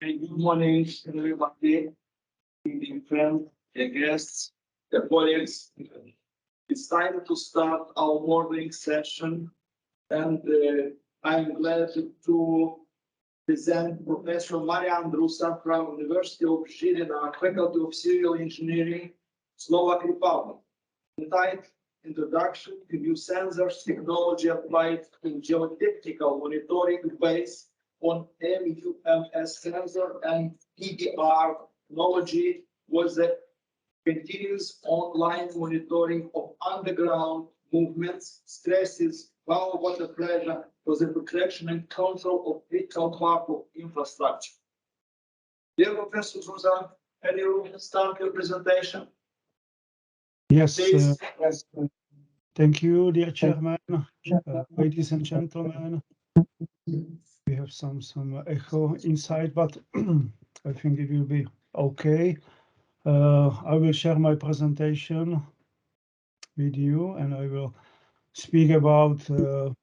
Hey, good morning, everybody, the friends, the guests, the colleagues. It's time to start our morning session, and I'm glad to present Professor Marian Drusa from University of Chisinau, Faculty of Civil Engineering, Slovak Republic. Entitled Introduction to New Sensors Technology Applied in Geotechnical Monitoring based on MUMS sensor and PDR technology was a continuous online monitoring of underground movements, stresses, power, water pressure for the protection and control of critical part of infrastructure. Dear Professor Drusa, can you start your presentation? Yes, Please. thank you, dear Chairman, ladies and gentlemen. We have some echo inside, but I think it will be okay. I will share my presentation with you, and I will speak about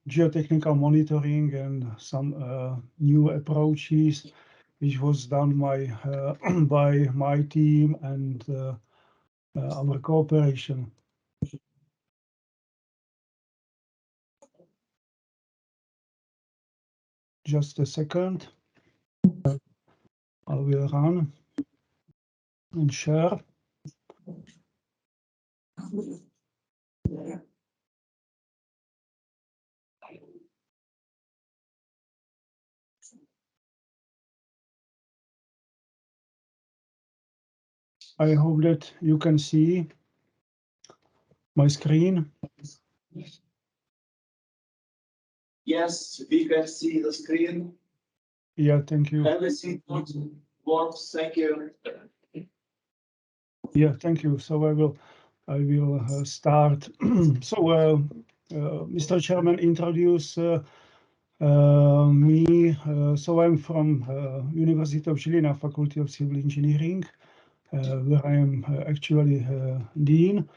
geotechnical monitoring and some new approaches, which was done by my team and our cooperation. Just a second. I will run and share. I hope that you can see my screen. Yes, we can see the screen. Yeah, thank you. Everything works. Thank you. Yeah, thank you. So I will start. So, Mr. Chairman, introduce me. So I'm from University of Chisinau, Faculty of Civil Engineering, where I am actually dean,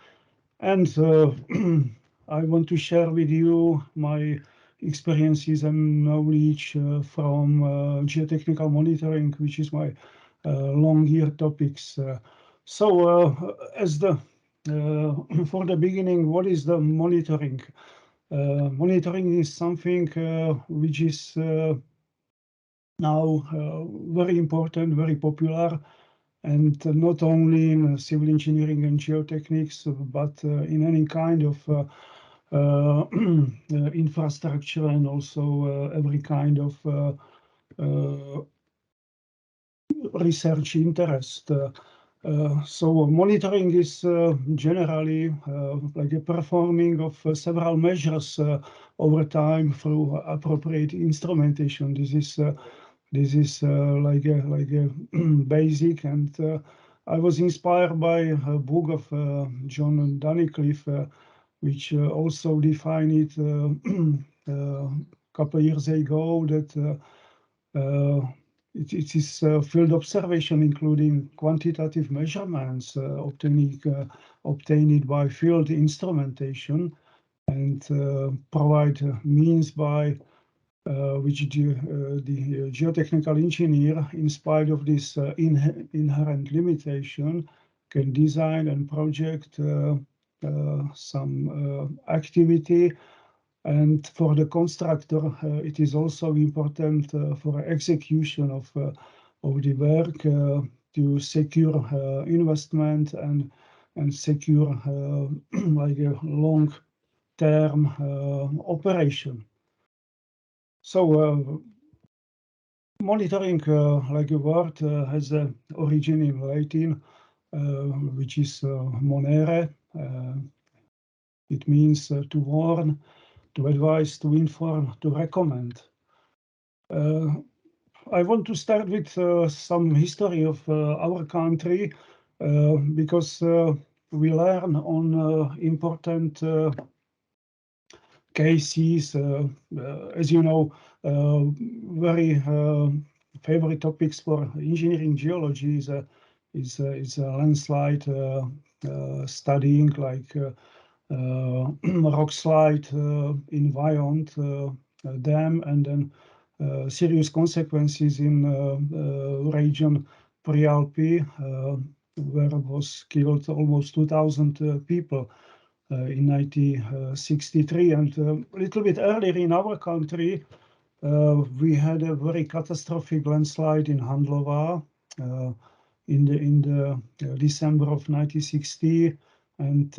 and I want to share with you my experiences and knowledge from geotechnical monitoring, which is my long year topics. As the for the beginning, what is the monitoring? Monitoring is something which is now very important, very popular, and not only in civil engineering and geotechnics, but in any kind of infrastructure, and also every kind of research interest. So monitoring is generally like a performing of several measures over time through appropriate instrumentation. This is like a basic, and I was inspired by a book of John Dunnicliffe, which also defined it a couple of years ago, that it is field observation, including quantitative measurements obtained by field instrumentation, and provide means by which the geotechnical engineer, in spite of this inherent limitation, can design and project some activity. And for the constructor, it is also important for execution of the work to secure investment and secure like a long-term operation. So monitoring, like a word, has an origin in Latin, which is monere. It means to warn, to advise, to inform, to recommend. I want to start with some history of our country, because we learn on important cases. As you know, very favorite topics for engineering geology is landslide studying, like rock slide in Wyont Dam, and then serious consequences in region Prealpy, where was killed almost 2,000 people in 1963. And a little bit earlier in our country, we had a very catastrophic landslide in Handlova in the December of 1960, and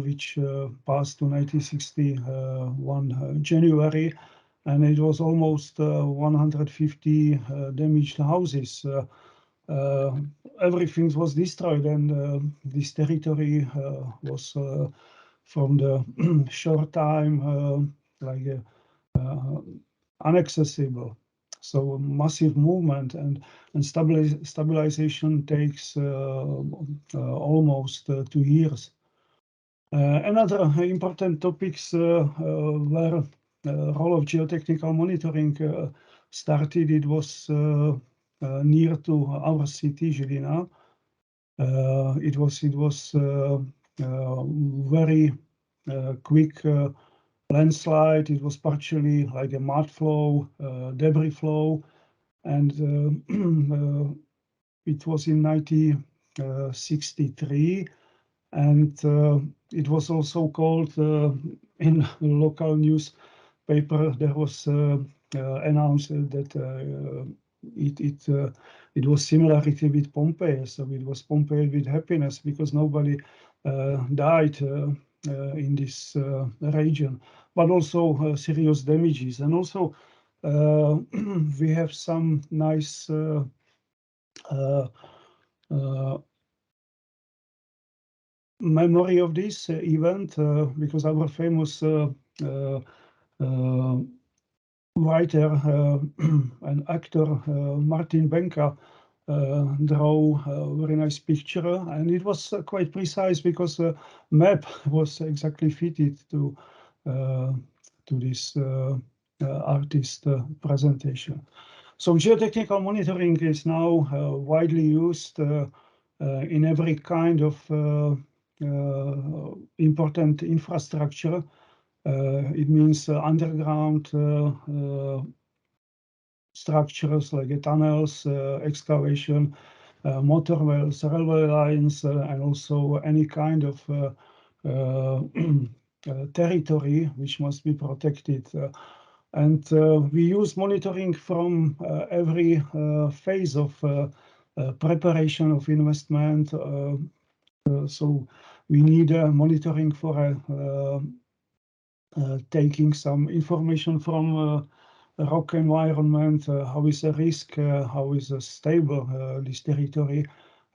which passed to 1961 January, and it was almost 150 damaged houses. Everything was destroyed, and this territory was from the short time like inaccessible. So massive movement and stabilization takes almost 2 years. Another important topics were role of geotechnical monitoring started. It was near to our city, Chisinau. It was very quick landslide. It was partially like a mud flow, debris flow, and it was in 1963, and it was also called in local newspaper. There was announced that it was similarity with Pompeii, so it was Pompeii with happiness because nobody died in this region, but also serious damages. And also we have some nice memory of this event because our famous writer and actor Martin Benka draw a very nice picture, and it was quite precise because the map was exactly fitted to this artist presentation. So geotechnical monitoring is now widely used in every kind of important infrastructure. It means underground structures like tunnels, excavation, motorways, railway lines, and also any kind of territory which must be protected. And we use monitoring from every phase of preparation of investment. So we need monitoring for taking some information from rock environment, how is the risk, how is stable this territory,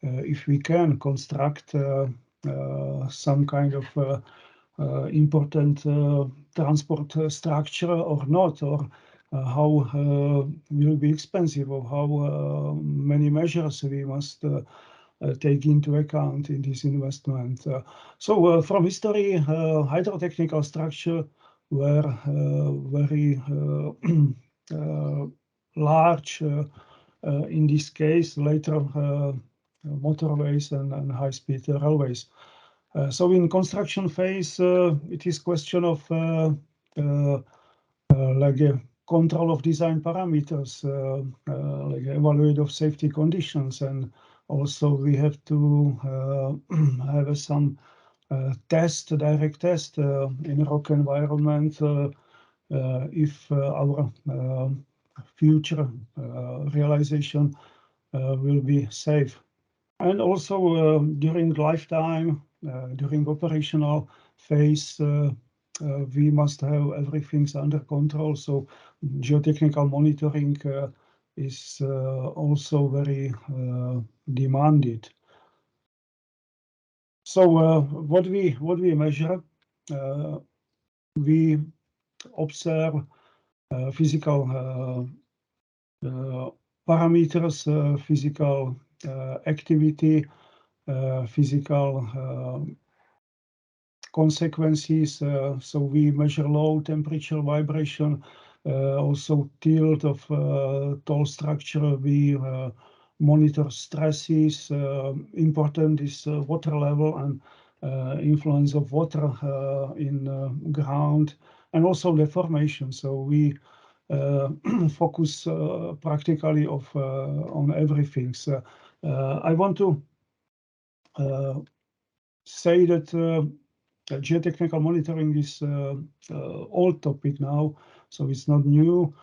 if we can construct some kind of important transport structure or not, or how will be expensive, or how many measures we must take into account in this investment. So from history, hydrotechnical structure were very large. In this case, later motorways and high-speed railways. So in construction phase, it is question of like a control of design parameters, like evaluate of safety conditions, and also we have to have some direct test in rock environment if our future realization will be safe. And also during lifetime, during operational phase, we must have everything under control. So geotechnical monitoring is also very demanded. So what we measure, we observe physical parameters, physical activity, physical consequences. So we measure low temperature, vibration, also tilt of tall structure. We monitor stresses. Important is water level and influence of water in ground, and also deformation. So we focus practically on everything. So, I want to say that geotechnical monitoring is old topic now, so it's not new.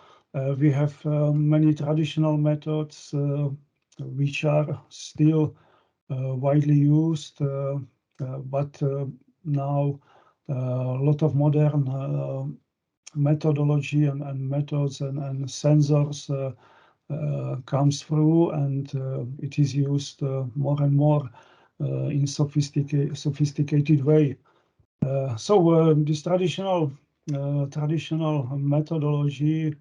We have many traditional methods which are still widely used, but now a lot of modern methodology and methods and sensors comes through, and it is used more and more in sophisticated way. So this traditional methodology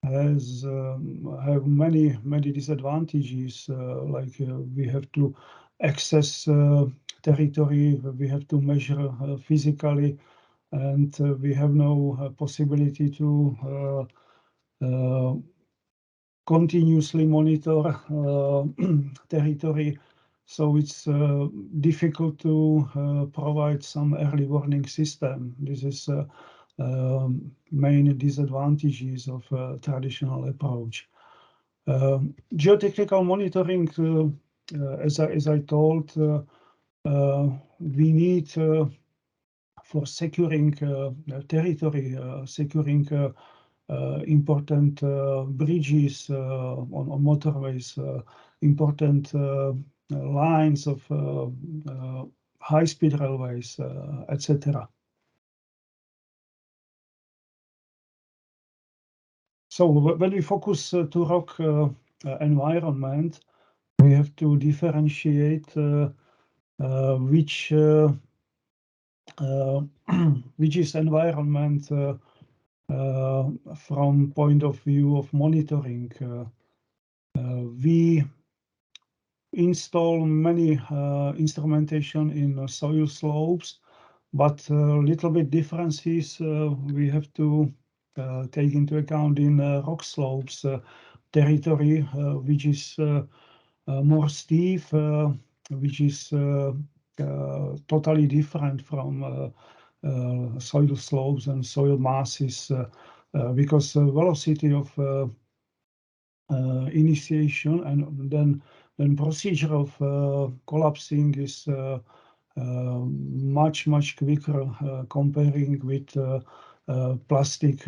has have many disadvantages. Like we have to access territory, we have to measure physically, and we have no possibility to continuously monitor territory. So it's difficult to provide some early warning system. This is main disadvantages of traditional approach. Geotechnical monitoring, as I told, we need for securing territory, securing important bridges on motorways, important lines of high-speed railways, etc. So when we focus to rock environment, we have to differentiate which is environment from point of view of monitoring. We install many instrumentation in soil slopes, but little bit differences we have to take into account in rock slopes territory, which is more steep, which is totally different from soil slopes and soil masses, because velocity of initiation and then procedure of collapsing is much quicker comparing with plastic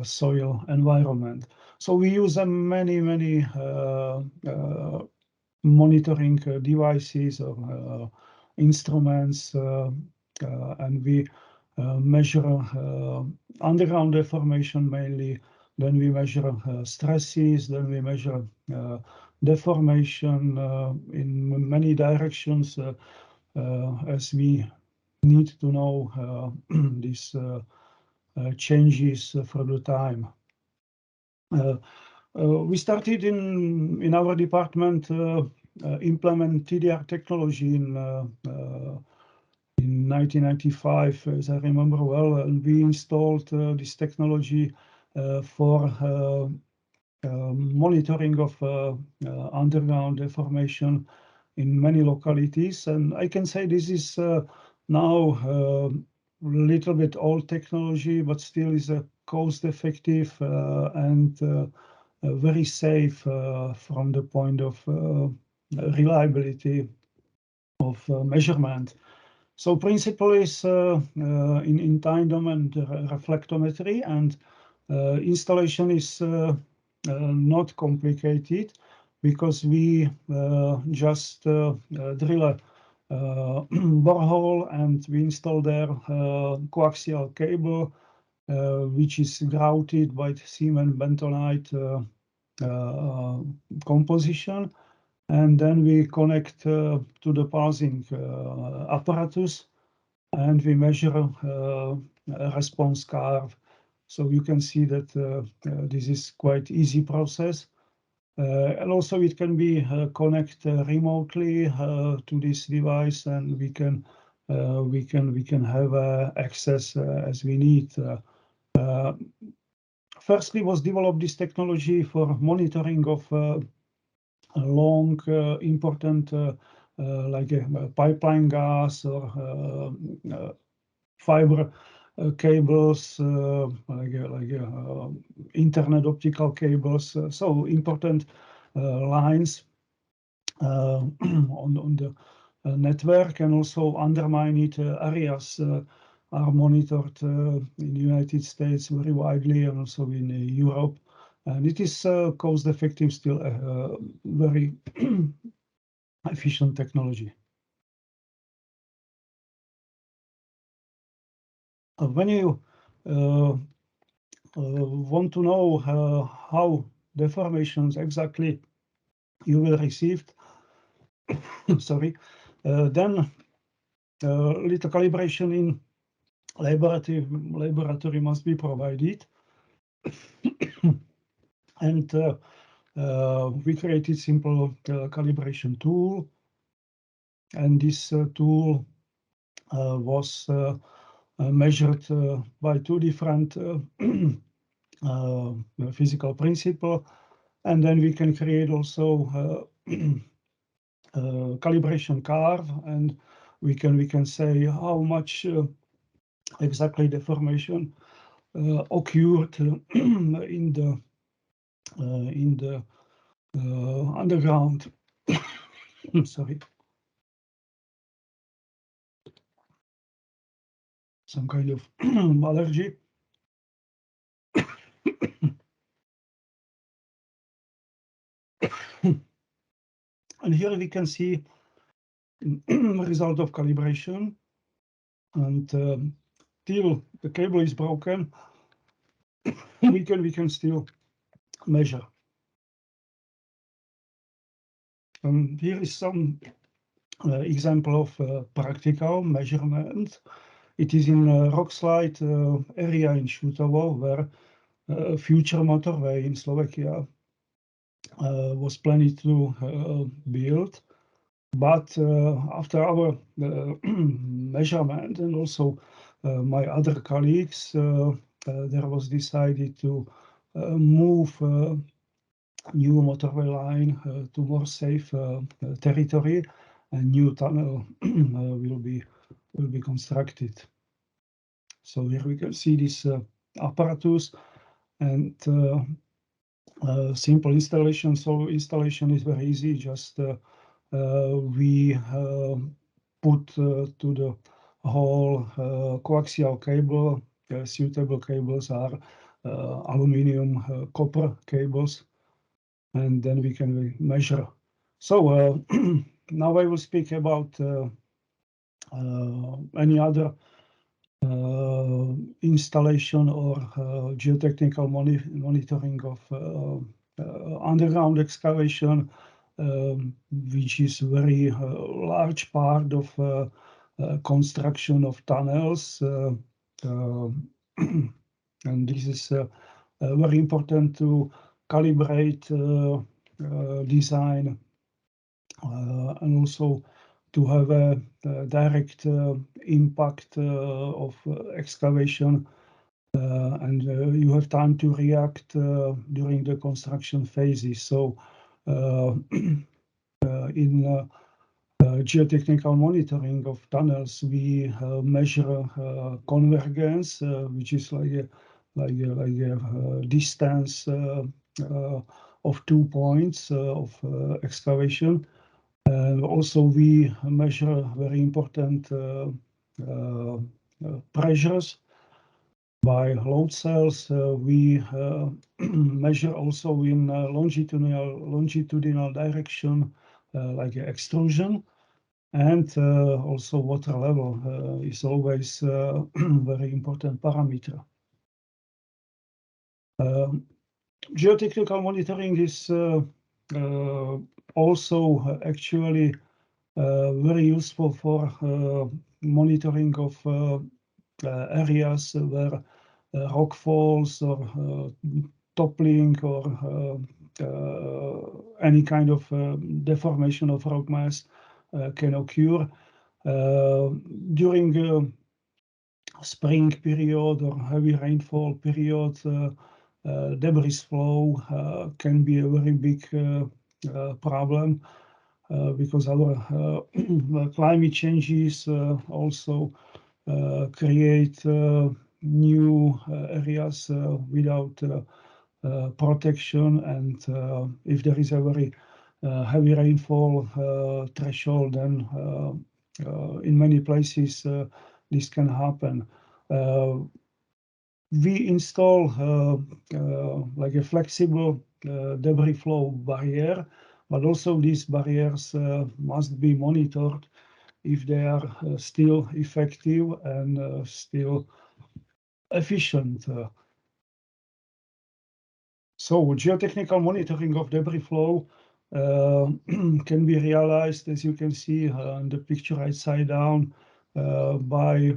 soil environment. So we use many monitoring devices or instruments, and we measure underground deformation mainly. Then we measure stresses. Then we measure deformation in many directions, as we need to know these changes for the time. We started in our department implement TDR technology in 1995, as I remember well, and we installed this technology for monitoring of underground deformation in many localities. And I can say this is now a little bit old technology, but still is a cost-effective and very safe from the point of reliability of measurement. So principle is in tandem and reflectometry, and installation is not complicated because we just drill a borehole and we install there coaxial cable, which is grouted by cement bentonite composition, and then we connect to the pulsing apparatus, and we measure a response curve. So you can see that this is quite easy process, and also it can be connected remotely to this device, and we can have access as we need. Firstly, was developed this technology for monitoring of long important like a pipeline gas or fiber cables, internet optical cables, so important lines on the network, and also undermined areas are monitored in the United States very widely, and also in Europe. And it is cost-effective, still very efficient technology. When you want to know how deformations exactly you will receive, sorry, then little calibration in laboratory must be provided. And we created simple calibration tool, and this tool was measured by two different physical principles, and then we can create also calibration curve, and we can say how much exactly deformation occurred in the underground. Sorry, some kind of allergy. And here we can see result of calibration, and till the cable is broken, we can still measure. Here is some example of practical measurement. It is in a rock slide area in Šutovo, where future motorway in Slovakia was planned to build. But after our measurement and also my other colleagues, there was decided to move new motorway line to more safe territory, and new tunnel will be constructed. So here we can see this apparatus and simple installation. So installation is very easy. Just we put to the whole coaxial cable. Suitable cables are aluminium, copper cables, and then we can measure. So now I will speak about any other installation or geotechnical monitoring of underground excavation, which is very large part of construction of tunnels. And this is very important to calibrate design and also to have a direct impact of excavation, and you have time to react during the construction phases. So in geotechnical monitoring of tunnels, we measure convergence, which is like a distance of 2 points of excavation. And also we measure very important pressures by load cells. We measure also in longitudinal direction, like extrusion, and also water level is always very important parameter. Geotechnical monitoring is also actually very useful for monitoring of areas where rock falls or toppling or any kind of deformation of rock mass can occur. During spring period or heavy rainfall period, debris flow can be a very big problem because our climate changes also create new areas without protection, and if there is a very heavy rainfall threshold, then in many places this can happen. We install like a flexible debris flow barrier, but also these barriers must be monitored if they are still effective and still efficient. So geotechnical monitoring of debris flow can be realized, as you can see in the picture right side down, by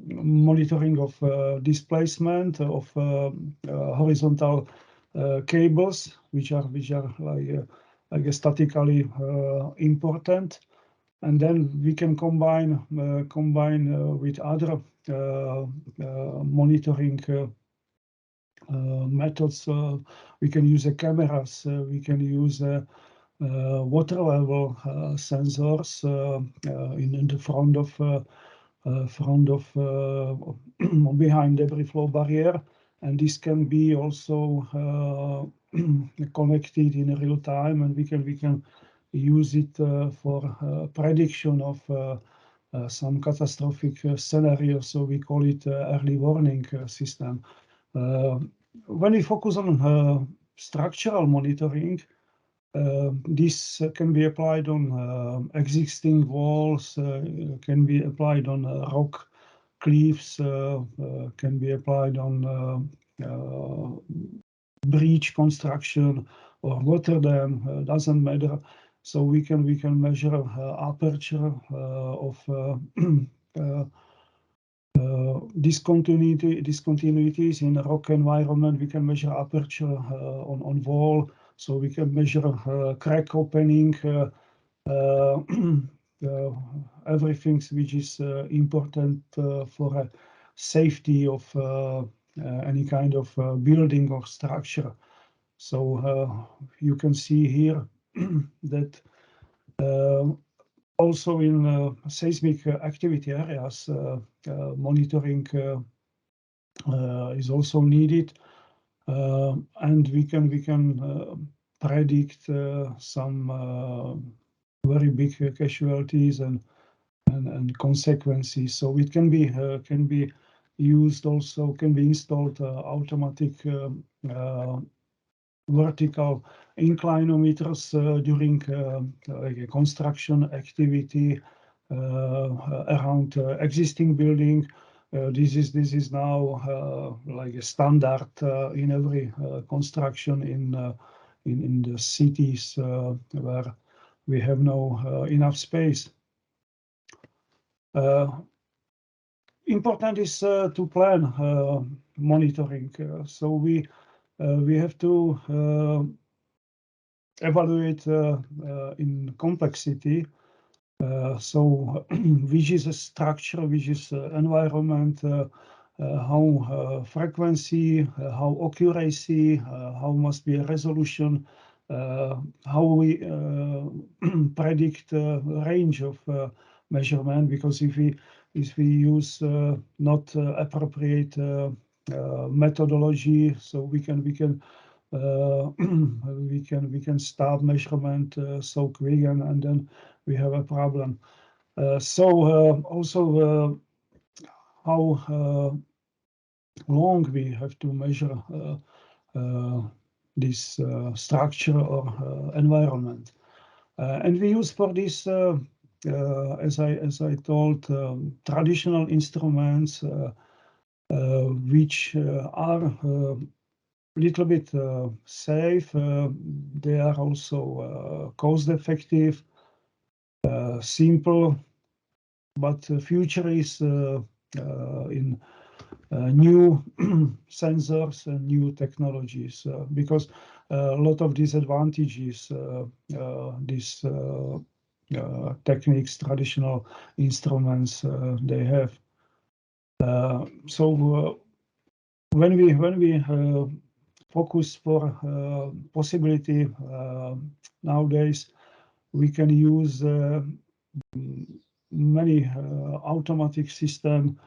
monitoring of displacement of horizontal cables, which are like statically important, and then we can combine with other monitoring methods. We can use cameras, we can use water level sensors in the front of behind debris flow barrier, and this can be also connected in real time, and we can use it for prediction of some catastrophic scenarios. So we call it early warning system. When we focus on structural monitoring, this can be applied on existing walls, can be applied on rock cliffs, can be applied on bridge construction or water dam, doesn't matter. So we can measure aperture of discontinuities in a rock environment. We can measure aperture on wall, so we can measure crack opening, everything which is important for safety of any kind of building or structure. So you can see here that also in seismic activity areas, monitoring is also needed, and we can predict some very big casualties and consequences. So it can be used also, can be installed automatic vertical inclinometers during like a construction activity around existing building. This is now like a standard in every construction in the cities where we have no enough space. Important is to plan monitoring. So we have to evaluate in complexity. So which is a structure, which is environment, how frequency, how accuracy, how must be a resolution, how we predict range of measurement, because if we use not appropriate methodology, so we can stop measurement so quick, and then we have a problem. Also how long we have to measure this structure or environment, and we use for this, as I told, traditional instruments which are little bit safe. They are also cost effective, simple, but the future is in new sensors and new technologies, because a lot of disadvantages these techniques, traditional instruments, they have. So when we focus for possibility nowadays, we can use many automatic system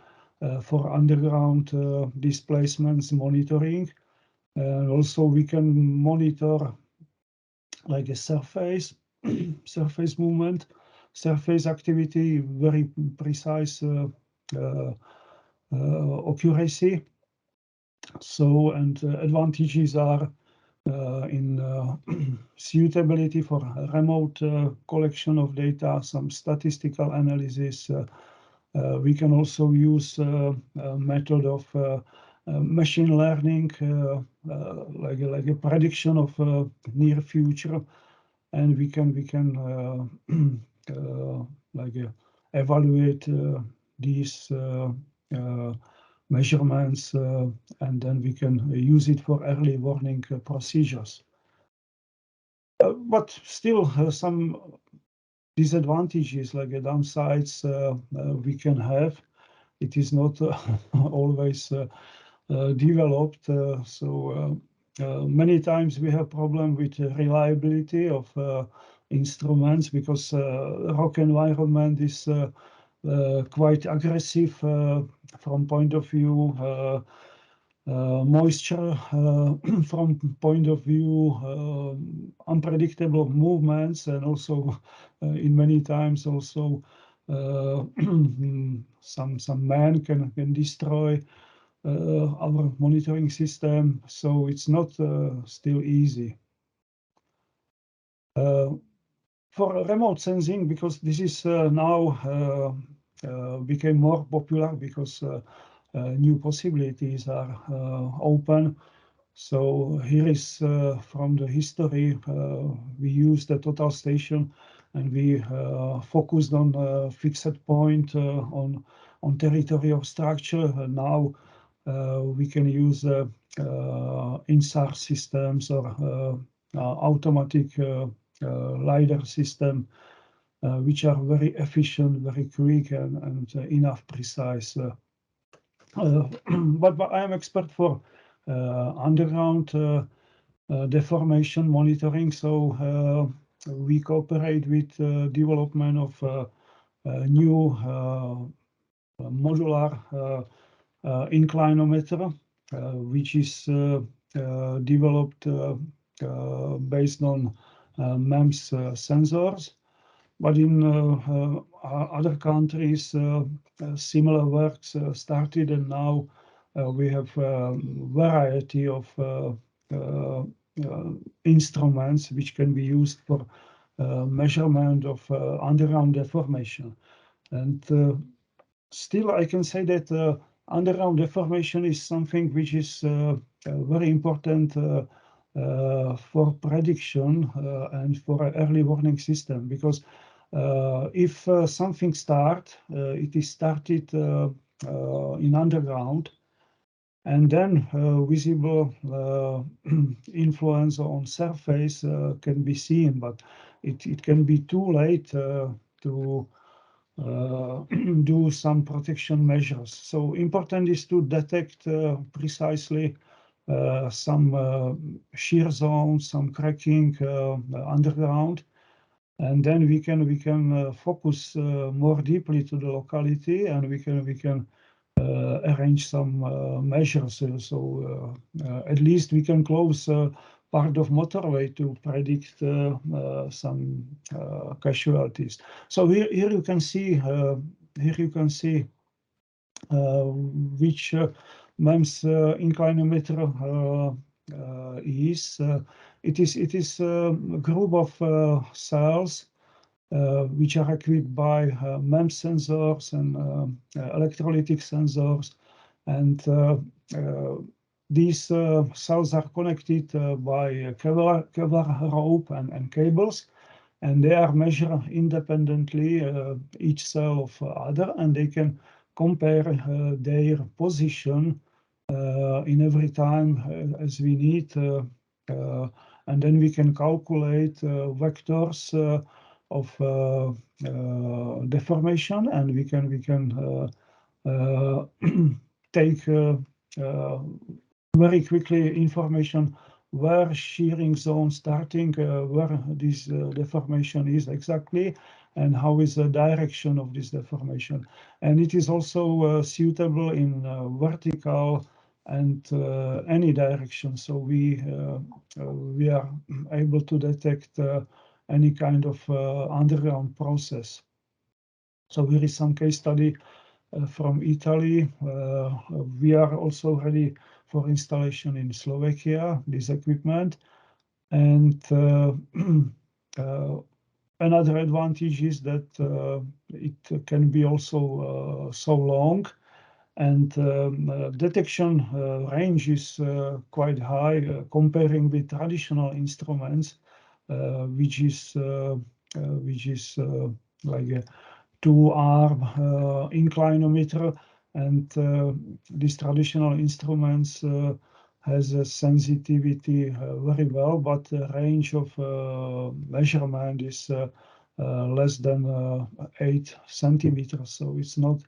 for underground displacements monitoring. And also we can monitor like a surface movement, surface activity, very precise accuracy. So, and advantages are in suitability for remote collection of data, some statistical analysis. We can also use a method of machine learning, like a prediction of near future, and we can evaluate these measurements, and then we can use it for early warning procedures. But still, some disadvantages, like downsides, we can have. It is not always developed. So many times we have problem with reliability of instruments, because rock environment is quite aggressive from point of view moisture, from point of view unpredictable movements, and also in many times also some man can destroy our monitoring system. So it's not still easy. For remote sensing, because this is now became more popular, because new possibilities are open. So here is from the history, we used the total station, and we focused on fixed point on territory of structure. And now we can use INSAR systems or automatic LiDAR system, which are very efficient, very quick, and enough precise. But I am expert for underground deformation monitoring. So we cooperate with development of new modular inclinometer, which is developed based on MEMS sensors. But in other countries, similar works started, and now we have a variety of instruments which can be used for measurement of underground deformation. And still, I can say that underground deformation is something which is very important for prediction and for an early warning system, because if something starts, it is started in underground, and then visible influence on surface can be seen, but it can be too late to do some protection measures. So important is to detect precisely some shear zones, some cracking underground, and then we can focus more deeply to the locality, and we can arrange some measures. So at least we can close part of motorway to predict some casualties. So here you can see which MEMS inclinometer is. It is a group of cells which are equipped by MEMS sensors and electrolytic sensors, and these cells are connected by Kevlar rope and cables, and they are measured independently, each cell of other, and they can compare their position in every time as we need, and then we can calculate vectors of deformation, and we can take very quickly information where shearing zone starting, where this deformation is exactly, and how is the direction of this deformation. And it is also suitable in vertical and any direction. So we are able to detect any kind of underground process. So here is some case study from Italy. We are also ready for installation in Slovakia, this equipment. And another advantage is that it can be also so long, and detection range is quite high comparing with traditional instruments, which is like a two-arm inclinometer, and these traditional instruments has a sensitivity very well, but the range of measurement is less than 8 centimeters. So it's not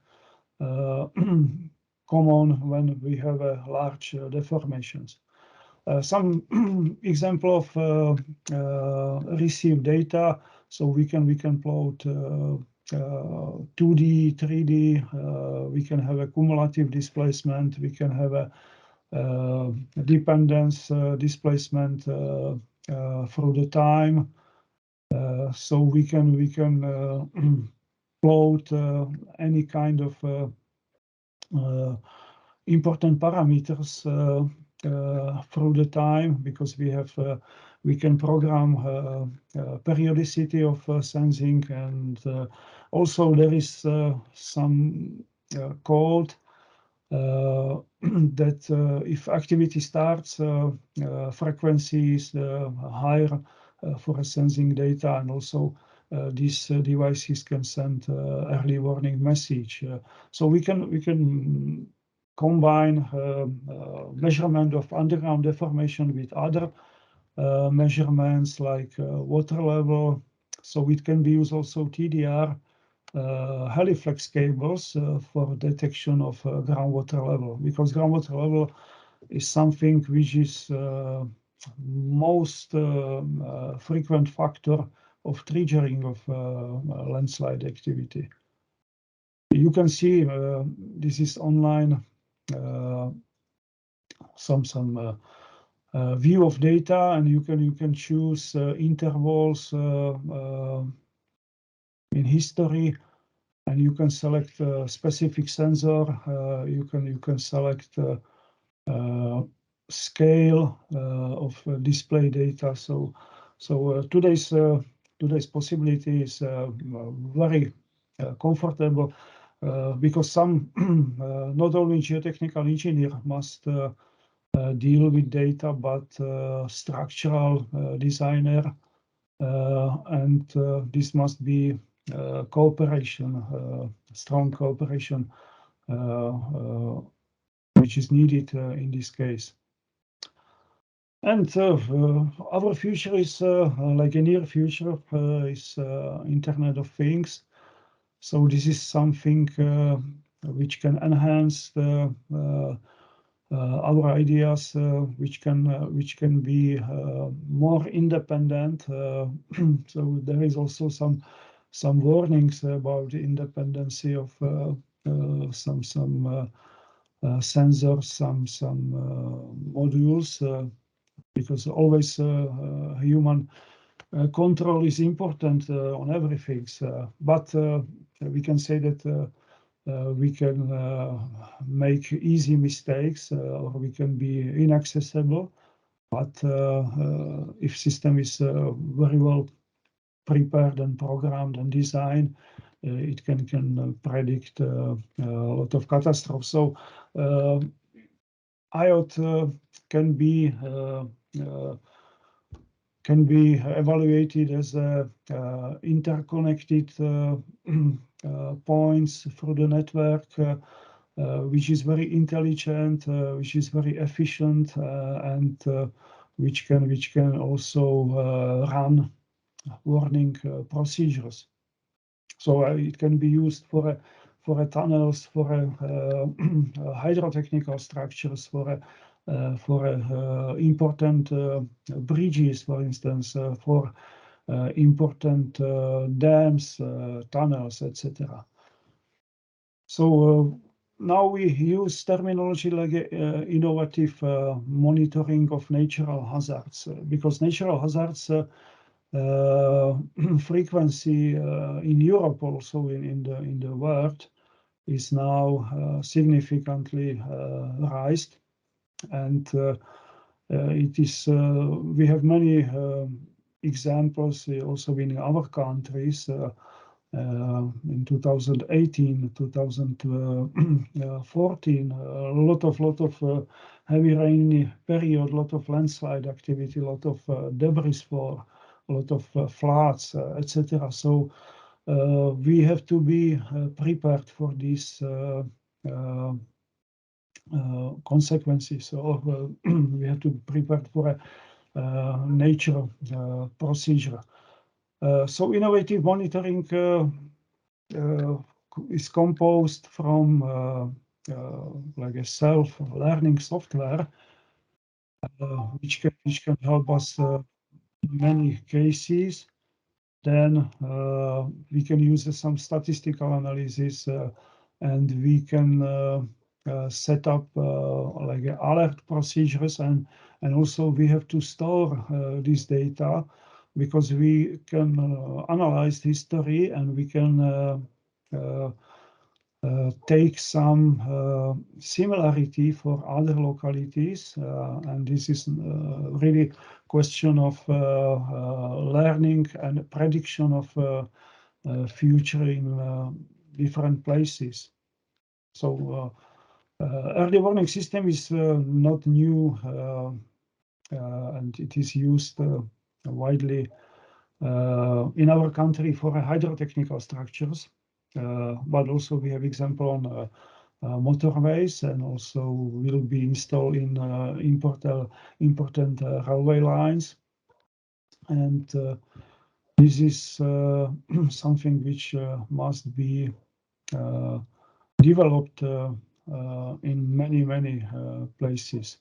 common when we have large deformations. Some example of received data. So we can plot 2D, 3D. We can have a cumulative displacement. We can have a dependence displacement through the time. So we can plot any kind of important parameters through the time, because we can program periodicity of sensing, and also there is some code that if activity starts, frequency is higher for sensing data, and also these devices can send early warning message. So we can combine measurement of underground deformation with other measurements like water level. So it can be used also TDR, heliflex cables for detection of groundwater level, because groundwater level is something which is most frequent factor of triggering of landslide activity. You can see this is online some view of data, and you can choose intervals in history, and you can select a specific sensor. You can select scale of display data. So today's possibility is very comfortable because some not only geotechnical engineer must deal with data, but structural designer, and this must be cooperation, strong cooperation, which is needed in this case. And our future is like a near future is Internet of Things. So this is something which can enhance our ideas, which can be more independent. So there is also some warnings about the independency of some sensors, some modules, because always human control is important on everything. But we can say that we can make easy mistakes, or we can be inaccessible. But if system is very well prepared and programmed and designed, it can predict a lot of catastrophes. So IoT can be evaluated as interconnected points through the network, which is very intelligent, which is very efficient, and which can also run warning procedures. So it can be used for tunnels, for hydrotechnical structures, for important bridges, for instance, for important dams, tunnels, etc. So now we use terminology like innovative monitoring of natural hazards, because natural hazards frequency in Europe, also in the world, is now significantly raised, and it is we have many examples also in other countries. In 2018, 2014, a lot of heavy rainy period, lot of landslide activity, lot of debris fall, a lot of floods, etc. So we have to be prepared for these consequences, or we have to be prepared for a nature procedure. So innovative monitoring is composed from like a self-learning software, which can help us in many cases. Then we can use some statistical analysis, and we can set up like alert procedures, and also we have to store this data, because we can analyze history, and we can take some similarity for other localities, and this is really question of learning and prediction of future in different places. So early warning system is not new, and it is used widely in our country for hydrotechnical structures, but also we have example on motorways, and also will be installed in important railway lines. And this is something which must be developed in many places.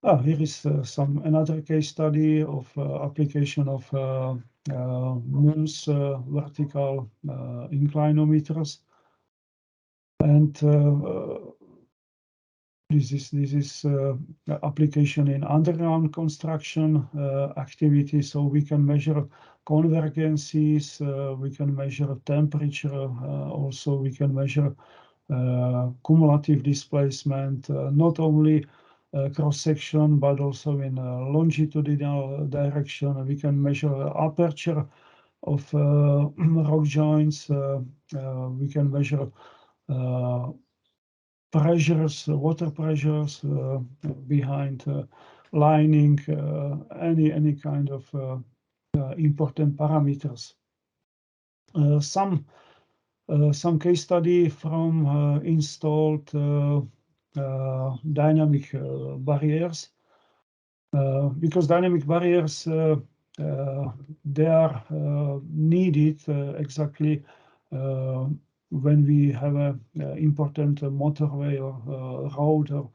Here is another case study of application of MUMS vertical inclinometers, and this is application in underground construction activity. So we can measure convergences, we can measure temperature, also we can measure cumulative displacement, not only cross-section, but also in longitudinal direction. We can measure aperture of rock joints. We can measure pressures, water pressures behind lining, any kind of important parameters. Some case study from installed dynamic barriers, because dynamic barriers they are needed exactly when we have a important motorway or road or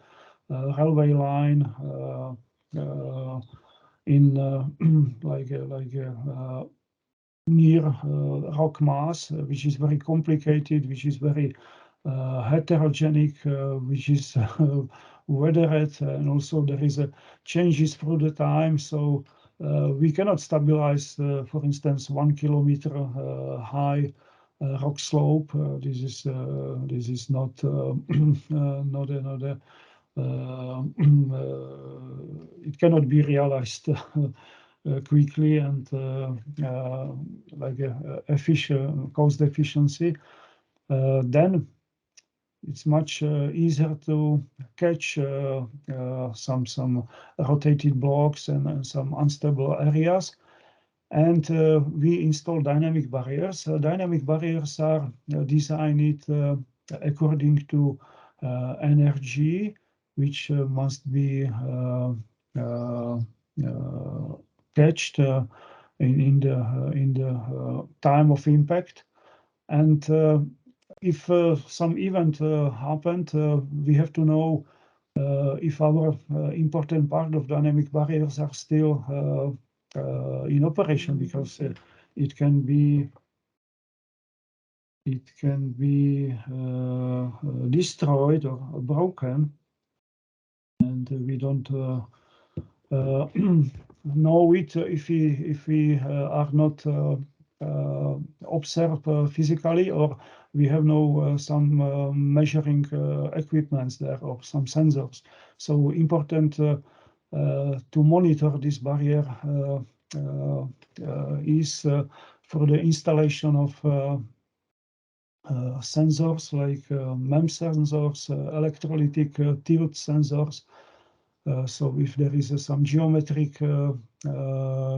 railway line in like near rock mass, which is very complicated, which is very heterogenic, which is weathered, and also there is a changes through the time. So we cannot stabilize, for instance, 1 kilometer high rock slope. This is not it cannot be realized quickly and like efficient cost efficiency. Then it's much easier to catch some rotated blocks and some unstable areas. And we install dynamic barriers. Dynamic barriers are designed according to energy, which must be catched in the time of impact. And if some event happened, we have to know if our important part of dynamic barriers are still in operation, because it can be destroyed or broken, and we don't know it if we are not observed physically, or we have no some measuring equipments there or some sensors. So important to monitor this barrier is for the installation of sensors like MEMS sensors, electrolytic tilt sensors. So if there is some geometric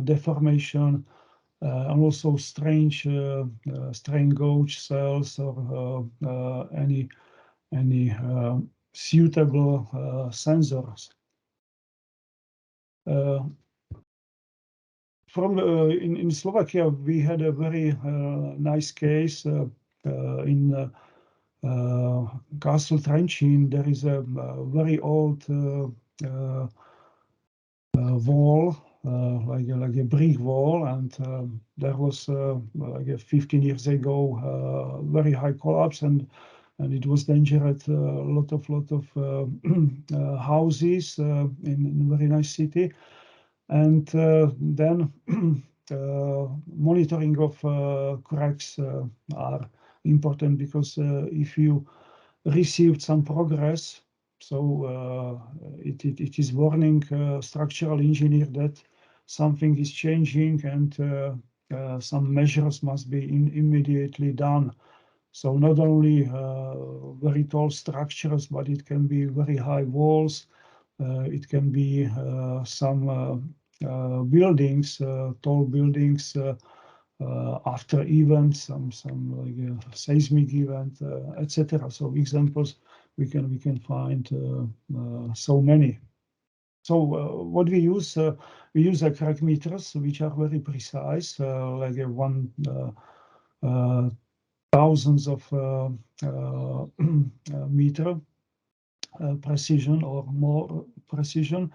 deformation, and also strange strain gauge cells, or any suitable sensors. In Slovakia, we had a very nice case in Castle Trenčín. There is a very old wall, like a brick wall, and there was like 15 years ago very high collapse, and it was dangerous. A lot of houses in a very nice city, and then monitoring of cracks are important, because if you received some progress, so it is warning structural engineer that something is changing, and some measures must be immediately done. So not only very tall structures, but it can be very high walls. It can be some buildings, tall buildings, after events, some like a seismic event, etc. So examples we can find so many. So what we use crack meters, which are very precise, like thousands of meter precision or more precision.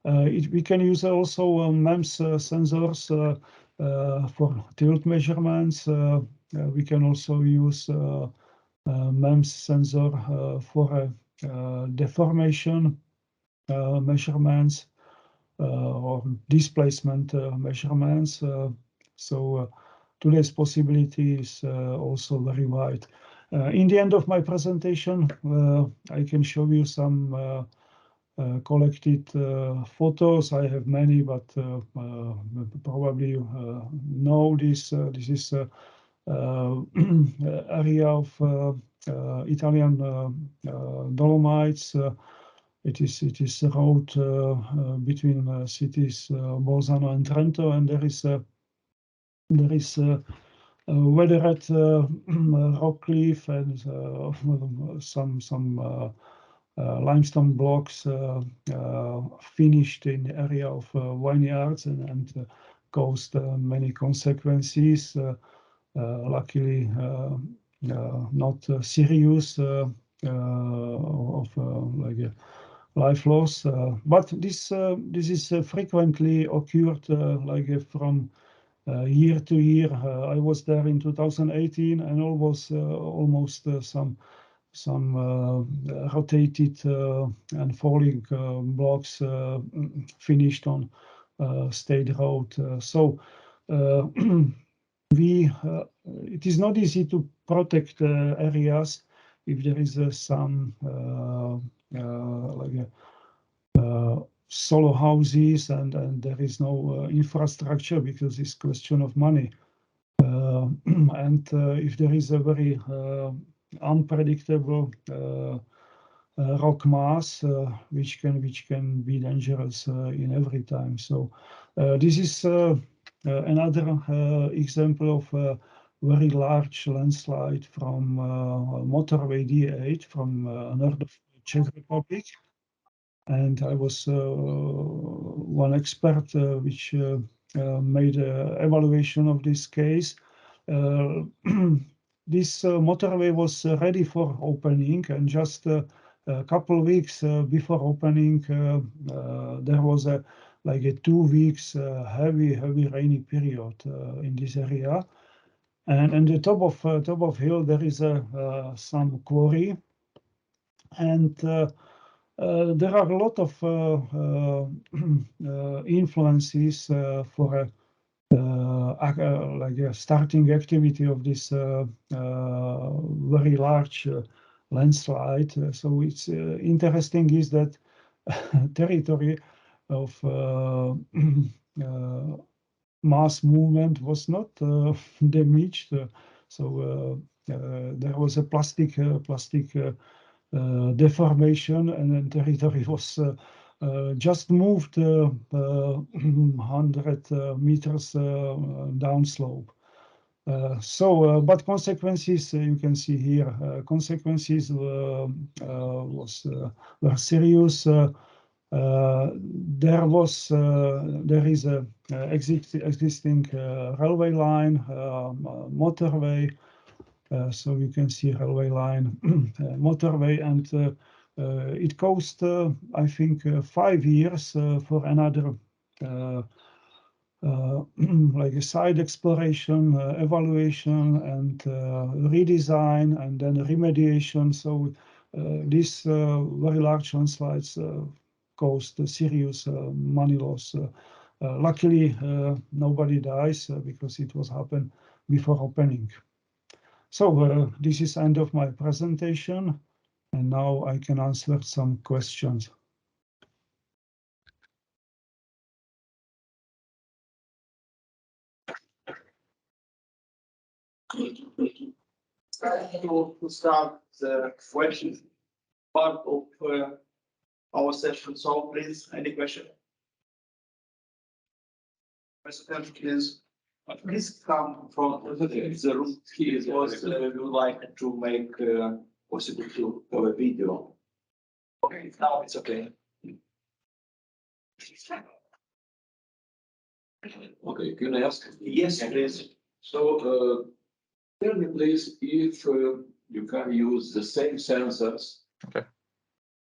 We can use also MEMS sensors for tilt measurements. We can also use MEMS sensor for deformation measurements or displacement measurements. So today's possibility is also very wide. In the end of my presentation, I can show you some collected photos. I have many, but probably you know this. This is area of Italian Dolomites. It is a road between cities Bolzano and Trento, and there is weathered rock cliff and some limestone blocks finished in the area of vineyards, and caused many consequences. Luckily, not serious of like a life loss, but this is frequently occurred like from year to year. I was there in 2018, and almost some rotated and falling blocks finished on state road. So it is not easy to protect areas if there is some like solo houses, and there is no infrastructure, because it's question of money. And if there is a very unpredictable rock mass, which can be dangerous in every time. So this is another example of a very large landslide from motorway D8 from north of Czech Republic. And I was one expert which made an evaluation of this case. This motorway was ready for opening, and just a couple of weeks before opening, there was a like a 2 weeks heavy rainy period in this area. And on the top of hill there is some quarry, and there are a lot of influences for like a starting activity of this very large landslide. So it's interesting is that territory of mass movement was not damaged. So there was a plastic deformation, and then territory was just moved 100 meters downslope. But consequences you can see here. Consequences were serious. There is a existing railway line, motorway. So you can see railway line, motorway, and it cost, I think, 5 years for another like a side exploration, evaluation, and redesign, and then remediation. So these very large landslides caused serious money loss. Luckily, nobody dies because it was happened before opening. So this is end of my presentation, and now I can answer some questions. To start the question part of our session. So please, any question? President, please come from the room here. Was we would like to make possible to have a video. Okay, now it's okay. Okay, can I ask? Yes, please. So, tell me please if you can use the same sensors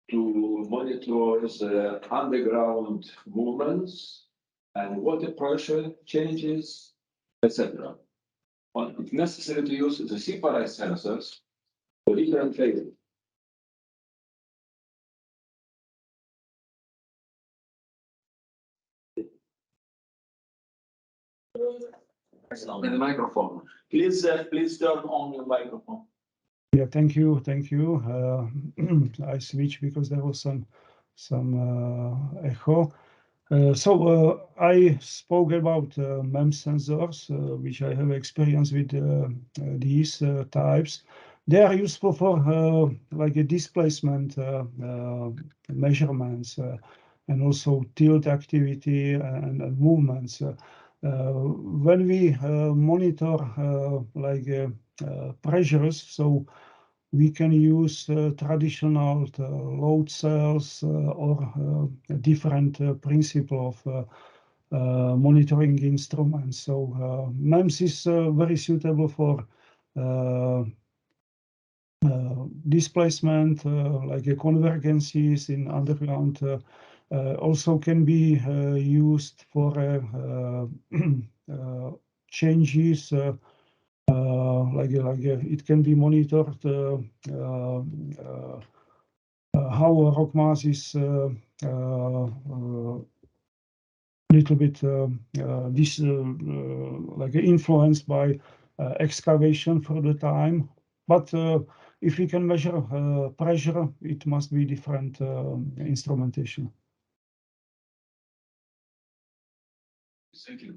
to monitor the underground movements and water pressure changes, etc. But it's necessary to use the separate sensors for different phases. In the microphone. Please, please turn on your microphone. Yeah, thank you. I switched because there was some echo. So I spoke about MEMS sensors, which I have experience with these types. They are useful for like a displacement measurements and also tilt activity and movements. When we monitor like pressures, so we can use traditional load cells or a different principle of monitoring instruments. So MEMS is very suitable for displacement, like convergences in underground. Also can be used for changes. Like it can be monitored how rock mass is little bit like influenced by excavation for the time. But if we can measure pressure, it must be different instrumentation. Thank you.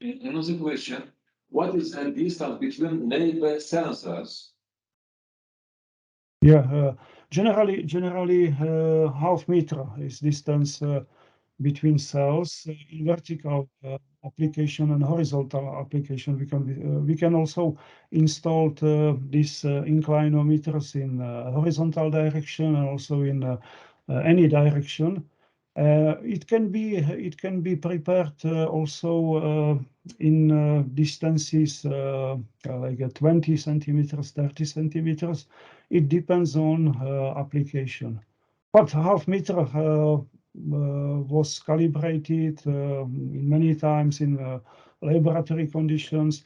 Another question. What is the distance between neighbor sensors? Yeah, generally half meter is distance between cells in vertical application and horizontal application. We can also install these inclinometers in horizontal direction and also in any direction. It can be prepared also in distances like 20 centimeters, 30 centimeters. It depends on application. But half meter was calibrated many times in laboratory conditions,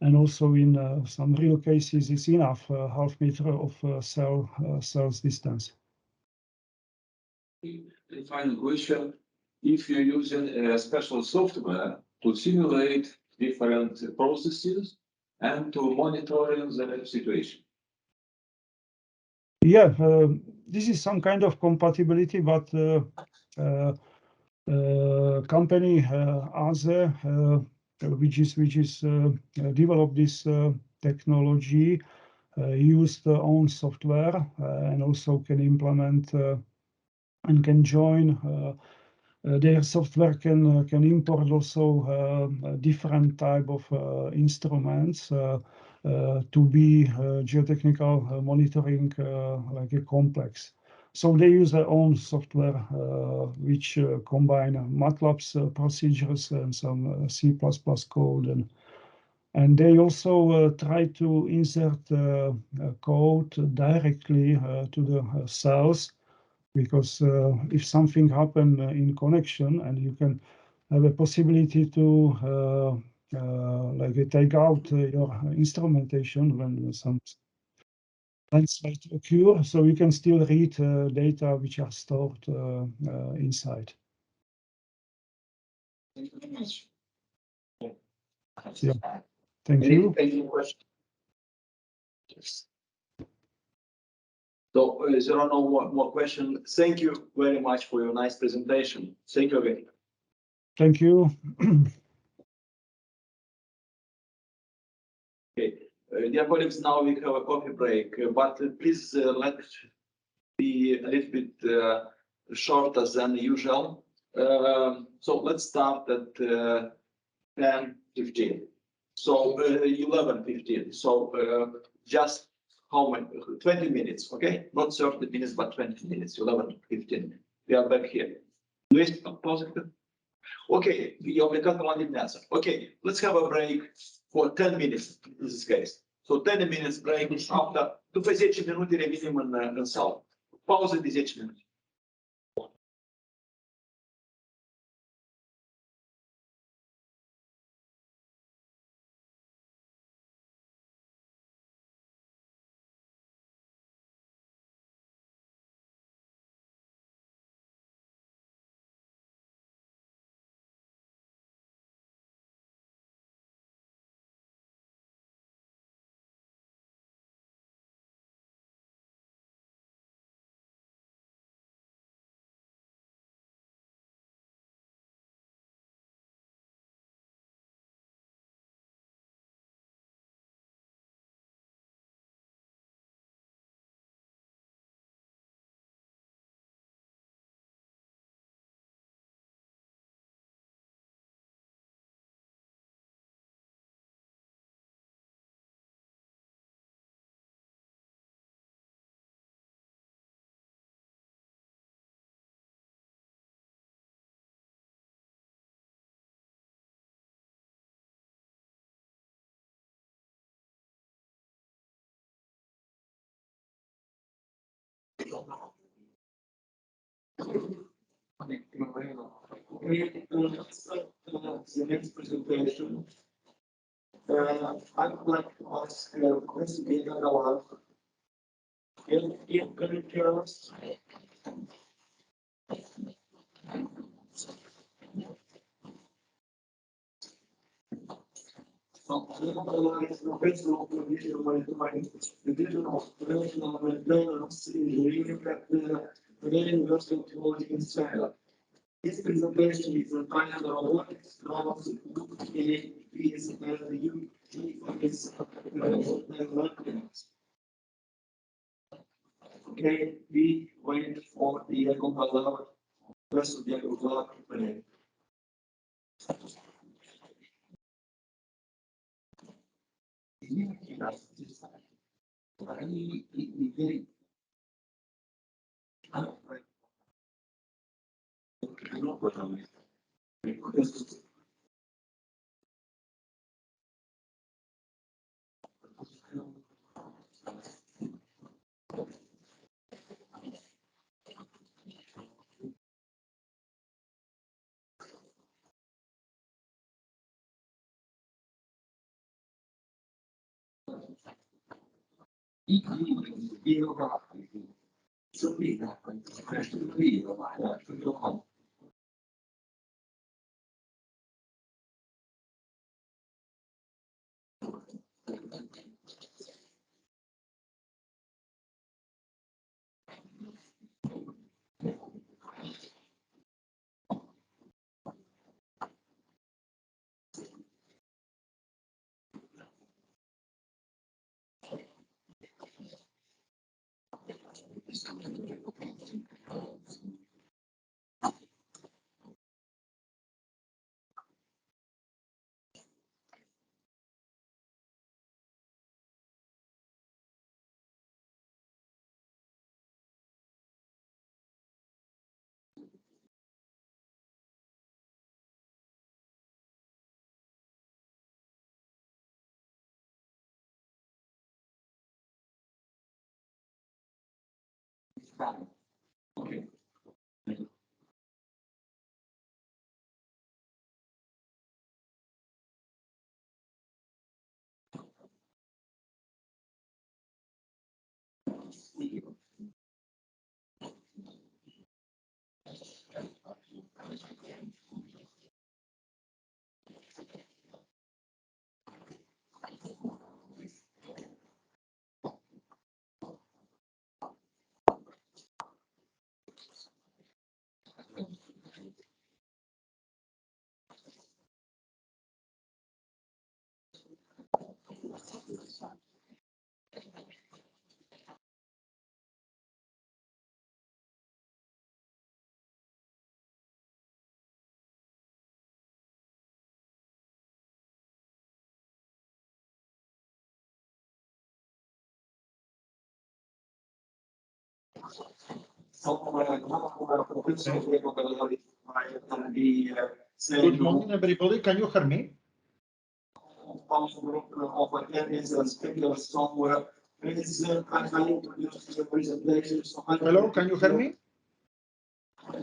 and also in some real cases is enough half meter of cells distance. The final question, if you're using a special software to simulate different processes and to monitor the situation. Yeah, this is some kind of compatibility, but company AZE, which is developed this technology, use their own software and also can implement and can join their software can import also different type of instruments to be geotechnical monitoring like a complex. So they use their own software which combine MATLAB's procedures and some C++ code, and they also try to insert code directly to the cells, because if something happen in connection, and you can have a possibility to like take out your instrumentation when some landslide occur, so you can still read data which are stored inside. Thank you very much. Yeah. Thank you. Any questions? So there are no more questions. Thank you very much for your nice presentation. Thank you again. Thank you. Okay, dear colleagues, now we have a coffee break, but please let's be a little bit shorter than usual. So let's start at 10:15. So 11:15. So just how many? 20 minutes, okay? Not 30 minutes, but 20 minutes. 11:15. We are back here. Positive. Okay, okay, let's have a break for 10 minutes in this case. So 10 minutes break after. După 10 minute revenim în sală. Pauză de 10 minute. The next presentation. I would like to ask investigator Galan. Can you hear us? Professional provision monitoring, the digital operational maintenance engineering at the University of Technology in China. This presentation is entitled Robotics, Drones, UAVs, and UGVs development. Okay, we wait for the Diego Professor Diego Galan. Good morning, everybody. Can you hear me? Hello, can you hear me?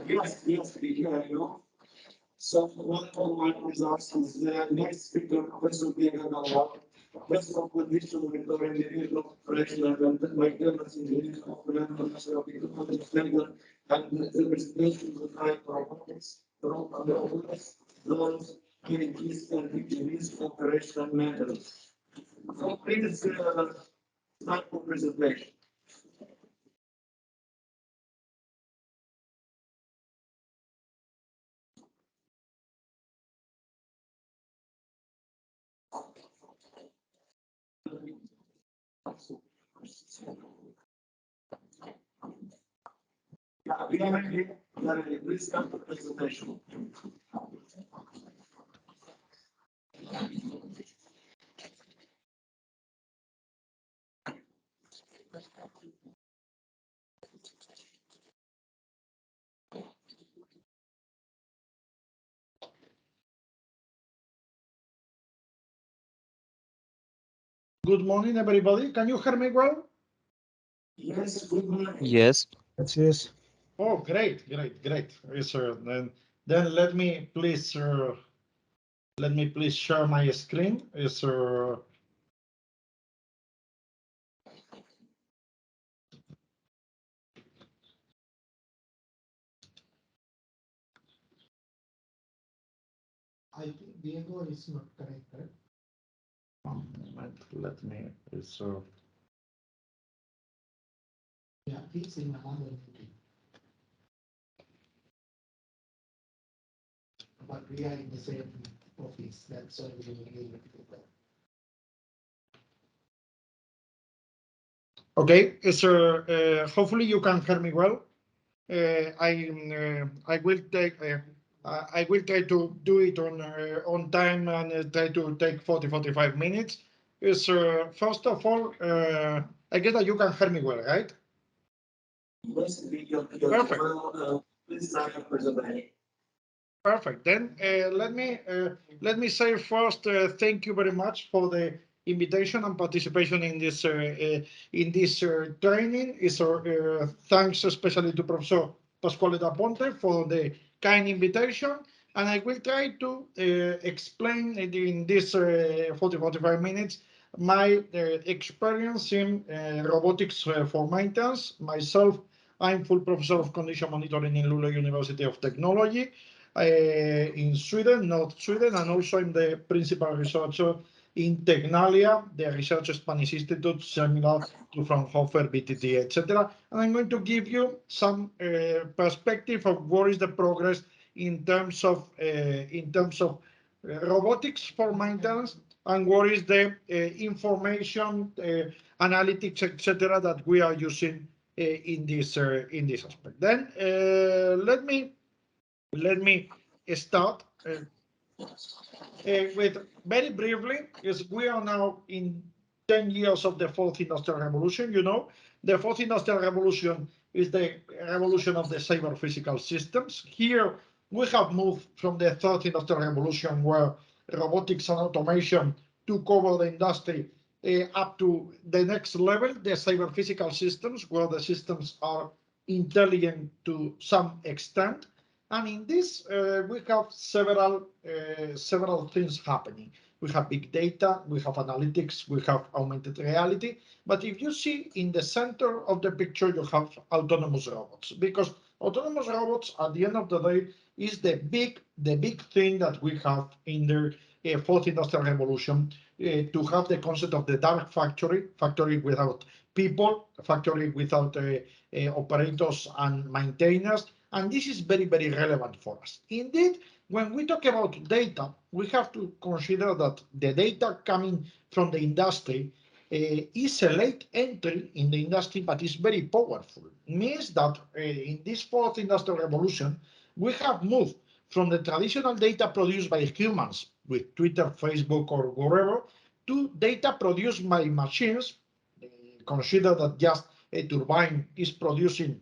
Yes, we hear you. So one results is the next speaker, Professor Diego, best of condition with the individual operational and maintenance engineering of the international and the presentation of the type of robotics, loans, PhDs and PhDs operational maintenance. So please start the presentation. Yeah, we are ready. Please start the presentation. Good morning, everybody. Can you hear me well? Yes, good morning. Yes. Yes. Oh, great. Yes, sir. Then let me please share my screen. Yes, sir. I think Diego is not connected. One moment, let me. Yeah, he's in another meeting. But we are in the same office. That's why we will be together. Okay, sir. Hopefully you can hear me well. I will try to do it on time and try to take 40-45 minutes. First of all, I guess that you can hear me well, right? Yes, Perfect. Please start the presentation. Perfect. Then let me say first, thank you very much for the invitation and participation in this training. Thanks especially to Professor Pasquale da Ponte for the kind invitation, and I will try to explain in this 40-45 minutes my experience in robotics for maintenance. Myself, I'm full professor of condition monitoring in Luleå University of Technology in Sweden, North Sweden, and also I'm the principal researcher in Technalia, the research Spanish institute similar to Fraunhofer, BTT, etc. And I'm going to give you some perspective of what is the progress in terms of robotics for maintenance and what is the information analytics, etc., that we are using in this aspect. Then let me start with very briefly, is we are now in 10 years of the fourth industrial revolution. You know, the fourth industrial revolution is the revolution of the cyber physical systems. Here we have moved from the third industrial revolution, where robotics and automation took over the industry, up to the next level, the cyber physical systems, where the systems are intelligent to some extent. And in this, we have several things happening. We have big data, we have analytics, we have augmented reality. But if you see in the center of the picture, you have autonomous robots, because autonomous robots, at the end of the day, is the big thing that we have in the fourth industrial revolution, to have the concept of the dark factory without people, factory without operators and maintainers. And this is very, very relevant for us. Indeed, when we talk about data, we have to consider that the data coming from the industry is a late entry in the industry, but is very powerful. It means that in this fourth industrial revolution, we have moved from the traditional data produced by humans with Twitter, Facebook, or wherever, to data produced by machines. Consider that just a turbine is producing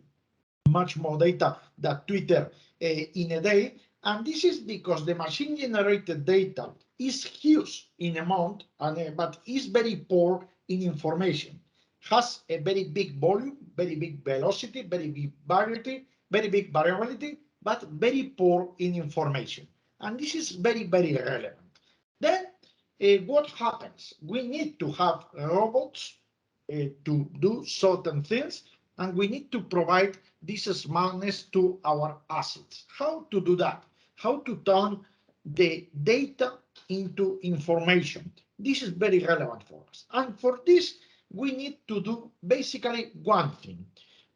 much more data than Twitter in a day. And this is because the machine-generated data is huge in amount, but is very poor in information. Has a very big volume, very big velocity, very big variability, but very poor in information. And this is very, very relevant. Then what happens? We need to have robots to do certain things, and we need to provide this smartness to our assets. How to do that? How to turn the data into information? This is very relevant for us. And for this, we need to do basically one thing,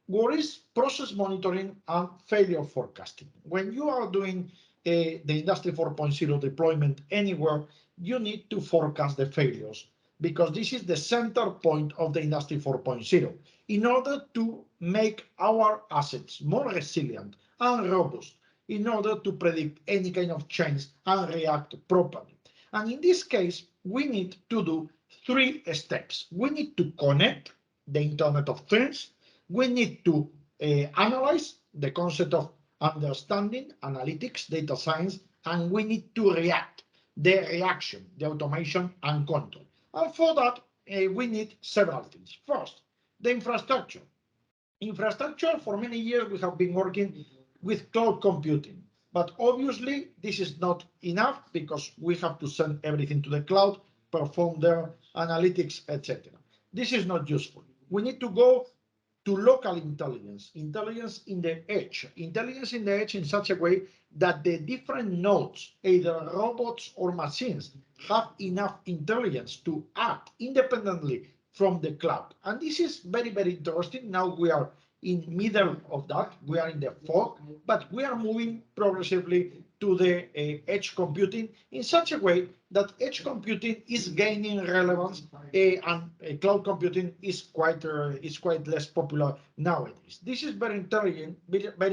what is process monitoring and failure forecasting. When you are doing the Industry 4.0 deployment anywhere, you need to forecast the failures, because this is the center point of the Industry 4.0, in order to make our assets more resilient and robust, in order to predict any kind of change and react properly. And in this case, we need to do 3 steps. We need to connect the Internet of Things. We need to analyze the concept of understanding, analytics, data science, and we need to react, the reaction, the automation and control. And for that, we need several things. First, the infrastructure. Infrastructure, for many years, we have been working with cloud computing. But obviously, this is not enough, because we have to send everything to the cloud, perform their analytics, etc. This is not useful. We need to go to local intelligence, intelligence in the edge in such a way that the different nodes, either robots or machines, have enough intelligence to act independently from the cloud. And this is very, very interesting. Now we are in middle of that. We are in the fog, but we are moving progressively to the edge computing in such a way that edge computing is gaining relevance, and cloud computing is quite less popular nowadays. This is very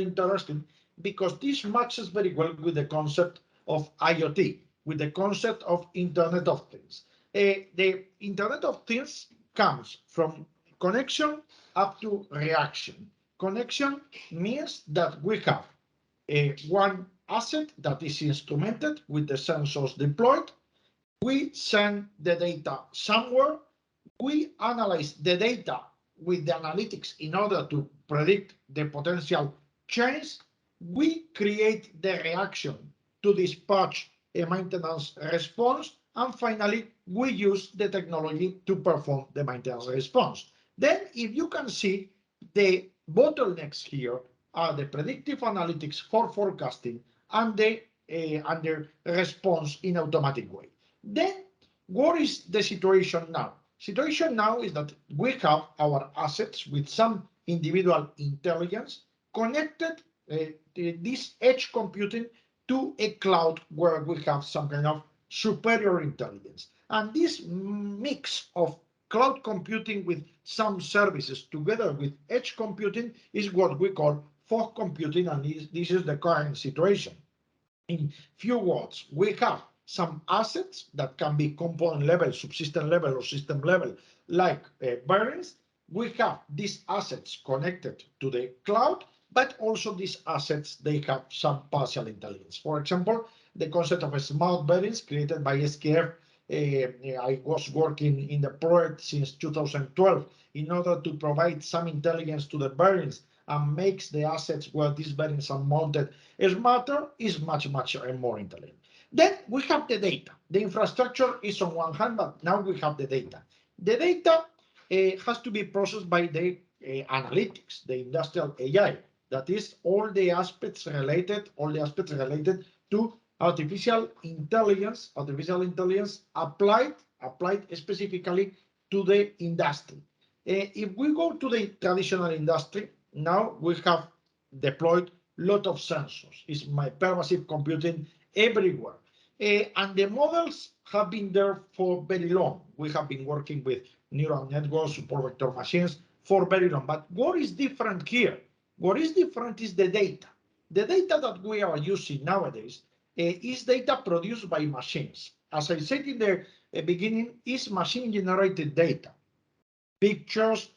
interesting, because this matches very well with the concept of IoT, with the concept of Internet of Things. The Internet of Things comes from connection up to reaction. Connection means that we have one asset that is instrumented with the sensors deployed. We send the data somewhere. We analyze the data with the analytics in order to predict the potential change. We create the reaction to dispatch a maintenance response, And finally, we use the technology to perform the maintenance response. Then, if you can see, the bottlenecks here are the predictive analytics for forecasting and the response in automatic way. Then, what is the situation now? Situation now is that we have our assets with some individual intelligence connected this edge computing to a cloud where we have some kind of superior intelligence. And this mix of cloud computing with some services together with edge computing is what we call fog computing, and this is the current situation. In few words, we have some assets that can be component level, subsystem level, or system level, like bearings. We have these assets connected to the cloud, but also these assets, they have some partial intelligence. For example, the concept of smart bearings created by SKF. I was working in the project since 2012 in order to provide some intelligence to the bearings and makes the assets where these bearings are mounted smarter, is much more intelligent. Then we have the data. The infrastructure is on one hand, but now we have the data. The data has to be processed by the analytics, the industrial AI. That is all the aspects related to artificial intelligence applied specifically to the industry. If we go to the traditional industry, now we have deployed a lot of sensors. It's my pervasive computing everywhere. And the models have been there for very long. We have been working with neural networks, support vector machines for very long. But what is different here? What is different is the data. The data that we are using nowadays is data produced by machines. As I said in the beginning, is machine-generated data. Pictures,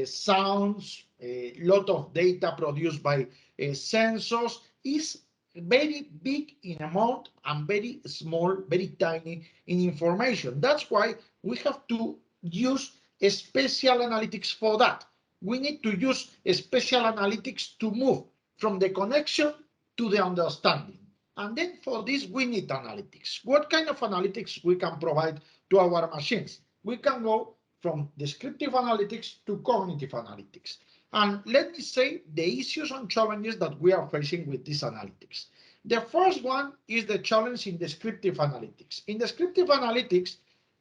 sounds, a lot of data produced by sensors is very big in amount and very small, very tiny in information. That's why we have to use a special analytics for that. We need to use a special analytics to move from the connection to the understanding. And then for this, we need analytics. What kind of analytics we can provide to our machines? We can go from descriptive analytics to cognitive analytics. And let me say the issues and challenges that we are facing with this analytics. The first one is the challenge in descriptive analytics. In descriptive analytics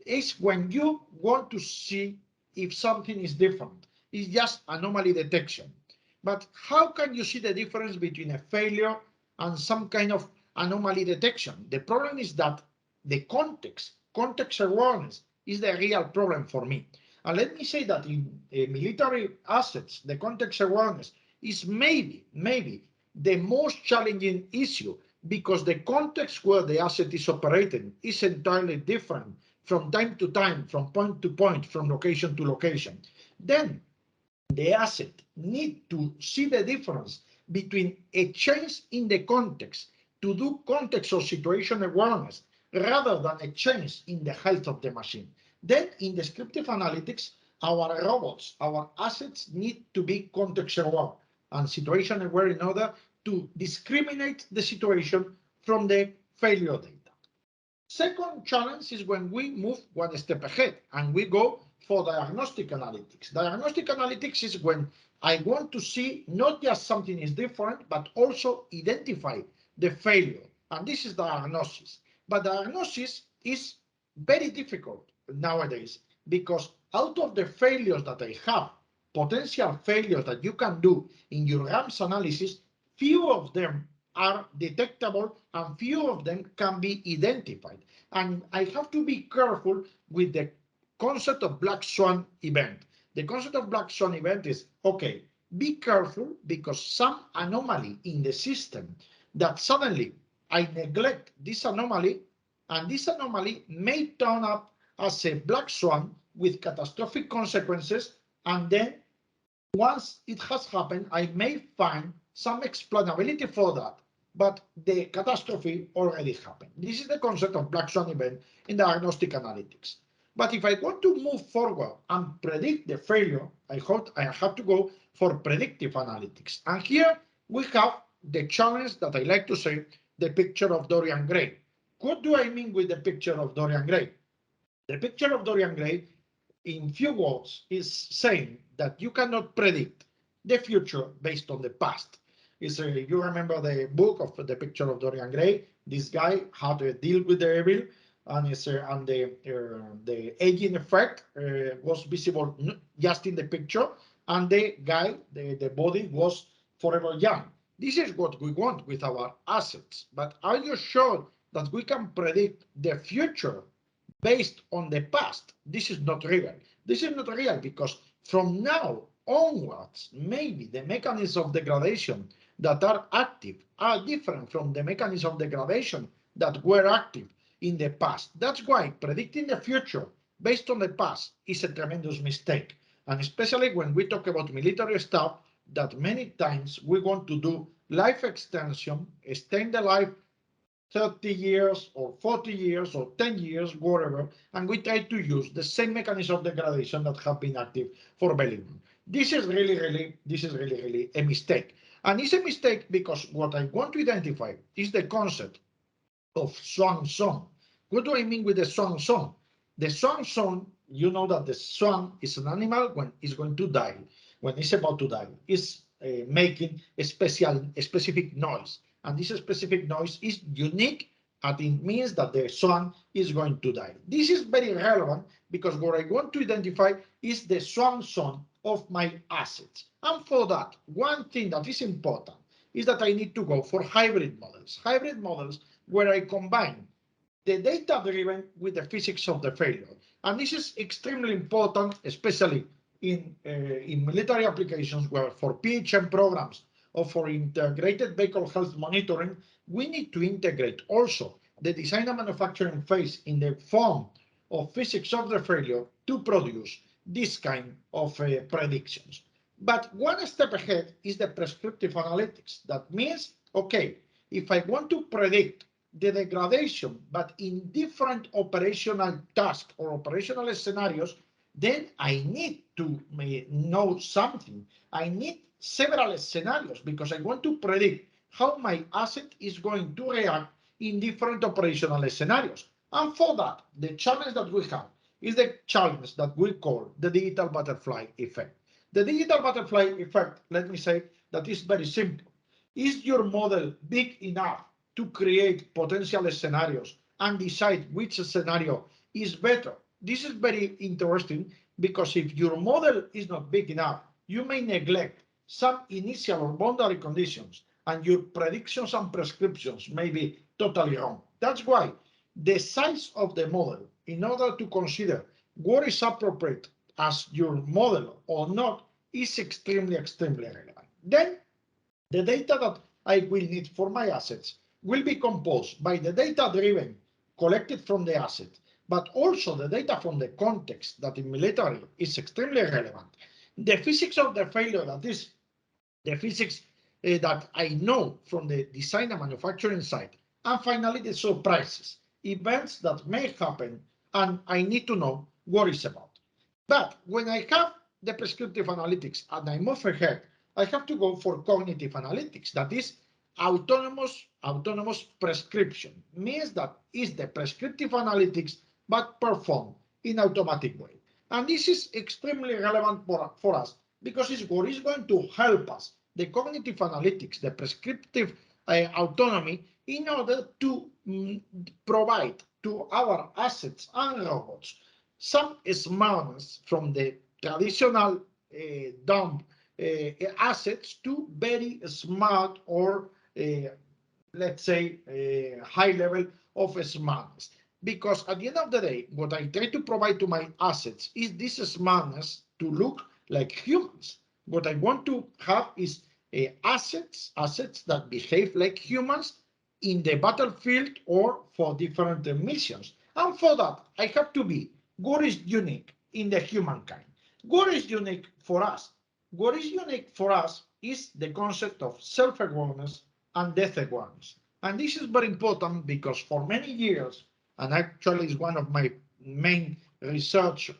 is when you want to see if something is different. It's just anomaly detection. But how can you see the difference between a failure and some kind of anomaly detection? The problem is that the context awareness is the real problem for me. And let me say that in military assets, the context awareness is maybe the most challenging issue, because the context where the asset is operating is entirely different from time to time, from point to point, from location to location. Then the asset need to see the difference between a change in the context to do context or situation awareness rather than a change in the health of the machine. Then in descriptive analytics, our robots, our assets need to be context aware and situation aware in order to discriminate the situation from the failure data. Second challenge is when we move one step ahead and we go for diagnostic analytics. Diagnostic analytics is when I want to see not just something is different, but also identify the failure. And this is diagnosis. But diagnosis is very difficult nowadays, because out of the failures that I have, potential failures that you can do in your RAMS analysis, few of them are detectable and few of them can be identified. And I have to be careful with the concept of black swan event. The concept of black swan event is, okay, be careful, because some anomaly in the system that suddenly I neglect this anomaly, and this anomaly may turn up as a black swan with catastrophic consequences, and then once it has happened, I may find some explainability for that, but the catastrophe already happened. This is the concept of black swan event in diagnostic analytics. But if I want to move forward and predict the failure, I have to go for predictive analytics. And here we have the challenge that I like to say, the picture of Dorian Gray. what do I mean with the picture of Dorian Gray? The picture of Dorian Gray, in few words, is saying that you cannot predict the future based on the past. You remember the book of the picture of Dorian Gray? This guy had to deal with the evil, and the aging effect was visible just in the picture, and the guy, the body was forever young. This is what we want with our assets. But are you sure that we can predict the future based on the past? This is not real. This is not real because from now onwards, maybe the mechanisms of degradation that are active are different from the mechanisms of degradation that were active in the past. That's why predicting the future based on the past is a tremendous mistake. And especially when we talk about military stuff, that many times we want to do life extension, extend the life 30 years or 40 years or 10 years, whatever, and we try to use the same mechanism of degradation that have been active for very long. This is really a mistake. And it's a mistake because what I want to identify is the concept of swan song. What do I mean with the swan song? The swan song, you know that the swan is an animal when it's going to die, when it's about to die, is making a specific noise. And this specific noise is unique, and it means that the swan is going to die. This is very relevant because what I want to identify is the swan song of my assets. And for that, one thing that is important is that I need to go for hybrid models where I combine the data-driven with the physics of the failure. And this is extremely important, especially in military applications where for PHM programs or for integrated vehicle health monitoring, we need to integrate also the design and manufacturing phase in the form of physics of the failure to produce this kind of predictions. But one step ahead is the prescriptive analytics. That means, okay, if I want to predict the degradation, but in different operational tasks or operational scenarios, then I need to know something. I need several scenarios because I want to predict how my asset is going to react in different operational scenarios. And for that, the challenge that we have is the challenge that we call the digital butterfly effect. The digital butterfly effect, let me say, that is very simple. Is your model big enough to create potential scenarios and decide which scenario is better? This is very interesting because if your model is not big enough, you may neglect some initial or boundary conditions and your predictions and prescriptions may be totally wrong. That's why the size of the model, in order to consider what is appropriate as your model or not, is extremely relevant. Then the data that I will need for my assets will be composed by the data driven collected from the asset, but also the data from the context that in military is extremely relevant. The physics of the failure, that is the physics that I know from the design and manufacturing side. And finally, the surprises, events that may happen, and I need to know what it's about. But when I have the prescriptive analytics and I move ahead, I have to go for cognitive analytics. That is autonomous prescription. Means that is the prescriptive analytics, but performed in automatic way. And this is extremely relevant for us because it's what is going to help us, the cognitive analytics, the prescriptive autonomy, in order to provide to our assets and robots some smartness from the traditional dumb assets to very smart or let's say high level of smartness. Because at the end of the day, what I try to provide to my assets is this smartness to look like humans. What I want to have is assets that behave like humans in the battlefield or for different missions. And for that, I have to be what is unique in the humankind. What is unique for us? What is unique for us is the concept of self-awareness and death awareness. And this is very important because for many years, and actually is one of my main research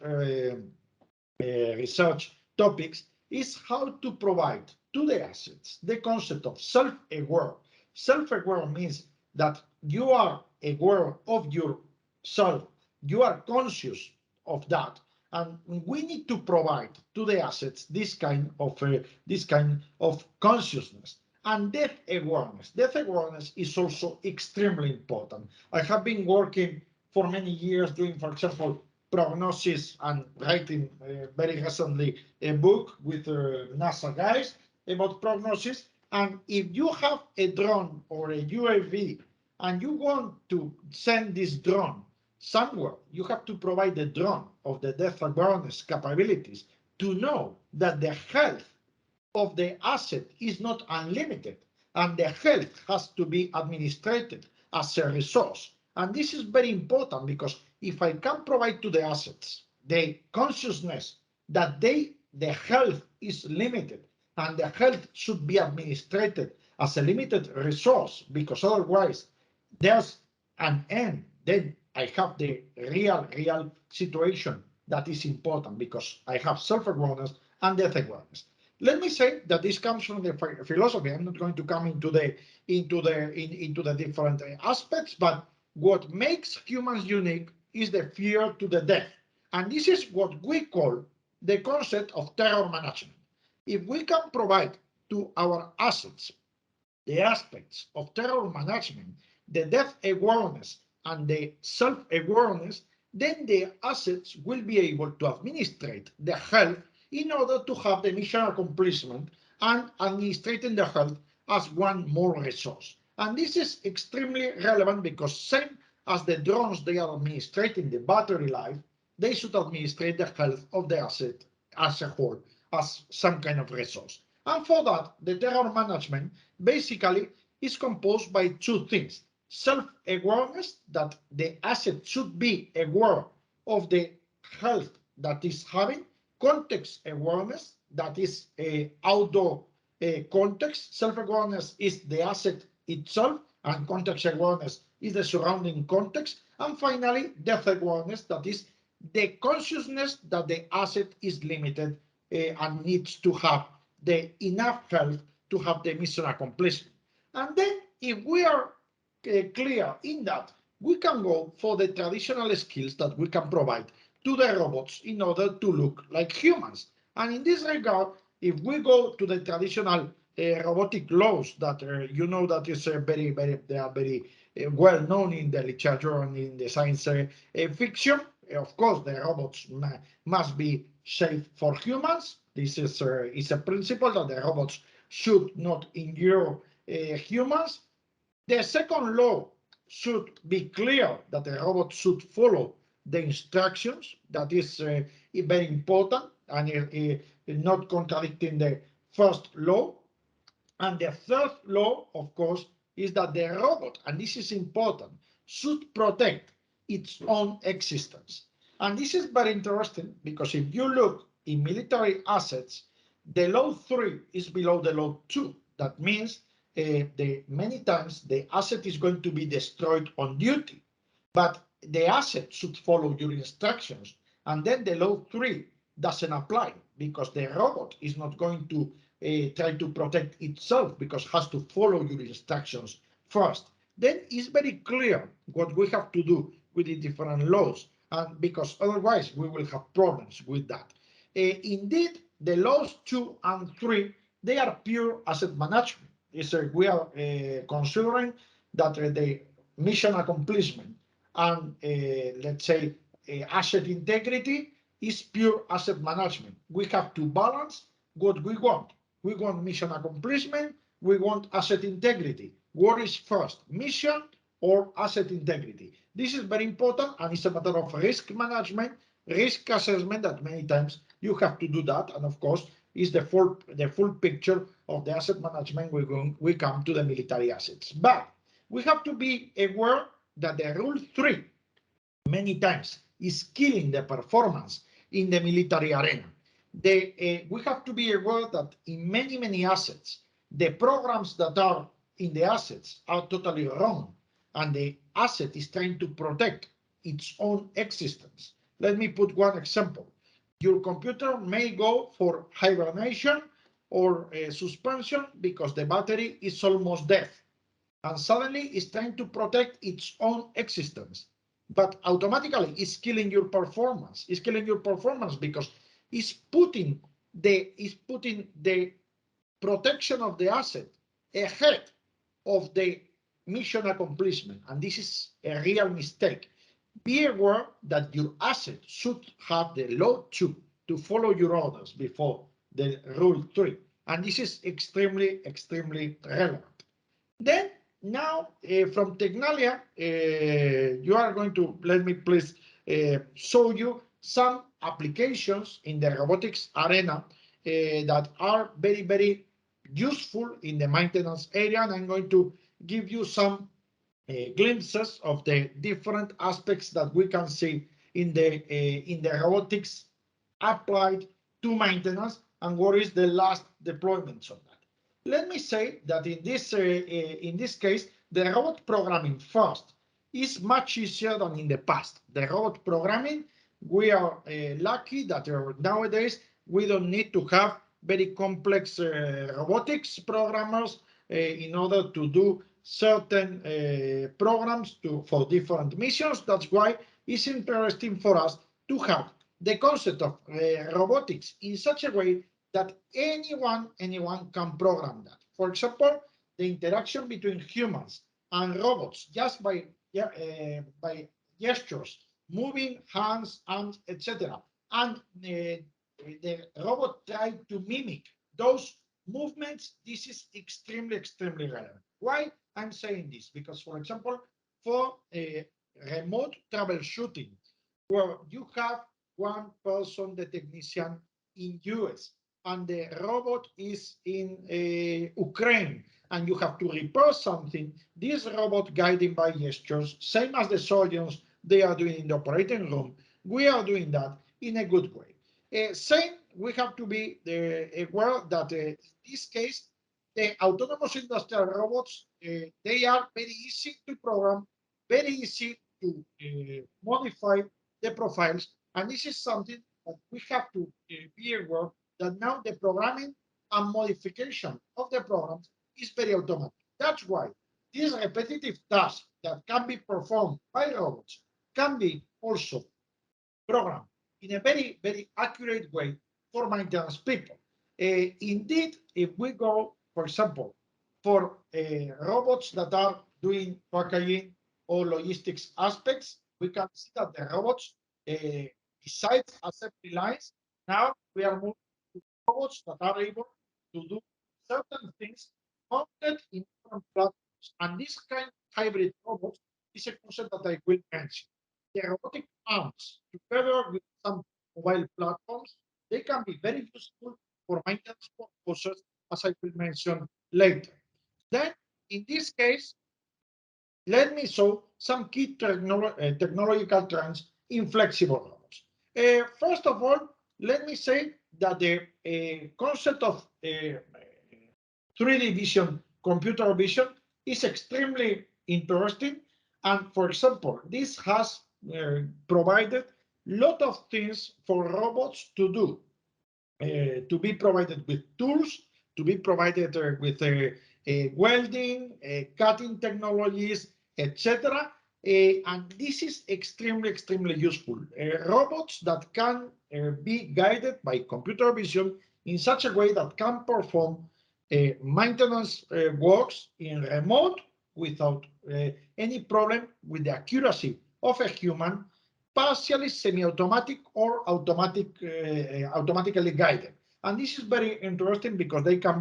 topics, is how to provide to the assets the concept of self-aware. Self-aware means that you are aware of yourself, you are conscious of that, and we need to provide to the assets this kind of consciousness and death awareness. Death awareness is also extremely important. I have been working for many years doing, for example, prognosis and writing very recently a book with NASA guys about prognosis. And if you have a drone or a UAV and you want to send this drone somewhere, you have to provide the drone of the death awareness capabilities to know that the health of the asset is not unlimited, and the health has to be administered as a resource. And this is very important because if I can provide to the assets the consciousness that the health is limited and the health should be administered as a limited resource, because otherwise there's an end, then I have the real situation that is important because I have self-awareness and death awareness. Let me say that this comes from the philosophy. I'm not going to come into the different aspects, but what makes humans unique is the fear to the death. And this is what we call the concept of terror management. If we can provide to our assets the aspects of terror management, the death awareness, and the self-awareness, then the assets will be able to administrate the health in order to have the mission accomplishment and administrating the health as one more resource. And this is extremely relevant because same as the drones, they are administrating the battery life, they should administrate the health of the asset as a whole, as some kind of resource. And for that, the terror management basically is composed by two things: self-awareness, that the asset should be aware of the health that is having; context awareness, that is a outdoor context. Self-awareness is the asset itself, and context awareness is the surrounding context. And finally, death awareness, that is the consciousness that the asset is limited and needs to have the enough health to have the mission accomplished. And then if we are clear in that, we can go for the traditional skills that we can provide to the robots in order to look like humans. And in this regard, if we go to the traditional robotic laws that you know that is they are very well known in the literature and in the science fiction. Of course, the robots must be safe for humans. This is a principle that the robots should not injure humans. The second law should be clear, that the robot should follow the instructions. That is very important, and not contradicting the first law. And the third law, of course, is that the robot, and this is important, should protect its own existence. And this is very interesting because if you look in military assets, the law 3 is below the law 2. That means many times the asset is going to be destroyed on duty, but the asset should follow your instructions. And then the law 3 doesn't apply because the robot is not going to try to protect itself because it has to follow your instructions first. Then it's very clear what we have to do with the different laws, and because otherwise we will have problems with that. Indeed, the laws 2 and 3, they are pure asset management. We are considering that the mission accomplishment and let's say asset integrity is pure asset management. We have to balance what we want. We want mission accomplishment, we want asset integrity. What is first, mission or asset integrity? This is very important, and it's a matter of risk management, risk assessment, that many times you have to do that. And of course, is the full picture of the asset management we come to the military assets. But we have to be aware that the rule 3 many times is killing the performance in the military arena. We have to be aware that in many assets, the programs that are in the assets are totally wrong, and the asset is trying to protect its own existence. Let me put one example. Your computer may go for hibernation or suspension because the battery is almost dead. and suddenly it's trying to protect its own existence, but automatically it's killing your performance. It's killing your performance because it's putting the protection of the asset ahead of the mission accomplishment, and this is a real mistake. Be aware that your asset should have the law to follow your orders before the rule 3, and this is extremely relevant. Then now from Technalia, you are going to let me please show you some applications in the robotics arena that are very useful in the maintenance area, and I'm going to give you some glimpses of the different aspects that we can see in the robotics applied to maintenance and what is the last deployments of that. Let me say that in this case, the robot programming first is much easier than in the past. The robot programming, we are lucky that nowadays we don't need to have very complex robotics programmers in order to do certain programs for different missions. That's why it's interesting for us to have the concept of robotics in such a way that anyone can program that. For example, the interaction between humans and robots just by gestures, moving hands, arms, etc. And the robot tried to mimic those movements. This is extremely relevant. Why I'm saying this? Because, for example, for remote troubleshooting, where you have one person, the technician in US, and the robot is in Ukraine, and you have to repair something, this robot guiding by gestures, same as the surgeons, they are doing in the operating room, we are doing that in a good way. Same, we have to be aware that in this case, the autonomous industrial robots, they are very easy to program, very easy to modify the profiles, and this is something that we have to be aware that now the programming and modification of the programs is very automatic. That's why this repetitive task that can be performed by robots can be also programmed in a very accurate way for maintenance people. Indeed, if we go, for example, for robots that are doing packaging or logistics aspects, we can see that the robots, besides assembly lines, now we are moving to robots that are able to do certain things mounted in different platforms. And this kind of hybrid robots is a concept that I will mention. The robotic arms, together with some mobile platforms, they can be very useful for maintenance purposes, as I will mention later. Then, in this case, let me show some key technological trends in flexible robots. First of all, let me say that the concept of 3D vision, computer vision, is extremely interesting. And for example, this has provided a lot of things for robots to do, to be provided with tools, to be provided with welding, cutting technologies, etc. And this is extremely useful. Robots that can be guided by computer vision in such a way that can perform maintenance works in remote without any problem with the accuracy of a human, partially semi-automatic or automatically guided. And this is very interesting because they can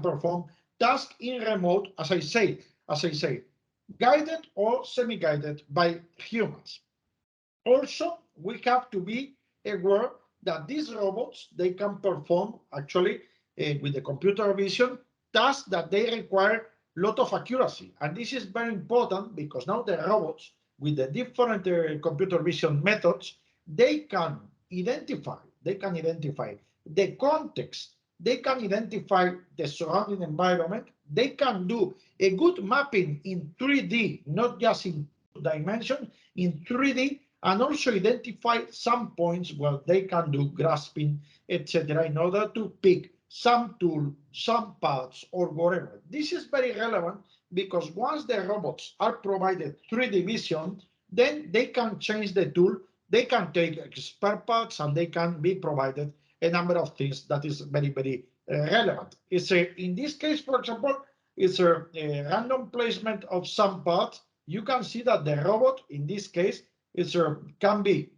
perform tasks in remote, as I say, guided or semi-guided by humans. Also, we have to be aware that these robots, they can perform actually with the computer vision tasks that they require a lot of accuracy. And this is very important because now the robots with the different computer vision methods, they can identify the context, they can identify the surrounding environment, they can do a good mapping in 3D, not just in 2D, in 3D, and also identify some points where they can do grasping, etc., in order to pick some tool, some parts, or whatever. This is very relevant because once the robots are provided 3D vision, then they can change the tool, they can take spare parts, and they can be provided a number of things that is very, very relevant. It's in this case, for example, it's a random placement of some parts. You can see that the robot, in this case, can be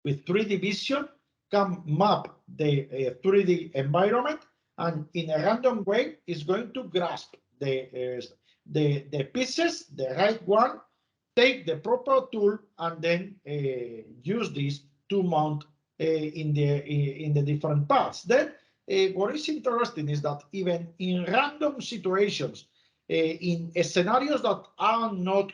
with 3D vision, can map the 3D environment, and in a random way is going to grasp the pieces, the right one, take the proper tool, and then use this to mount in the different parts. Then what is interesting is that even in random situations, in scenarios that are not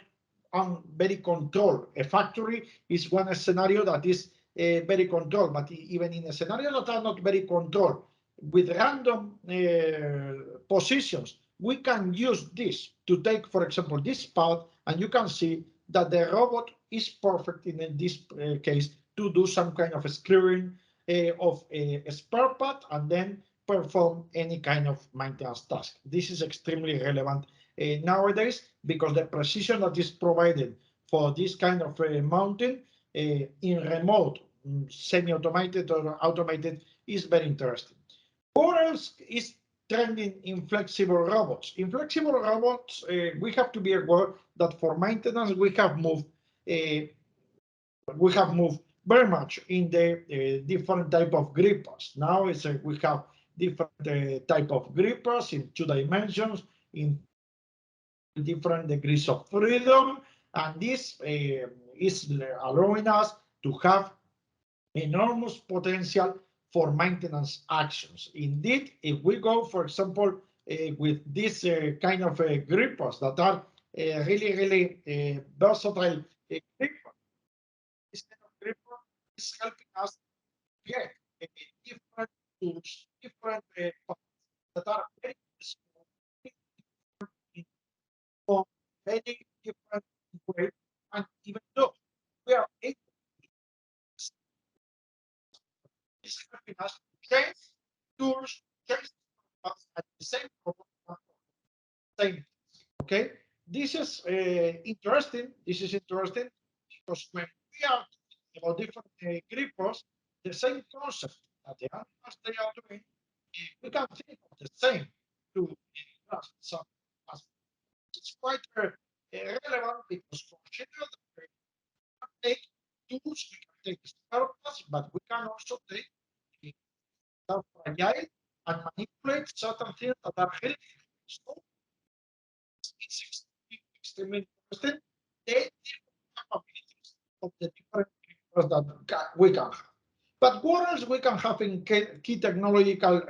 very controlled, a factory is one scenario that is very controlled, but even in a scenario that are not very controlled, with random positions, we can use this to take, for example, this part, and you can see that the robot is perfect in this case to do some kind of screwing of a spare part and then perform any kind of maintenance task. This is extremely relevant nowadays because the precision that is provided for this kind of mounting in remote, semi-automated or automated is very interesting. What else is trending in flexible robots? In flexible robots, we have to be aware that for maintenance we have moved very much in the different type of grippers. Now we have different type of grippers in 2 dimensions, in different degrees of freedom, and this is allowing us to have enormous potential for maintenance actions. Indeed, if we go, for example, with this kind of grippers that are really versatile gripper, this kind of gripper is helping us get different tools, different parts that are very small, for very different ways, and even though we are able is helping us change tools, change parts at the same time. Okay, this is interesting. This is interesting because when we are talking about different grippers, the same concept that the animals they are doing, we can think of the same to some. It's quite relevant because consider that we can take tools, we can take spare parts, but we can also take fragile and manipulate certain things that are really so it's extremely interesting. The different capabilities of the different grippers that we can have. But what else we can have in key technological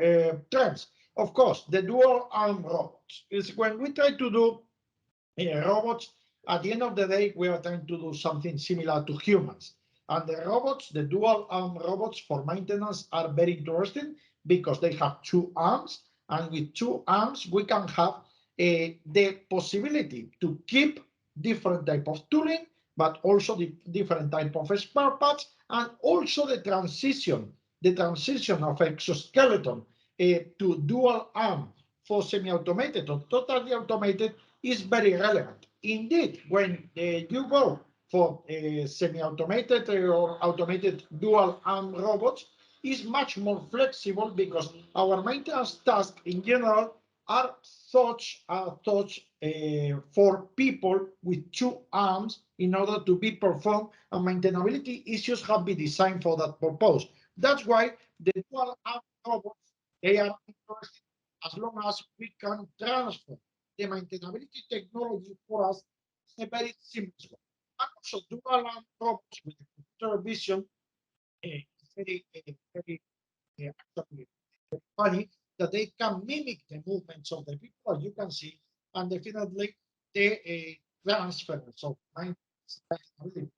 trends? Of course, the dual arm robots is when we try to do robots. At the end of the day, we are trying to do something similar to humans. And the robots, the dual arm robots for maintenance are very interesting because they have 2 arms. And with 2 arms, we can have the possibility to keep different type of tooling, but also the different type of spare parts, and also the transition of exoskeleton to dual arm for semi-automated or totally automated is very relevant. Indeed, when you go for semi-automated or automated dual arm robots, is much more flexible because our maintenance tasks in general are such for people with 2 arms in order to be performed, and maintainability issues have been designed for that purpose. That's why the dual arm robots, they are interesting as long as we can transfer the maintainability technology for us in a very simple way. And also dual arm robots with computer vision is very actually funny that they can mimic the movements of the people, as you can see, and definitely the transference of maintainability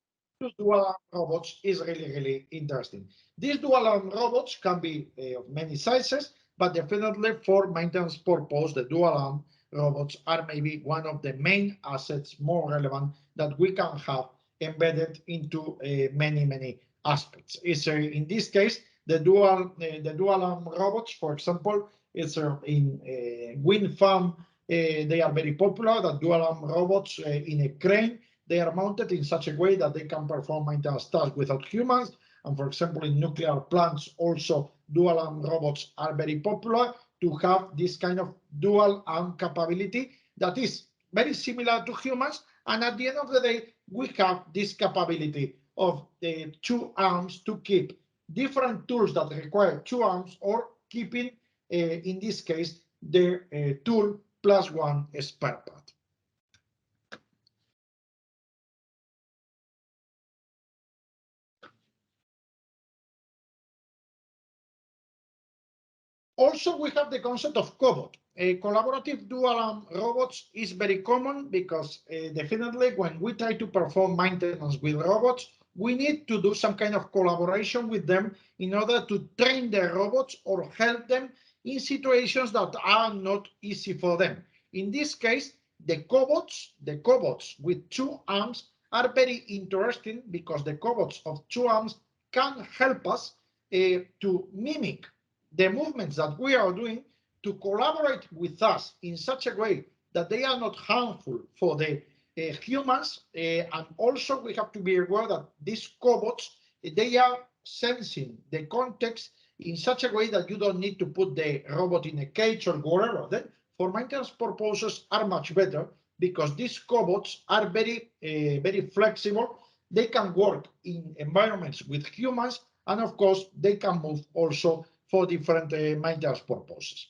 to dual arm robots is really interesting. These dual arm robots can be of many sizes, but definitely for maintenance purpose, the dual arm robots are maybe one of the main assets more relevant that we can have embedded into many aspects. Is in this case the dual arm robots, for example, is in wind farm They are very popular, the dual arm robots in a crane. They are mounted in such a way that they can perform maintenance tasks without humans. And for example, in nuclear plants, also dual arm robots are very popular to have this kind of dual arm capability that is very similar to humans. And at the end of the day, we have this capability of the two arms to keep different tools that require two arms, or keeping, in this case, the tool plus one spare part. Also, we have the concept of cobot. Collaborative dual-arm robots is very common because definitely when we try to perform maintenance with robots, we need to do some kind of collaboration with them in order to train the robots or help them in situations that are not easy for them. In this case, the cobots with two arms are very interesting because the cobots of two arms can help us to mimic the movements that we are doing, to collaborate with us in such a way that they are not harmful for the humans. And also we have to be aware that these cobots, they are sensing the context in such a way that you don't need to put the robot in a cage or whatever. Then for maintenance purposes are much better because these cobots are very flexible. They can work in environments with humans, and of course they can move also for different maintenance purposes.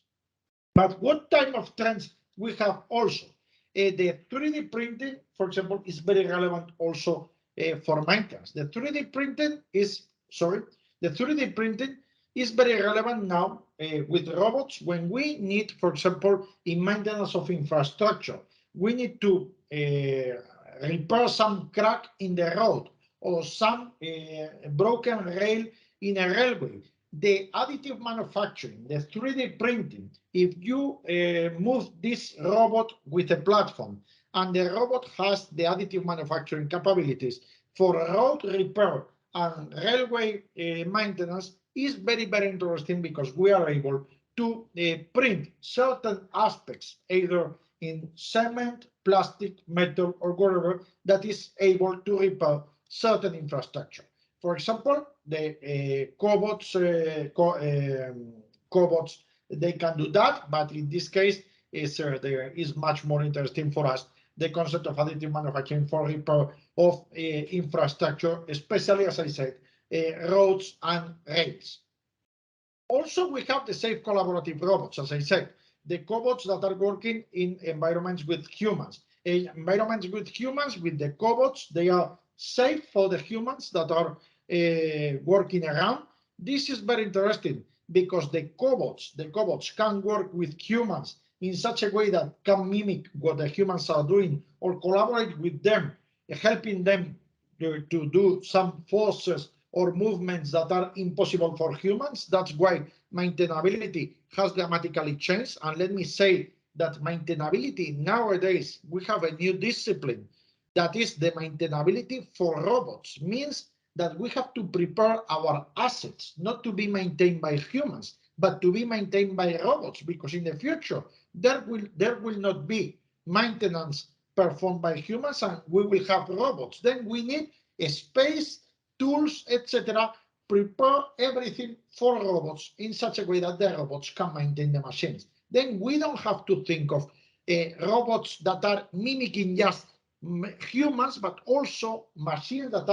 But what type of trends we have also? The 3D printing, for example, is very relevant also for maintenance. The 3D printing is very relevant now with robots when we need, for example, in maintenance of infrastructure, we need to repair some crack in the road or some broken rail in a railway. The additive manufacturing, the 3D printing, if you move this robot with a platform and the robot has the additive manufacturing capabilities for road repair and railway maintenance, is very interesting because we are able to print certain aspects, either in cement, plastic, metal, or whatever, that is able to repair certain infrastructure. For example, the cobots, they can do that, but in this case, there is much more interesting for us the concept of additive manufacturing for repair of infrastructure, especially, as I said, roads and rails. Also, we have the safe collaborative robots, as I said, the cobots that are working in environments with humans. Environments with humans, with the cobots, they are safe for the humans that are working around. This is very interesting because the cobots can work with humans in such a way that can mimic what the humans are doing or collaborate with them, helping them to do some forces or movements that are impossible for humans. That's why maintainability has dramatically changed. And let me say that maintainability nowadays, we have a new discipline that is the maintainability for robots. Means that we have to prepare our assets not to be maintained by humans, but to be maintained by robots, because in the future there will not be maintenance performed by humans and we will have robots. Then we need a space, tools, etc. Prepare everything for robots in such a way that the robots can maintain the machines. Then we don't have to think of robots that are mimicking just humans, but also machines that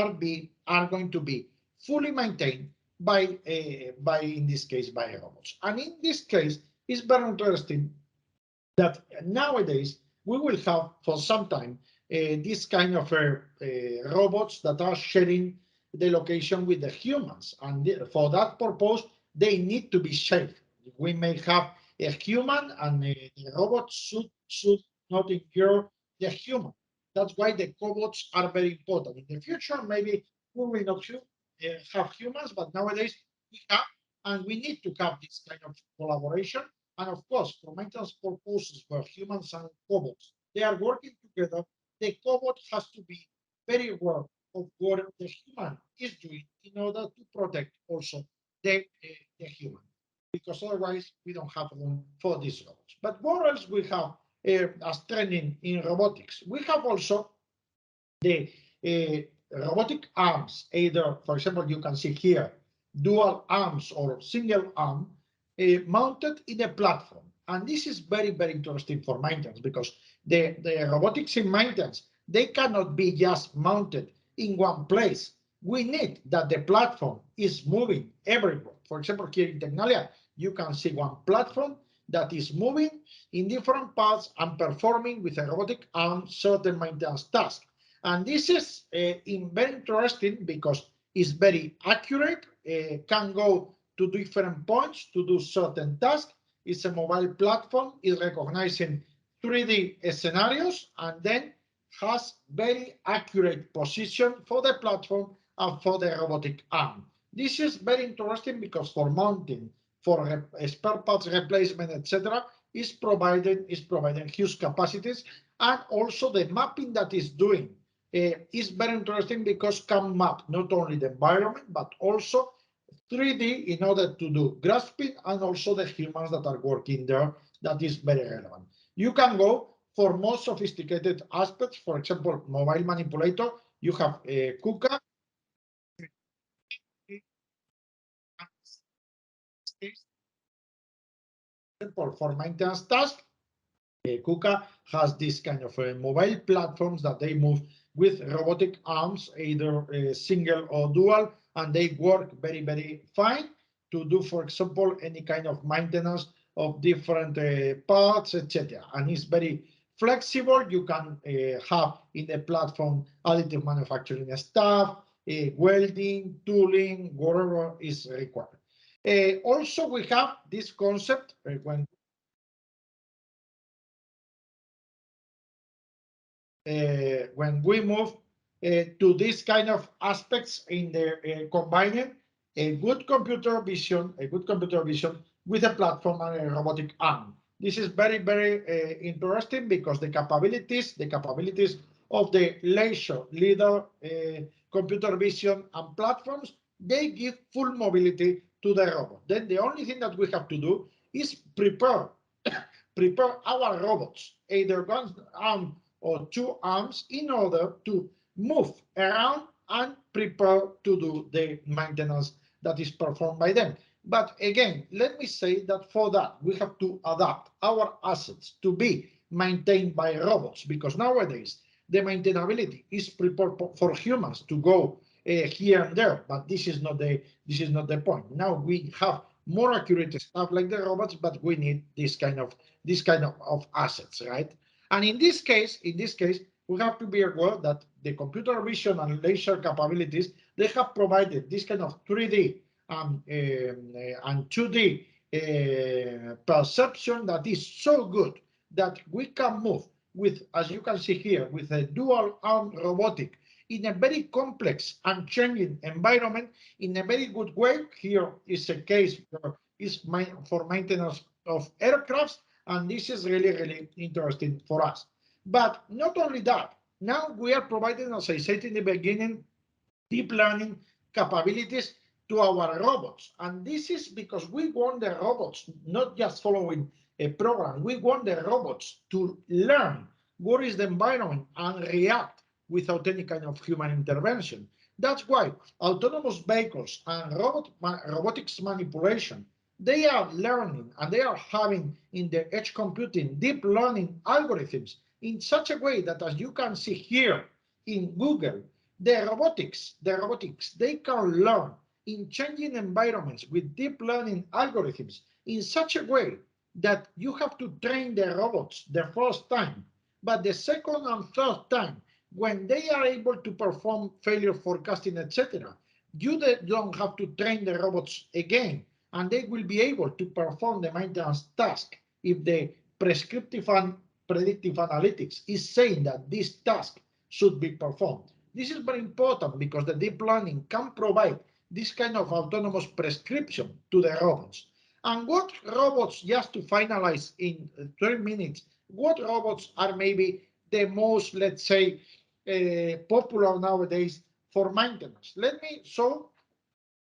are going to be fully maintained by in this case, by robots. And in this case, it's very interesting that nowadays we will have for some time this kind of robots that are sharing the location with the humans, and for that purpose they need to be safe. We may have a human and the robot should not injure the human. That's why the cobots are very important. In the future, maybe we will not have humans, but nowadays we have, and we need to have this kind of collaboration. And of course, for maintenance purposes, where humans and cobots, they are working together, the cobot has to be very aware of what the human is doing in order to protect also the human, because otherwise we don't have room for these robots. But what else we have as training in robotics. We have also the robotic arms, either, for example, you can see here, dual arms or single arm mounted in a platform. And this is very, very interesting for maintenance because the robotics in maintenance, they cannot be just mounted in one place. We need that the platform is moving everywhere. For example, here in Tecnalia, you can see one platform that is moving in different parts and performing with a robotic arm certain maintenance tasks. And this is very interesting because it's very accurate, can go to different points to do certain tasks. It's a mobile platform, is recognizing 3D scenarios, and then has very accurate position for the platform and for the robotic arm. This is very interesting because for mounting, for spare parts replacement, etc., is providing huge capacities, and also the mapping that is doing is very interesting because can map not only the environment but also 3D in order to do grasping and also the humans that are working there. That is very relevant. You can go for more sophisticated aspects. For example, mobile manipulator. You have KUKA. For maintenance tasks, KUKA has this kind of mobile platforms that they move with robotic arms, either single or dual, and they work very, very fine to do, for example, any kind of maintenance of different parts, etc. And it's very flexible. You can have in the platform additive manufacturing stuff, welding, tooling, whatever is required. Also, we have this concept when we move to this kind of aspects in the combining a good computer vision with a platform and a robotic arm. This is very, very interesting because the capabilities of the laser leader computer vision and platforms, they give full mobility to the robot. Then the only thing that we have to do is prepare our robots, either one arm or two arms, in order to move around and prepare to do the maintenance that is performed by them. But again, let me say that for that, we have to adapt our assets to be maintained by robots, because nowadays the maintainability is prepared for humans to go here and there, but this is not the point. Now we have more accurate stuff like the robots, but we need this kind of assets, right? And in this case, we have to be aware that the computer vision and laser capabilities, they have provided this kind of 3D and 2D perception that is so good that we can move with, as you can see here, with a dual arm robotic in a very complex and changing environment in a very good way. Here is a case for maintenance of aircrafts, and this is really, really interesting for us. But not only that, now we are providing, as I said in the beginning, deep learning capabilities to our robots. And this is because we want the robots not just following a program, we want the robots to learn what is the environment and react without any kind of human intervention. That's why autonomous vehicles and robotics manipulation, they are learning and they are having in the edge computing deep learning algorithms in such a way that, as you can see here in Google, the robotics, they can learn in changing environments with deep learning algorithms in such a way that you have to train the robots the first time, but the second and third time, when they are able to perform failure forecasting, etc., you don't have to train the robots again, and they will be able to perform the maintenance task if the prescriptive and predictive analytics is saying that this task should be performed. This is very important because the deep learning can provide this kind of autonomous prescription to the robots. And what robots, just to finalize in 3 minutes, what robots are maybe the most, let's say, popular nowadays for maintenance? Let me show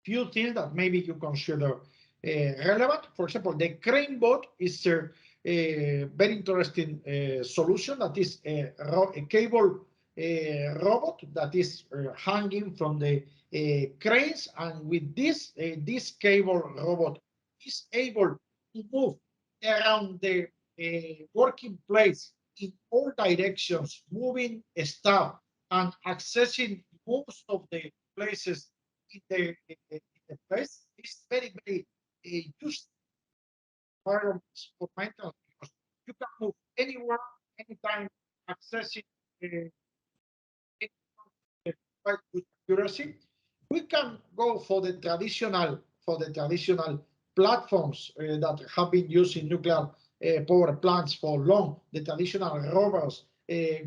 a few things that maybe you consider relevant. For example, the crane bot is a very interesting solution that is a cable robot that is hanging from the cranes, and with this this cable robot is able to move around the working place in all directions, moving stuff and accessing most of the places in the place. Is very useful for maintenance because you can move anywhere, anytime, accessing quite good accuracy. We can go for the traditional platforms that have been used in nuclear power plants for long, the traditional rovers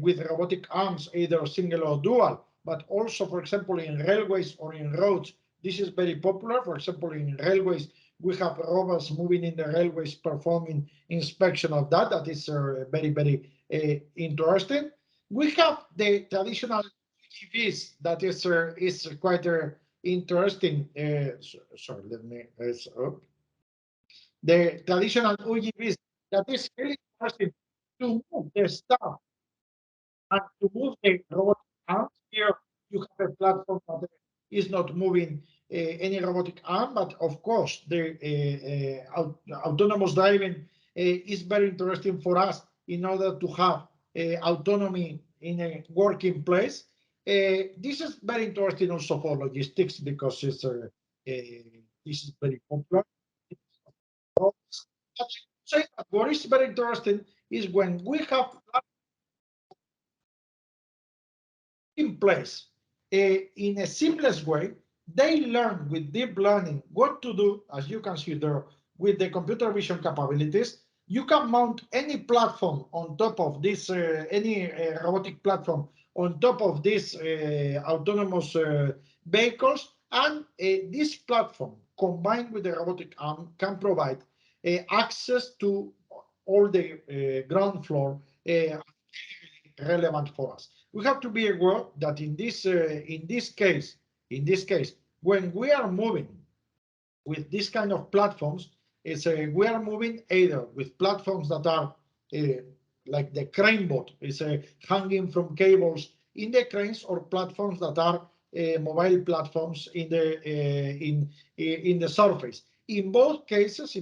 with robotic arms, either single or dual, but also, for example, in railways or in roads. This is very popular. For example, in railways, we have rovers moving in the railways performing inspection of that. That is very interesting. We have the traditional UGVs that is quite interesting. Sorry, let me. The traditional UGVs that is really interesting to move the stuff and to move the robot arms. Here you have a platform that is not moving any robotic arm, but of course the autonomous driving is very interesting for us in order to have autonomy in a working place. This is very interesting also for logistics because it's this is very popular. What is very interesting is when we have in place in a seamless way, they learn with deep learning what to do, as you can see there, with the computer vision capabilities. You can mount any platform on top of this, any robotic platform on top of these autonomous vehicles, and this platform combined with the robotic arm can provide access to all the ground floor relevant for us. We have to be aware that in this case, when we are moving with this kind of platforms, we are moving either with platforms that are like the crane bot, hanging from cables in the cranes, or platforms that are mobile platforms in the surface. In both cases,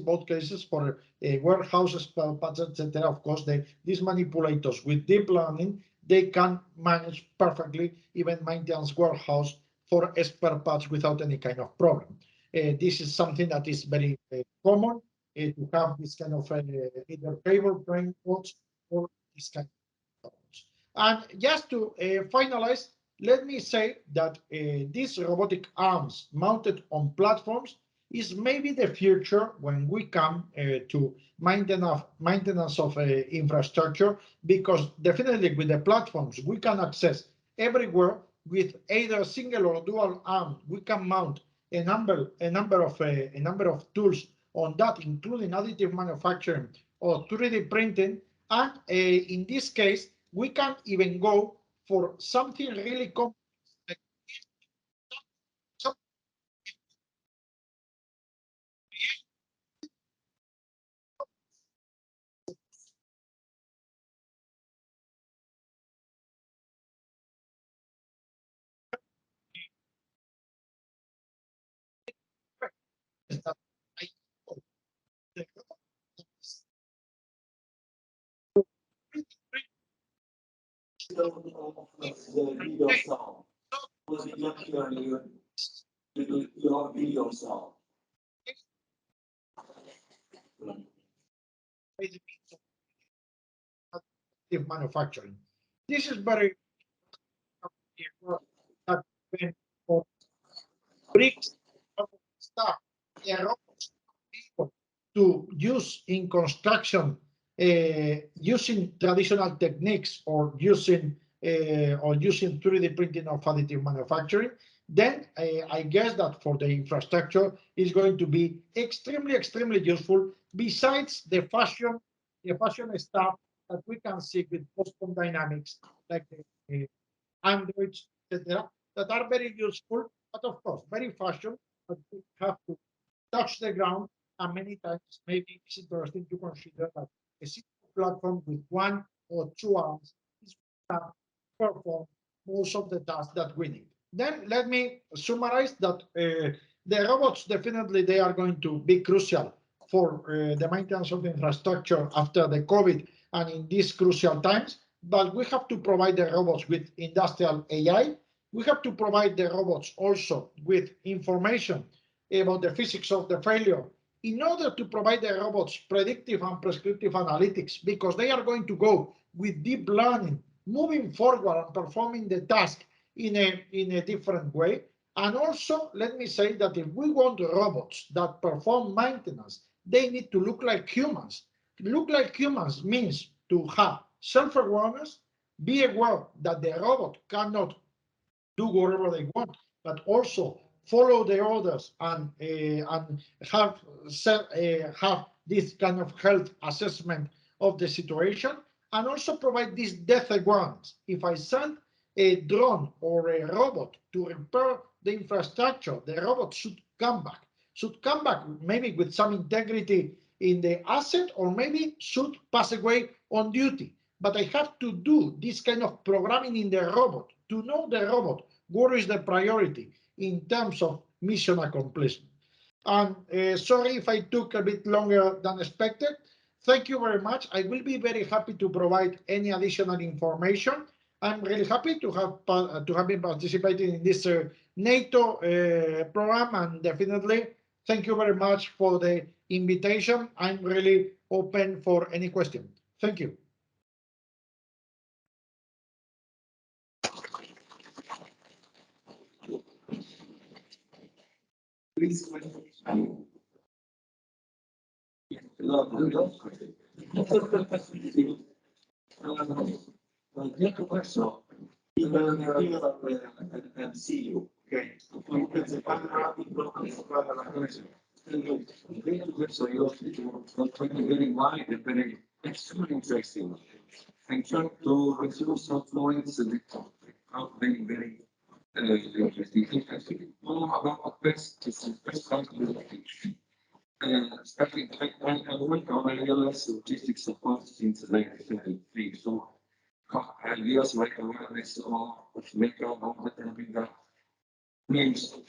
for warehouses, etc., of course, these manipulators with deep learning, they can manage perfectly even maintenance warehouse for spare parts without any kind of problem. This is something that is very common to have this kind of either cable crane bots or this kind of bots. And just to finalize, let me say that these robotic arms mounted on platforms is maybe the future when we come to maintenance of infrastructure, because definitely with the platforms we can access everywhere with either single or dual arm. We can mount a number of tools on that, including additive manufacturing or 3D printing, and in this case we can even go for something really complex. The video sound. Was it not hearing you? Your video sound. Manufacturing. This is very bricks stuff to use in construction using traditional techniques or using 3D printing of additive manufacturing, then I guess that for the infrastructure is going to be extremely useful. Besides the fashion stuff that we can see with post-quantum dynamics, like the androids, etc., that are very useful, but of course very fashion. But we have to touch the ground, and many times maybe it's interesting to consider that a simple platform with 1 or 2 arms is enough to perform most of the tasks that we need. Then let me summarize that the robots definitely they are going to be crucial for the maintenance of the infrastructure after the COVID and in these crucial times. But we have to provide the robots with industrial AI. We have to provide the robots also with information about the physics of the failure in order to provide the robots predictive and prescriptive analytics, because they are going to go with deep learning, moving forward and performing the task in a different way. And also, let me say that if we want robots that perform maintenance, they need to look like humans. Look like humans means to have self-awareness, be aware that the robot cannot do whatever they want, but also follow the orders and have this kind of health assessment of the situation, and also provide this death awareness. If I send a drone or a robot to repair the infrastructure, the robot should come back maybe with some integrity in the asset, or maybe should pass away on duty. But I have to do this kind of programming in the robot to know the robot what is the priority in terms of mission accomplishment. And sorry if I took a bit longer than expected. Thank you very much. I will be very happy to provide any additional information. I'm really happy to have been participating in this NATO program, and definitely thank you very much for the invitation. I'm really open for any question. Thank you. Please. And see you. Okay. Very wide and very extremely interesting. And trying to reduce some points and very, very interesting. Actually, more about best is best especially I work on ALS logistics support since 1973. So ideas like awareness of NATO, all that can be done means the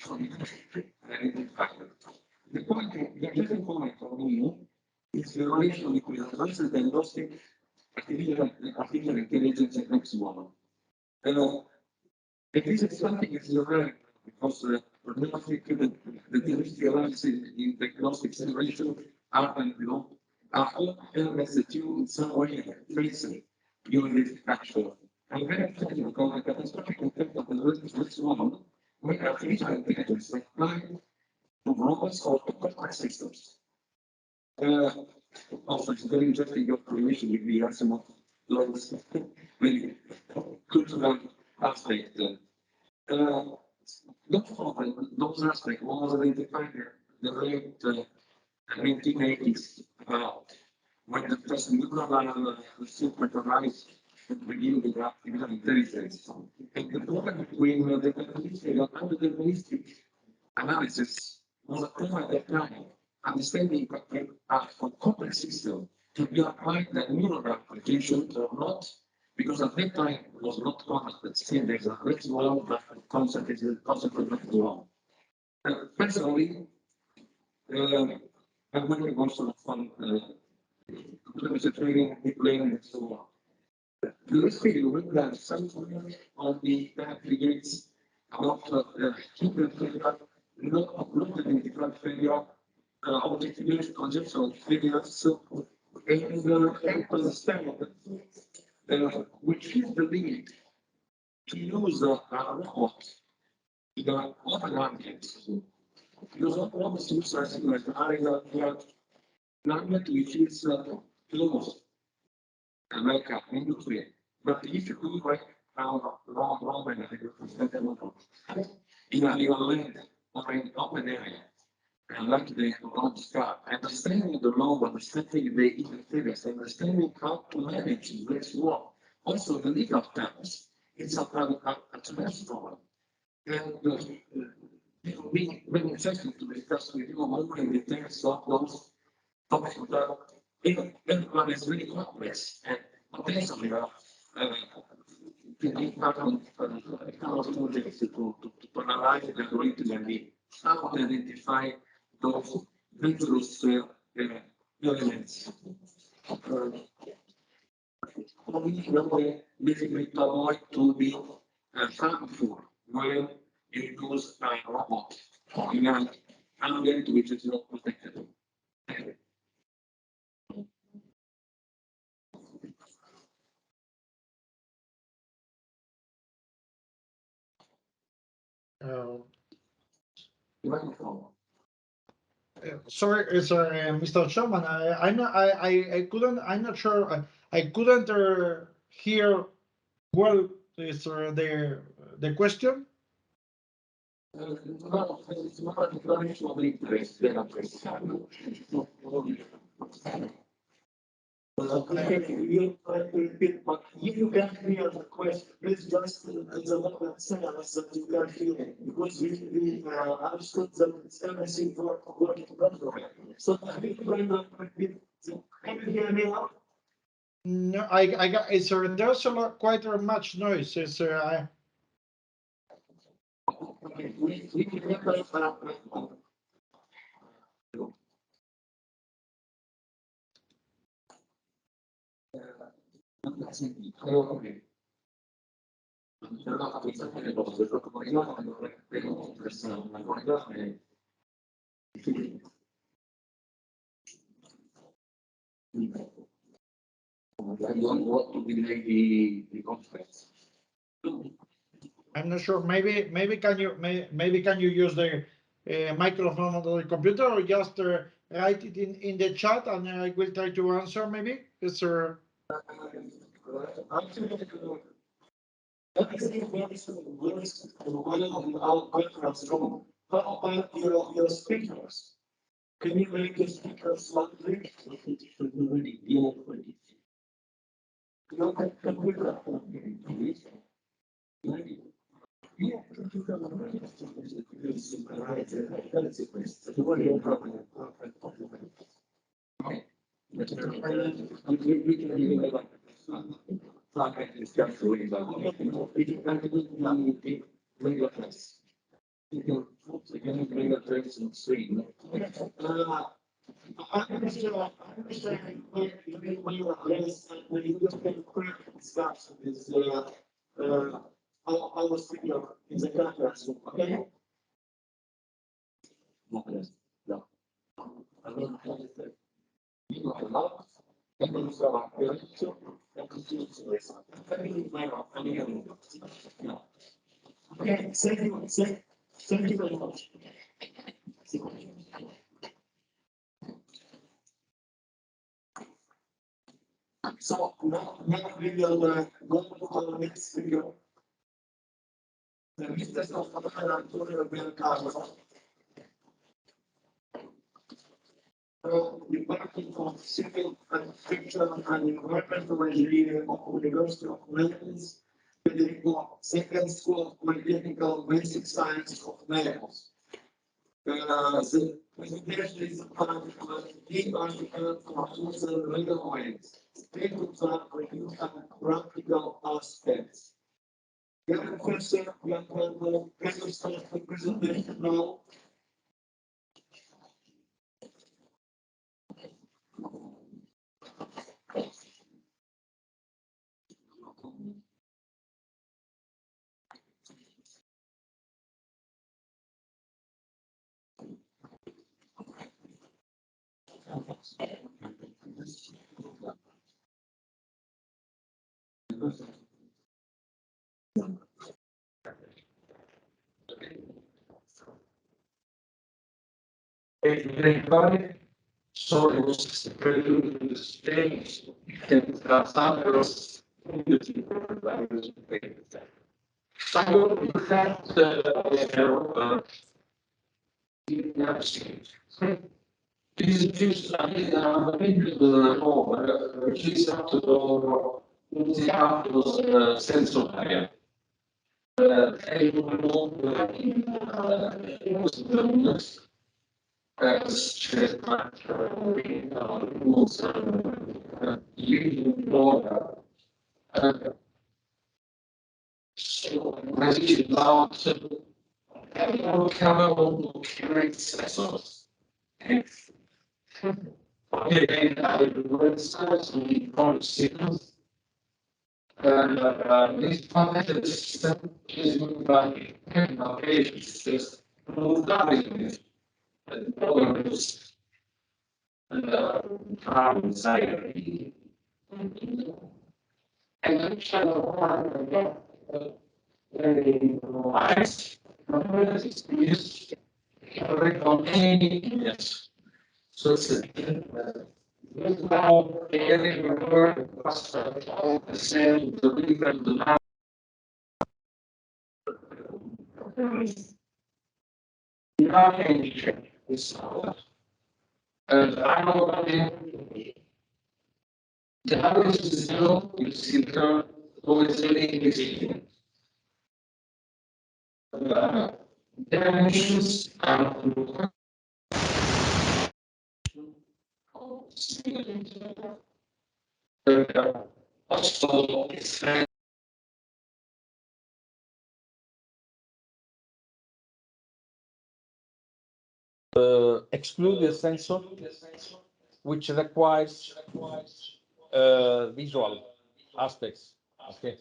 point, the different point for me is the relation between advanced diagnostic, artificial intelligence, and next one. If this is something is relevant because the diagnostics in diagnostic situation are, are all elements that you in some way tracing during this action. I'm very excited because the catastrophic effect of the next one, when artificial intelligence applied to robots or to complex systems. Also, it's very interesting your creation with the Asimov laws, very cultural aspect. Those aspects was identified the late 1980s when the first neural supervised begin with artificial intelligence. And the problem between the deterministic analysis was a problem at that time, understanding for complex system to be applied the neural application or not, because at that time it was not common, but still there's a let's go that concept is the concept of let's go. Personally, I'm working also on training, deep learning, and so on. Let's say you will have some on the creates about keeping failure, not identified failure, objective conceptual failures, and understand which is the limit to use a robot in an open market. Because all the sources like are not which is closed like an industry. But if you do like wrong in a land or in open area, and like the road start, understanding the law, understanding the interference, understanding how to manage this law, also the legal terms, it's a tremendous problem. And it will be very interesting to discuss with you more in details of those topics that everyone is really complex and potentially to analyze the algorithm and how to identify those dangerous elements. Basically to avoid to be harmful when you use a robot in an ambient which is not protected. Sorry, Mr. Chairman, I'm not sure. I couldn't hear well. Is the question? No, it's not information of interest. You repeat, but if you can hear the question, please just at the moment say us that you can hear it, because we understood that it's everything working properly. So I think we're going to repeat. Can you hear me now? No, I got. There's quite much noise. We can hear I don't want to delay the conference. I'm not sure. Maybe can you use the microphone on the computer, or just write it in the chat, and I will try to answer. Maybe it's How about your speakers? Can you make your speakers loudly? I understand when you are less, when you just can quick discussion is our speaker in the conference room, okay? Okay, thank you very much. So now we will go to our next video. The business of Antonio will cover the Department of Civil Architecture and Environmental Engineering of the University of Netherlands, Federico Second School of Polytechnical Basic Science of Netherlands. The presentation is part of the article for user legal ways, state of the review and practical aspects. Young person, young people, can you start the presentation now? Everybody, so it was prelude to the stage, and others so we have this is sense of area. So, really about chemical sensors. Okay, I will start with signals. This parameter system is by applications moved out and programs from inside and then channel one very wise is recommending yes. So it's now getting the word the same the legal the nothing is and I know the average is zero, you see the always really dimensions are also exclude the sensor which requires visual aspects. Okay.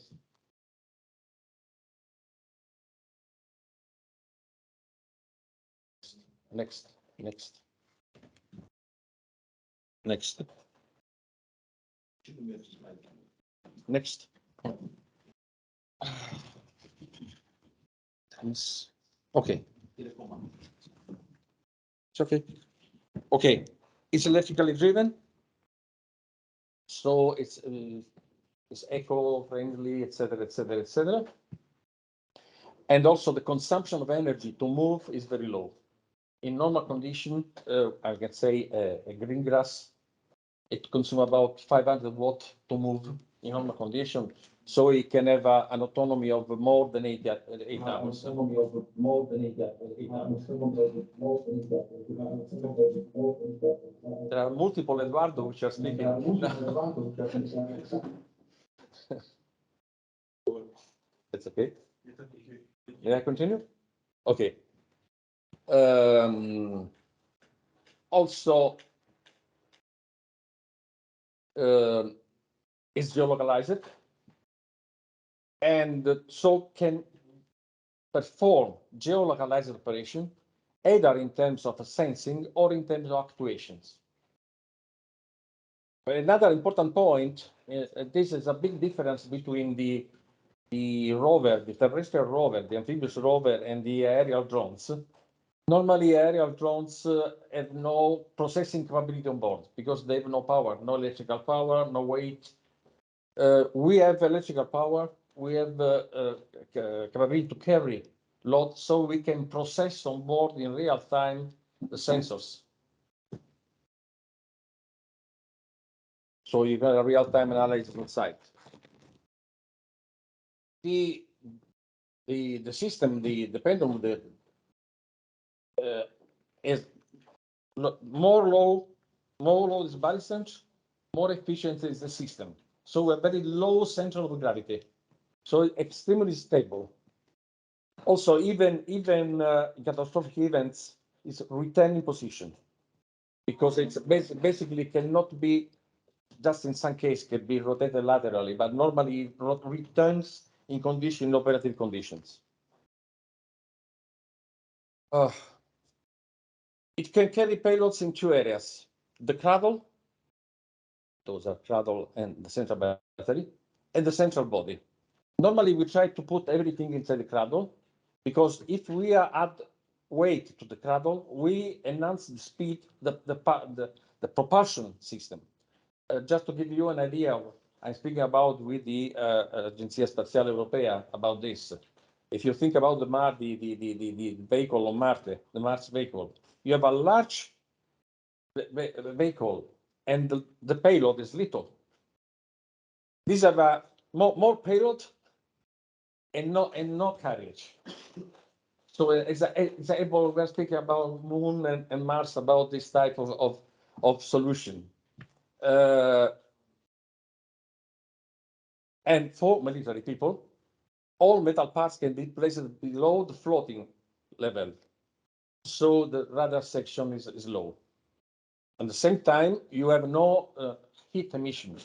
Next. Okay. It's okay. Okay. It's electrically driven. So it's eco-friendly, etc. And also the consumption of energy to move is very low. In normal condition, I can say a green grass, it consumes about 500 watts to move in normal condition. So it can have an autonomy of more than 8 hours. There are multiple Eduardo which are speaking. That's okay. May I continue? Okay. Also, is geolocalized and so can perform geolocalized operation either in terms of sensing or in terms of actuations. Another important point, this is a big difference between the rover, the terrestrial rover, the amphibious rover, and the aerial drones. Normally, aerial drones have no processing capability on board because they have no power, no electrical power, no weight. We have electrical power. We have capability to carry load, so we can process on board in real time the sensors. So you got a real time analysis on site. The system, the pendulum, is more low is ballast, more efficient is the system. So we're very low center of gravity, so extremely stable. Also, even catastrophic events is returning position because it's basically cannot be just in some case can be rotated laterally, but normally it returns in operative conditions. It can carry payloads in two areas: the cradle, those are cradle and the central battery, and the central body. Normally, we try to put everything inside the cradle because if we add weight to the cradle, we enhance the speed, the propulsion system. Just to give you an idea, I'm speaking about with the Agenzia Spaziale Europea about this. If you think about the vehicle on Marte, the Mars vehicle, you have a large vehicle and the payload is little. These have more payload and no carriage. So example, we're speaking about Moon and Mars, about this type of solution. And for military people, all metal parts can be placed below the floating level. So the radar section is low. At the same time, you have no heat emission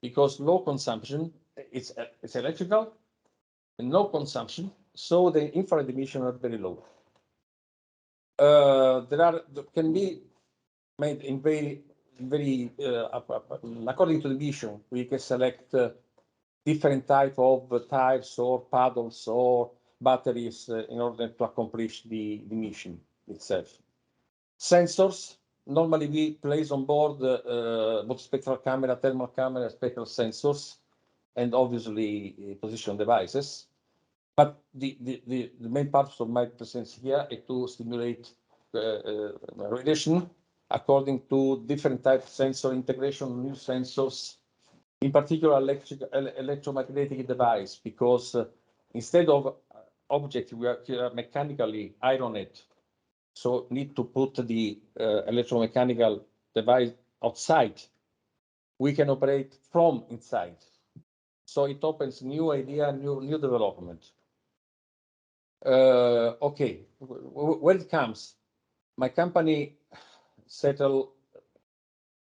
because low consumption, it's electrical and no consumption. So the infrared emission are very low. There can be made in very according to the mission, we can select different type of tires or paddles or batteries in order to accomplish the mission itself. Sensors, normally we place on board both spectral camera, thermal camera, spectral sensors, and obviously position devices. But the main purpose of my presence here is to stimulate radiation according to different types of sensor integration, new sensors, in particular electromagnetic device, because instead of object, we are mechanically ironed. So need to put the electromechanical device outside. We can operate from inside. So it opens new idea, new development. Okay, when it comes, my company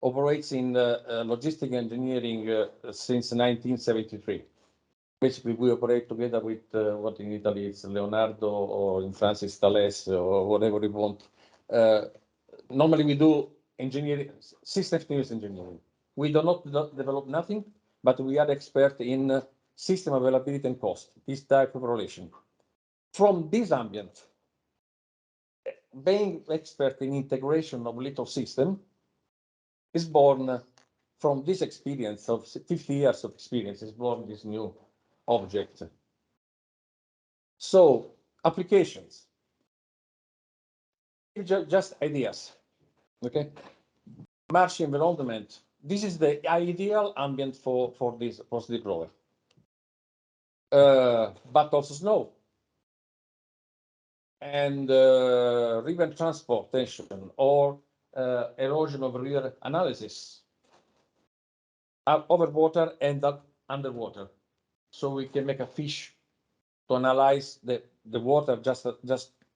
operates in logistic engineering since 1973. Basically, we operate together with what in Italy is Leonardo, or in France is Thales, or whatever we want. Normally, we do engineering, systems engineering. We do not develop nothing, but we are expert in system availability and cost, this type of relation. From this ambient, being expert in integration of little system is born from this experience of 50 years of experience, is born this new object. So applications, just ideas, okay? Marsh environment, this is the ideal ambient for this deployer. But also snow and river transportation or erosion of river analysis, over water and underwater. So we can make a fish to analyze the water just a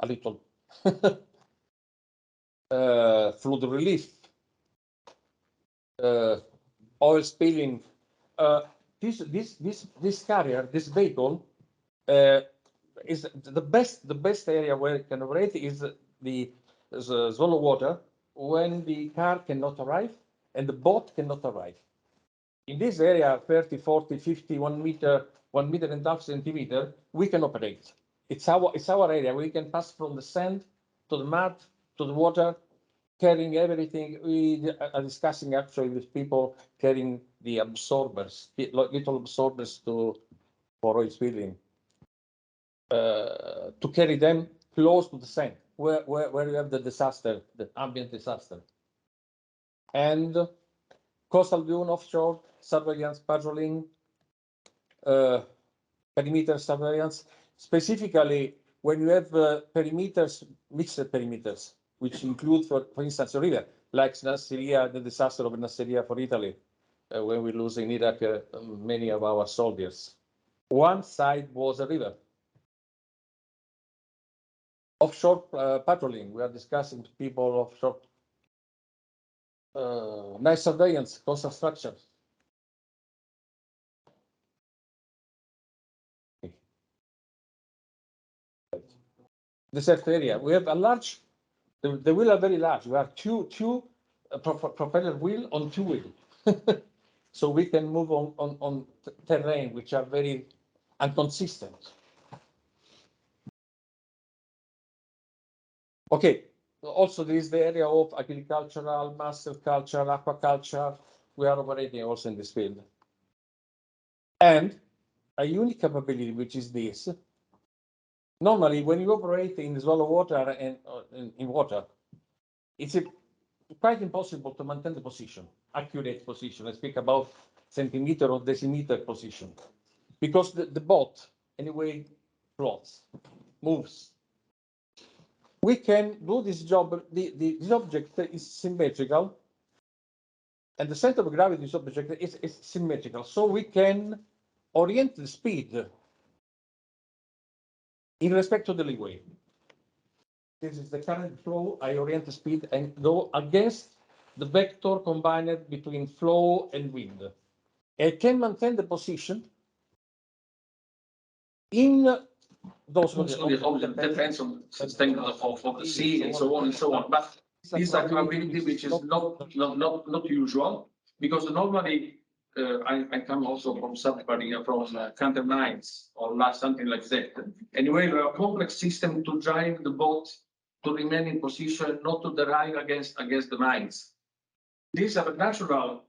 little. Flood relief, oil spilling. This carrier, this vehicle, is the best area where it can operate is the swallow water when the car cannot arrive and the boat cannot arrive. In this area, 30, 40, 50, 1 meter, 1.5 meters, we can operate. It's our area. We can pass from the sand to the mud to the water, carrying everything. We are discussing actually with people carrying the absorbers, little absorbers for oil spilling, to carry them close to the sand, where you have the disaster, the ambient disaster. And coastal view and offshore surveillance, patrolling, perimeter surveillance, specifically when you have perimeters, mixed perimeters, which include, for instance, a river, like Nasiriyah, the disaster of Nasiriyah for Italy, when we lose in Iraq many of our soldiers. One side was a river. Offshore patrolling, we are discussing with people offshore. Night surveillance, coastal structures. Desert area, we have a large, the wheel are very large. We have two propeller wheel on two wheel. So we can move on terrain which are very inconsistent. Okay, also there is the area of agricultural, mussel culture, aquaculture. We are operating also in this field. And a unique capability, which is this. Normally, when you operate in swallow water and in water, it's quite impossible to maintain the position, accurate position. I speak about centimeter or decimeter position, because the boat anyway floats, moves. we can do this job. This object is symmetrical, and the center of gravity of this object is symmetrical. So we can orient the speed in respect to the leeway. This is the current flow. I orient the speed and go against the vector combined between flow and wind. I can maintain the position in those conditions. It depends on the strength of the sea and so on and so on. But this is a capability which is not usual, because normally I come also from submarine, from counter mines or something like that. Anyway, we have a complex system to drive the boat to remain in position, not to drive against the mines. This natural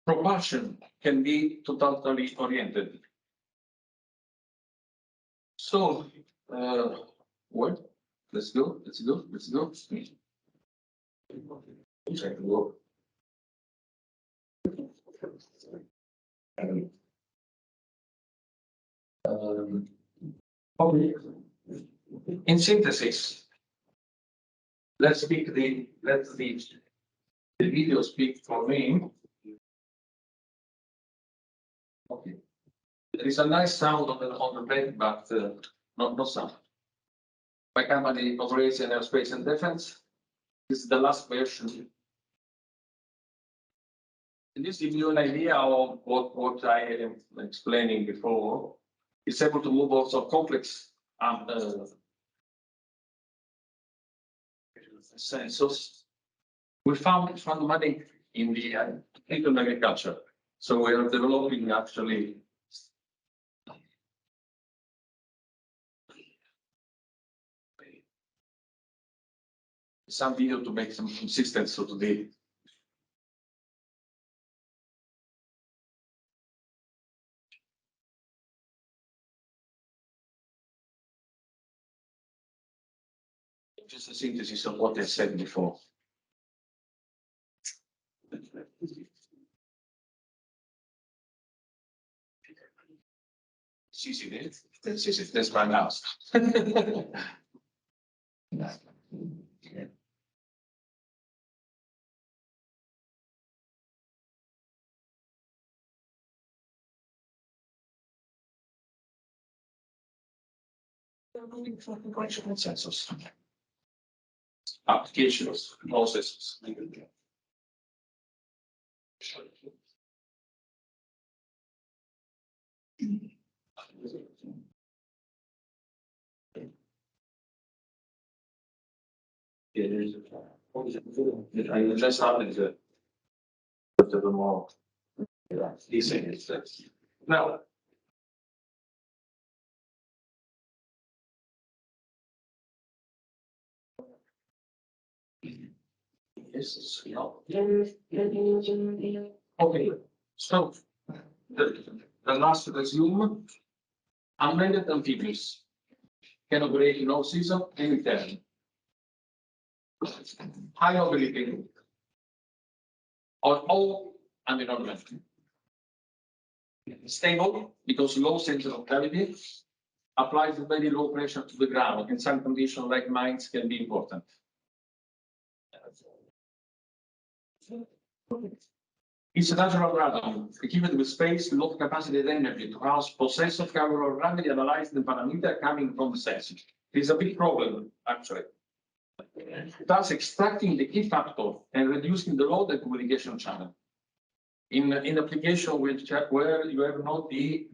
propulsion can be totally oriented. So, what? Let's go. Okay. In synthesis, let the video speak for me. Okay. There is a nice sound on the back, but not sound. My company operates in aerospace and defense. This is the last version. And this gives you an idea of what I am explaining before. It's able to move also complex sensors. We found money in the agriculture. So we are developing actually some video to make some consistency to the just a synthesis of what I said before. That's my mouse. Consensus. Applications, processes. I just started to put them all. These things. Now. Yes, okay, so the last resume, unmanned amphibious can operate in all season any time. High mobility or all environment. Stable because low center of gravity, applies very low pressure to the ground. In some conditions like mines can be important. It's a natural radar, equipped with space, low capacity and energy to house process of cover or rapidly analyze the parameter coming from the sensor. It's a big problem, actually. Thus, extracting the key factor and reducing the load and communication channel. In application where you have not the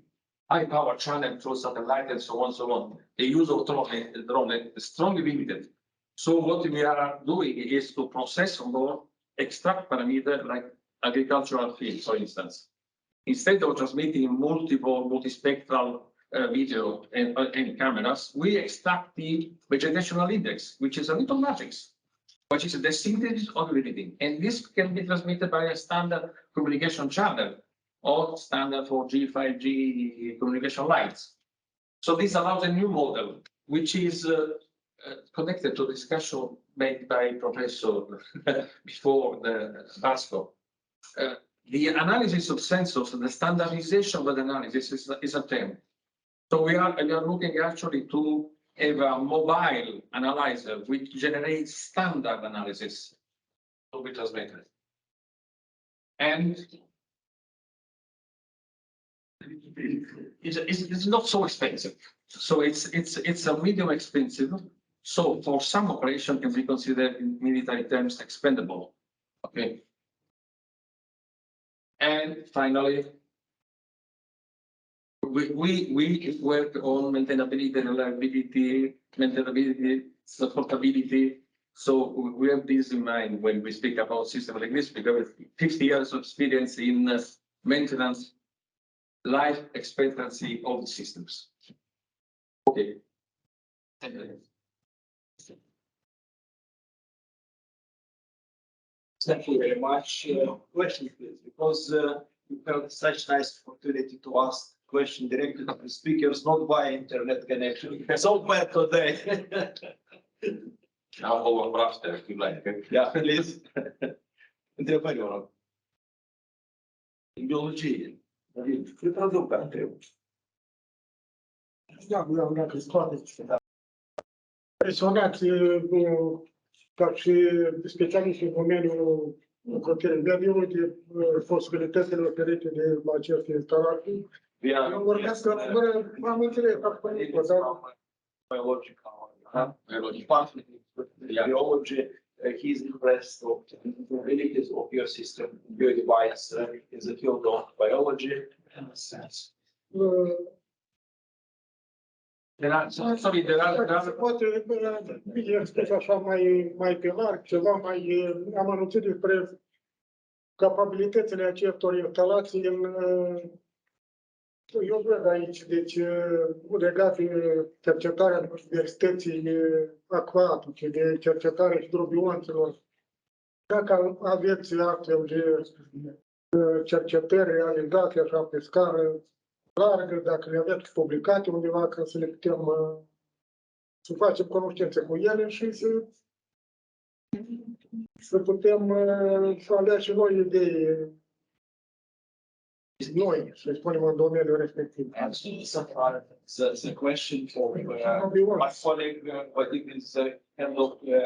high power channel through satellite and so on, the use of drone is strongly limited. So what we are doing is to process on board, extract parameter like agricultural field, for instance. Instead of transmitting multiple multispectral video and cameras, we extract the vegetational index, which is a little matrix, which is the synthesis of everything. And this can be transmitted by a standard communication channel or standard 4G, 5G communication lines. So this allows a new model, which is connected to discussion made by Professor before the Vasco. The analysis of sensors, the standardization of the analysis is a term. So we are looking actually to have a mobile analyzer which generates standard analysis to be transmitted. And it's not so expensive. So it's a medium expensive. So for some operation can be considered in military terms expendable. Okay. And finally, we work on maintainability, reliability, supportability. So we have this in mind when we speak about systems like this, because 50 years of experience in maintenance, life expectancy of the systems. Okay. Thank you very much. Questions, please, because you have such nice opportunity to ask question directly to the speakers, not via internet connection. So bad today. Now overdraft if you like. Yeah, please. Întrebări, vă rog. În biologie. Cât traduc pe întreb? Menționați ca și specialiști în domeniul controlului de posibilitățile oferite de aceste instalații. Eu vorbesc că am înțeles biology, he's impressed of the capabilities of your system, your device in the field of biology. In a sense. Se poate bine spus așa mai pe larg, ceva mai amănunțit despre capabilitățile acestor instalații eu văd aici, deci legat de cercetarea diversității acvatice, de cercetarea hidrobionților. Dacă aveți astfel de cercetări realizate așa pe scară largă, dacă le aveți publicate undeva, ca să le putem să facem cunoștințe cu ele și să putem să avea și noi idei noi, să spunem, în domeniul respectiv. The question for my colleague, I think is a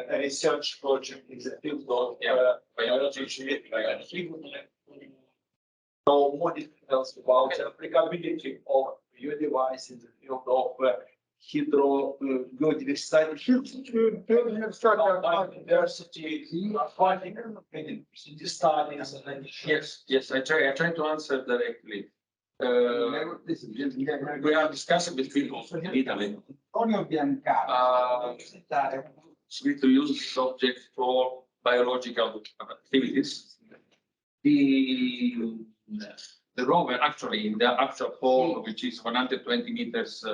research project in the field of biology. Know more details about the applicability of your device in the field of biodiversity, studies. Yes, I try to answer directly. We are discussing with people in Italy. To use the subject for biological activities. The rover actually in the actual form, which is 120 meters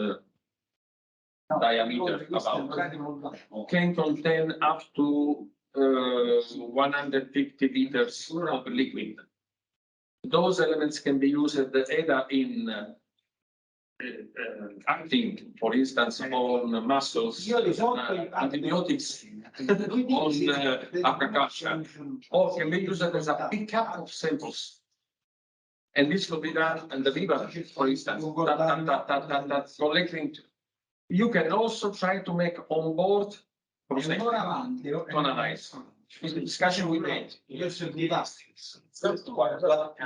diameter about, can contain up to 150 liters of liquid. Those elements can be used either in acting, for instance, on muscles, antibiotics, on agriculture, or can be used as a pickup of samples. And this will be done in the liver, for instance, that's collecting. You can also try to make on-board process to analyze. It's a discussion we made.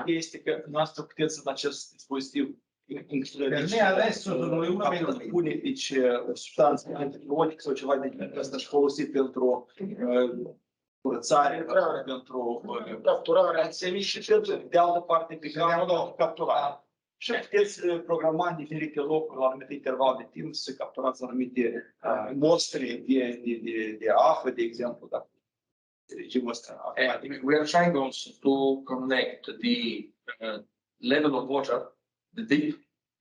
Este că noastră puteți în acest dispozitiv pune deci o substanță antibiotic sau ceva de asta și folosit pentru curățare, pentru capturare, și pentru de altă parte pe capturare. Și puteți programa în diferite locuri la anumite interval de timp să capturați anumite mostre de apă, de exemplu. We are trying also to connect the level of water,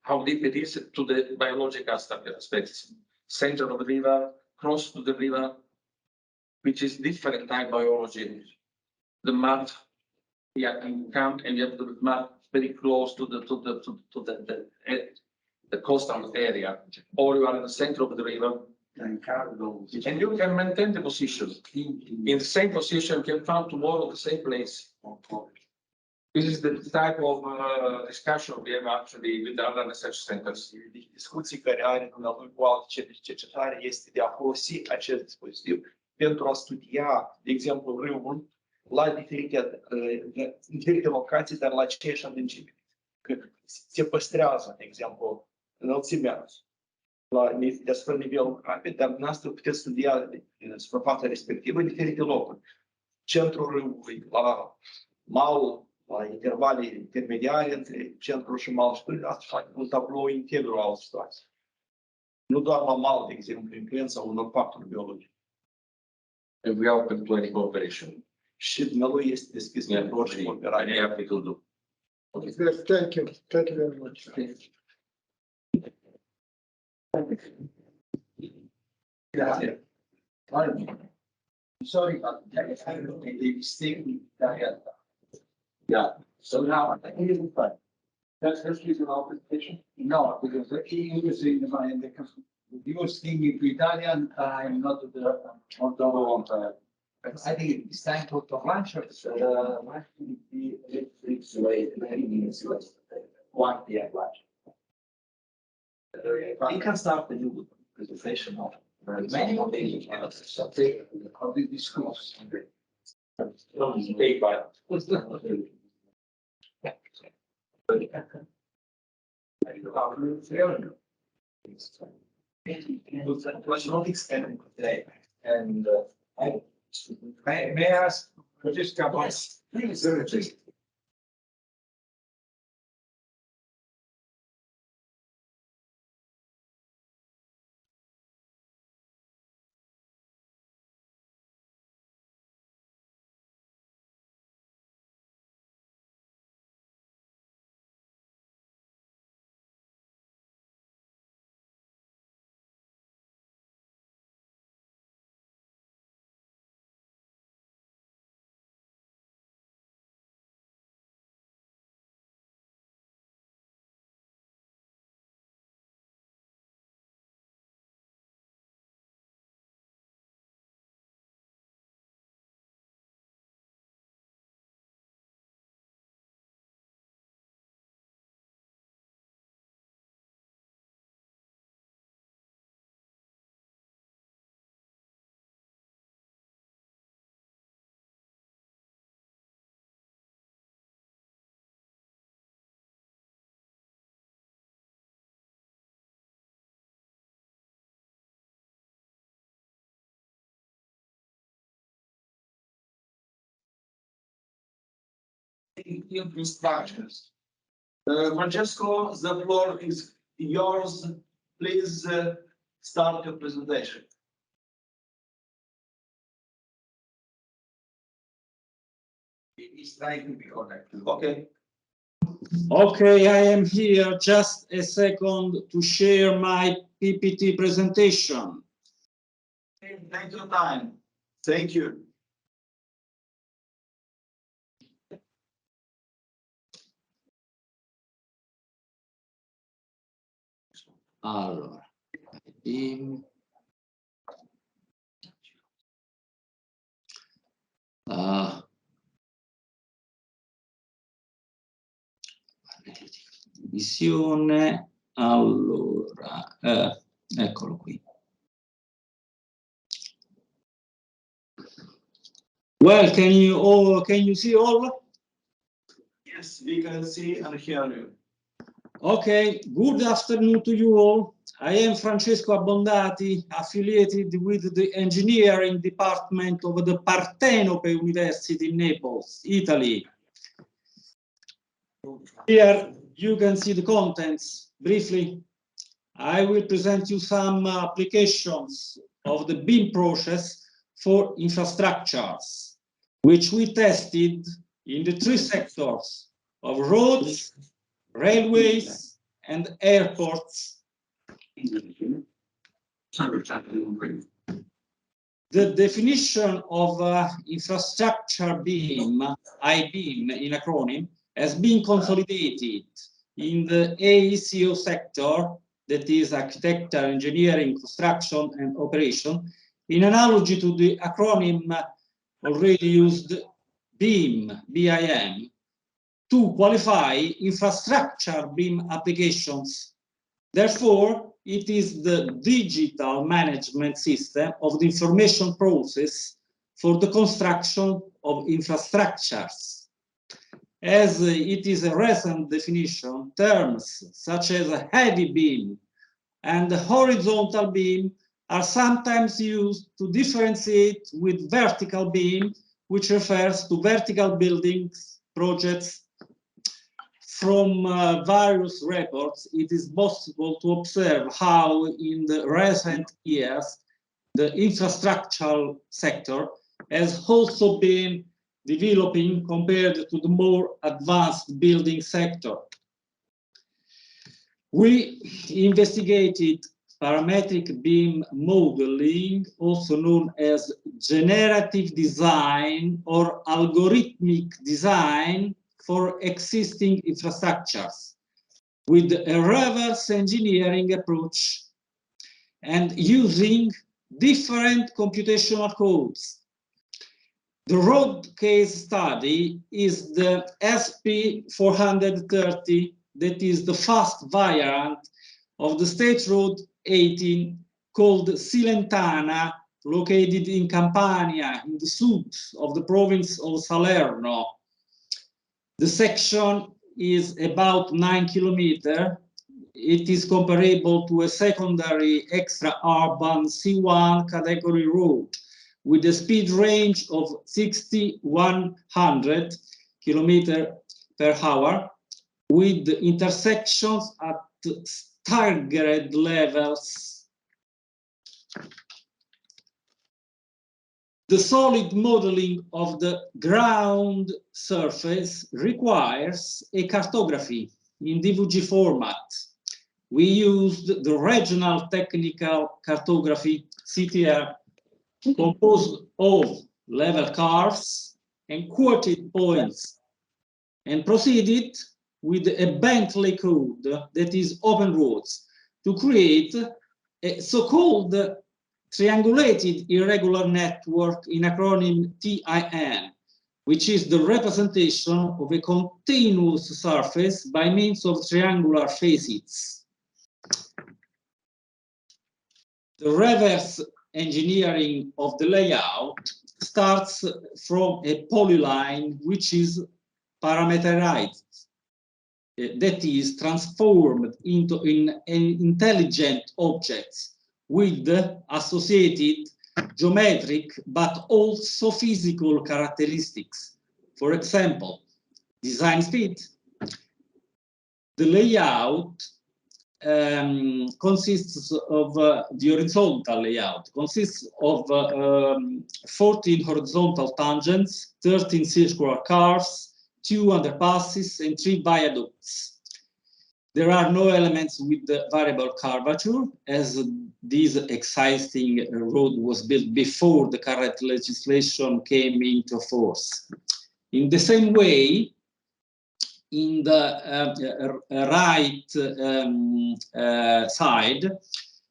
how deep it is, to the biological aspects. Center of the river, close to the river, which is different type biology. The mud, you come and you have the mud very close to the coastal area, or you are in the center of the river. And you can maintain the position. In the same position, you can find tomorrow the same place. This is the type of discussion we have actually with other research centers. Discuții care are în altul cu alte centre de cercetare este de a folosi acest dispozitiv pentru a studia, de exemplu, râul la diferite locații, dar la aceeași adâncime. Că se păstrează, de exemplu, înălțimea deasupra nivelului apei, dar dumneavoastră puteți studia suprafața respectivă în diferite locuri. Centrul râului, la mal, la intervale intermediare între centrul și mal și asta face un tablou integru al situației. Nu doar la mal, de exemplu, influența unor factori biologici. And we are open to any cooperation. Și dumnealui este deschis pentru orice cooperare. Any happy to do. Okay. Thank you. Thank you very much. Grazie. Sorry about that. I don't think they mistake that. Yeah. So now I think it's fine. That's using our presentation? No, because he was in the he was speaking to Italian, I'm not the Moldova one. I think it's time to lunch. It's late, 90 minutes late. 1 p.m. lunch. You can start the new presentation of Many of the subject of the discourse. was not extended today, and May I ask Francisca? yes, please. Instructions. Francesco, the floor is yours. Please start your presentation. He's trying to be connected. Okay. Okay, I am here just a second to share my PPT presentation. Take your time. Thank you. Allora, visione, allora, eccolo qui. Well, can you see all? Yes, we can see and hear you. Okay, good afternoon to you all. I am Francesco Abbondati, affiliated with the engineering department of the Partenope University in Naples, Italy. Here you can see the contents briefly. I will present you some applications of the BIM process for infrastructures, which we tested in the 3 sectors of roads, railways, and airports. The definition of infrastructure BIM, IBIM in acronym, has been consolidated in the AECO sector, that is architecture, engineering, construction, and operation, in analogy to the acronym already used BIM, BIM, to qualify infrastructure BIM applications. Therefore, it is the digital management system of the information process for the construction of infrastructures. As it is a recent definition, terms such as a heavy beam and horizontal beam are sometimes used to differentiate with vertical beam, which refers to vertical buildings projects. From various reports, it is possible to observe how in the recent years the infrastructural sector has also been developing compared to the more advanced building sector. We investigated parametric beam modeling, also known as generative design or algorithmic design for existing infrastructures with a reverse engineering approach and using different computational codes. The road case study is the SP430, that is the fast variant of the State Road 18 called Cilentana, located in Campania, in the south of the province of Salerno. The section is about 9 kilometers. It is comparable to a secondary extra-urban C1 category road with a speed range of 6,100 kilometers per hour, with intersections at staggered levels. The solid modeling of the ground surface requires a cartography in DVG format. We used the Regional Technical Cartography, CTR, composed of level curves and quoted points, and proceeded with a Bentley code, that is open roads, to create a so-called triangulated irregular network, in acronym TIN, which is the representation of a continuous surface by means of triangular facets. The reverse engineering of the layout starts from a polyline which is parameterized, that is transformed into intelligent objects with associated geometric but also physical characteristics. For example, design speed. The layout consists of the horizontal layout, consists of 14 horizontal tangents, 13 circular curves, 2 underpasses, and 3 viaducts. There are no elements with the variable curvature, as this existing road was built before the current legislation came into force. In the same way, in the right side,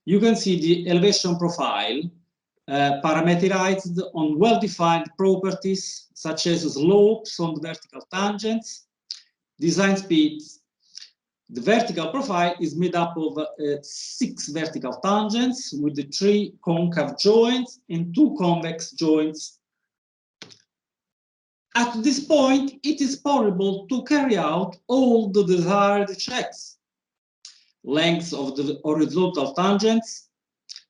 you can see the elevation profile parameterized on well-defined properties such as slopes on the vertical tangents, design speeds. The vertical profile is made up of 6 vertical tangents with the 3 concave joints and 2 convex joints. At this point, it is possible to carry out all the desired checks. Length of the horizontal tangents,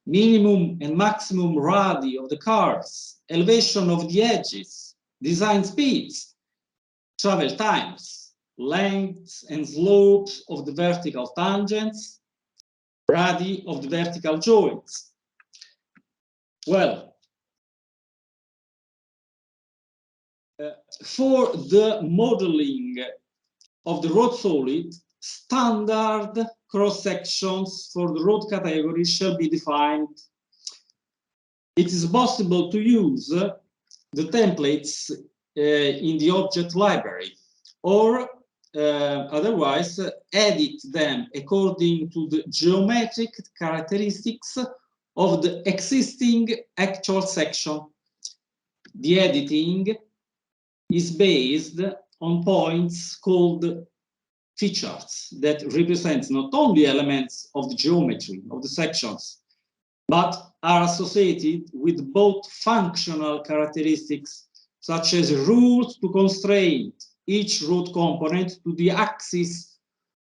minimum and maximum radii of the curves, elevation of the edges, design speeds, travel times, lengths and slopes of the vertical tangents, radii of the vertical joints. Well, for the modeling of the road solid, standard cross sections for the road category shall be defined. It is possible to use the templates in the object library, or otherwise edit them according to the geometric characteristics of the existing actual section. The editing is based on points called features that represent not only elements of the geometry of the sections, but are associated with both functional characteristics, such as rules to constrain each road component to the axis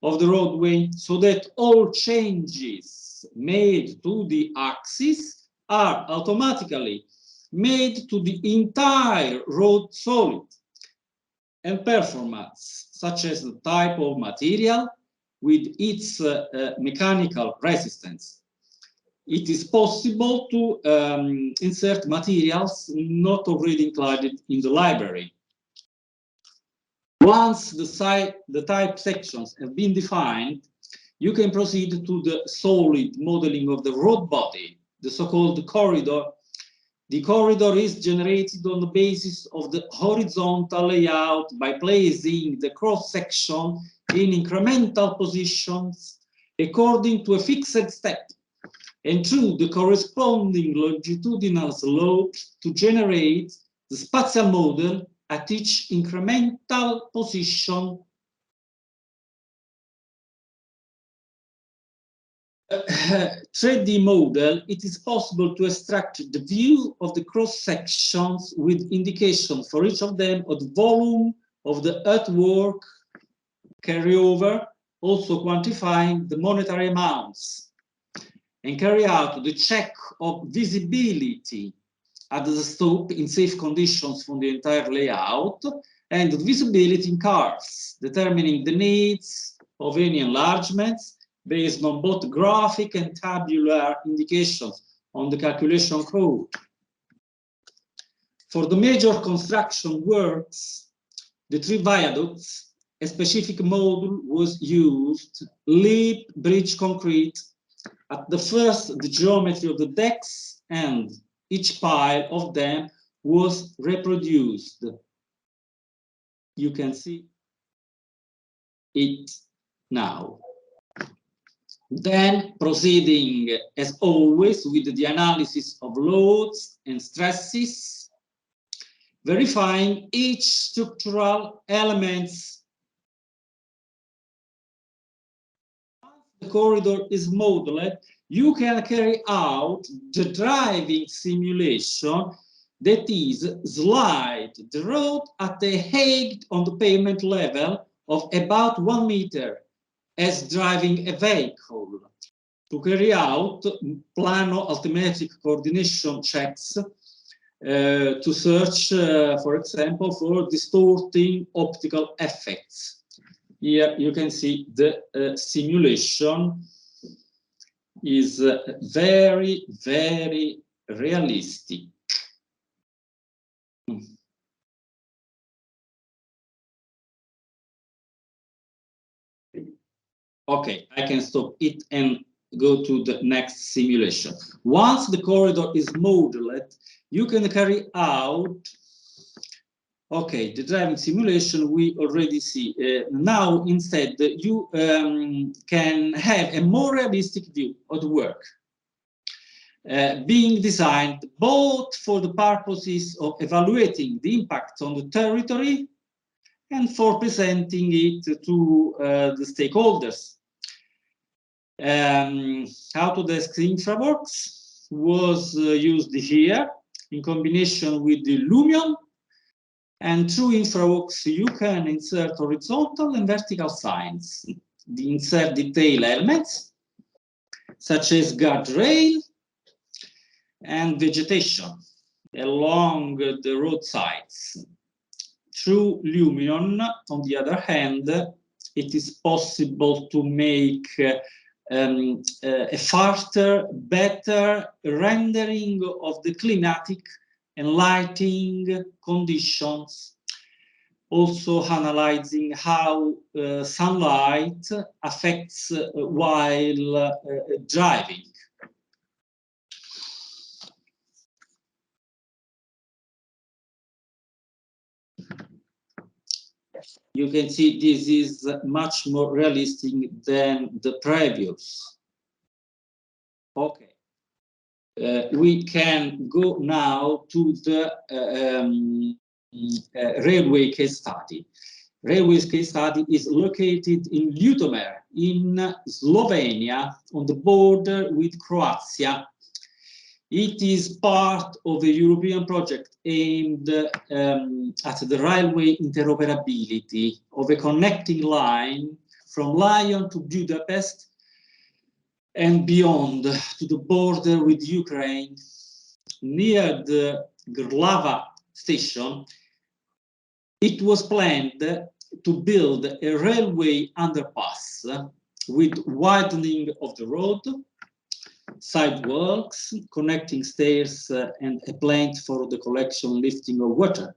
of the roadway, so that all changes made to the axis are automatically made to the entire road solid, and performance, such as the type of material with its mechanical resistance. It is possible to insert materials not already included in the library. Once the type sections have been defined, you can proceed to the solid modeling of the road body, the so-called corridor. The corridor is generated on the basis of the horizontal layout by placing the cross-section in incremental positions according to a fixed step, and through the corresponding longitudinal slope to generate the spatial model at each incremental position. 3D model, it is possible to extract the view of the cross sections with indication for each of them of the volume of the earthwork carryover, also quantifying the monetary amounts, and carry out the check of visibility at the stop in safe conditions from the entire layout, and visibility in curves, determining the needs of any enlargements based on both graphic and tabular indications on the calculation code. For the major construction works, the 3 viaducts, a specific model was used, lip bridge concrete. At the first, the geometry of the decks and each pile of them was reproduced. You can see it now. Then proceeding, as always, with the analysis of loads and stresses, verifying each structural elements. Once the corridor is modeled, you can carry out the driving simulation, that is, slide the road at a height on the pavement level of about 1 meter, as driving a vehicle, to carry out plano altimetric coordination checks to search, for example, for distorting optical effects. Here you can see the simulation is very, very realistic. Okay, I can stop it and go to the next simulation. Once the corridor is modeled, you can carry out, okay, the driving simulation we already see. Now, instead, you can have a more realistic view of the work, being designed both for the purposes of evaluating the impact on the territory and for presenting it to the stakeholders. Autodesk InfraWorks was used here in combination with the Lumion, and through InfraWorks you can insert horizontal and vertical signs, insert detail elements such as guardrail and vegetation along the roadsides. Through Lumion, on the other hand, it is possible to make a faster, better rendering of the climatic and lighting conditions, also analyzing how sunlight affects while driving. You can see this is much more realistic than the previous. Okay. We can go now to the railway case study. railway case study is located in Ljutomer in Slovenia on the border with Croatia. It is part of a European project aimed at the railway interoperability of a connecting line from Lyon to Budapest and beyond to the border with Ukraine. Near the Grlava station, it was planned to build a railway underpass with widening of the road, sidewalks, connecting stairs, and a plant for the collection and lifting of water.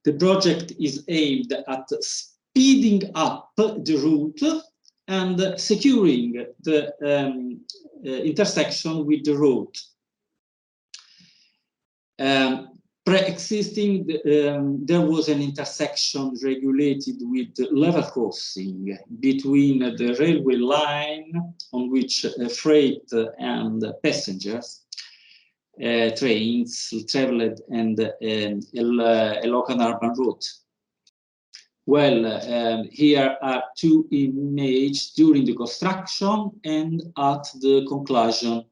The project is aimed at speeding up the route and securing the intersection with the road. Pre-existing, there was an intersection regulated with level crossing between the railway line on which freight and passengers trains traveled and a local urban route. Well, here are two images during the construction and at the conclusion.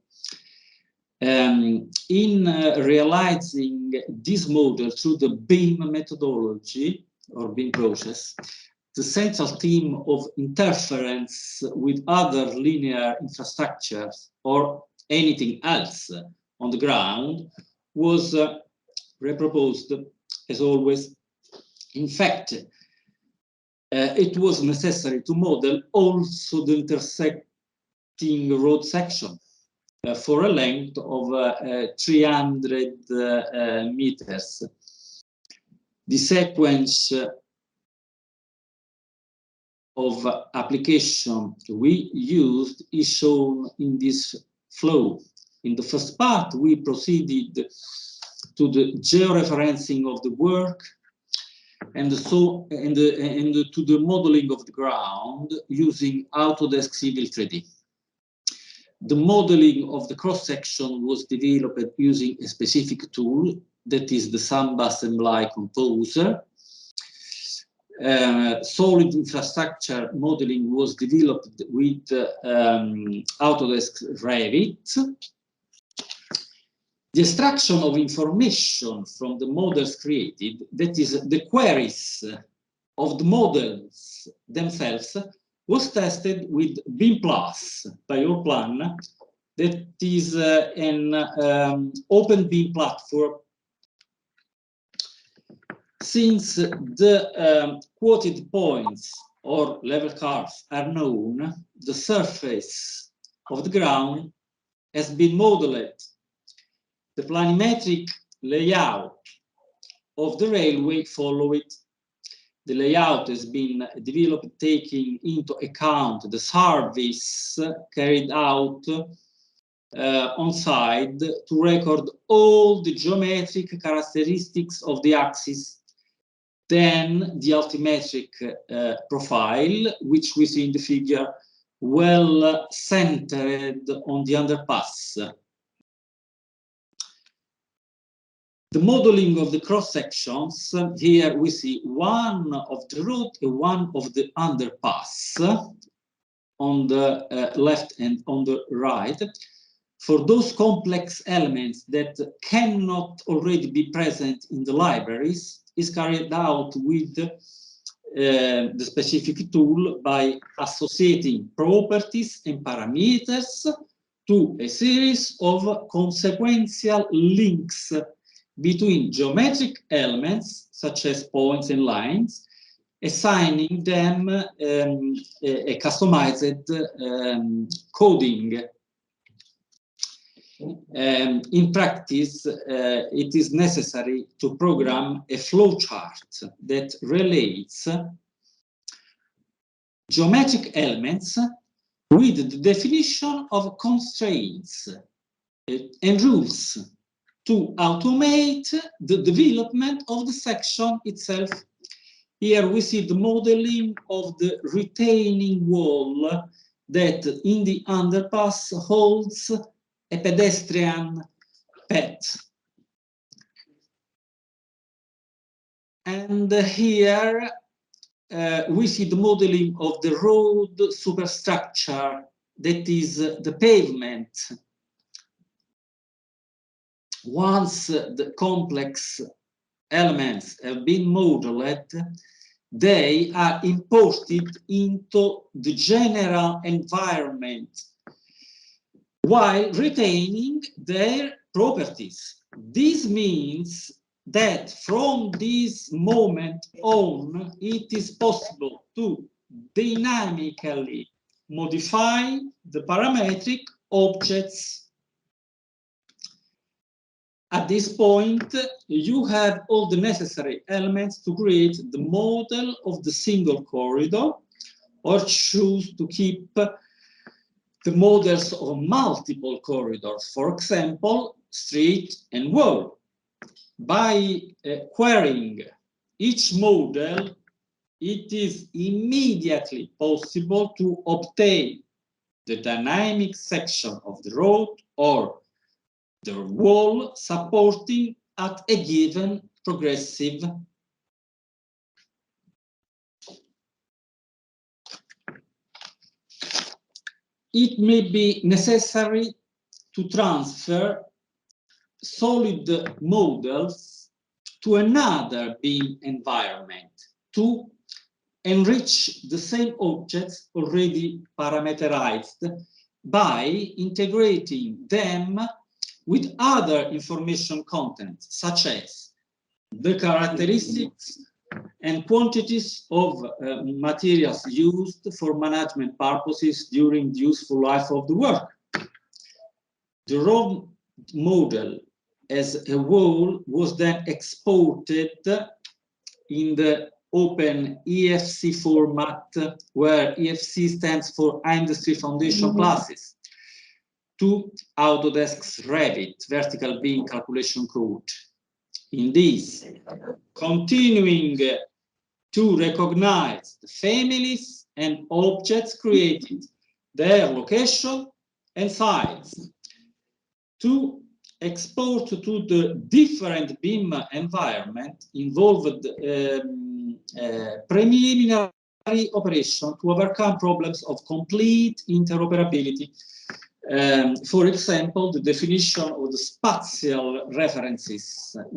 In realizing this model through the BEAM methodology or BEAM process, the central theme of interference with other linear infrastructures or anything else on the ground was reproposed as always. In fact, it was necessary to model also the intersecting road section for a length of 300 meters. The sequence of application we used is shown in this flow. In the first part, we proceeded to the georeferencing of the work and to the modeling of the ground using Autodesk Civil 3D. The modeling of the cross-section was developed using a specific tool, that is the Samba Assembly Composer. Solid infrastructure modeling was developed with Autodesk Revit. The extraction of information from the models created, that is the queries of the models themselves, was tested with BEAM Plus by your plan, that is an open BEAM platform. Since the quoted points or level curves are known, the surface of the ground has been modeled. The planimetric layout of the railway followed it. The layout has been developed taking into account the service carried out on site to record all the geometric characteristics of the axis. Then the altimetric profile, which we see in the figure, well centered on the underpass. The modeling of the cross sections, here we see one of the road and one of the underpass on the left and on the right. For those complex elements that cannot already be present in the libraries, is carried out with the specific tool by associating properties and parameters to a series of consequential links between geometric elements, such as points and lines, assigning them a customized coding. In practice, it is necessary to program a flowchart that relates geometric elements with the definition of constraints and rules to automate the development of the section itself. Here we see the modeling of the retaining wall that in the underpass holds a pedestrian path. And here we see the modeling of the road superstructure, that is the pavement. Once the complex elements have been modeled, they are imported into the general environment while retaining their properties. This means that from this moment on, it is possible to dynamically modify the parametric objects. At this point, you have all the necessary elements to create the model of the single corridor, or choose to keep the models of multiple corridors, for example, street and wall. By querying each model, it is immediately possible to obtain the dynamic section of the road or the wall supporting at a given progressive. It may be necessary to transfer solid models to another BIM environment to enrich the same objects already parameterized by integrating them with other information content, such as the characteristics and quantities of materials used for management purposes during the useful life of the work. The raw model as a whole was then exported in the open EFC format, where EFC stands for Industry Foundation Classes, to Autodesk's Revit vertical BIM calculation code. In this, continuing to recognize the families and objects created, their location and size, to export to the different BIM environment involved preliminary operation to overcome problems of complete interoperability. For example, the definition of the spatial references, in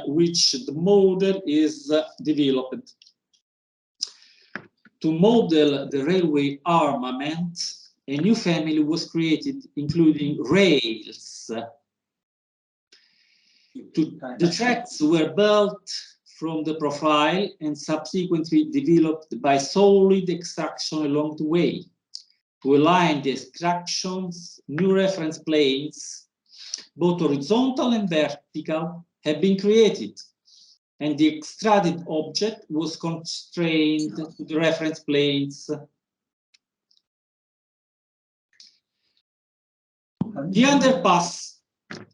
which the model is developed. To model the railway armament, a new family was created, including rails. The tracks were built from the profile and subsequently developed by solid extraction along the way. To align the extractions, new reference planes, both horizontal and vertical, have been created, and the extruded object was constrained to the reference planes. The underpass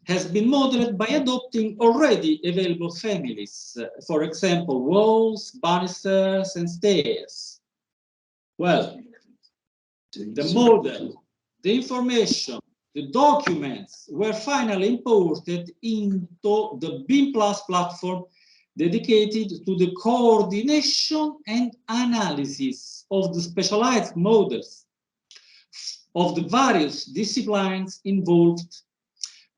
has been modeled by adopting already available families, for example, walls, banisters, and stairs. Well, the model, the information, the documents were finally imported into the BIM Plus platform dedicated to the coordination and analysis of the specialized models of the various disciplines involved.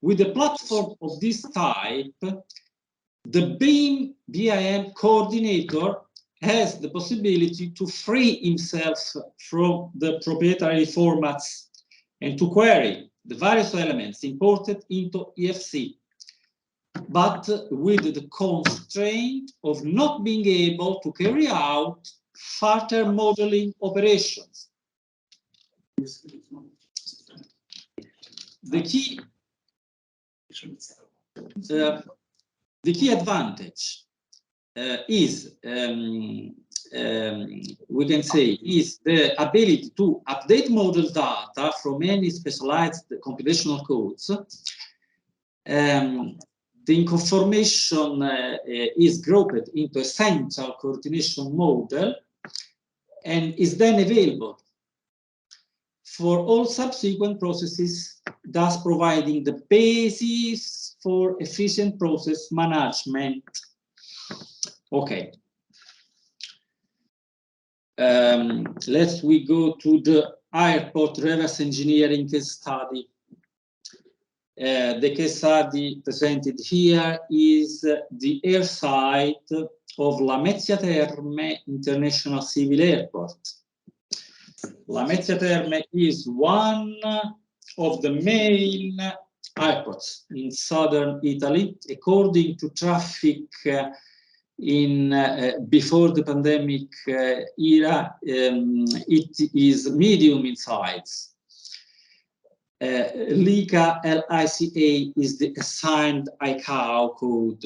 With a platform of this type, the BIM coordinator has the possibility to free himself from the proprietary formats and to query the various elements imported into EFC, but with the constraint of not being able to carry out further modeling operations. The key advantage is, we can say, is the ability to update model data from any specialized computational codes. The information is grouped into a central coordination model and is then available for all subsequent processes, thus providing the basis for efficient process management. Okay. let's we go to the airport reverse engineering case study. The case study presented here is the airside of Lamezia Terme International Civil Airport. Lamezia Terme is one of the main airports in southern Italy. According to traffic in before the pandemic era, it is medium in size. LICA is the assigned ICAO code,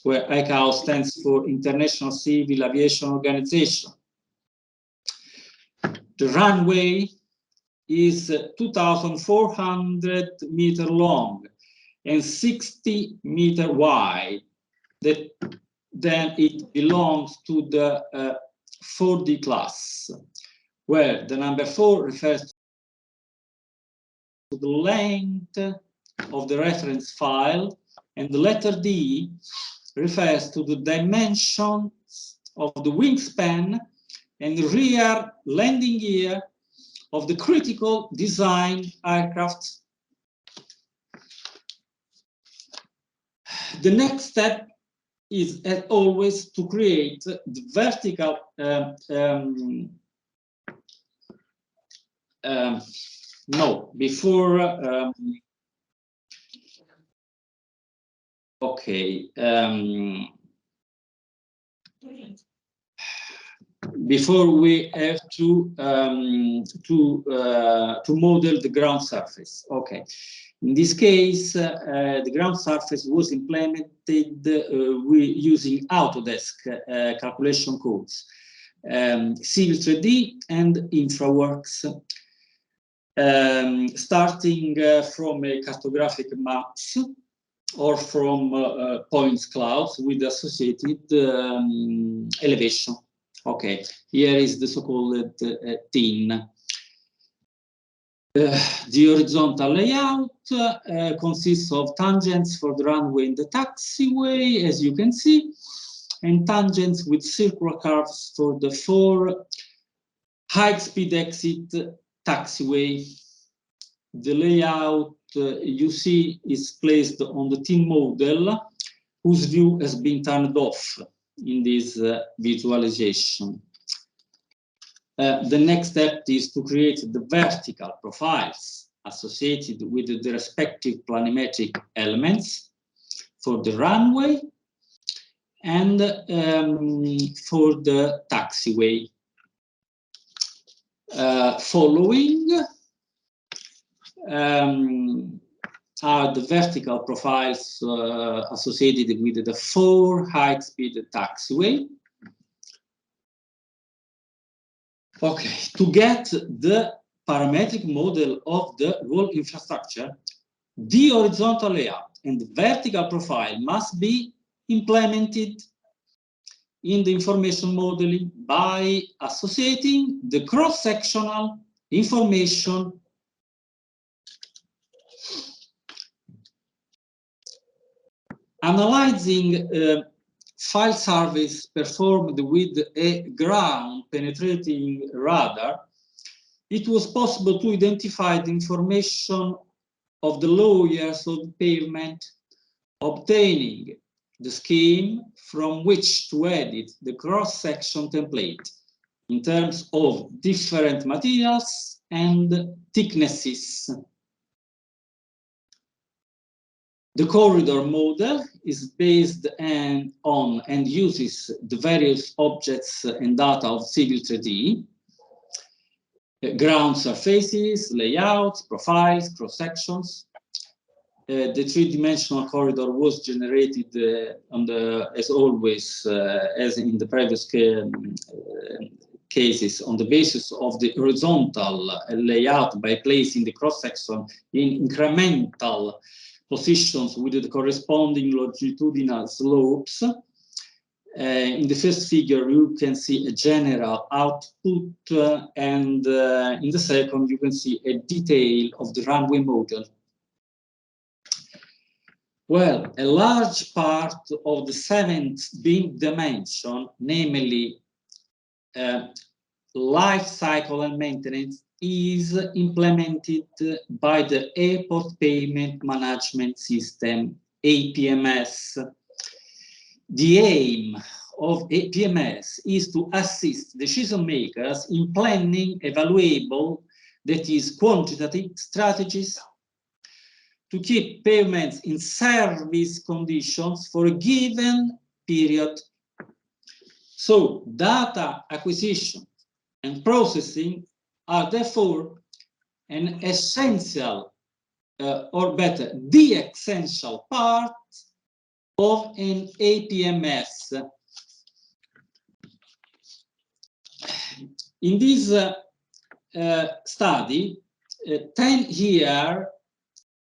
where ICAO stands for International Civil Aviation Organization. The runway is 2,400 meters long and 60 meters wide. Then it belongs to the 4D class, where the number 4 refers to the length of the reference file, and the letter D refers to the dimensions of the wingspan and the rear landing gear of the critical design aircraft. The next step is, as always, to create the vertical before we have to model the ground surface. Okay, in this case, the ground surface was implemented using Autodesk calculation codes, Civil 3D and InfraWorks, starting from a cartographic maps or from points clouds with associated elevation. Okay, here is the so-called TIN. The horizontal layout consists of tangents for the runway and the taxiway, as you can see, and tangents with circular curves for the 4 high-speed exit taxiway. The layout you see is placed on the TIN model, whose view has been turned off in this visualization. The next step is to create the vertical profiles associated with the respective planimetric elements for the runway and for the taxiway. Following are the vertical profiles associated with the 4 high-speed taxiway. Okay, to get the parametric model of the whole infrastructure, the horizontal layout and the vertical profile must be implemented in the information modeling by associating the cross-sectional information analyzing file service performed with a ground penetrating radar. It was possible to identify the information of the layers of the pavement, obtaining the scheme from which to edit the cross-section template in terms of different materials and thicknesses. The corridor model is based on and uses the various objects and data of Civil 3D, ground surfaces, layouts, profiles, cross-sections. The three-dimensional corridor was generated as always, as in the previous cases, on the basis of the horizontal layout by placing the cross-section in incremental positions with the corresponding longitudinal slopes. In the first figure, you can see a general output, and in the second, you can see a detail of the runway model. Well, a large part of the 7th beam dimension, namely life cycle and maintenance is implemented by the Airport Payment Management System, APMS. The aim of APMS is to assist decision makers in planning evaluable, that is, quantitative strategies to keep payments in service conditions for a given period. So data acquisition and processing are therefore an essential, or better, the essential part of an APMS. In this study, 10 years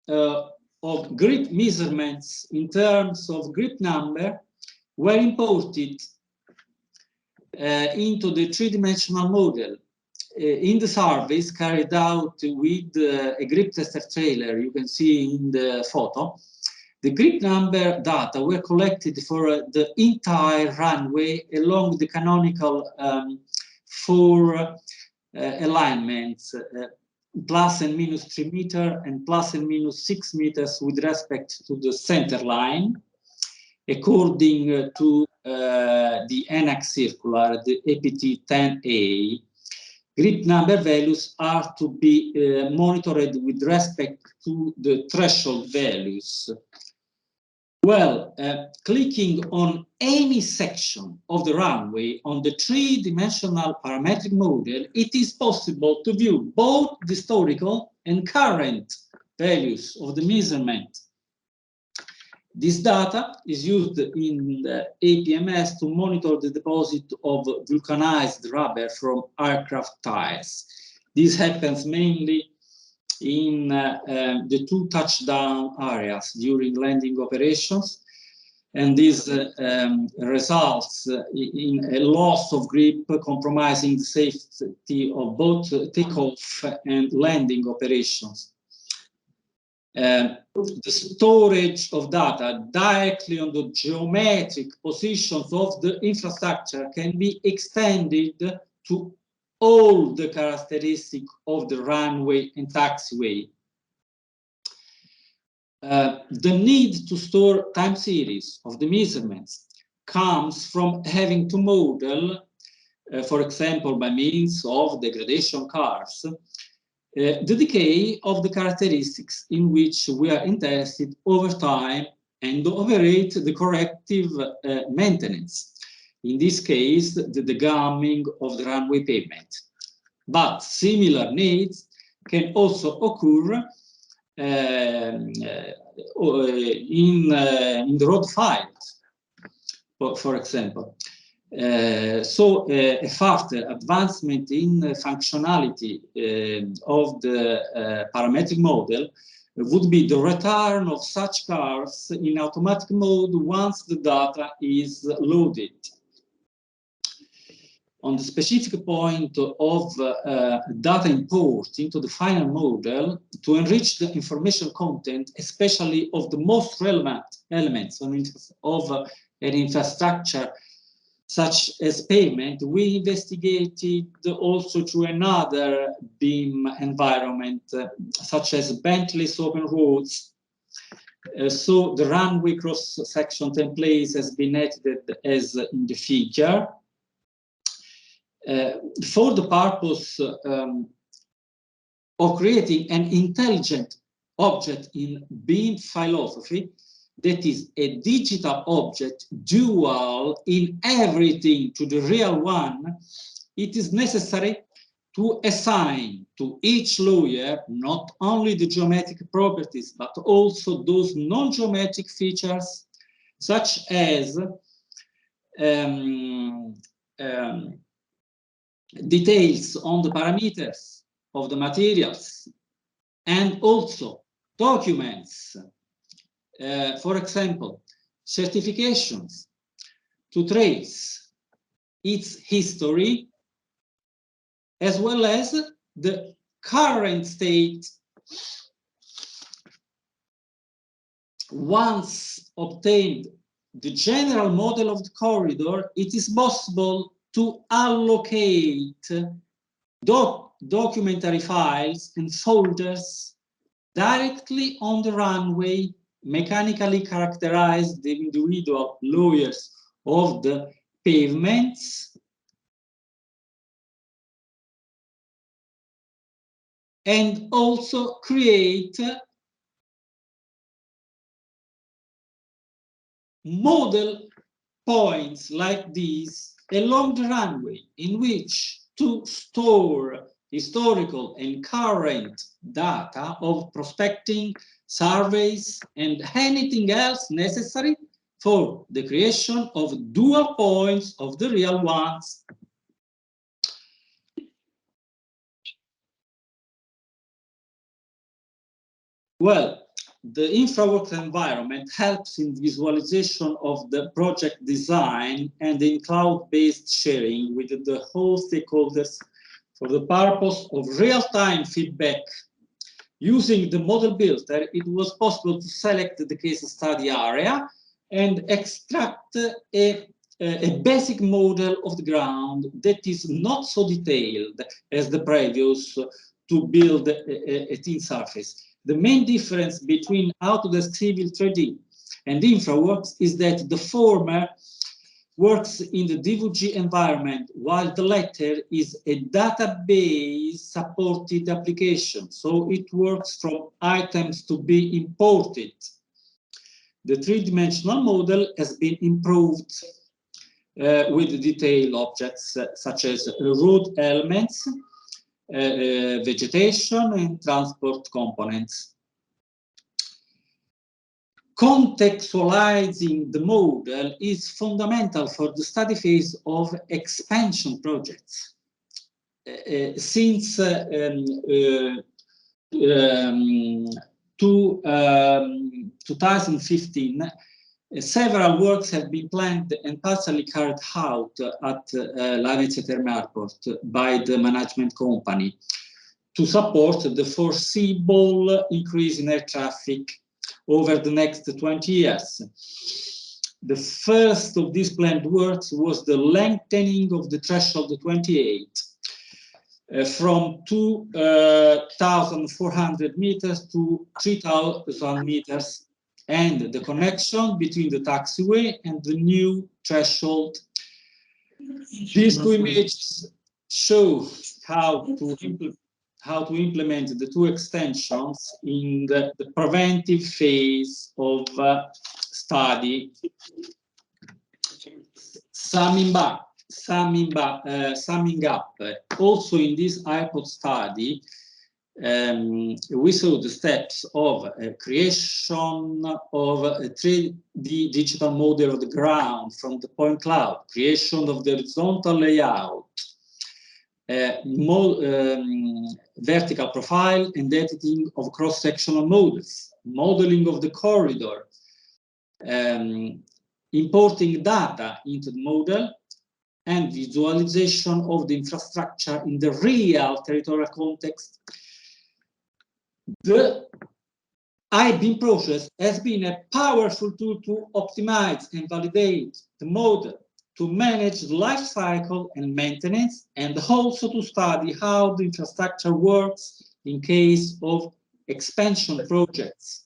of grip measurements in terms of grip number were imported into the three-dimensional model. In the surveys carried out with a grip tester trailer, you can see in the photo, the grip number data were collected for the entire runway along the canonical 4 alignments, plus and minus 3 meters and plus and minus 6 meters with respect to the center line, according to the ENAC circular, the APT 10A. Grip number values are to be monitored with respect to the threshold values. Well, clicking on any section of the runway on the three-dimensional parametric model, it is possible to view both the historical and current values of the measurement. This data is used in the APMS to monitor the deposit of vulcanized rubber from aircraft tires. This happens mainly in the 2 touchdown areas during landing operations, and this results in a loss of grip, compromising the safety of both takeoff and landing operations. The storage of data directly on the geometric positions of the infrastructure can be extended to all the characteristics of the runway and taxiway. The need to store time series of the measurements comes from having to model, for example, by means of degradation curves, the decay of the characteristics in which we are interested over time and operate the corrective maintenance. In this case, the degumming of the runway pavement. But similar needs can also occur in the road files, for example. So a further advancement in functionality of the parametric model would be the return of such curves in automatic mode once the data is loaded. On the specific point of data import into the final model to enrich the information content, especially of the most relevant elements of an infrastructure, such as payment, we investigated also to another BIM environment, such as Bentley's open roads. So the runway cross-section template has been edited as in the figure. For the purpose of creating an intelligent object in BIM philosophy, that is a digital object dual in everything to the real one, it is necessary to assign to each layer not only the geometric properties, but also those non-geometric features, such as details on the parameters of the materials, and also documents, for example, certifications, to trace its history, as well as the current state. Once obtained the general model of the corridor, it is possible to allocate documentary files and folders directly on the runway, mechanically characterize the individual layers of the pavements, and also create model points like these along the runway in which to store historical and current data of prospecting, surveys, and anything else necessary for the creation of dual points of the real ones. Well, the InfraWorks environment helps in visualization of the project design and in cloud-based sharing with the whole stakeholders for the purpose of real-time feedback. Using the model builder, it was possible to select the case study area and extract a basic model of the ground that is not so detailed as the previous to build a thin surface. The main difference between Autodesk Civil 3D and InfraWorks is that the former works in the DVG environment, while the latter is a database-supported application, so it works from items to be imported. The three-dimensional model has been improved with detailed objects such as road elements, vegetation, and transport components. Contextualizing the model is fundamental for the study phase of expansion projects. Since 2015, several works have been planned and partially carried out at Lavenzia Terme Airport by the management company to support the foreseeable increase in air traffic over the next 20 years. The first of these planned works was the lengthening of the threshold 28 from 2,400 meters to 3,000 meters, and the connection between the taxiway and the new threshold. These two images show how to implement the two extensions in the preventive phase of study. Summing up, also in this airport study, we saw the steps of creation of a 3D digital model of the ground from the point cloud, creation of the horizontal layout, vertical profile and editing of cross-sectional models, modeling of the corridor, importing data into the model, and visualization of the infrastructure in the real territorial context. The IBIM process has been a powerful tool to optimize and validate the model, to manage the life cycle and maintenance, and also to study how the infrastructure works in case of expansion projects.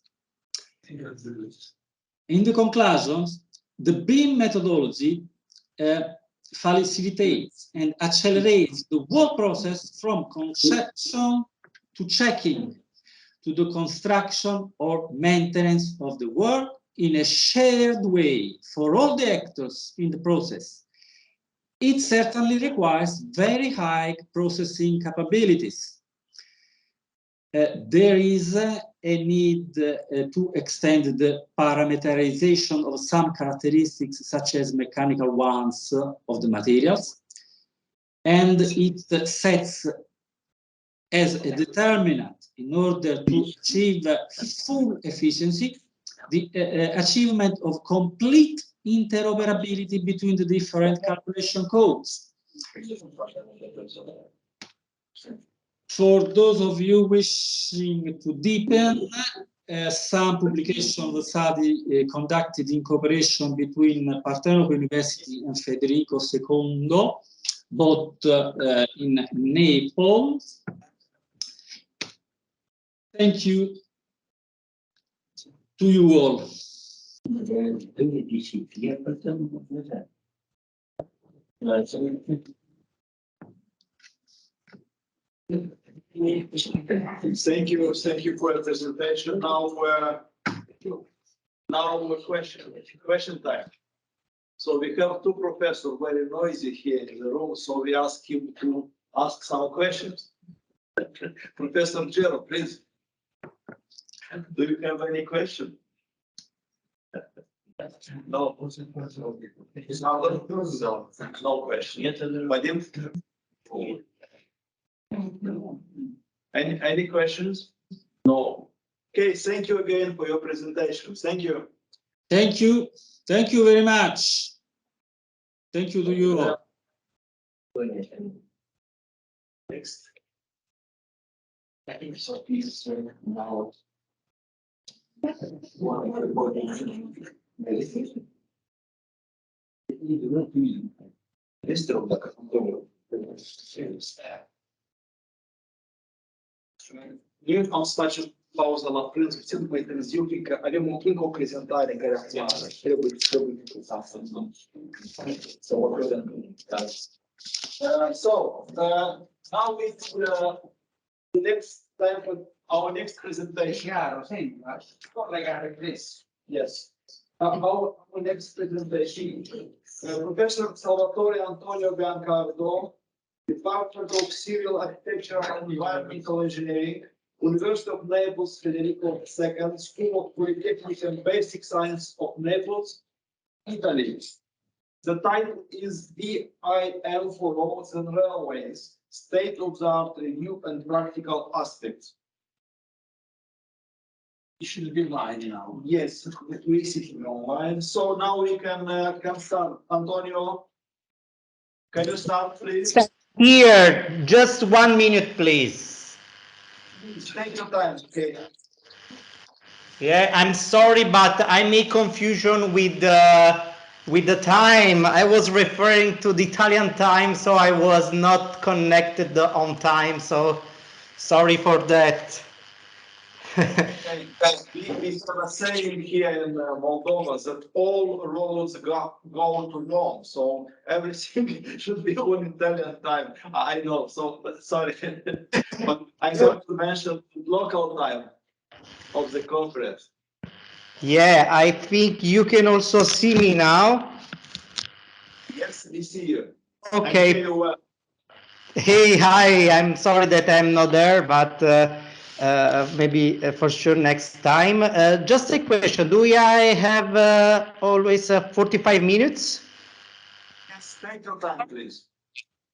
In the conclusions, the BIM methodology facilitates and accelerates the whole process from conception to checking to the construction or maintenance of the work in a shared way for all the actors in the process. It certainly requires very high processing capabilities. There is a need to extend the parameterization of some characteristics, such as mechanical ones of the materials, and it sets as a determinant in order to achieve full efficiency the achievement of complete interoperability between the different calculation codes. For those of you wishing to deepen, some publications of the study conducted in cooperation between Partenope University and Federico II both in Naples. Thank you to you all. Thank you for your presentation. Now question time. So we have two professors very noisy here in the room, so we ask him to ask some questions. Professor Gero, please. Do you have any question? No. No question. Vadim? Any questions? No. Okay, thank you again for your presentation. Thank you. Thank you. Thank you very much. Thank you to you all. Next. Now. Eu am să facem pauza la prânz, puțin după târziu, fiindcă avem încă o prezentare care trebuie să o vedem. So, now it's the next time for our next presentation. Yes. Our next presentation. Professor Salvatore Antonio Biancardo, Department of Civil Architecture and Environmental Engineering, University of Naples, Federico II, School of Polytechnic and Basic Science of Naples, Italy. The title is BIM for Roads and Railways, State-of-the-Art Review and Practical Aspects. It should be live now. Yes, we see it online. So now we can start. Antonio, can you start, please? Here, just 1 minute, please. Take your time. Okay. Yeah, I'm sorry, but I made confusion with the time. I was referring to the Italian time, so I was not connected on time. So sorry for that. We are saying here in Moldova that all roads go to Rome, so everything should be on Italian time. I know, so sorry, but I have to mention local time of the conference. Yeah, I think you can also see me now. Yes, we see you. Okay. I hear you well. Hey, hi. I'm sorry that I'm not there, but maybe for sure next time. Just a question. Do I have always 45 minutes? Yes, take your time, please.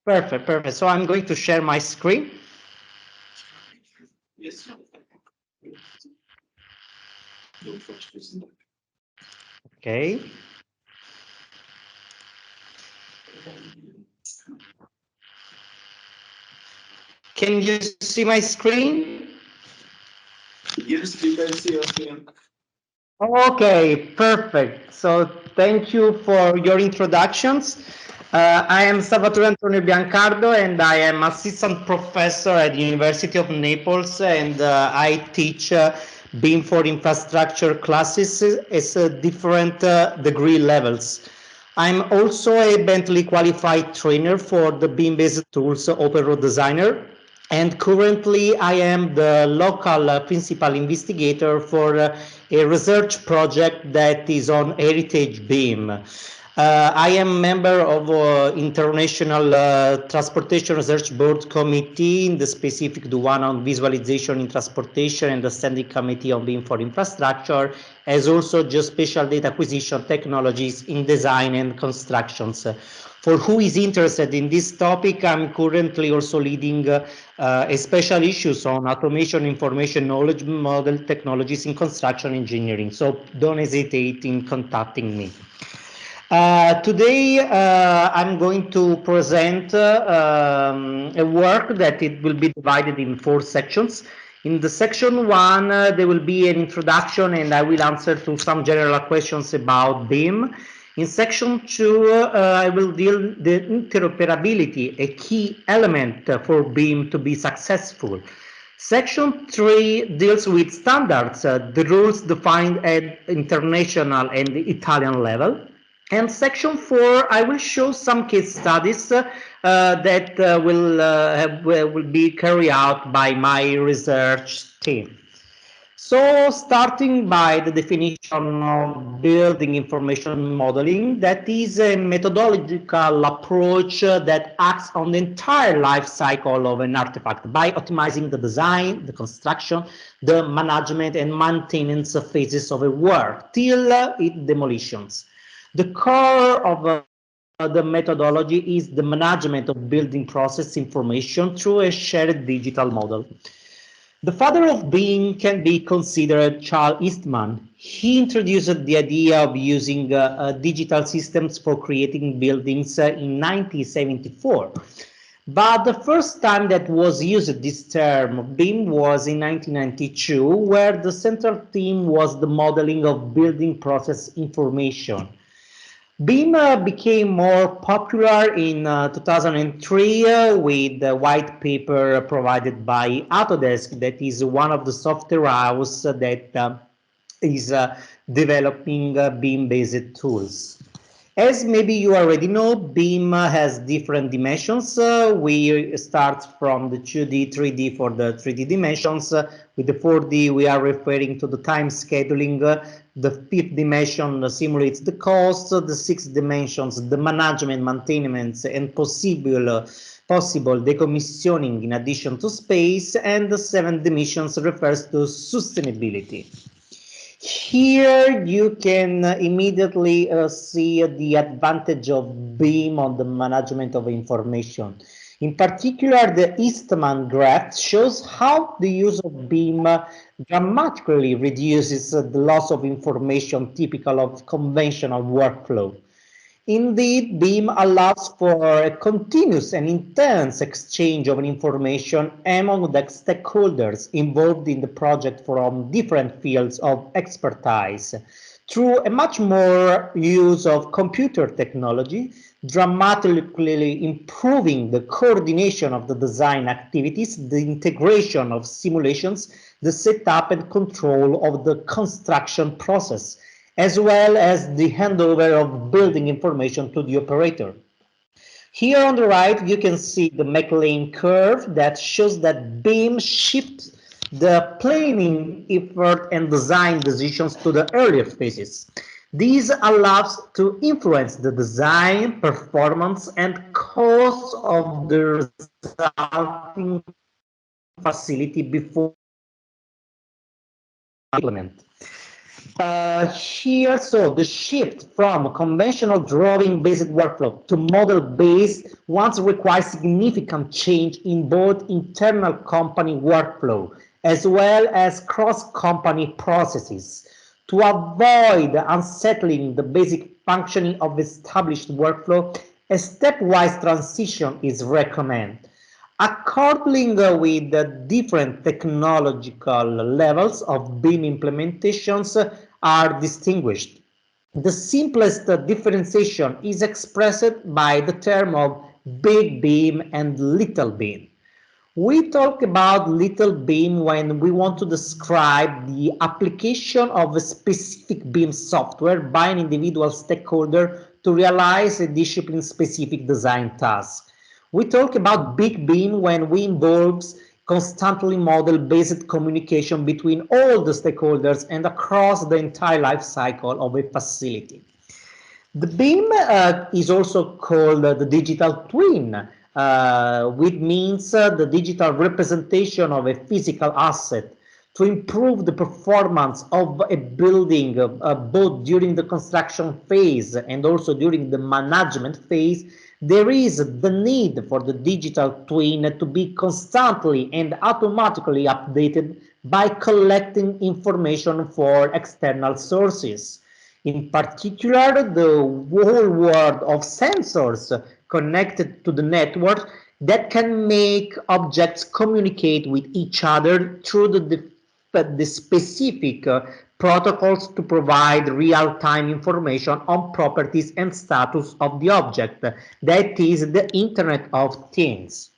Perfect, perfect. So I'm going to share my screen. Yes. Okay. Can you see my screen? Yes, you can see your screen. Okay, perfect. So thank you for your introductions. I am Salvatore Antonio Biancardo and I am assistant professor at the University of Naples, and I teach BIM for infrastructure classes at different degree levels. I'm also a Bentley qualified trainer for the BIM-based tools Open Road Designer. And currently I am the local principal investigator for a research project that is on heritage BIM. I am member of International Transportation Research Board Committee, in the specific the one on visualization in transportation, and the standing committee on BIM for infrastructure, as also geospatial data acquisition technologies in design and constructions. For who is interested in this topic, I'm currently also leading a special issues on automation, information, knowledge model technologies in construction engineering. So don't hesitate in contacting me. Today, I'm going to present a work that it will be divided in 4 sections. In the section 1, there will be an introduction and I will answer to some general questions about BIM. In section 2, I will deal the interoperability, a key element for BIM to be successful. Section 3 deals with standards, the rules defined at international and Italian level. And section 4, I will show some case studies that will be carried out by my research team. So, starting by the definition of building information modeling, that is a methodological approach that acts on the entire life cycle of an artifact by optimizing the design, the construction, the management and maintenance phases of a work till its demolitions. The core of the methodology is the management of building process information through a shared digital model. The father of BIM can be considered Charles Eastman. He introduced the idea of using digital systems for creating buildings in 1974. But the first time that was used this term, BIM, was in 1992, where the central theme was the modeling of building process information. BIM became more popular in 2003 with the white paper provided by Autodesk, that is one of the software houses that is developing BIM-based tools. As maybe you already know, BIM has different dimensions. We start from the 2D, 3D for the 3D dimensions. With the 4D, we are referring to the time scheduling. The 5th dimension simulates the cost. The 6th dimensions, the management, maintenance, and possible decommissioning in addition to space. And the 7th dimensions refers to sustainability. Here you can immediately see the advantage of BIM on the management of information. In particular, the Eastman graph shows how the use of BIM dramatically reduces the loss of information typical of conventional workflow. Indeed, BIM allows for a continuous and intense exchange of information among the stakeholders involved in the project from different fields of expertise. Through a much more use of computer technology, dramatically improving the coordination of the design activities, the integration of simulations, the setup and control of the construction process, as well as the handover of building information to the operator. Here on the right, you can see the McLean curve that shows that BIM shifts the planning effort and design decisions to the earlier phases. This allows to influence the design, performance, and cost of the resulting facility before implement. Here, so the shift from conventional drawing-based workflow to model-based once requires significant change in both internal company workflow as well as cross-company processes. To avoid unsettling the basic functioning of established workflow, a stepwise transition is recommended. According with the different technological levels of BIM implementations are distinguished. The simplest differentiation is expressed by the term of big BIM and little BIM. We talk about little BIM when we want to describe the application of a specific BIM software by an individual stakeholder to realize a discipline-specific design task. We talk about big BIM when we involve constantly model-based communication between all the stakeholders and across the entire life cycle of a facility. The BIM is also called the digital twin, which means the digital representation of a physical asset to improve the performance of a building both during the construction phase and also during the management phase. There is the need for the digital twin to be constantly and automatically updated by collecting information for external sources. In particular, the whole world of sensors connected to the network that can make objects communicate with each other through the specific protocols to provide real-time information on properties and status of the object. That is the Internet of Things.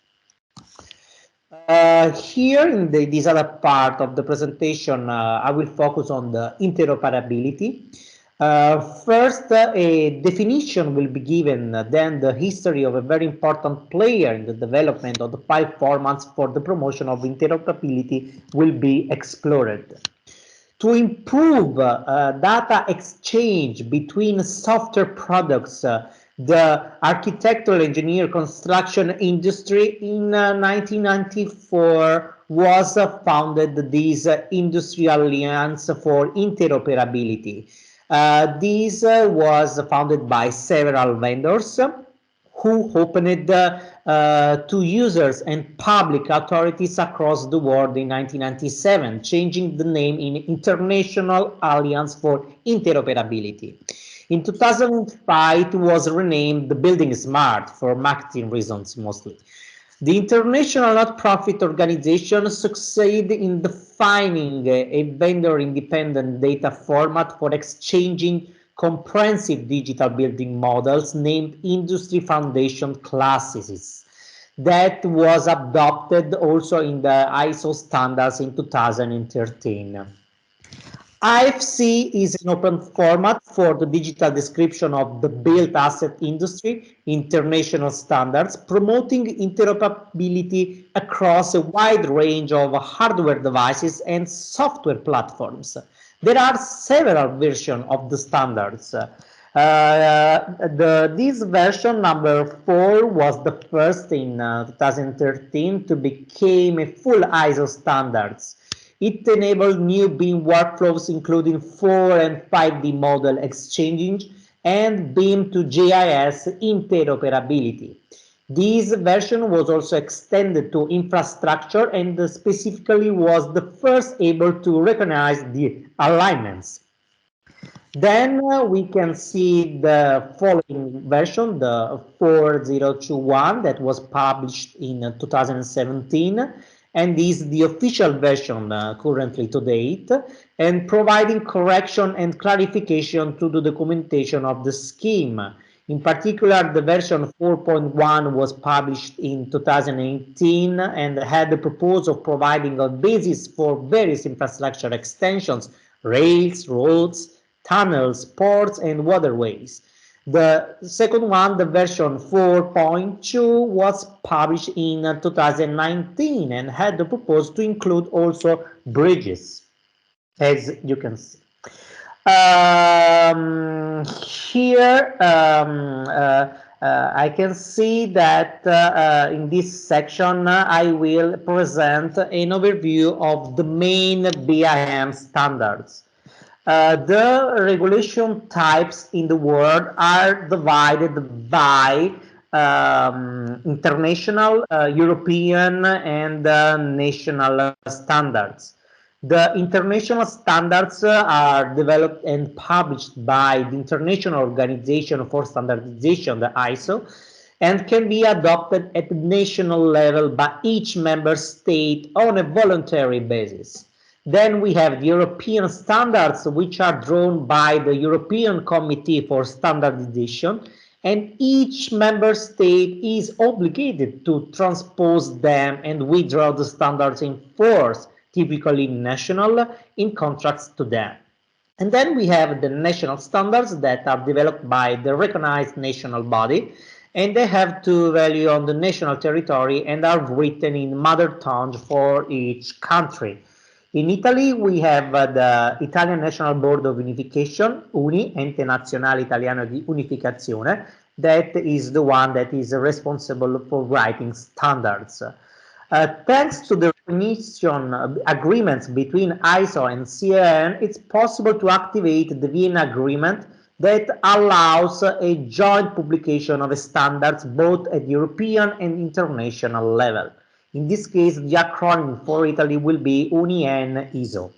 Here in this other part of the presentation, I will focus on the interoperability. First, a definition will be given, then the history of a very important player in the development of the file formats for the promotion of interoperability will be explored. To improve data exchange between software products, the architectural engineer construction industry in 1994 was founded this Industry Alliance for Interoperability. This was founded by several vendors who opened to users and public authorities across the world in 1997, changing the name in International Alliance for Interoperability. In 2005, it was renamed the Building Smart for marketing reasons mostly. The international not-profit organization succeeded in defining a vendor-independent data format for exchanging comprehensive digital building models named Industry Foundation Classes. That was adopted also in the ISO standards in 2013. IFC is an open format for the digital description of the built asset industry, international standards, promoting interoperability across a wide range of hardware devices and software platforms. There are several versions of the standards. This version number 4 was the first in 2013 to become a full ISO standards. It enabled new BIM workflows, including 4 and 5D model exchanging and BIM to GIS interoperability. This version was also extended to infrastructure and specifically was the first able to recognize the alignments. Then we can see the following version, the 4021, that was published in 2017, and is the official version currently to date, and providing correction and clarification to the documentation of the scheme. In particular, the version 4.1 was published in 2018 and had the purpose of providing a basis for various infrastructure extensions, rails, roads, tunnels, ports, and waterways. The second one, the version 4.2, was published in 2019 and had the purpose to include also bridges, as you can see. Here I can see that in this section I will present an overview of the main BIM standards. The regulation types in the world are divided by international, European, and national standards. The international standards are developed and published by the International Organization for Standardization, the ISO, and can be adopted at the national level by each member state on a voluntary basis. Then we have the European standards, which are drawn by the European Committee for Standardization, and each member state is obligated to transpose them and withdraw the standards in force, typically national, in contracts to them. And then we have the national standards that are developed by the recognized national body, and they have to value on the national territory and are written in mother tongue for each country. In Italy, we have the Italian National Board of Unification, UNI, Ente Nazionale Italiano di Unificazione, that is the one that is responsible for writing standards. Thanks to the recognition agreements between ISO and CAN, it's possible to activate the Vienna Agreement that allows a joint publication of standards both at European and international level. In this case, the acronym for Italy will be UNI-ISO.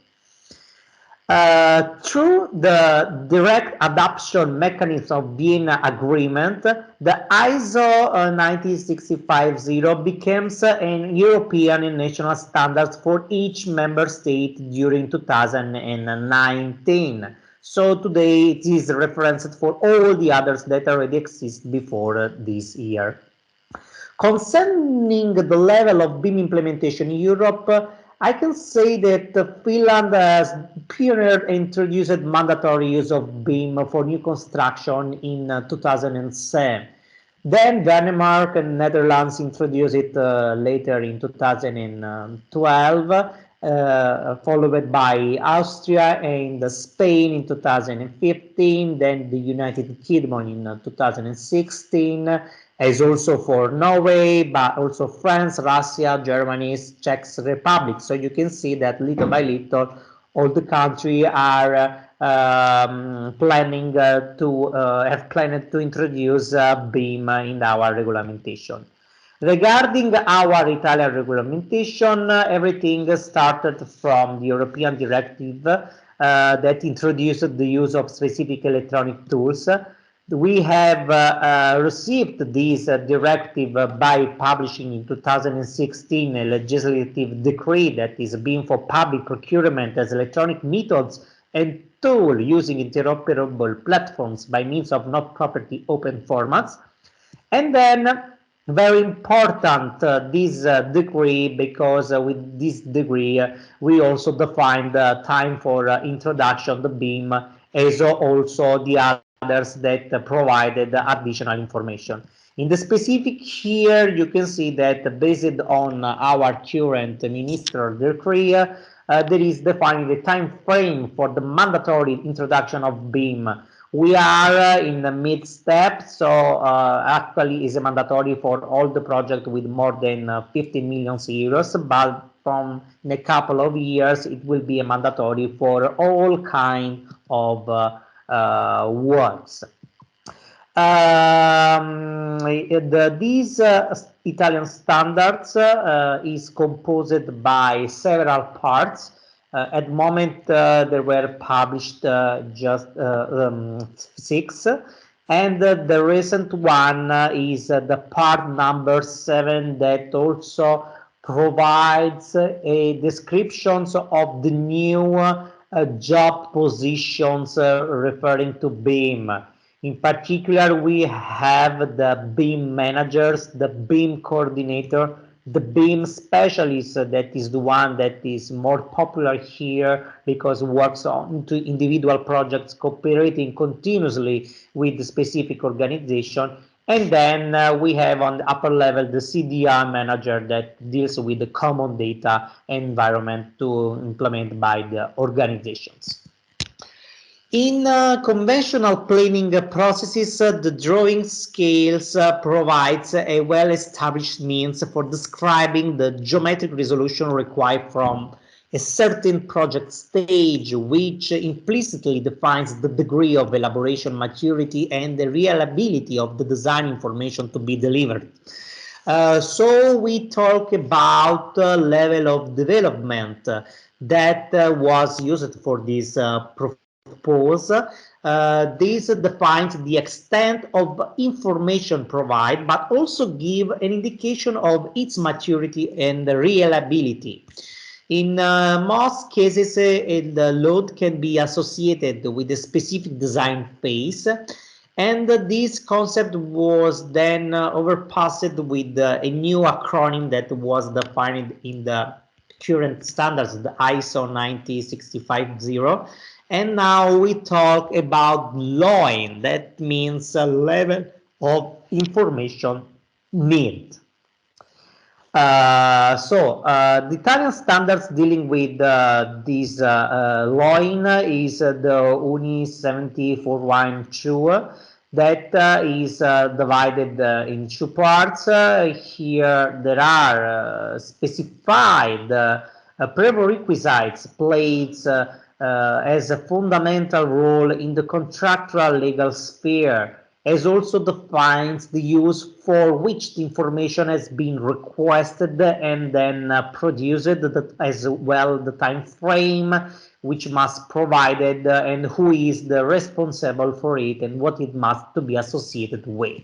Through the direct adoption mechanism of Vienna Agreement, the ISO 19650 becomes an European and national standards for each member state during 2019. So today it is referenced for all the others that already exist before this year. Concerning the level of BIM implementation in Europe, I can say that Finland has pioneered and introduced mandatory use of BIM for new construction in 2007. Then Denmark and Netherlands introduced it later in 2012, followed by Austria and Spain in 2015, then the United Kingdom in 2016, as also for Norway, but also France, Russia, Germany, Czech Republic. So you can see that little by little, all the countries are planning to introduce BIM in our regulation. Regarding our Italian regulation, everything started from the European directive that introduced the use of specific electronic tools. We have received this directive by publishing in 2016 a legislative decree that is BIM for public procurement as electronic methods and tool using interoperable platforms by means of not property open formats. And then very important this degree, because with this degree we also defined the time for introduction of the BIM, as also the others that provided additional information. In the specific here, you can see that based on our current ministerial decree, there is defining the time frame for the mandatory introduction of BIM. We are in the mid step, so actually is mandatory for all the projects with more than 50 million euros, but from in a couple of years it will be a mandatory for all kind of works. These Italian standards is composed by several parts. At the moment there were published just 6, and the recent one is the part number 7 that also provides a descriptions of the new job positions referring to BIM. In particular, we have the BIM managers, the BIM coordinator, the BIM specialist, that is the one that is more popular here because works on to individual projects cooperating continuously with the specific organization. And then we have on the upper level the CDR manager that deals with the common data environment to implement by the organizations. In conventional planning processes, the drawing scales provides a well-established means for describing the geometric resolution required from a certain project stage, which implicitly defines the degree of elaboration maturity and the reliability of the design information to be delivered. So we talk about level of development that was used for this propose. This defines the extent of information provided, but also give an indication of its maturity and reliability. In most cases, the load can be associated with a specific design phase, and this concept was then overpassed with a new acronym that was defined in the current standards, the ISO 19650. And now we talk about LOIN, that means a level of information need. The Italian standards dealing with this LOIN is the UNI 7412, that is divided in 2 parts. Here there are specified prerequisites played as a fundamental role in the contractual legal sphere, as also defines the use for which the information has been requested and then produced, as well the time frame which must provided and who is the responsible for it and what it must to be associated with.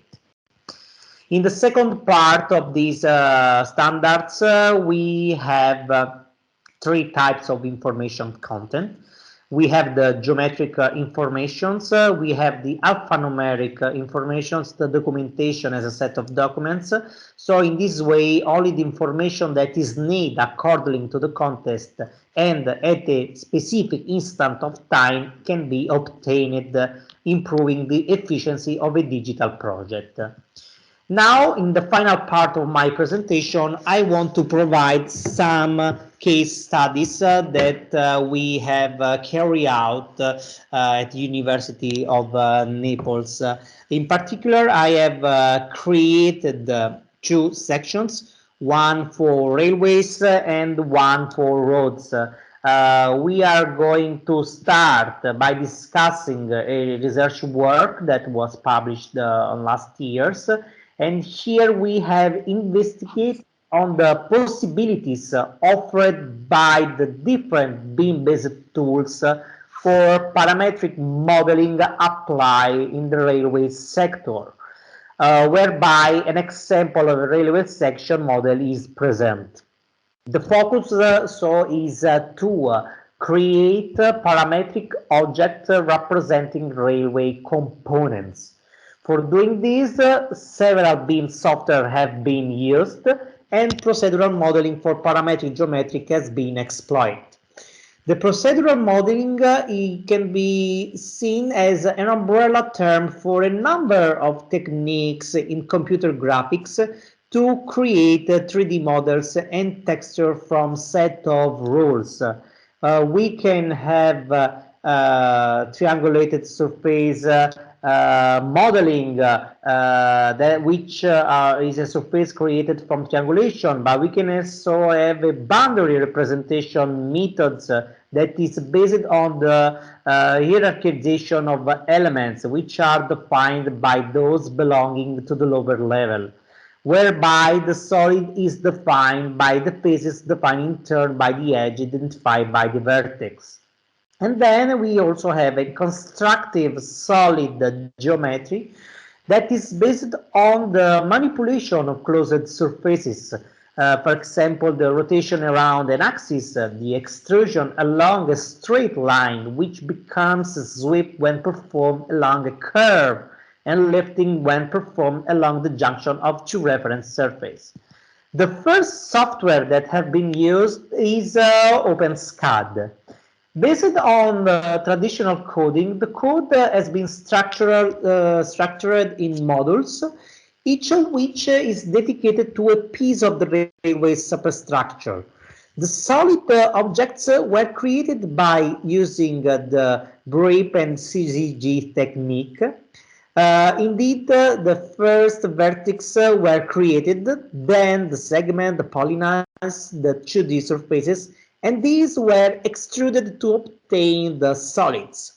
In the second part of these standards, we have three types of information content. We have the geometric informations, we have the alphanumeric informations, the documentation as a set of documents. So in this way, only the information that is needed according to the context and at a specific instant of time can be obtained, improving the efficiency of a digital project. Now, in the final part of my presentation, I want to provide some case studies that we have carried out at the University of Naples. In particular, I have created two sections, one for railways and one for roads. We are going to start by discussing a research work that was published last years. And here we have investigated on the possibilities offered by the different beam-based tools for parametric modeling applied in the railway sector, whereby an example of a railway section model is present. The focus is to create parametric objects representing railway components. For doing this, several BIM software have been used and procedural modeling for parametric geometric has been exploited. The procedural modeling can be seen as an umbrella term for a number of techniques in computer graphics to create 3D models and texture from set of rules. We can have triangulated surface modeling which is a surface created from triangulation, but we can also have a boundary representation methods that is based on the hierarchization of elements which are defined by those belonging to the lower level, whereby the solid is defined by the faces defined in turn by the edge identified by the vertex. And then we also have a constructive solid geometry that is based on the manipulation of closed surfaces. For example, the rotation around an axis, the extrusion along a straight line, which becomes a sweep when performed along a curve, and lifting when performed along the junction of two reference surfaces. The first software that have been used is OpenSCAD. Based on traditional coding, the code has been structured in modules, each of which is dedicated to a piece of the railway superstructure. The solid objects were created by using the BRIP and CZG technique. Indeed, the first vertex were created, then the segment, the polylines, the 2D surfaces, and these were extruded to obtain the solids.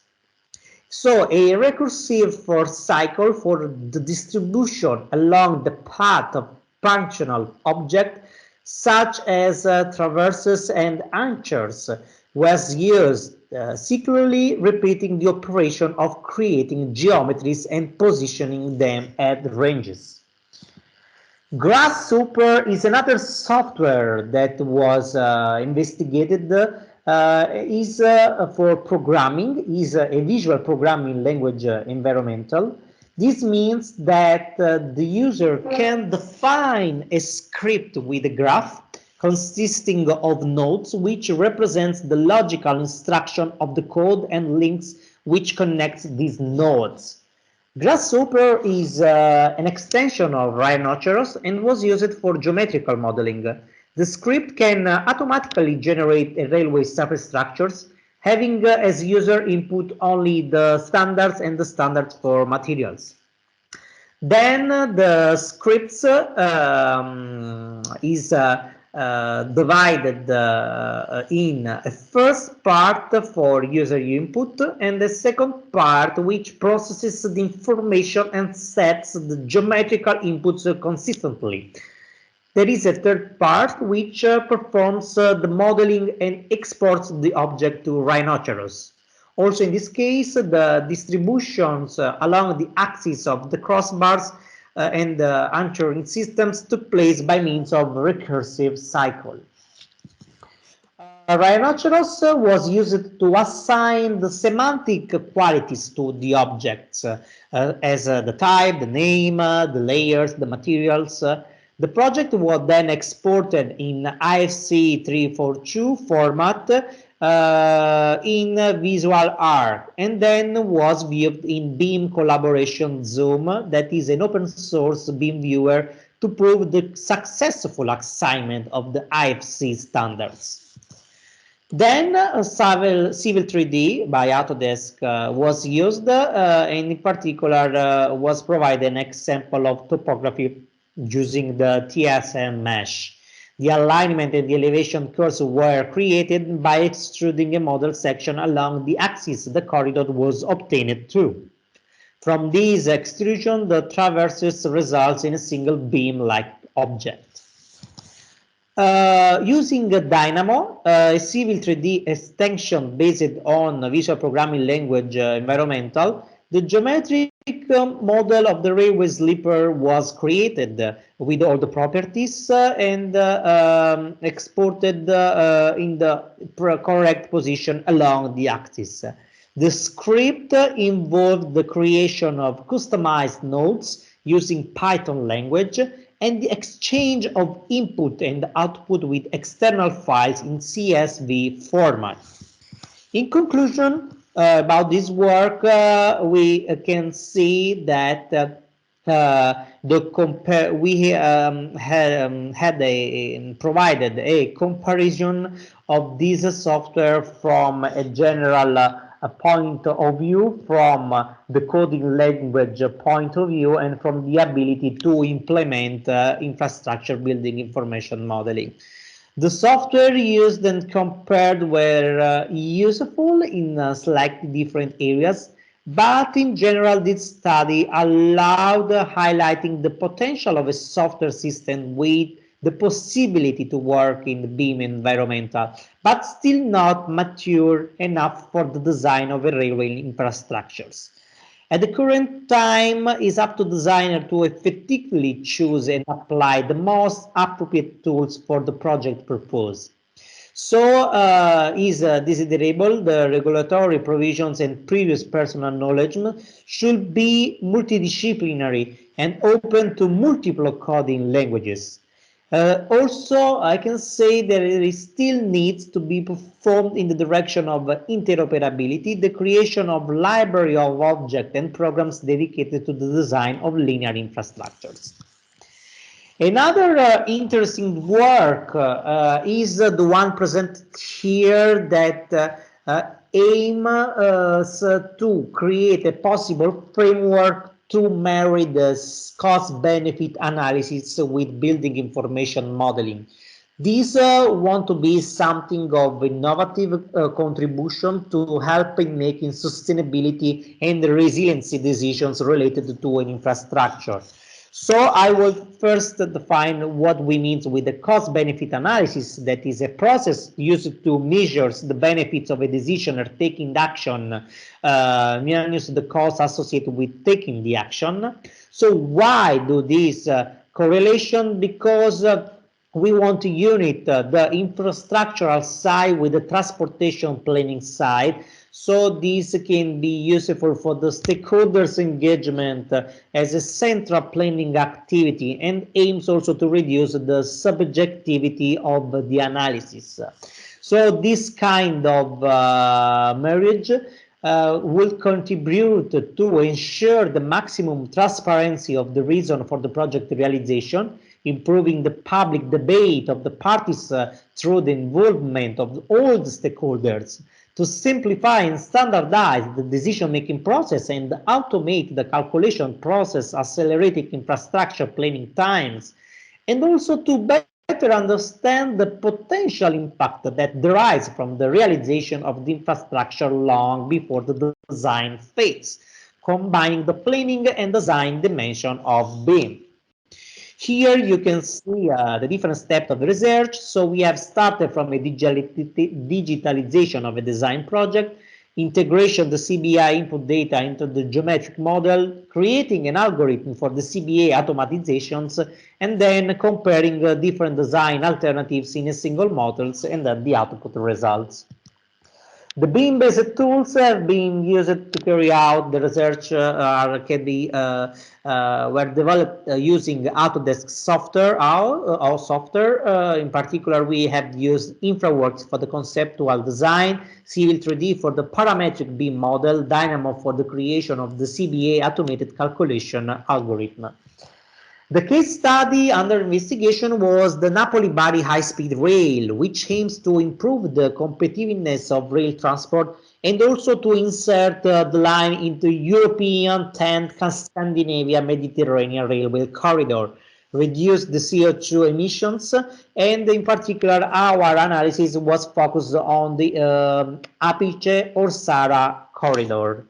So a recursive cycle for the distribution along the path of functional objects such as traverses and anchors was used, securely repeating the operation of creating geometries and positioning them at ranges. Grasshopper is another software that was investigated, is for programming, is a visual programming language environmental. This means that the user can define a script with a graph consisting of nodes which represents the logical instruction of the code and links which connects these nodes. Grasshopper is an extension of Rhinoceros and was used for geometrical modeling. The script can automatically generate railway superstructures, having as user input only the standards and the standards for materials. Then the scripts is divided in a first part for user input and the second part which processes the information and sets the geometrical inputs consistently. There is a third part which performs the modeling and exports the object to rhinoceros. Also in this case, the distributions along the axis of the crossbars and the anchoring systems took place by means of recursive cycle. Rhinoceros was used to assign the semantic qualities to the objects as the type, the name, the layers, the materials. The project was then exported in IFC 342 format in Visual Arc and then was viewed in Beam Collaboration Zoom, that is an open source Beam viewer to prove the successful assignment of the IFC standards. Then Civil 3D by Autodesk was used and in particular was provided an example of topography using the TSM mesh. The alignment and the elevation curves were created by extruding a model section along the axis the corridor was obtained through. From this extrusion, the traverses results in a single beam-like object. Using Dynamo, a Civil 3D extension based on Visual Programming Language environmental, the geometric model of the railway sleeper was created with all the properties and exported in the correct position along the axis. The script involved the creation of customized nodes using Python language and the exchange of input and output with external files in CSV format. In conclusion, about this work, we can see that we had provided a comparison of this software from a general point of view, from the coding language point of view, and from the ability to implement infrastructure building information modeling. The software used and compared were useful in slightly different areas, but in general this study allowed highlighting the potential of a software system with the possibility to work in the BIM environmental, but still not mature enough for the design of a railway infrastructures. At the current time, it's up to designer to effectively choose and apply the most appropriate tools for the project purpose. So is desirable the regulatory provisions and previous personal knowledge should be multidisciplinary and open to multiple coding languages. Also, I can say that there still needs to be performed in the direction of interoperability, the creation of library of objects and programs dedicated to the design of linear infrastructures. Another interesting work is the one presented here that aims to create a possible framework to marry the cost-benefit analysis with building information modeling. These want to be something of innovative contribution to help in making sustainability and resiliency decisions related to an infrastructure. So I will first define what we mean with the cost-benefit analysis, that is a process used to measure the benefits of a decision or taking action minus the costs associated with taking the action. So why do this correlation? Because we want to unite the infrastructural side with the transportation planning side. So this can be useful for the stakeholders engagement as a central planning activity and aims also to reduce the subjectivity of the analysis. So this kind of marriage will contribute to ensure the maximum transparency of the reason for the project realization, improving the public debate of the parties through the involvement of all the stakeholders, to simplify and standardize the decision-making process and automate the calculation process, accelerating infrastructure planning times, and also to better better understand the potential impact that derives from the realization of the infrastructure long before the design phase, combining the planning and design dimension of BIM. Here you can see the different steps of the research. So we have started from a digitalization of a design project, integration of the CBA input data into the geometric model, creating an algorithm for the CBA automatizations, and then comparing different design alternatives in a single models and then the output results. The BIM-based tools have been used to carry out the research were developed using Autodesk software. Our software, in particular, we have used InfraWorks for the conceptual design, Civil 3D for the parametric BIM model, Dynamo for the creation of the CBA automated calculation algorithm. The case study under investigation was the Napoli-Bari high-speed rail, which aims to improve the competitiveness of rail transport and also to insert the line into European 10th Scandinavia Mediterranean Railway Corridor, reduce the CO2 emissions, and in particular our analysis was focused on the Apice or Sara corridor.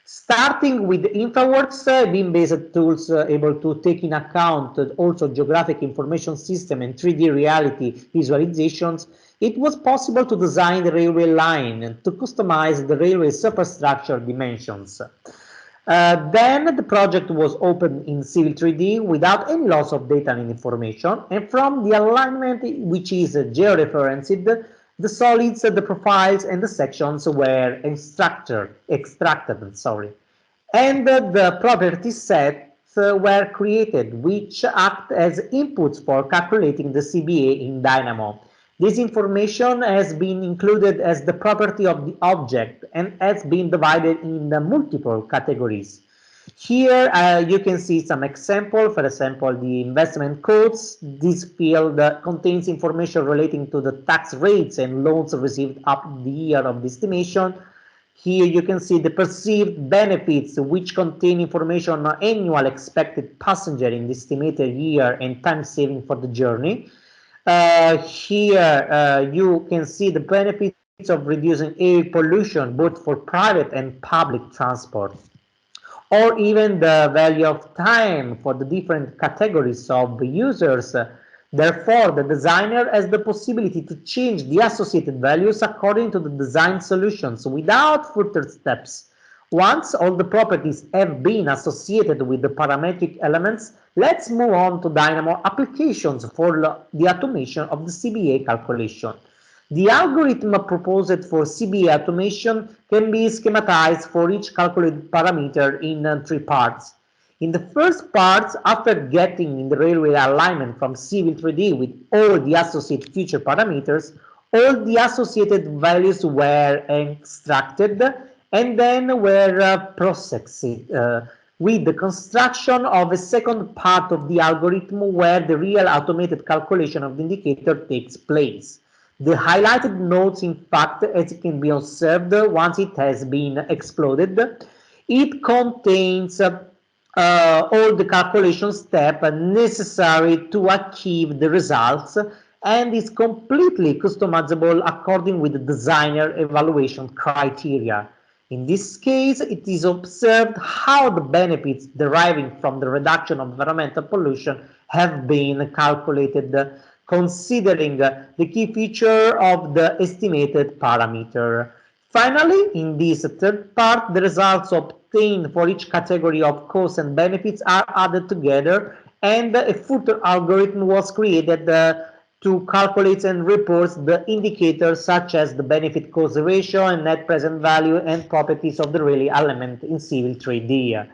Starting with InfraWorks, BIM-based tools able to take in account also geographic information system and 3D reality visualizations, it was possible to design the railway line and to customize the railway superstructure dimensions. Then the project was opened in Civil 3D without any loss of data and information, and from the alignment, which is georeferenced, the solids, the profiles, and the sections were extracted, and the property sets were created, which act as inputs for calculating the CBA in Dynamo. This information has been included as the property of the object and has been divided in multiple categories. Here you can see some examples. For example, the investment codes. This field contains information relating to the tax rates and loans received up the year of the estimation. Here you can see the perceived benefits, which contain information on annual expected passenger in the estimated year and time saving for the journey. Here you can see the benefits of reducing air pollution both for private and public transport, or even the value of time for the different categories of users. Therefore, the designer has the possibility to change the associated values according to the design solutions without further steps. Once all the properties have been associated with the parametric elements, let's move on to Dynamo applications for the automation of the CBA calculation. The algorithm proposed for CBA automation can be schematized for each calculated parameter in 3 parts. In the first part, after getting the railway alignment from Civil 3D with all the associated future parameters, all the associated values were extracted and then were processed with the construction of a second part of the algorithm where the real automated calculation of the indicator takes place. The highlighted nodes, in fact, as it can be observed once it has been exploded, it contains all the calculation steps necessary to achieve the results and is completely customizable according with the designer evaluation criteria. In this case, it is observed how the benefits deriving from the reduction of environmental pollution have been calculated, considering the key feature of the estimated parameter. Finally, in this third part, the results obtained for each category of costs and benefits are added together, and a further algorithm was created to calculate and report the indicators such as the benefit cost ratio and net present value and properties of the railway element in Civil 3D.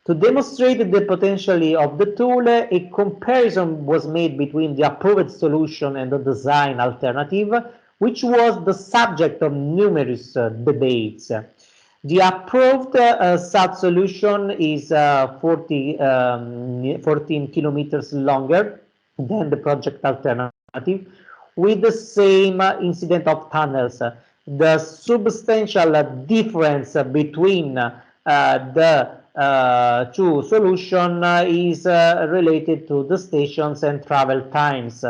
To demonstrate the potential of the tool, a comparison was made between the approved solution and the design alternative, which was the subject of numerous debates. The approved SAT solution is 14 kilometers longer than the project alternative, with the same incident of tunnels. The substantial difference between the two solution is related to the stations and travel times.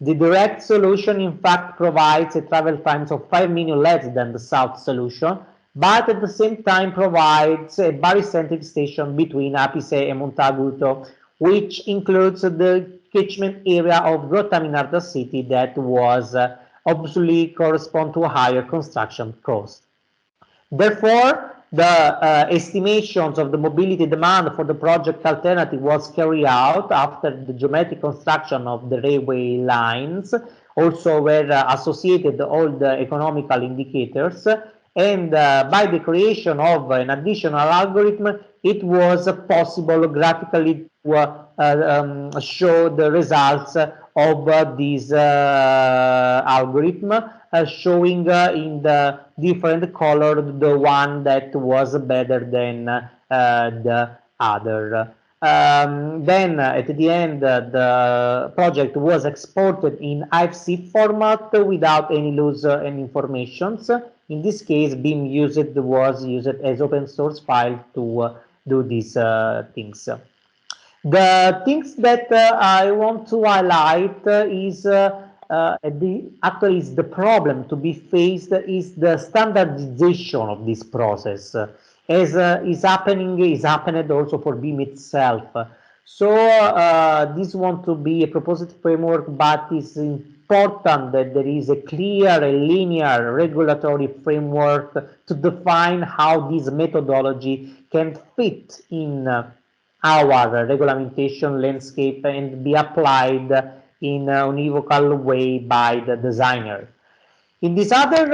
The direct solution, in fact, provides a travel times of 5 minutes less than the south solution, but at the same time provides a barycentric station between Apice and Montaguto, which includes the catchment area of Grottaminarda city that was obviously correspond to a higher construction cost. Therefore, the estimations of the mobility demand for the project alternative was carried out after the geometric construction of the railway lines. Also were associated all the economical indicators, and by the creation of an additional algorithm, it was possible graphically to show the results of this algorithm, showing in the different color the one that was better than the other. Then at the end, the project was exported in IFC format without any loss and informations. In this case, BIM was used as open source file to do these things. The things that I want to highlight is actually is the problem to be faced is the standardization of this process, as is happened also for BIM itself. So this want to be a proposed framework, but it's important that there is a clear and linear regulatory framework to define how this methodology can fit in our regulation landscape and be applied in an unequivocal way by the designer. In this other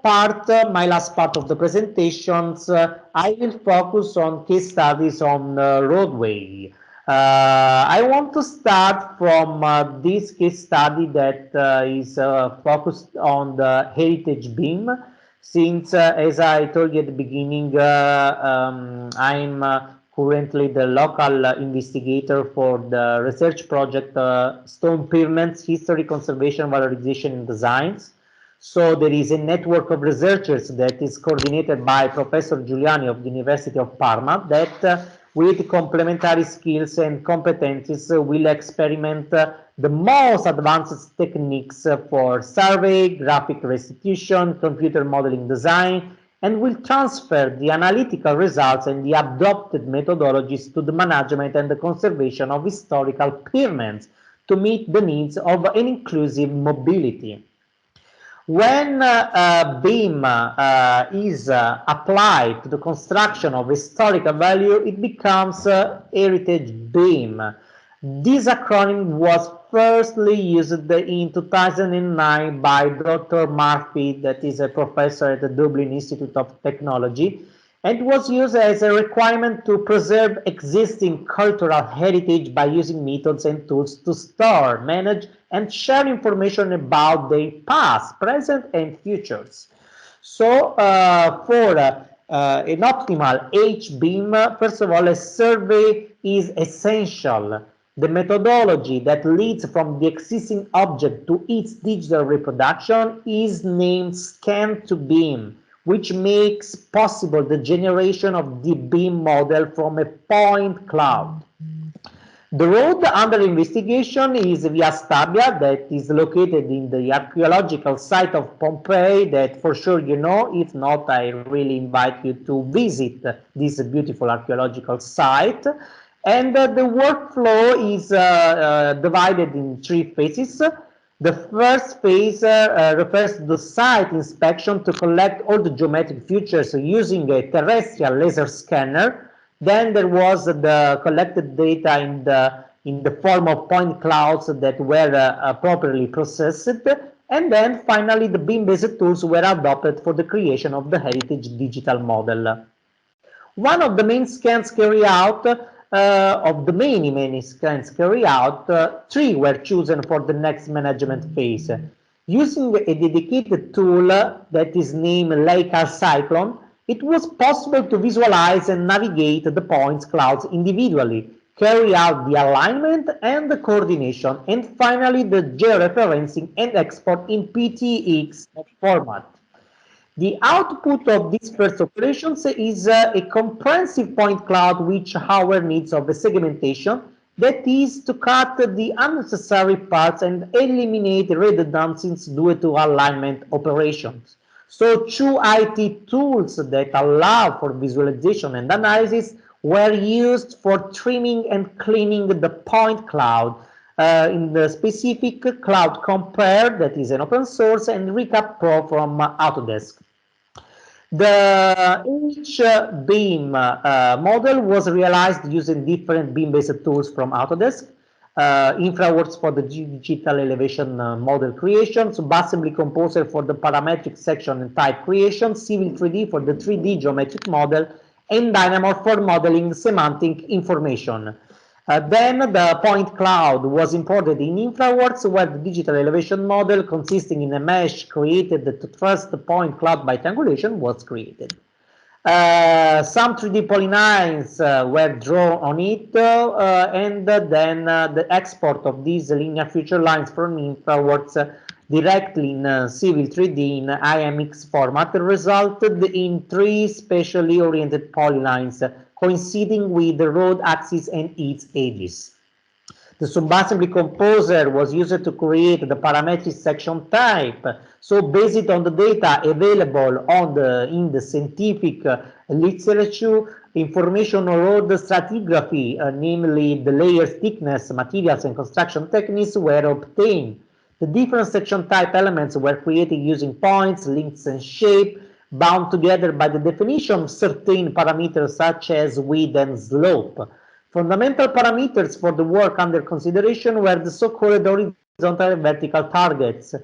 part, my last part of the presentations, I will focus on case studies on roadway. I want to start from this case study that is focused on the heritage BIM, since as I told you at the beginning, I'm currently the local investigator for the research project Stone Pavements, History, Conservation, Valorization and Designs. So there is a network of researchers that is coordinated by Professor Giuliani of the University of Parma that with complementary skills and competencies will experiment the most advanced techniques for survey, graphic restitution, computer modeling design, and will transfer the analytical results and the adopted methodologies to the management and the conservation of historical pavements to meet the needs of an inclusive mobility. When BIM is applied to the construction of historical value, it becomes heritage BIM. This acronym was firstly used in 2009 by Dr. Murphy, that is a professor at the Dublin Institute of Technology, and was used as a requirement to preserve existing cultural heritage by using methods and tools to store, manage, and share information about their past, present, and futures. So for an optimal HBIM, first of all, a survey is essential. The methodology that leads from the existing object to its digital reproduction is named scan to BIM, which makes possible the generation of the BIM model from a point cloud. The road under investigation is Via Stabia, that is located in the archaeological site of Pompeii, that for sure you know. If not, I really invite you to visit this beautiful archaeological site. And the workflow is divided in 3 phases. The first phase refers to the site inspection to collect all the geometric features using a terrestrial laser scanner. Then there was the collected data in the form of point clouds that were properly processed. And then finally the BIM-based tools were adopted for the creation of the heritage digital model. One of the main scans carried out, of the many scans carried out, 3 were chosen for the next management phase. Using a dedicated tool that is named Leica Cyclone, it was possible to visualize and navigate the points clouds individually, carry out the alignment and the coordination, and finally the georeferencing and export in PTX format. The output of these first operations is a comprehensive point cloud which, however, needs of a segmentation, that is to cut the unnecessary parts and eliminate redundancies due to alignment operations. So two IT tools that allow for visualization and analysis were used for trimming and cleaning the point cloud in the specific Cloud Compare, that is an open source, and Recap Pro from Autodesk. Each beam model was realized using different beam-based tools from Autodesk. InfraWorks for the digital elevation model creation, subassembly composer for the parametric section and type creation, Civil 3D for the 3D geometric model, and Dynamo for modeling semantic information. Then the point cloud was imported in InfraWorks, where the digital elevation model consisting in a mesh created to trust the point cloud by triangulation was created. Some 3D polylines were drawn on it, and then the export of these linear feature lines from InfraWorks directly in Civil 3D in IMX format resulted in 3 specially oriented polylines coinciding with the road axis and its edges. The subassembly composer was used to create the parametric section type. So based on the data available in the scientific literature, information on road stratigraphy, namely the layers, thickness, materials, and construction techniques were obtained. The different section type elements were created using points, links, and shape, bound together by the definition of certain parameters such as width and slope. Fundamental parameters for the work under consideration were the so-called horizontal and vertical targets.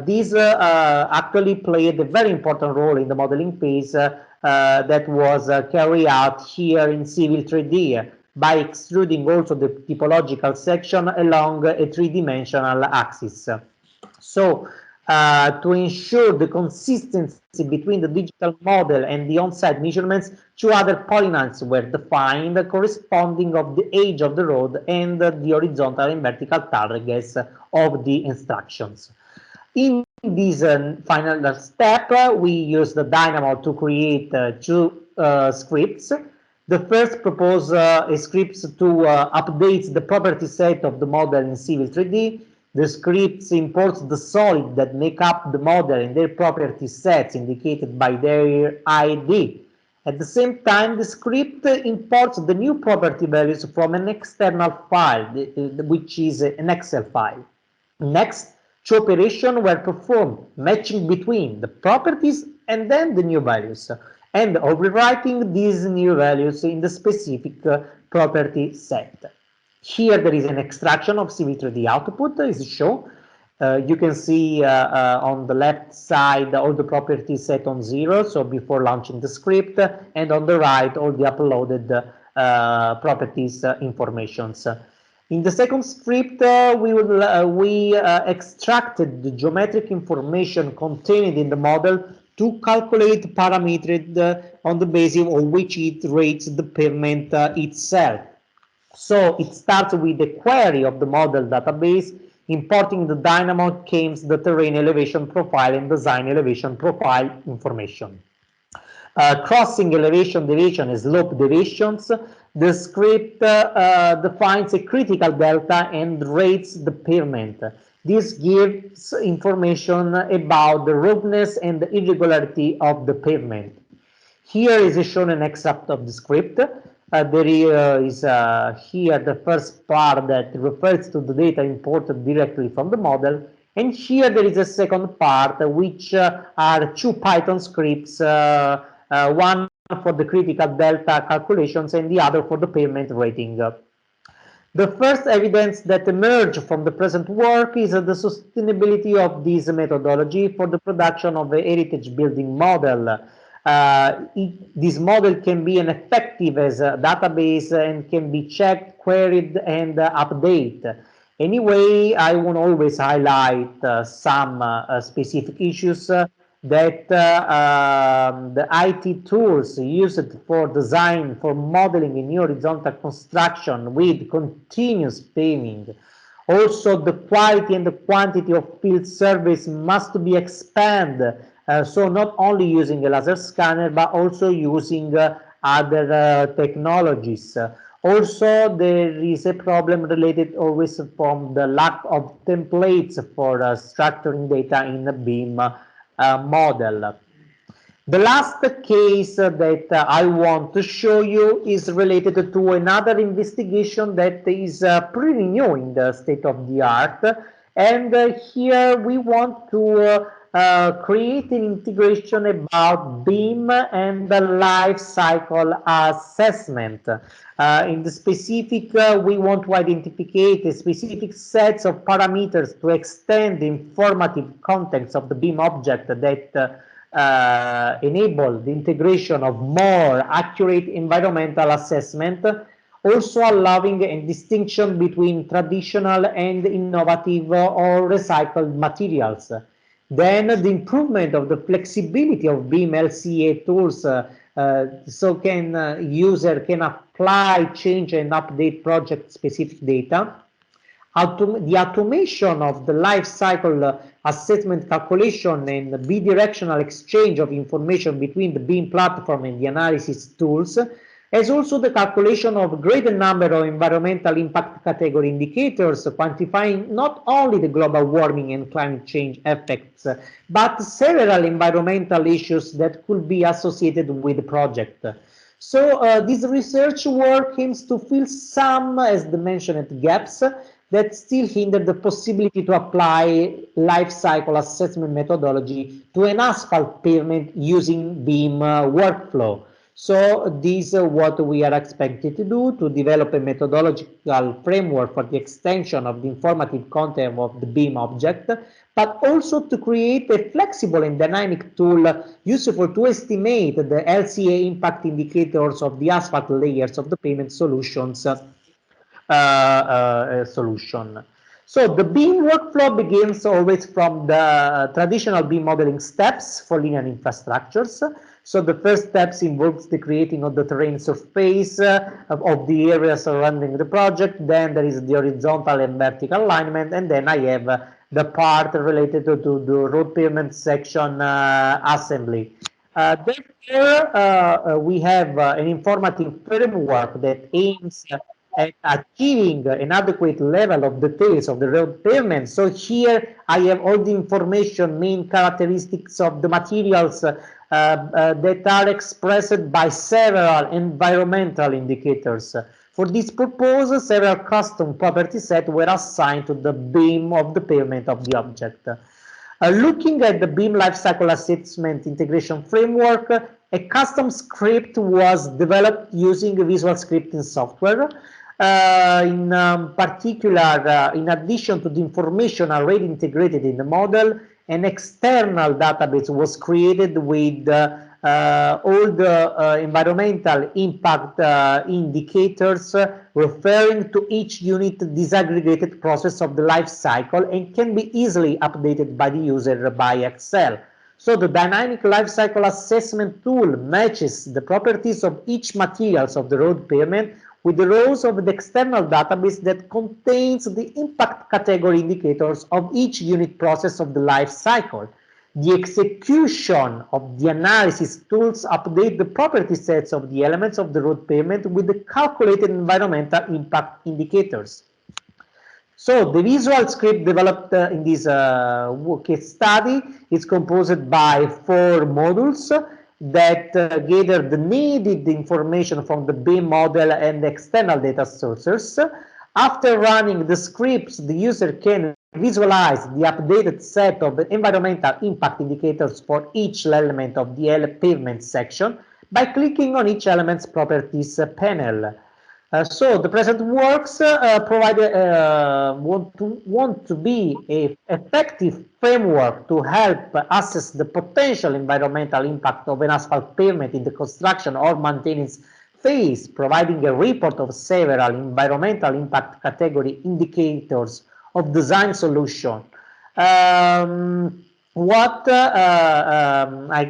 These actually played a very important role in the modeling phase that was carried out here in Civil 3D by extruding also the typological section along a 3-dimensional axis. So, to ensure the consistency between the digital model and the on-site measurements, 2 other polylines were defined corresponding of the age of the road and the horizontal and vertical targets of the instructions. In this final step, we use the Dynamo to create 2 scripts. The first proposes a script to update the property set of the model in Civil 3D. The script imports the solid that make up the model and their property sets indicated by their ID. At the same time, the script imports the new property values from an external file, which is an Excel file. Next, 2 operations were performed, matching between the properties and then the new values, and overwriting these new values in the specific property set. Here there is an extraction of Civil 3D output, is shown. You can see on the left side all the properties set on 0, so before launching the script, and on the right all the uploaded properties informations. In the second script, we extracted the geometric information contained in the model to calculate parameters on the basis on which it rates the pavement itself. So it starts with the query of the model database, importing the Dynamo claims the terrain elevation profile and design elevation profile information. Crossing elevation deviation and slope deviations, the script defines a critical delta and rates the pavement. This gives information about the roughness and the irregularity of the pavement. Here is shown an excerpt of the script. There is here the first part that refers to the data imported directly from the model, and here there is a second part which are 2 Python scripts, one for the critical delta calculations and the other for the pavement rating. The first evidence that emerged from the present work is the sustainability of this methodology for the production of a heritage building model. This model can be an effective as a database and can be checked, queried, and updated. Anyway, I want to always highlight some specific issues that the IT tools used for design, for modeling in horizontal construction with continuous paving. Also, the quality and the quantity of field service must be expanded So not only using a laser scanner, but also using other technologies. Also, there is a problem related always from the lack of templates for structuring data in the BIM model. The last case that I want to show you is related to another investigation that is pretty new in the state of the art. And here we want to create an integration about BIM and the life cycle assessment. In the specific, we want to identify a specific sets of parameters to extend the informative context of the BIM object that enable the integration of more accurate environmental assessment, also allowing a distinction between traditional and innovative or recycled materials. Then the improvement of the flexibility of BIM LCA tools, so can user can apply, change and update project specific data. The automation of the life cycle assessment calculation and the bidirectional exchange of information between the BIM platform and the analysis tools, as also the calculation of a greater number of environmental impact category indicators, quantifying not only the global warming and climate change effects, but several environmental issues that could be associated with the project. So this research work aims to fill some, as the mentioned, gaps that still hinder the possibility to apply life cycle assessment methodology to an asphalt pavement using BIM workflow. So this is what we are expected to do, to develop a methodological framework for the extension of the informative content of the BIM object, but also to create a flexible and dynamic tool useful to estimate the LCA impact indicators of the asphalt layers of the pavement solutions. Solution. So the BIM workflow begins always from the traditional BIM modeling steps for linear infrastructures. So the first steps involves the creating of the terrain surface of the area surrounding the project. Then there is the horizontal and vertical alignment, and then I have the part related to the road pavement section assembly. Therefore, we have an informative framework that aims at achieving an adequate level of details of the road pavement. So here I have all the information, main characteristics of the materials that are expressed by several environmental indicators. For this purpose, several custom property sets were assigned to the beam of the pavement of the object. Looking at the BIM lifecycle assessment integration framework, a custom script was developed using visual scripting software. In particular, in addition to the information already integrated in the model, an external database was created with all the environmental impact indicators referring to each unit disaggregated process of the life cycle and can be easily updated by the user by Excel. So the dynamic life cycle assessment tool matches the properties of each materials of the road pavement with the rows of the external database that contains the impact category indicators of each unit process of the life cycle. The execution of the analysis tools update the property sets of the elements of the road pavement with the calculated environmental impact indicators. So the visual script developed in this case study is composed by 4 modules that gather the needed information from the BIM model and the external data sources. After running the scripts, the user can visualize the updated set of environmental impact indicators for each element of the pavement section by clicking on each element's properties panel. So the present works want to be an effective framework to help assess the potential environmental impact of an asphalt pavement in the construction or maintenance phase, providing a report of several environmental impact category indicators of design solution. I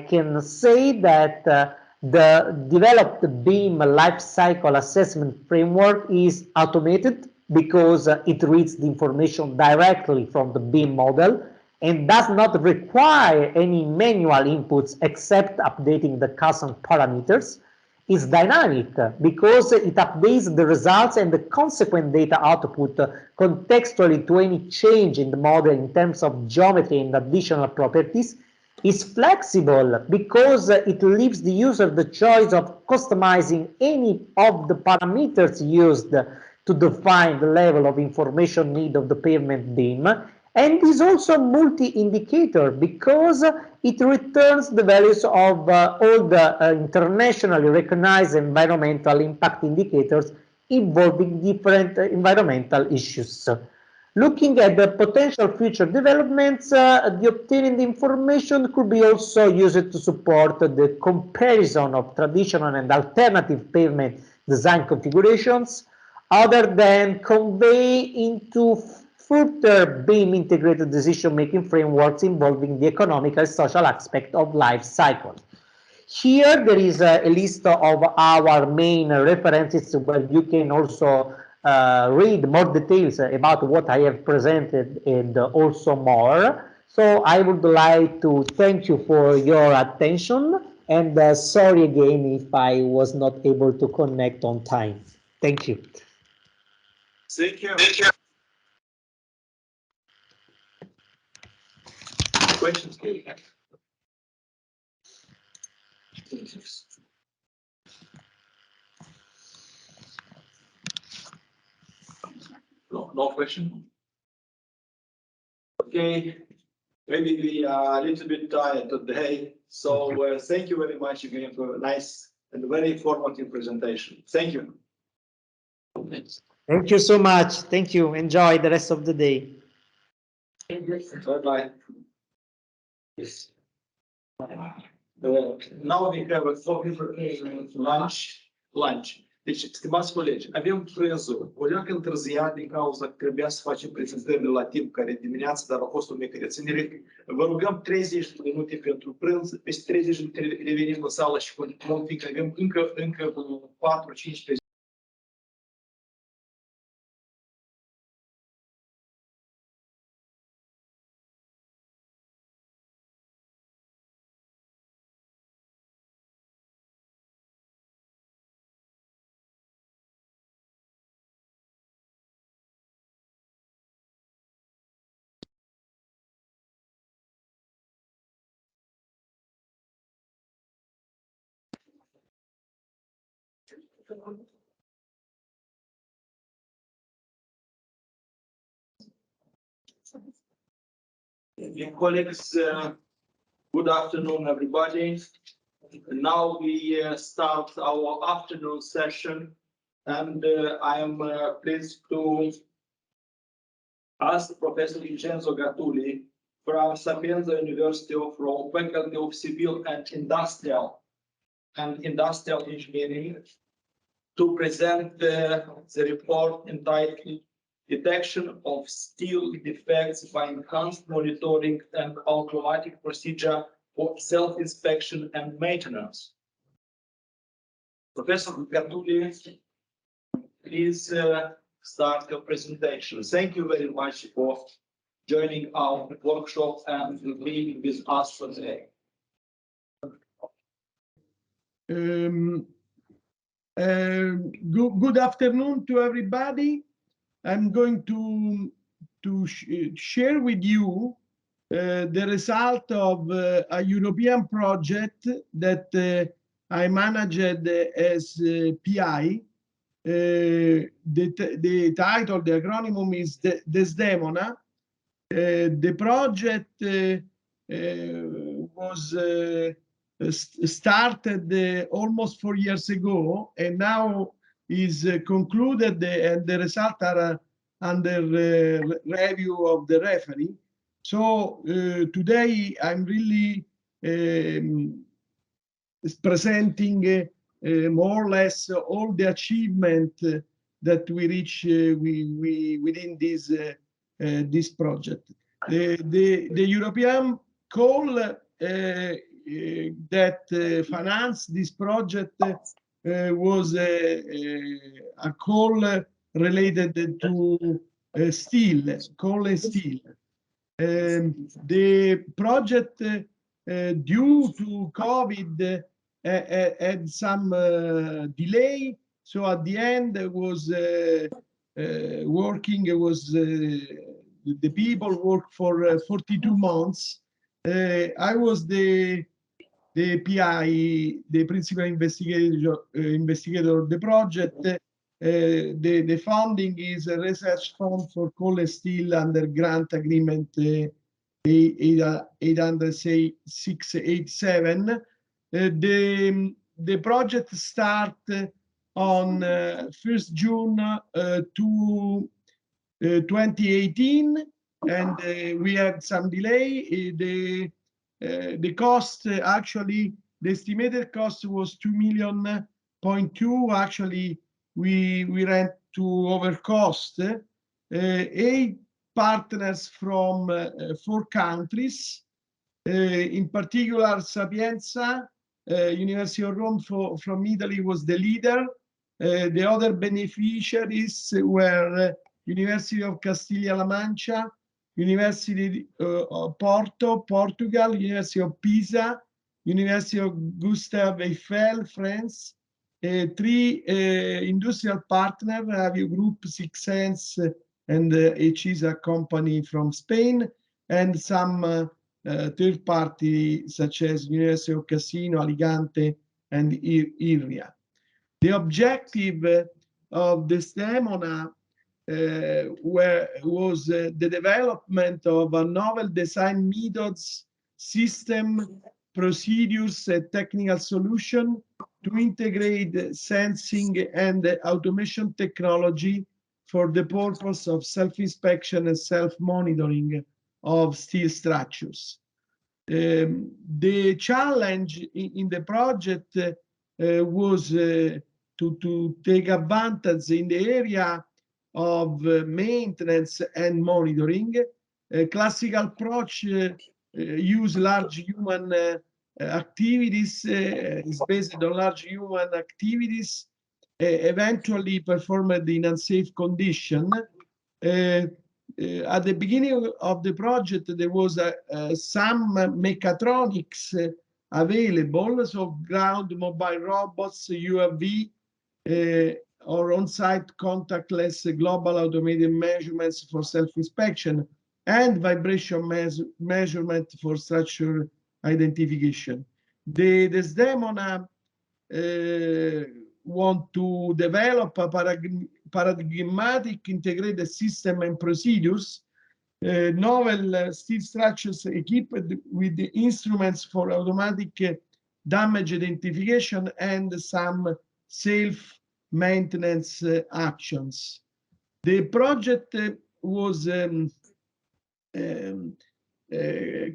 can say that the developed BIM lifecycle assessment framework is automated because it reads the information directly from the BIM model and does not require any manual inputs except updating the custom parameters, is dynamic because it updates the results and the consequent data output contextually to any change in the model in terms of geometry and additional properties, is flexible because it leaves the user the choice of customizing any of the parameters used to define the level of information need of the pavement beam, and is also multi-indicator because it returns the values of all the internationally recognized environmental impact indicators involving different environmental issues. Looking at the potential future developments, the obtained information could be also used to support the comparison of traditional and alternative pavement design configurations, other than convey into further beam integrated decision-making frameworks involving the economic and social aspect of life cycle. Here there is a list of our main references where you can also read more details about what I have presented and also more. So I would like to thank you for your attention, and sorry again if I was not able to connect on time. Thank you. Thank you. Questions? No question. Okay, maybe we are a little bit tired today, so thank you very much again for a nice and very informative presentation. Thank you. Thank you so much. Thank you. Enjoy the rest of the day. Bye-bye. Yes. Now we have a lunch. Deci, stimați colegi, avem prezul. O leacă întârziat din cauza că trebuia să facem prezentările la timp, care dimineața, dar a fost o mică reținere. Vă rugăm 30 de minute pentru prânz, peste 30 de minute revenim în sală și continuăm, fiindcă avem încă 4-5Dear colleagues, good afternoon, everybody. Now we start our afternoon session, and I am pleased to ask Professor Vincenzo Gattuli from Sapienza University of Rome, Faculty of Civil and Industrial Engineering, to present the report entitled Detection of Steel Defects by Enhanced Monitoring and Automatic Procedure for Self-Inspection and Maintenance. Professor Gattuli, please start your presentation. Thank you very much for joining our workshop and being with us today. Good afternoon to everybody. I'm going to share with you the result of a European project that I managed as PI. The title, the acronym is Desdemona. The project was started almost 4 years ago, and now is concluded, and the results are under review of the referee. So today I'm really presenting more or less all the achievement that we reach within this project. The European call that financed this project was a call related to steel, coal and steel. The project, due to COVID, had some delay. So at the end, it was working. It was the people worked for 42 months. I was the PI, the principal investigator of the project. The funding is a research fund for coal and steel under grant agreement 80687. The project started on 1st June 2018, and we had some delay. The cost, actually, the estimated cost was 2.2 million. Actually, we ran to over cost. 8 partners from 4 countries, in particular Sapienza, University of Rome from Italy was the leader. The other beneficiaries were University of Castilla-La Mancha, University of Porto, Portugal, University of Pisa, University of Gustave Eiffel, France, 3 industrial partners, Avio Group, Six Sense, and Echisa company from Spain, and some third party such as University of Chisinau, Alicante, and Iria. The objective of this Desdemona was the development of a novel design methods, system, procedures, technical solution to integrate sensing and automation technology for the purpose of self-inspection and self-monitoring of steel structures. The challenge in the project was to take advantage in the area of maintenance and monitoring. A classical approach use large human activities, is based on large human activities, eventually performed in unsafe condition. At the beginning of the project, there was some mechatronics available, so ground mobile robots, UAV, or on-site contactless global automated measurements for self-inspection and vibration measurement for structure identification. The Desdemona want to develop a paradigmatic integrated system and procedures, novel steel structures equipped with the instruments for automatic damage identification and some self-maintenance actions. The project was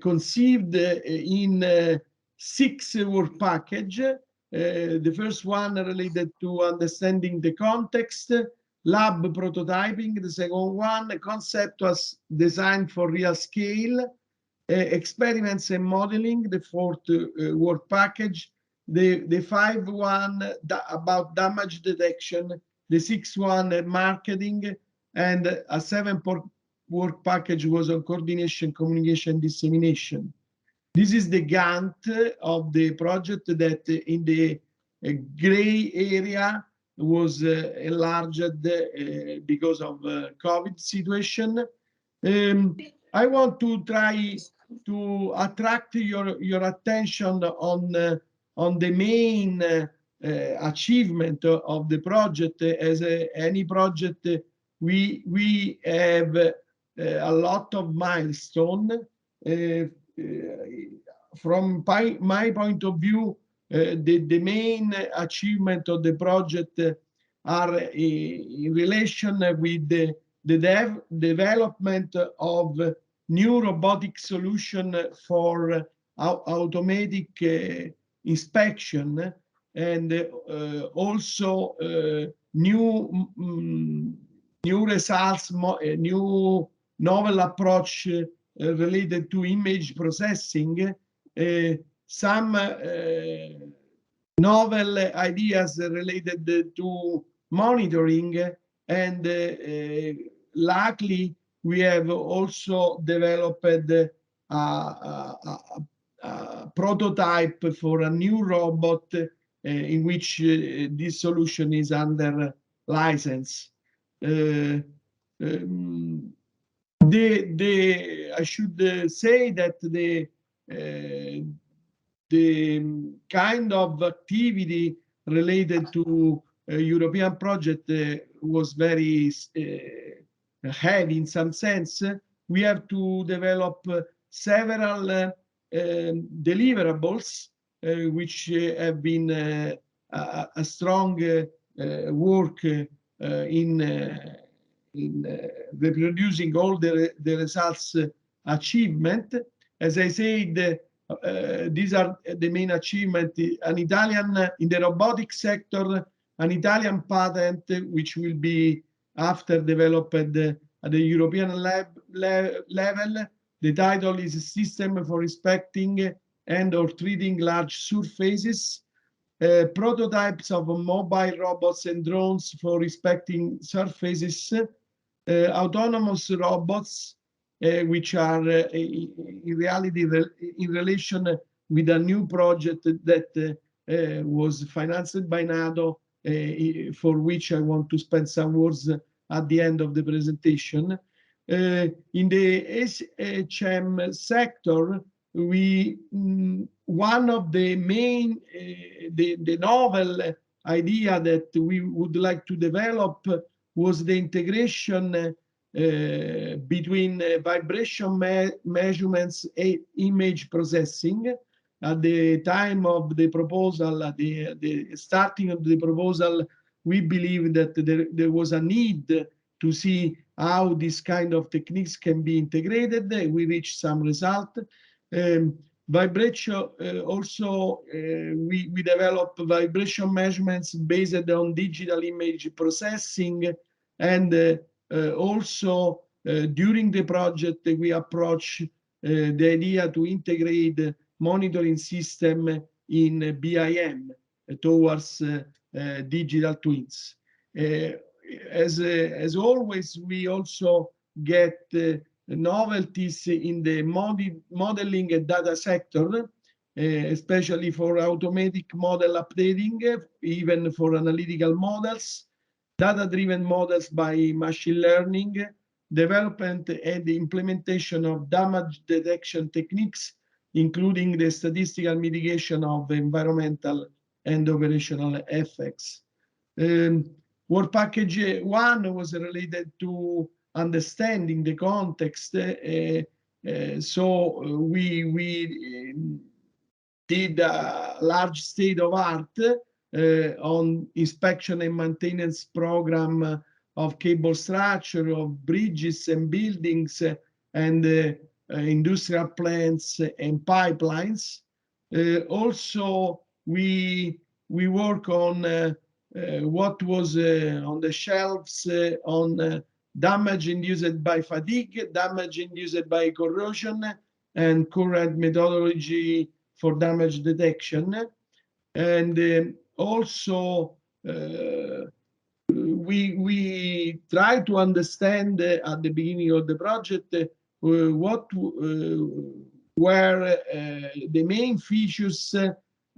conceived in 6 work packages. The first one related to understanding the context, lab prototyping. The second one, concept was designed for real scale, experiments and modeling. The 4th work package. The 5th one about damage detection. The 6th one marketing, and a 7th work package was on coordination, communication, dissemination. This is the Gantt of the project that in the gray area was enlarged because of COVID situation. I want to try to attract your attention on the main achievement of the project. As any project, we have a lot of milestones. From my point of view, the main achievement of the project are in relation with the development of new robotic solution for automatic inspection, and also new results, new novel approach related to image processing, some novel ideas related to monitoring, and likely we have also developed a prototype for a new robot in which this solution is under license. I should say that the kind of activity related to a European project was very heavy in some sense. We have to develop several deliverables, which have been a strong work in reproducing all the results achievement. As I said, these are the main achievement. An Italian, in the robotics sector, an Italian patent, which will be after developed at the European level. The title is System for Inspecting and or Treating Large Surfaces. Prototypes of mobile robots and drones for inspecting surfaces. Autonomous robots, which are in reality in relation with a new project that was financed by NATO, for which I want to spend some words at the end of the presentation. In the SHM sector, one of the main, the novel idea that we would like to develop was the integration between vibration measurements and image processing. At the time of the proposal, at the starting of the proposal, we believe that there was a need to see how this kind of techniques can be integrated. We reached some result. Vibration, also, we developed vibration measurements based on digital image processing, and also during the project we approach the idea to integrate monitoring system in BIM towards digital twins. As always, we also get novelties in the modeling and data sector, especially for automatic model updating, even for analytical models, data-driven models by machine learning, development and the implementation of damage detection techniques, including the statistical mitigation of environmental and operational effects. Work package 1 was related to understanding the context. So we did a large state of art on inspection and maintenance program of cable structure, of bridges and buildings, and industrial plants and pipelines. Also, we work on what was on the shelves on damage induced by fatigue, damage induced by corrosion, and current methodology for damage detection. And also, we try to understand at the beginning of the project what were the main features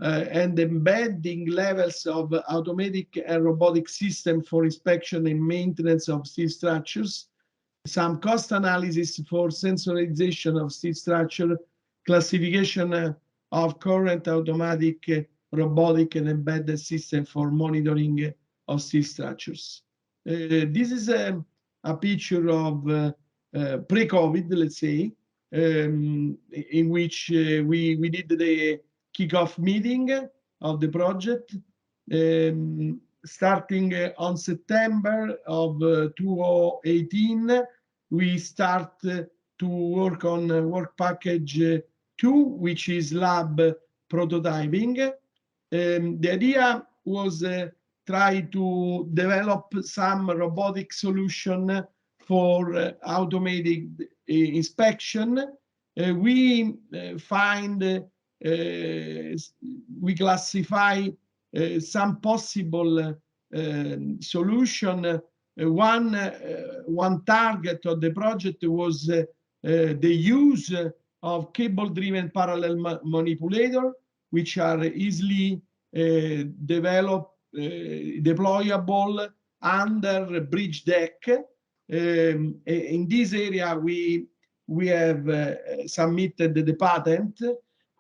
and embedding levels of automatic and robotic system for inspection and maintenance of steel structures, some cost analysis for sensorization of steel structure, classification of current automatic, robotic and embedded system for monitoring of steel structures. This is a picture of pre-COVID, let's say, in which we did the kickoff meeting of the project. Starting on September of 2018, we start to work on work package 2, which is lab prototyping. The idea was try to develop some robotic solution for automated inspection. We classify some possible solution one target of the project was the use of cable-driven parallel manipulator, which are easily deployable under bridge deck. In this area, we have submitted the patent.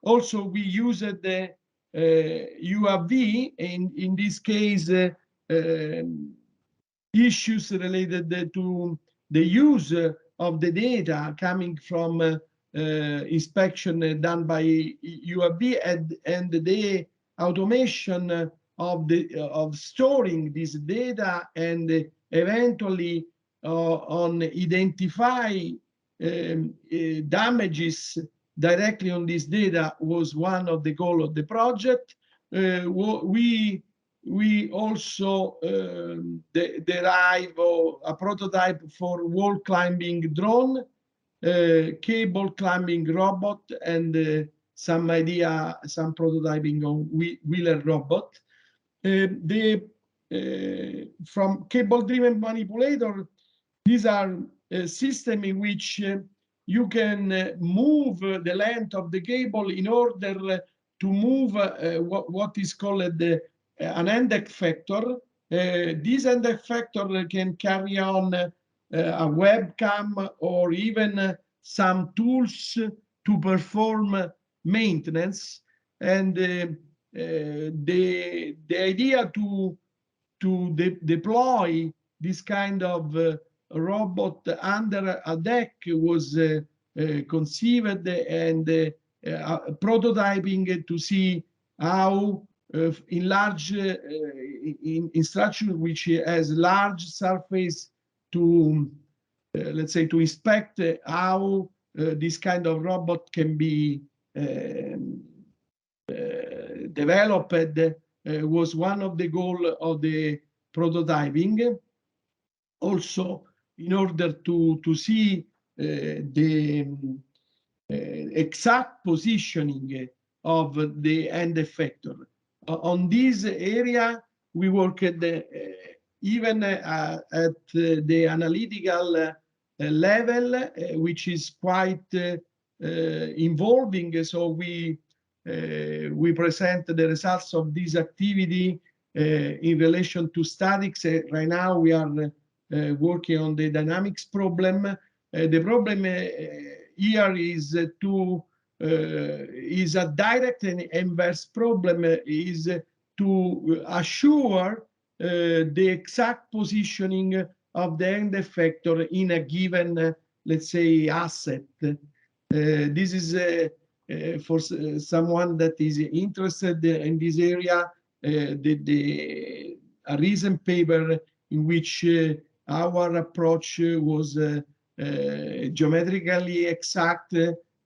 Also, we used the UAV, in this case, issues related to the use of the data coming from inspection done by UAV and the automation of storing this data and eventually on identify damages directly on this data was one of the goals of the project. We also derive a prototype for wall climbing drone, cable climbing robot, and some prototyping on wheeler robot. From cable-driven manipulator, these are a system in which you can move the length of the cable in order to move what is called an end effector. This end effector can carry on a webcam or even some tools to perform maintenance. And the idea to deploy this kind of robot under a deck was conceived and prototyping to see how in large in structure which has large surface to let's say to inspect how this kind of robot can be developed was one of the goals of the prototyping. Also, in order to see the exact positioning of the end effector. On this area, we worked even at the analytical level, which is quite involving. So we present the results of this activity in relation to statics. Right now, we are working on the dynamics problem. The problem here is is a direct and inverse problem, is to assure the exact positioning of the end effector in a given, let's say, asset. This is for someone that is interested in this area, a recent paper in which our approach was geometrically exact,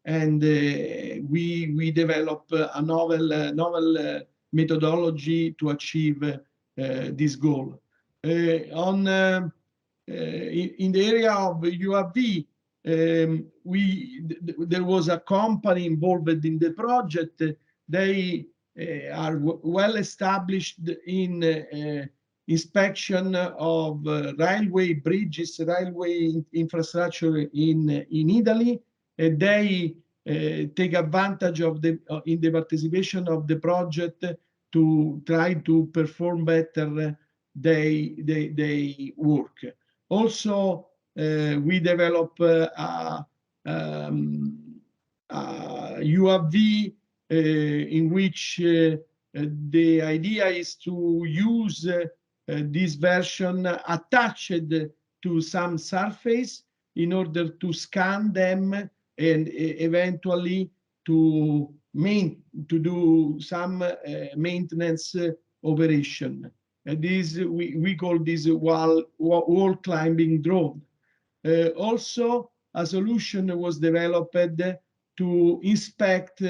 and we developed a novel methodology to achieve this goal. In the area of UAV, there was a company involved in the project. They are well established in inspection of railway bridges, railway infrastructure in Italy. They take advantage of in the participation of the project to try to perform better their work. Also, we develop a UAV in which the idea is to use this version attached to some surface in order to scan them and eventually to do some maintenance operation. And this we call this wall climbing drone. Also, a solution was developed to inspect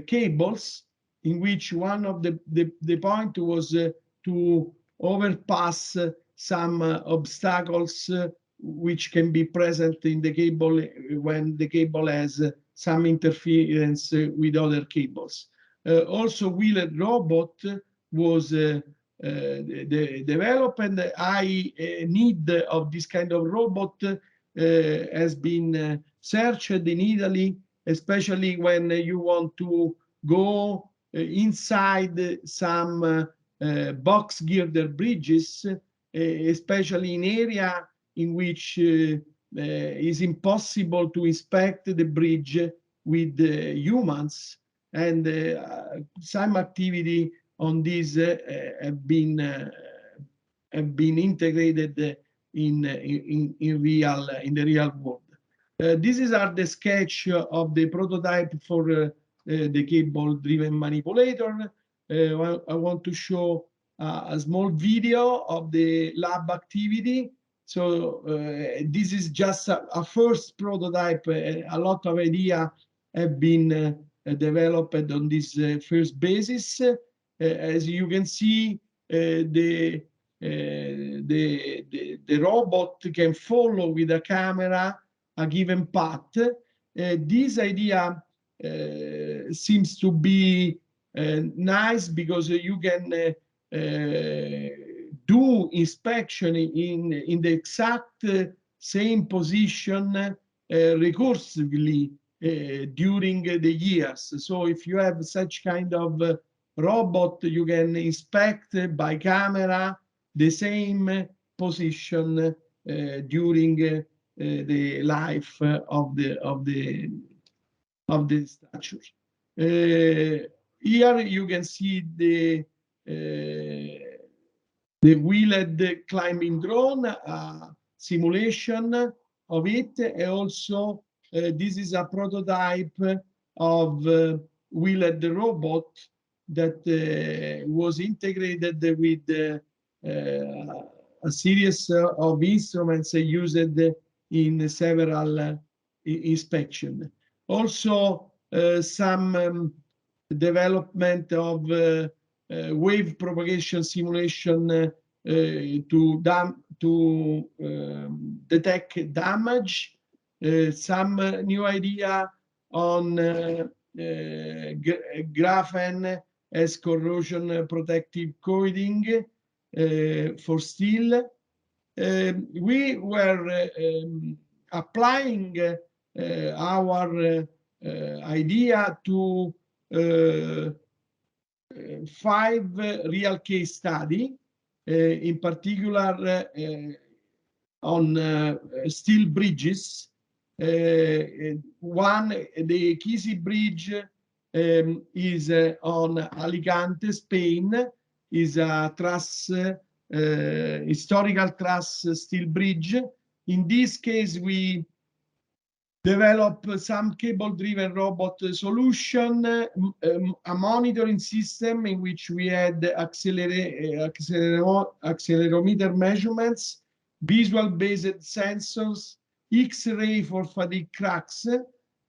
cables, in which one of the point was to overpass some obstacles which can be present in the cable when the cable has some interference with other cables. Also, wheeled robot was develop, and high need of this kind of robot has been searched in Italy, especially when you want to go inside some box girder bridges, especially in area in which is impossible to inspect the bridge with humans, and some activity on this have been integrated in the real world. These are the sketch of the prototype for the cable-driven manipulator. I want to show a small video of the lab activity. So this is just a first prototype. A lot of ideas have been developed on this first basis. As you can see, the robot can follow with a camera a given path. This idea seems to be nice because you can do inspection in the exact same position recursively during the years. So if you have such kind of robot, you can inspect by camera the same position during the life of the structure. Here you can see the wheeled climbing drone, simulation of it, and also this is a prototype of wheeled robot that was integrated with a series of instruments used in several inspection. Also, some development of wave propagation simulation to detect damage. Some new idea on graphene as corrosion protective coating for steel. We were applying our idea to 5 real case study, in particular on steel bridges. One, the Kisi Bridge is on Alicante, Spain, is a truss, historical truss steel bridge. In this case, we develop some cable-driven robot solution, a monitoring system in which we had accelerometer measurements, visual-based sensors, X-ray for fatigue cracks.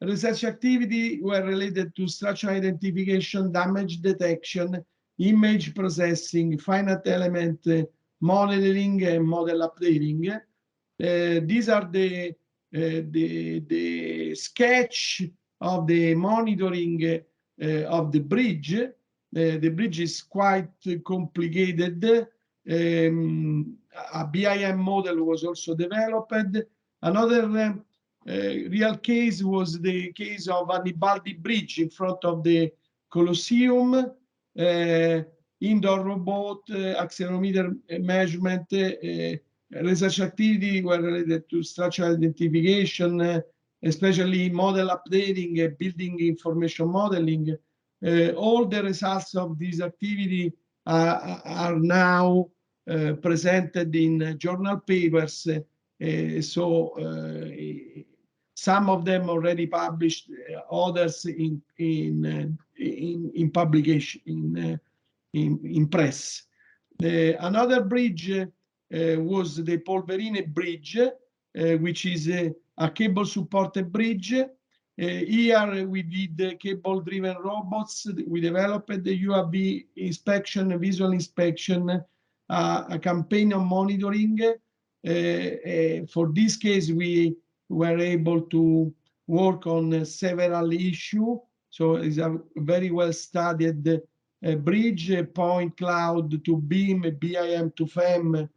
Research activity were related to structural identification, damage detection, image processing, finite element modeling, and model updating. These are the sketch of the monitoring of the bridge. The bridge is quite complicated. A BIM model was also developed. Another real case was the case of Annibaldi Bridge in front of the Colosseum. Indoor robot, accelerometer measurement, research activity were related to structural identification, especially model updating, building information modeling. All the results of this activity are now presented in journal papers. So some of them already published, others in publication, in press. Another bridge was the Polverine Bridge, which is a cable-supported bridge. Here we did cable-driven robots. We developed the UAV inspection, visual inspection, a campaign of monitoring. For this case, we were able to work on several issues. So it's a very well studied bridge, point cloud to beam, BIM to FEM,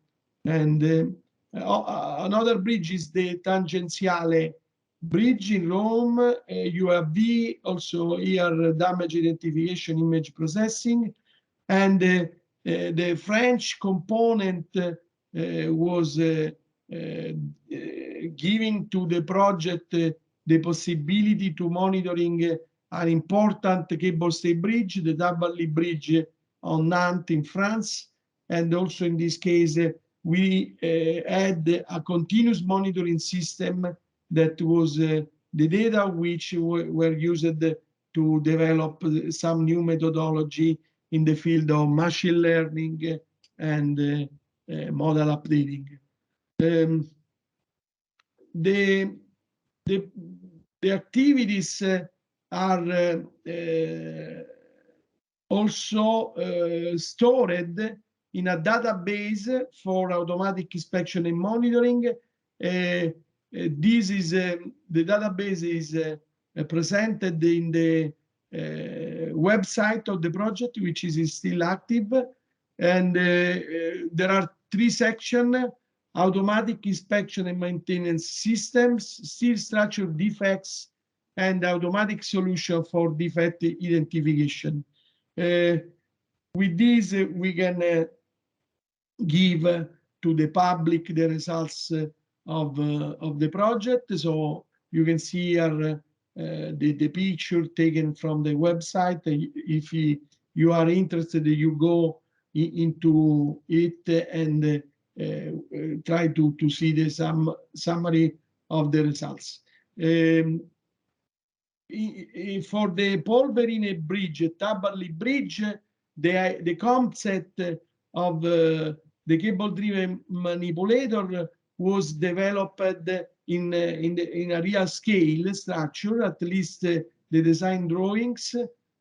and another bridge is the Tangenziale bridge in Rome, UAV, also here damage identification, image processing, and the French component was giving to the project the possibility to monitoring an important cable stay bridge, the Double Bridge on Nantes in France. And also in this case, we had a continuous monitoring system that was the data which were used to develop some new methodology in the field of machine learning and model updating. The activities are also stored in a database for automatic inspection and monitoring. This is the database is presented in the website of the project, which is still active, and there are 3 sections: automatic inspection and maintenance systems, steel structure defects, and automatic solution for defect identification. With this, we can give to the public the results of the project. So you can see here the picture taken from the website. If you are interested, you go into it and try to see the summary of the results. For the Polverine bridge, Tabarly bridge, the concept of the cable-driven manipulator was developed in a real scale structure, at least the design drawings.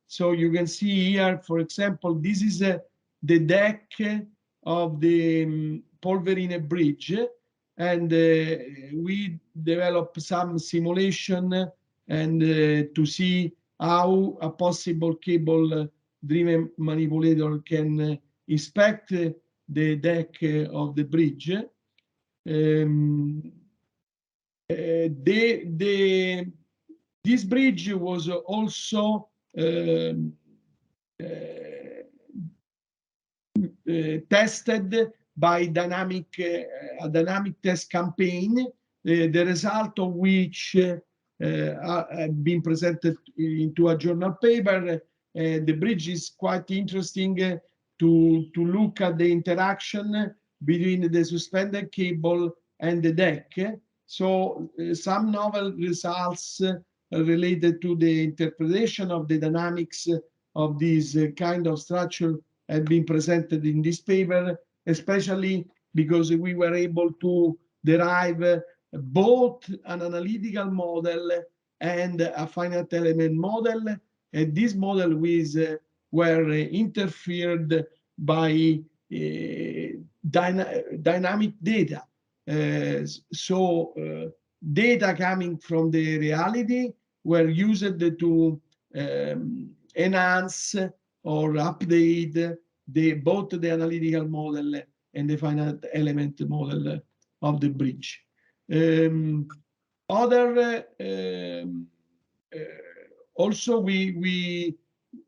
So you can see here, for example, this is the deck of the Polverine bridge, and we developed some simulation and to see how a possible cable-driven manipulator can inspect the deck of the bridge. This bridge was also tested by a dynamic test campaign, the result of which have been presented into a journal paper. The bridge is quite interesting to look at the interaction between the suspended cable and the deck. So some novel results related to the interpretation of the dynamics of this kind of structure have been presented in this paper, especially because we were able to derive both an analytical model and a finite element model. And this model were interfered by dynamic data. Data coming from the reality were used to enhance or update both the analytical model and the finite element model of the bridge. Also, we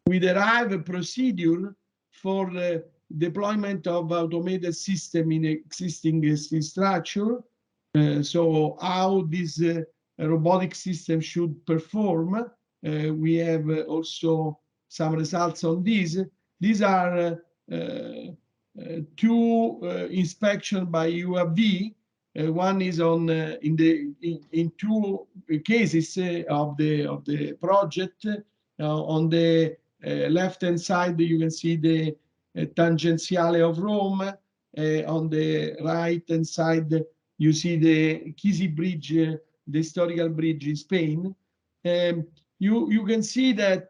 derive a procedure for the deployment of automated system in existing structure. So how this robotic system should perform. We have also some results on these. These are 2 inspections by UAV. One is on in 2 cases of the project. On the left-hand side, you can see the Tangenziale of Rome. On the right-hand side, you see the Chisi Bridge, the historical bridge in Spain. You can see that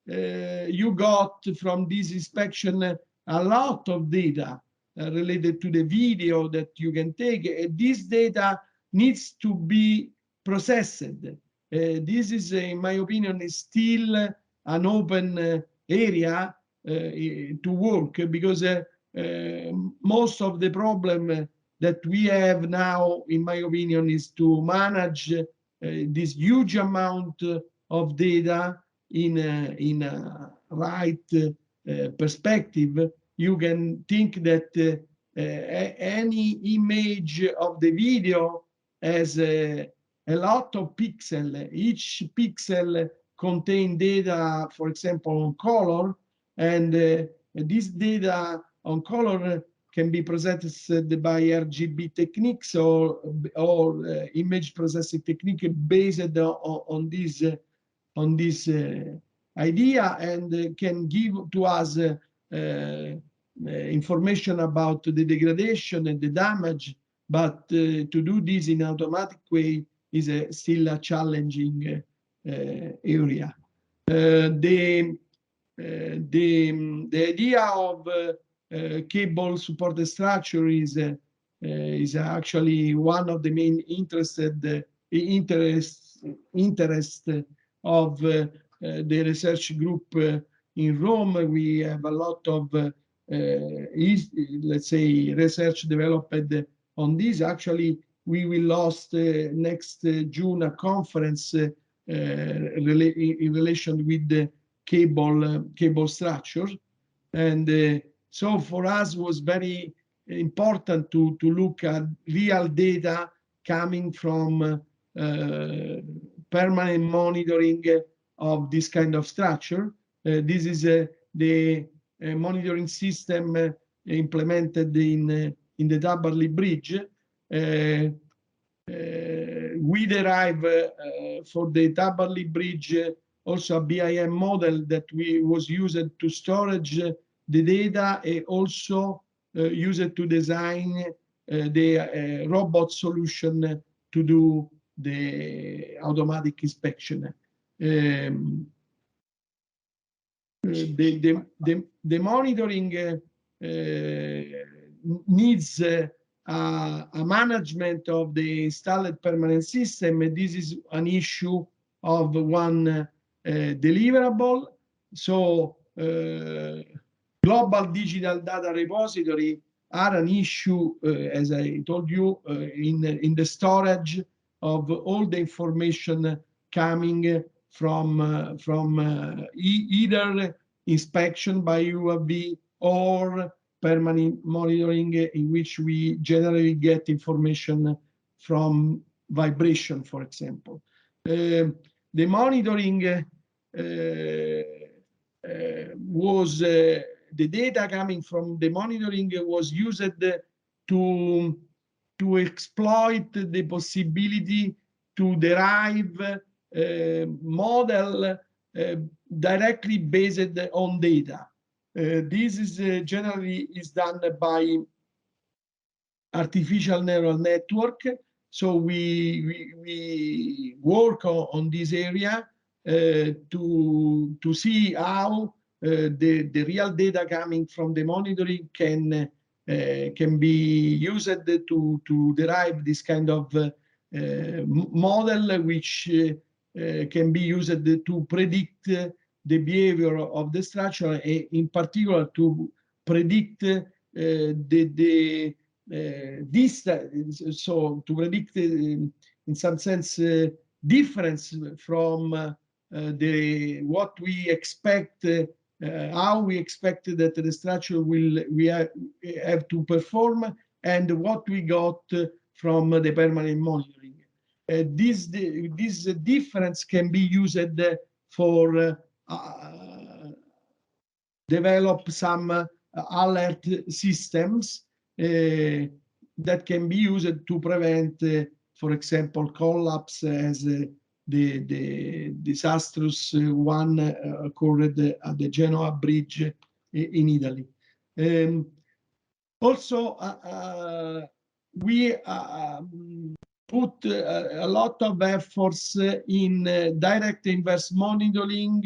you got from this inspection a lot of data related to the video that you can take. This data needs to be processed. This is, in my opinion, is still an open area, to work, because most of the problem that we have now, in my opinion, is to manage this huge amount of data in a right perspective. You can think that any image of the video has a lot of pixels. Each pixel contains data, for example, on color, and this data on color can be processed by RGB techniques or image processing technique based on this idea, and can give to us information about the degradation and the damage. But to do this in automatic way is still a challenging area. The idea of cable supported structure is actually one of the main interest of the research group in Rome. We have a lot of let's say research developed on this. Actually, we will host next June a conference in relation with the cable structure, and so for us was very important to look at real data coming from permanent monitoring of this kind of structure. This is the monitoring system implemented in the Tabarly Bridge. We derive for the Tabarly Bridge also a BIM model that was used to storage the data, and also used to design the robot solution to do the automatic inspection. The monitoring needs a management of the installed permanent system. This is an issue of one deliverable. So global digital data repository are an issue, as I told you, in the storage of all the information coming from either inspection by UAV or permanent monitoring, in which we generally get information from vibration, for example. The monitoring was the data coming from the monitoring was used to exploit the possibility to derive model directly based on data. This is generally done by artificial neural network. So we work on this area to see how the real data coming from the monitoring can be used to derive this kind of model, which can be used to predict the behavior of the structure, in particular to predict the distance, so to predict in some sense difference from what we expect, how we expect that the structure will have to perform, and what we got from the permanent monitoring. This difference can be used for develop some alert systems that can be used to prevent, for example, collapse, as the disastrous one occurred at the Genoa Bridge in Italy. Also, we put a lot of efforts in direct inverse modeling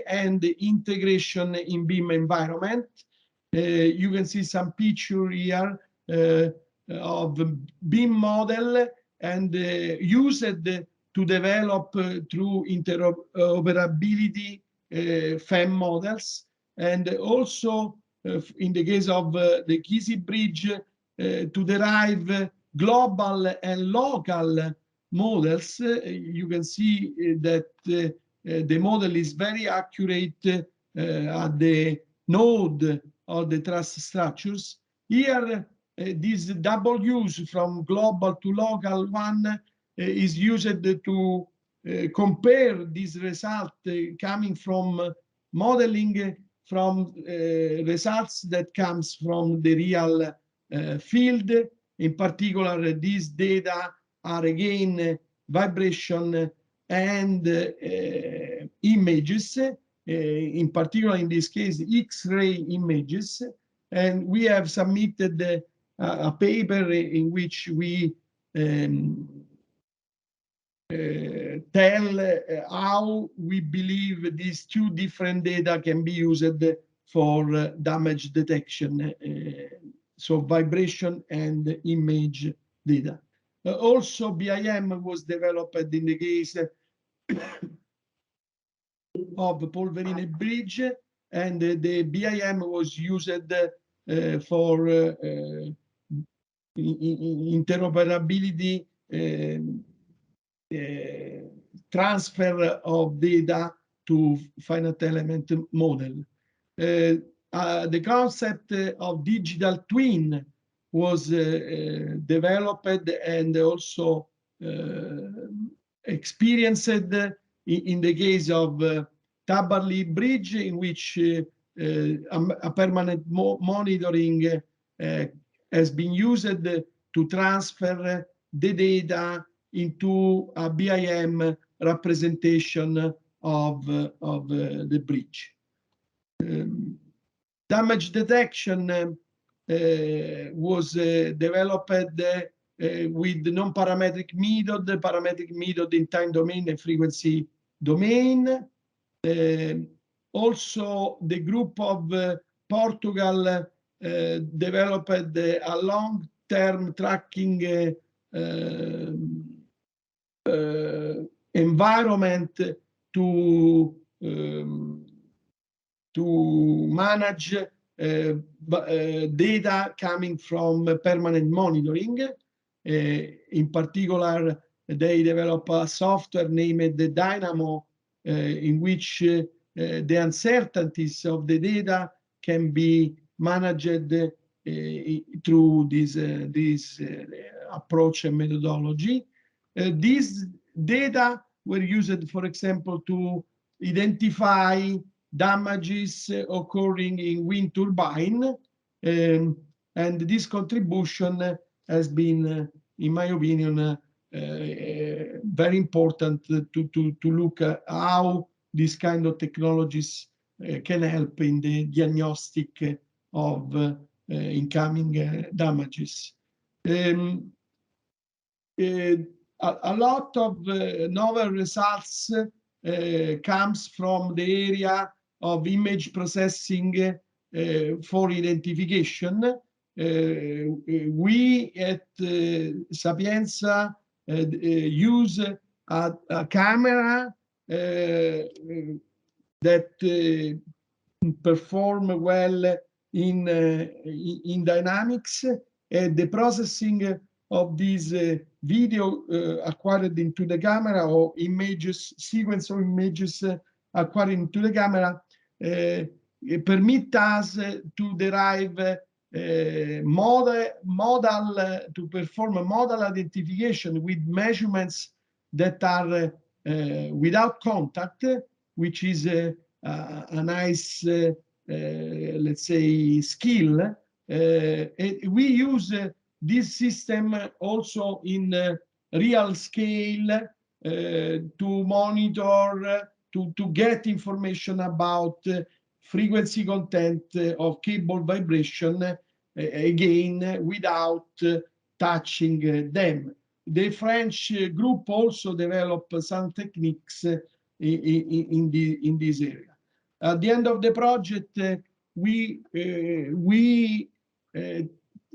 and integration in BIM environment. You can see some picture here of BIM model, and used to develop through interoperability FEM models. and also in the case of the Kisi Bridge, to derive global and local models. You can see that the model is very accurate at the node of the truss structures. Here, this double use from global to local one is used to compare this result coming from modeling from results that comes from the real field. In particular, these data are again vibration and images, in particular in this case X-ray images, and we have submitted a paper in which we tell how we believe these two different data can be used for damage detection, so vibration and image data. Also, BIM was developed in the case of Polverine Bridge, and the BIM was used for interoperability, transfer of data to finite element model. The concept of digital twin was developed and also experienced in the case of Tabarly Bridge, in which a permanent monitoring has been used to transfer the data into a BIM representation of the bridge. Damage detection was developed with non-parametric method, parametric method in time domain and frequency domain. Also, the group of Portugal developed a long-term tracking environment to manage data coming from permanent monitoring. In particular, they develop a software named the Dynamo, in which the uncertainties of the data can be managed through this approach and methodology. These data were used, for example, to identify damages occurring in wind turbine, and this contribution has been, in my opinion, very important to look at how these kind of technologies can help in the diagnostic of incoming damages. A lot of novel results comes from the area of image processing for identification. We at Sapienza use a camera that perform well in dynamics. The processing of these video acquired into the camera, or images, sequence of images acquired into the camera, permit us to derive to perform a model identification with measurements that are without contact, which is a nice, let's say, skill. We use this system also in real scale to monitor, to get information about frequency content of cable vibration, again, without touching them. The French group also developed some techniques in this area. At the end of the project,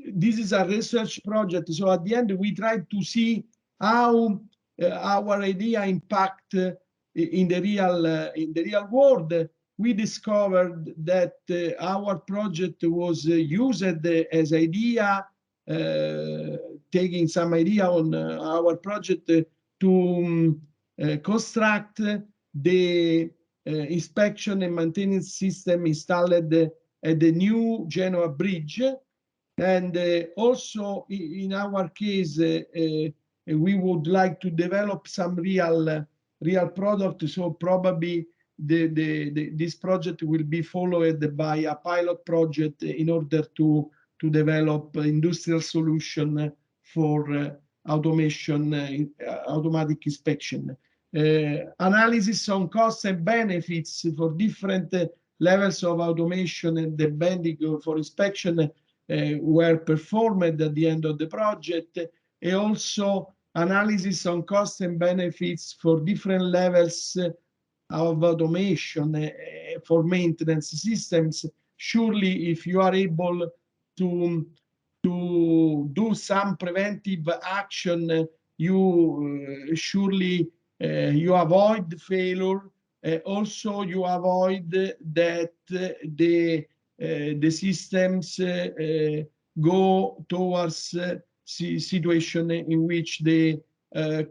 this is a research project, so at the end we tried to see how our idea impact in the real world. we discovered that our project was used as idea, taking some idea on our project to construct the inspection and maintenance system installed at the new Genoa bridge. And also in our case, we would like to develop some real product. So probably this project will be followed by a pilot project in order to develop industrial solution for automation, automatic inspection. Analysis on costs and benefits for different levels of automation and depending for inspection were performed at the end of the project, and also analysis on costs and benefits for different levels of automation for maintenance systems. Surely, if you are able to do some preventive action, you surely you avoid failure. Also, you avoid that the systems go towards situation in which the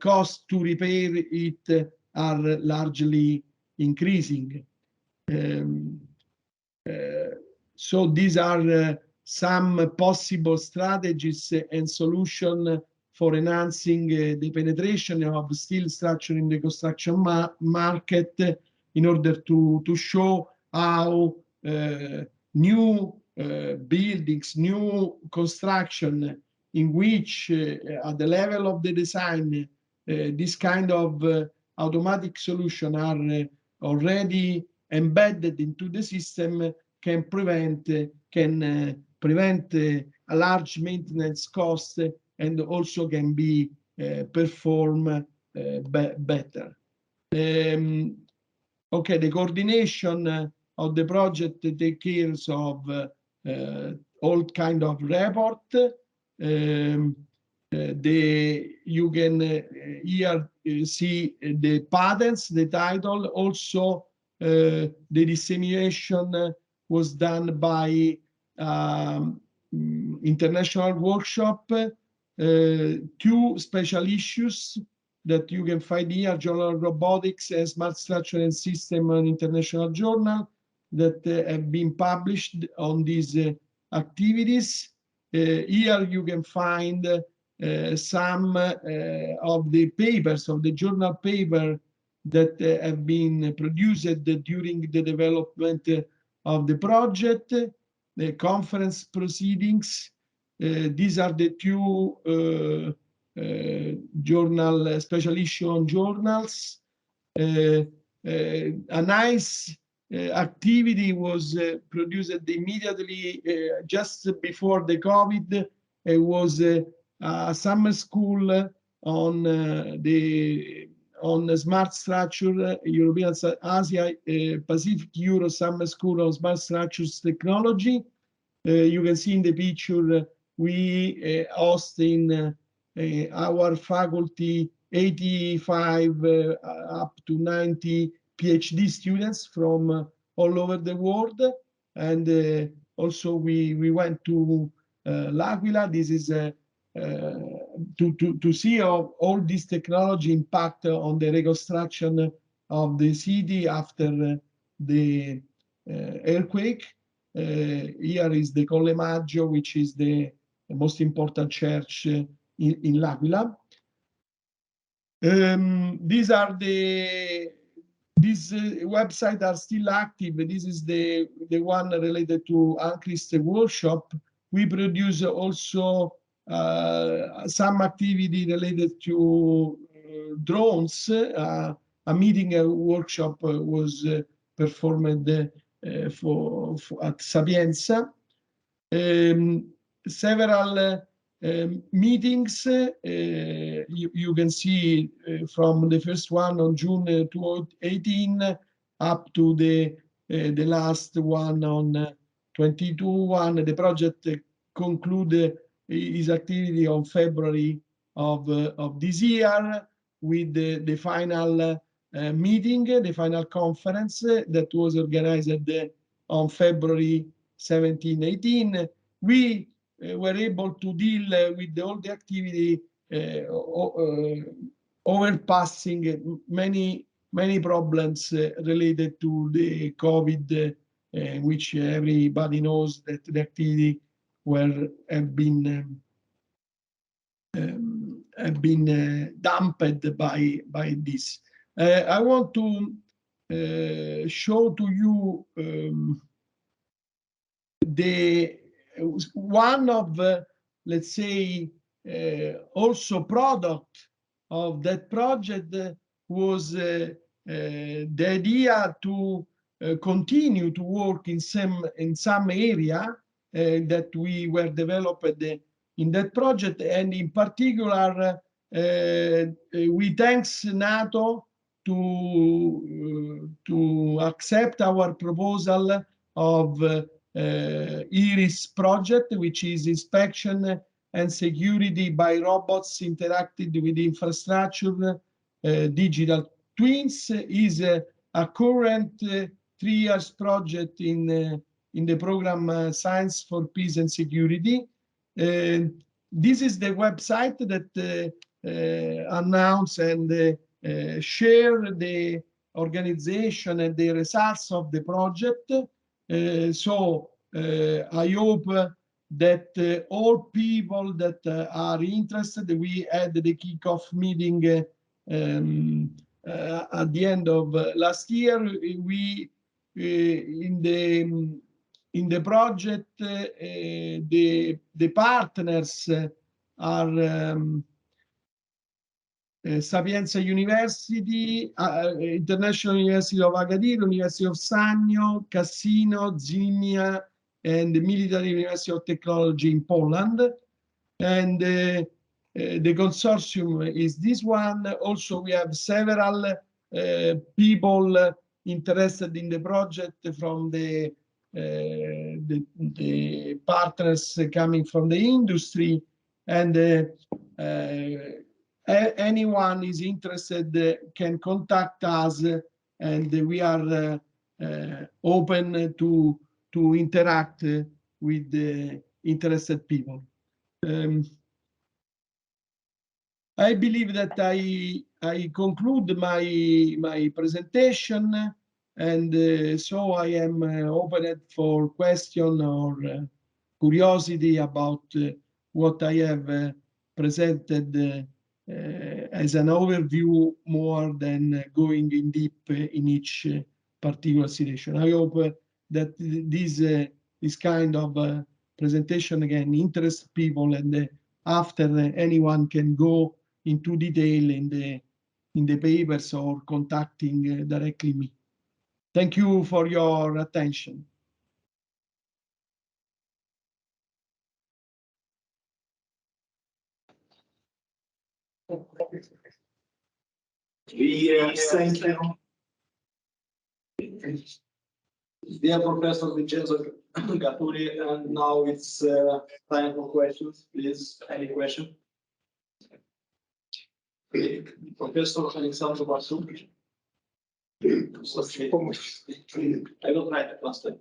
cost to repair it are largely increasing. So these are some possible strategies and solutions for enhancing the penetration of steel structure in the construction market in order to show how new buildings, new construction in which at the level of the design, this kind of automatic solution are already embedded into the system can prevent a large maintenance cost and also can be performed better. Okay, the coordination of the project takes care of all kind of report. You can here see the patents, the title. Also, the dissemination was done by international workshop. 2 special issues that you can find here: Journal of Robotics and Smart Structure and System, an international journal that have been published on these activities. Here you can find some of the papers, of the journal paper that have been produced during the development of the project, the conference proceedings. These are the 2 journal special issue on journals. A nice activity was produced immediately just before the COVID. It was a summer school on the smart structure, European, Asia, Pacific, Euro summer school on smart structures technology. You can see in the picture we host in our faculty 85 up to 90 PhD students from all over the world. And also we went to L'Aquila. This is to see how all this technology impact on the reconstruction of the city after the earthquake. Here is the Colle Maggio, which is the most important church in L'Aquila. These websites are still active. This is the one related to Ancrist workshop. We produce also some activity related to drones. A meeting, a workshop was performed at Sapienza. Several meetings you can see from the first one on June 2018 up to the last one on 22. The project concluded its activity on February of this year with the final meeting, the final conference that was organized on February 17, 18. We were able to deal with all the activity, overpassing many problems related to the COVID, which everybody knows that the activity have been dampened by this. I want to show to you the one of let's say also product of that project was the idea to continue to work in some area that we were developed in that project, and in particular we thanks NATO to accept our proposal of IRIS project, which is inspection and security by robots interacted with infrastructure. Digital twins is a current 3 years project in the program Science for Peace and Security. This is the website that announce and share the organization and the results of the project. So I hope that all people that are interested, we had the kickoff meeting at the end of last year. We in the project the partners are Sapienza University, International University of Agadir, University of Sannio, Chisinau, Zimia, and the Military University of Technology in Poland. And the consortium is this one. Also, we have several people interested in the project from the partners coming from the industry, and anyone is interested can contact us, and we are open to interact with the interested people. I believe that I conclude my presentation, and so I am open for question or curiosity about what I have presented as an overview, more than going in deep in each particular situation. I hope that this kind of presentation again interests people, and after anyone can go into detail in the papers or contacting directly me. Thank you for your attention. Thank you. Dear Professor Vincenzo Gaturi, and now it's time for questions. Please, any question? Professor Alexandru Basu. I will try to translate.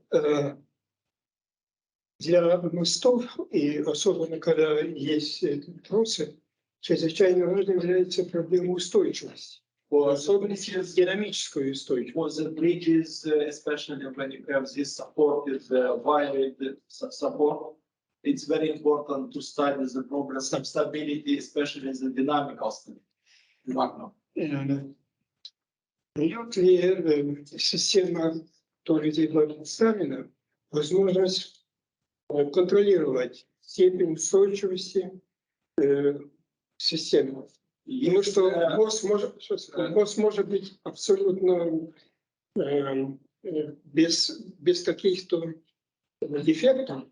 Для мостов и особенно когда есть тросы, чрезвычайно важной является проблема устойчивости, особенно динамической устойчивости. For the bridges, especially when you have this supported, violated support, it's very important to study the problem of stability, especially the dynamical stability. Дает ли система, которая здесь была представлена, возможность контролировать степень устойчивости системы? Потому что мост может быть абсолютно без каких-то дефектов,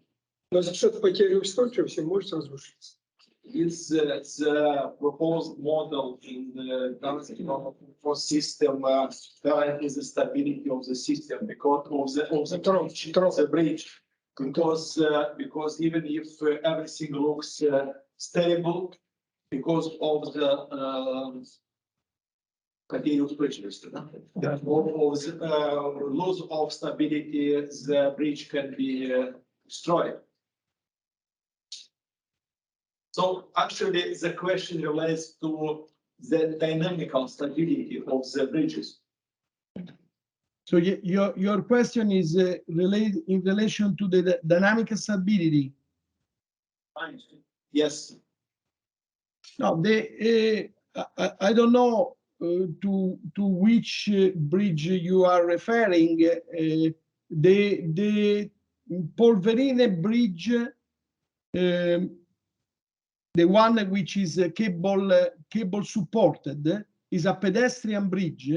но за счет потери устойчивости может разрушиться. Is the proposed model in the for system guarantees the stability of the system because of the bridge, because even if everything looks stable, because of the continuous bridge. That loss of stability, the bridge can be destroyed. So actually, the question relates to the dynamical stability of the bridges. So your question is related in relation to the dynamic stability. Yes. No, I don't know to which bridge you are referring. The Polverine bridge, the one which is cable supported, is a pedestrian bridge.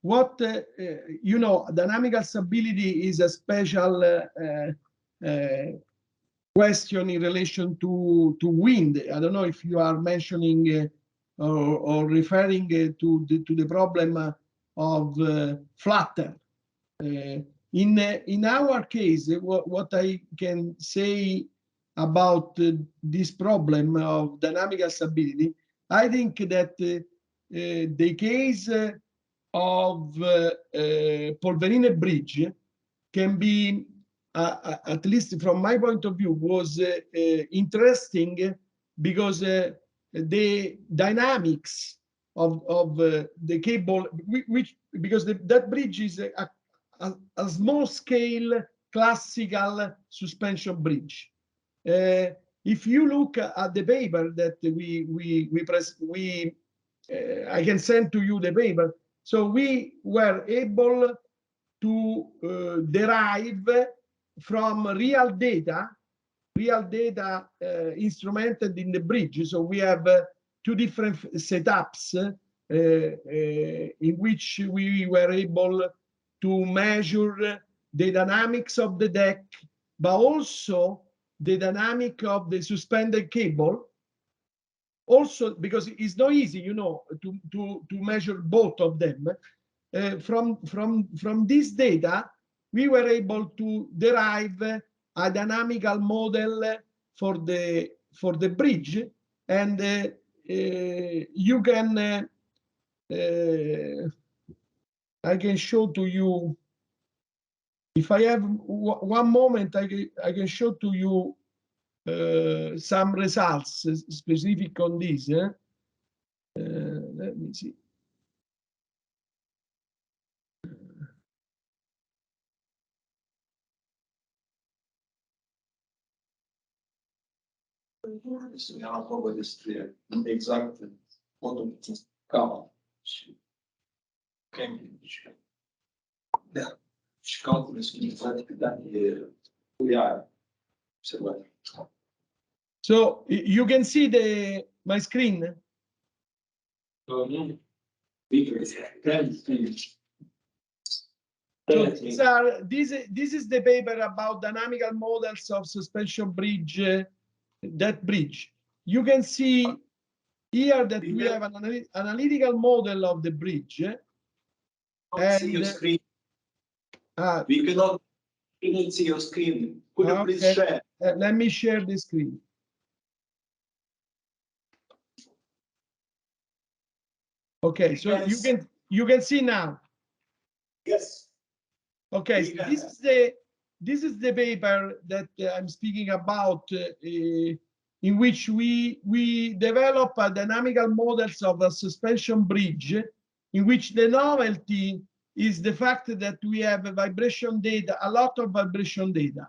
What you know, dynamical stability is a special question in relation to wind. I don't know if you are mentioning or referring to the problem of flutter. In our case, what I can say about this problem of dynamical stability, I think that the case of Polverine Bridge can be, at least from my point of view, was interesting because the dynamics of the cable, because that bridge is a small scale classical suspension bridge. If you look at the paper that I can send to you the paper. So we were able to derive from real data instrumented in the bridge. So we have two different setups in which we were able to measure the dynamics of the deck, but also the dynamic of the suspended cable. Also, because it's not easy, you know, to measure both of them. From this data, we were able to derive a dynamical model for the bridge, and you can I can show to you, if I have one moment, I can show to you some results specific on this. Let me see. Exactly. Come. So you can see my screen. So this is the paper about dynamical models of suspension bridge, that bridge. You can see here that we have an analytical model of the bridge. And see your screen. We cannot see your screen. Could you please share? Let me share the screen. Okay, so you can see now. Yes. Okay, so this is the paper that I'm speaking about, in which we develop a dynamical models of a suspension bridge, in which the novelty is the fact that we have vibration data, a lot of vibration data.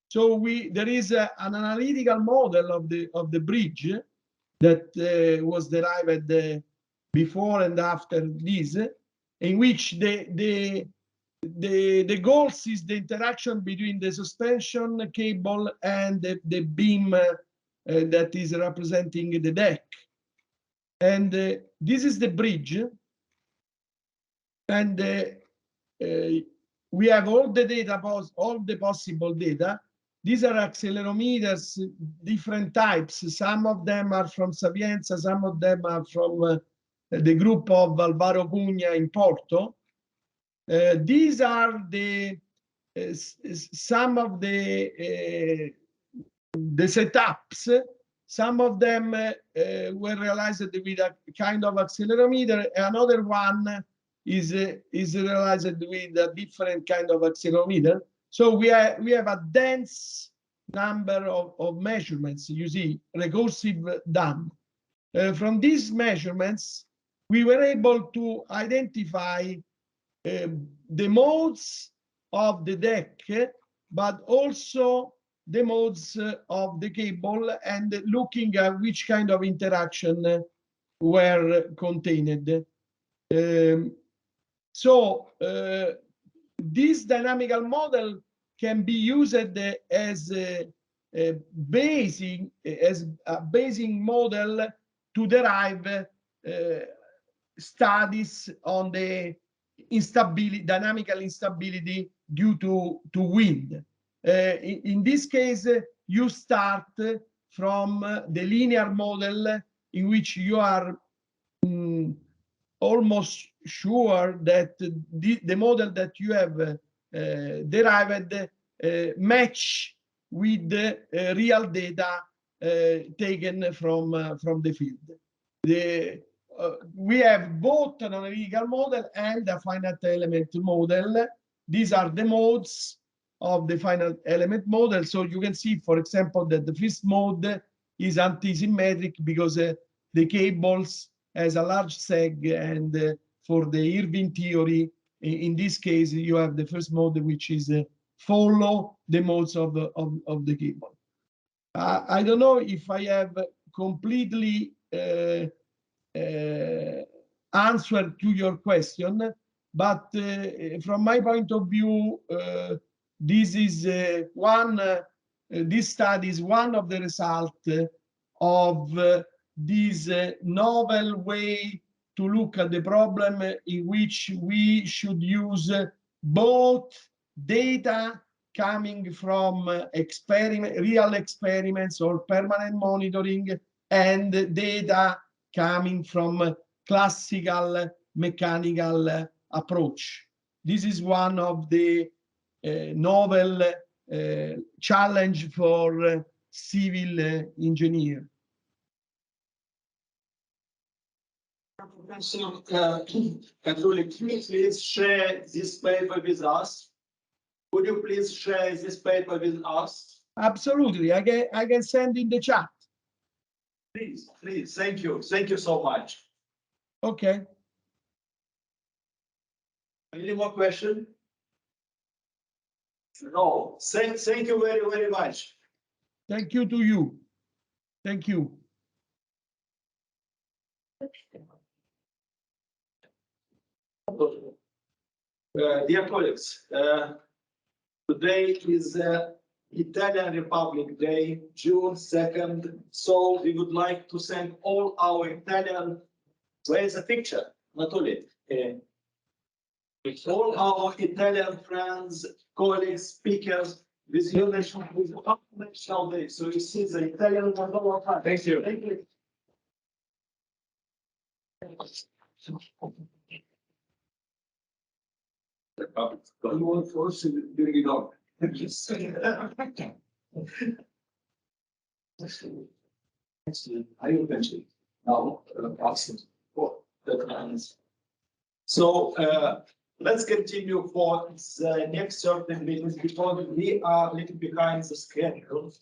So there is an analytical model of the bridge that was derived before and after this, in which the goals is the interaction between the suspension cable and the beam that is representing the deck. And this is the bridge. And we have all the data, all the possible data. These are accelerometers, different types. Some of them are from Sapienza, some of them are from the group of Alvaro Cunha in Porto. These are some of the setups. some of them were realized with a kind of accelerometer. Another one is realized with a different kind of accelerometer. So we have a dense number of measurements, you see, recursive done. From these measurements, we were able to identify the modes of the deck, but also the modes of the cable, and looking at which kind of interaction were contained. This dynamical model can be used as a basing model to derive studies on the dynamical instability due to wind. In this case, you start from the linear model in which you are almost sure that the model that you have derived match with the real data taken from the field. We have both an analytical model and a finite element model. These are the modes of the finite element model. So you can see, for example, that the first mode is anti-symmetric because the cables has a large seg, and for the Irving theory, in this case, you have the first mode, which is follow the modes of the cable. I don't know if I have completely answer to your question, but from my point of view, this is this study is one of the results of this novel way to look at the problem, in which we should use both data coming from real experiments or permanent monitoring, and data coming from classical mechanical approach. This is one of the novel challenge for civil engineer. Professor Catholic, please share this paper with us. Would you please share this paper with us? Absolutely, I can send in the chat. Please, thank you so much. Okay. Any more question? No, thank you very much. Thank you to you. Thank you. Dear colleagues, today is Italian Republic Day, June 2nd. So we would like to thank all our Italian, where is the picture? Natoli. All our Italian friends, colleagues, speakers, with your National Day. So you see the Italian Moldova flag. Thank you. Thank you. You want force during it all. Are you mentioning? No, awesome. So let's continue for the next 30 minutes, because we are a little behind the schedule.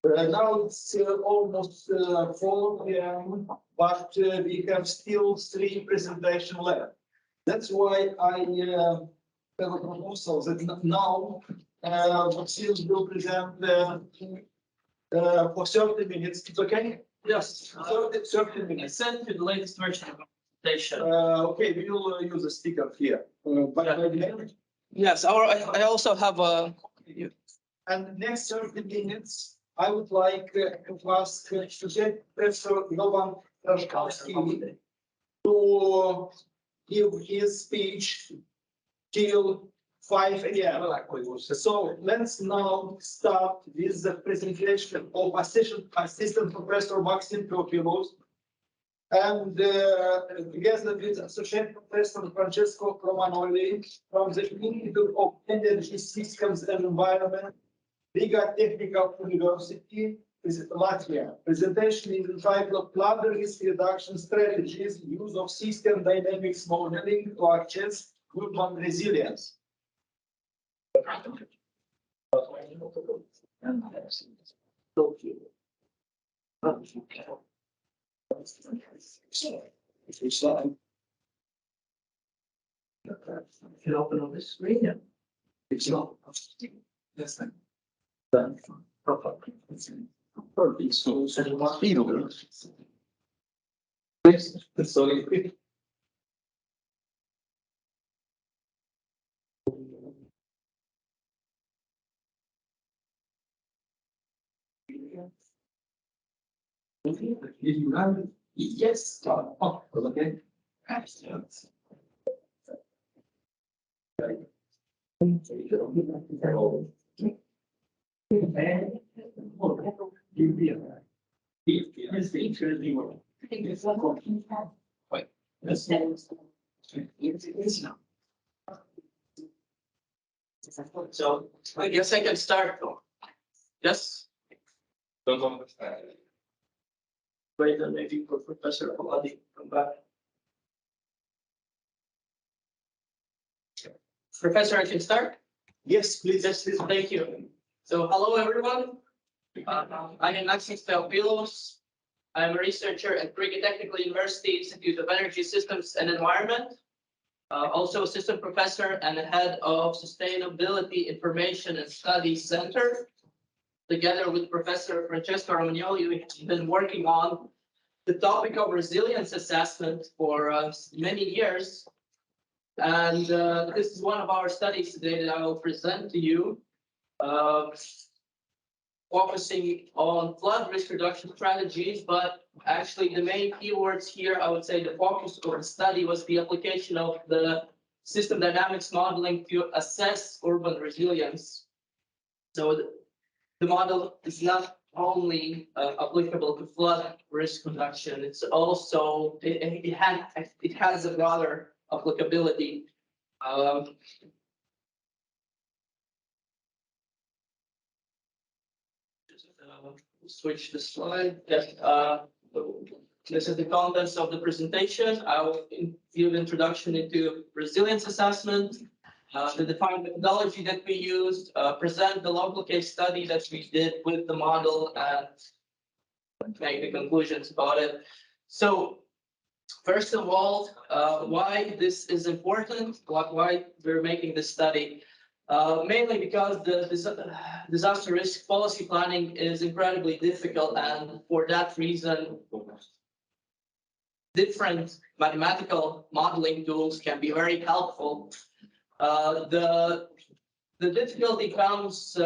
Now it's almost 4 p.m., but we have still 3 presentations left. That's why I have a proposal that now Vasil will present for 30 minutes. It's okay? Yes. 30 minutes. I sent you the latest version of the presentation. Okay, we will use a sticker here. Yes, I also have a. And next 30 minutes, I would like to ask Professor Novan Rashkowski to give his speech till 5 p.m. So let's now start with the presentation of Assistant Professor Maxim Profilos, and together with Associate Professor Francesco Romanoli from the Institute of Energy Systems and Environment, Riga Technical University, is it Latvia? Presentation is entitled Flood Risk Reduction Strategies, Use of System Dynamics Modeling to Assess Urban Resilience. Can open on this screen. It's not. Yes, done. Sorry. Yes. Oh, okay. So I guess I can start. Yes. Wait, then maybe for Professor Aladi come back. Professor, I can start? Yes, please. Yes, thank you. So hello, everyone. I am Maxim Theopilos. I'm a researcher at Riga Technical University Institute of Energy Systems and Environment. Also assistant professor and head of Sustainability Information and Studies Center. Together with Professor Francesco Romagnoli, we've been working on the topic of resilience assessment for many years. And this is one of our studies today that I will present to you, focusing on flood risk reduction strategies, but actually the main keywords here, I would say the focus of the study was the application of the system dynamics modeling to assess urban resilience. So the model is not only applicable to flood risk reduction, it's also, it has a broader applicability. Switch the slide. This is the contents of the presentation. I will give an introduction into resilience assessment, the defined methodology that we used, present the local case study that we did with the model, and make the conclusions about it. So, first of all, why this is important, why we're making this study. Mainly because the disaster risk policy planning is incredibly difficult, and for that reason, different mathematical modeling tools can be very helpful. The difficulty comes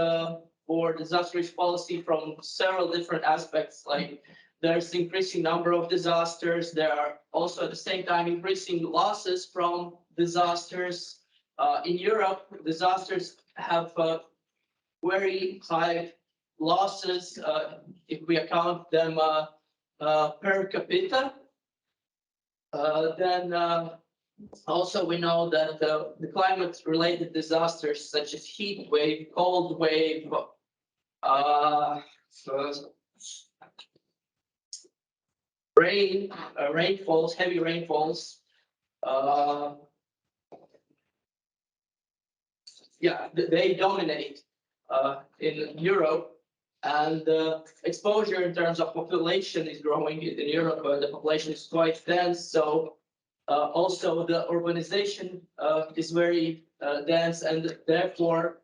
for disaster risk policy from several different aspects, like there's increasing number of disasters. There are also at the same time increasing losses from disasters. In Europe, disasters have very high losses if we account them per capita. Then also we know that the climate-related disasters such as heat wave, cold wave, rainfalls, heavy rainfalls, they dominate in Europe, and exposure in terms of population is growing in Europe. The population is quite dense, so also the urbanization is very dense, and therefore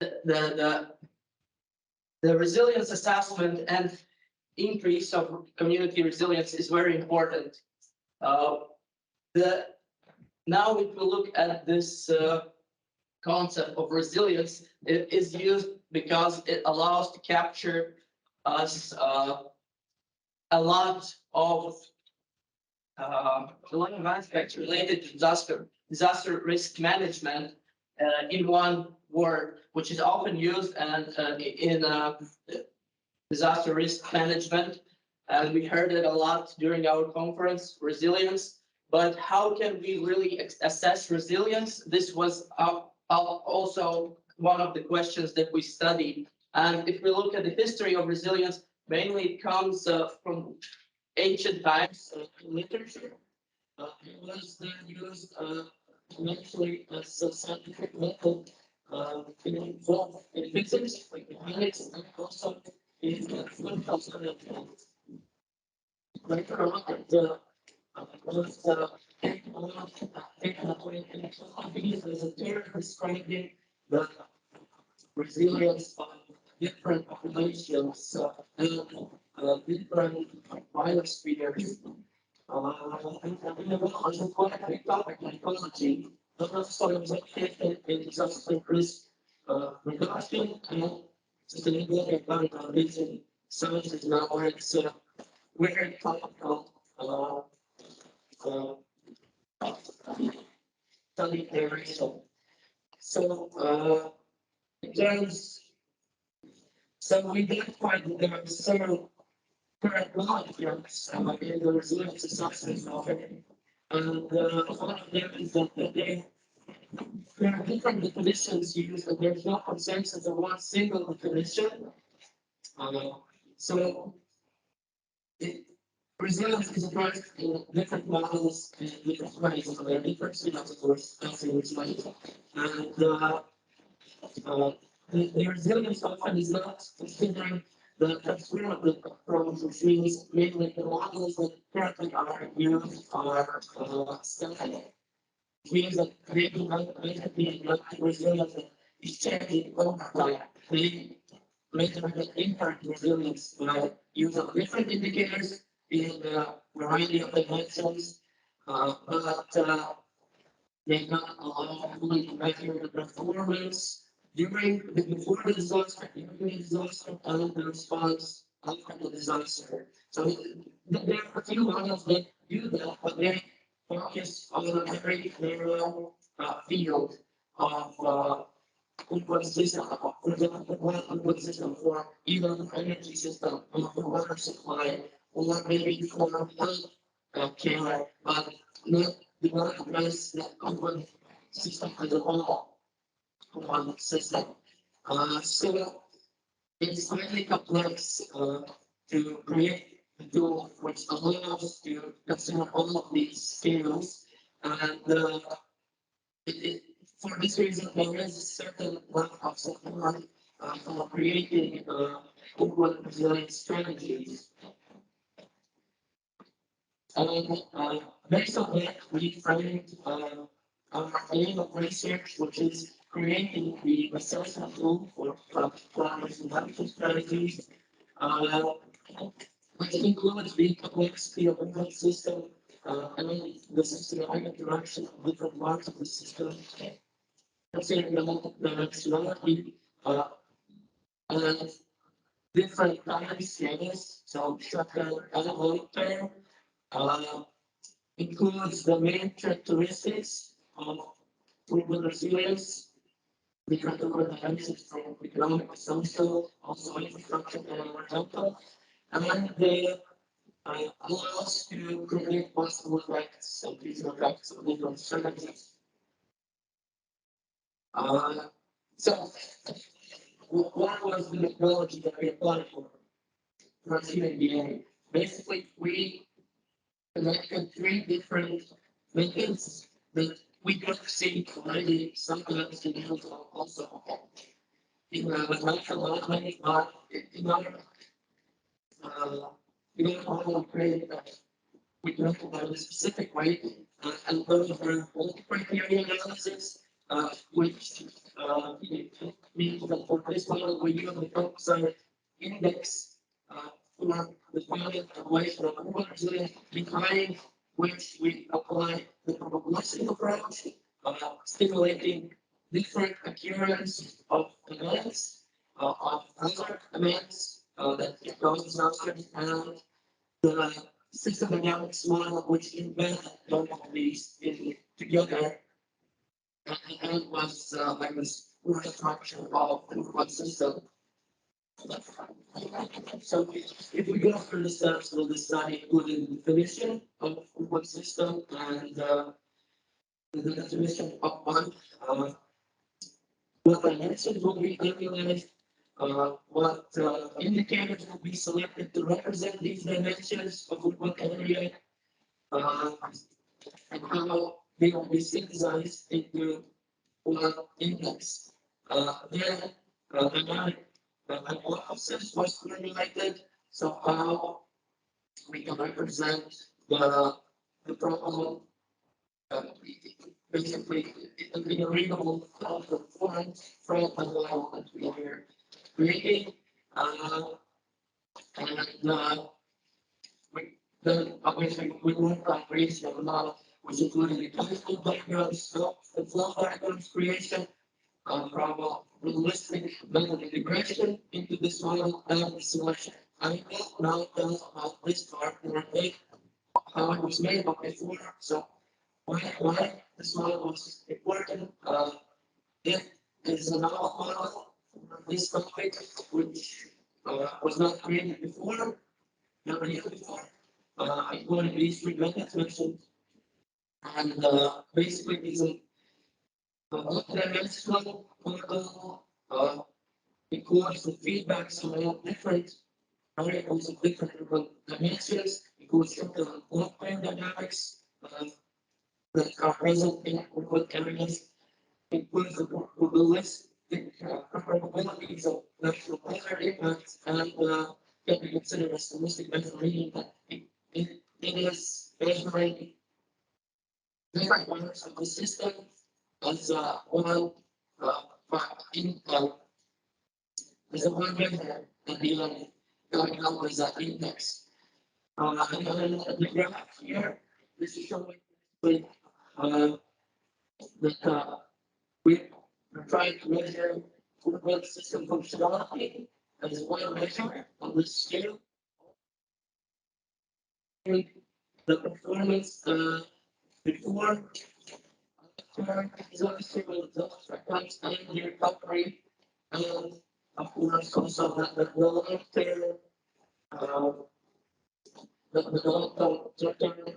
the resilience assessment and increase of community resilience is very important. Now, if we look at this concept of resilience, it is used because it allows to capture us a lot of aspects related to disaster risk management in one word, which is often used and in disaster risk management, and we heard it a lot during our conference, resilience. But how can we really assess resilience? This was also one of the questions that we studied And if we look at the history of resilience, mainly it comes from ancient times literature. It was then used eventually as a scientific method involved in physics, like mechanics, and also in physical science. Later on, it was taken away as a term describing the resilience of different populations and different biospheres. And we have also quite a big topic in ecology, but also in just risk reduction and sustainability accountability sciences now where it's very topical study areas. So so we identified that there are several current molecules in the resilience assessment of it. And one of them is that there are different definitions used, and there's no consensus of one single definition. So resilience is addressed in different models in different ways. So there are different signals, of course, as in ways. And the resilience often is not considering the transformative approach, which means mainly the models that currently are used are static. Which means that creating basically not resilience is changing over time. They measure the impact resilience by using different indicators in a variety of dimensions, but they not allow fully to measure the performance before the disaster, during the disaster, and the response after the disaster. So there are a few models that do that, but they focus on a very narrow field of input system, for example, one input system for either an energy system or for water supply, or maybe for health care, but not do not address the input system as a whole. One system. So it's highly complex to create a tool which allows to consider all of these scales. And for this reason, there is a certain lack of support for creating input resilience strategies. And based on that, we framed our aim of research, which is creating the assessment tool for climate reduction strategies, which includes the complexity of the system and the systematic interaction of different parts of the system, considering the multidimensionality and different time scales, so short-term and long-term, includes the main characteristics of urban resilience, different urban dimensions from economic, social, also infrastructure and environmental, and they allow us to create possible effects and future effects of different strategies. So, what was the methodology that we applied for achieving the aim? Basically, we selected three different methods that we could see already sometimes in use also in national development, but in our create we can provide a specific way, and those are multi-criteria analysis, which means that for this model we use the composite index for the value evaluation of urban resilience, behind which we apply the probabilistic approach, stimulating different occurrence of events, of other events that cause disasters, and the system dynamics model, which embed both of these together, and was like this structure of one system. So if we go through the steps, we'll decide including the definition of one system and the definition of one. What I mentioned will be analyzed, what indicators will be selected to represent these dimensions of urban area, and how they will be synthesized into one index. Then an analysis was formulated, so how we can represent the problem. Basically, it will be a readable form from the model that we are creating. And then obviously we work on creation of a model, which included the chemical diagrams, the flow diagrams creation, from a realistic method integration into this model and the selection. I will now tell about this part more big, how it was made up before. So why this model was important? It is a novel model for this topic, which was not created before, never used before. Including these three methods mentioned, and basically these are multi-dimensional model, includes the feedbacks from different variables of different dimensions, includes the block-plane dynamics that are present in urban areas, includes the probabilities of natural weather impacts, and can be considered as holistic measure, meaning that it is measuring different parts of the system as one as a one measure and the going out as an index. And then the graph here, this is showing that we're trying to measure urban system functionality as one measure on this scale. And the performance before is also results for times and the recovery, and of course also the long-term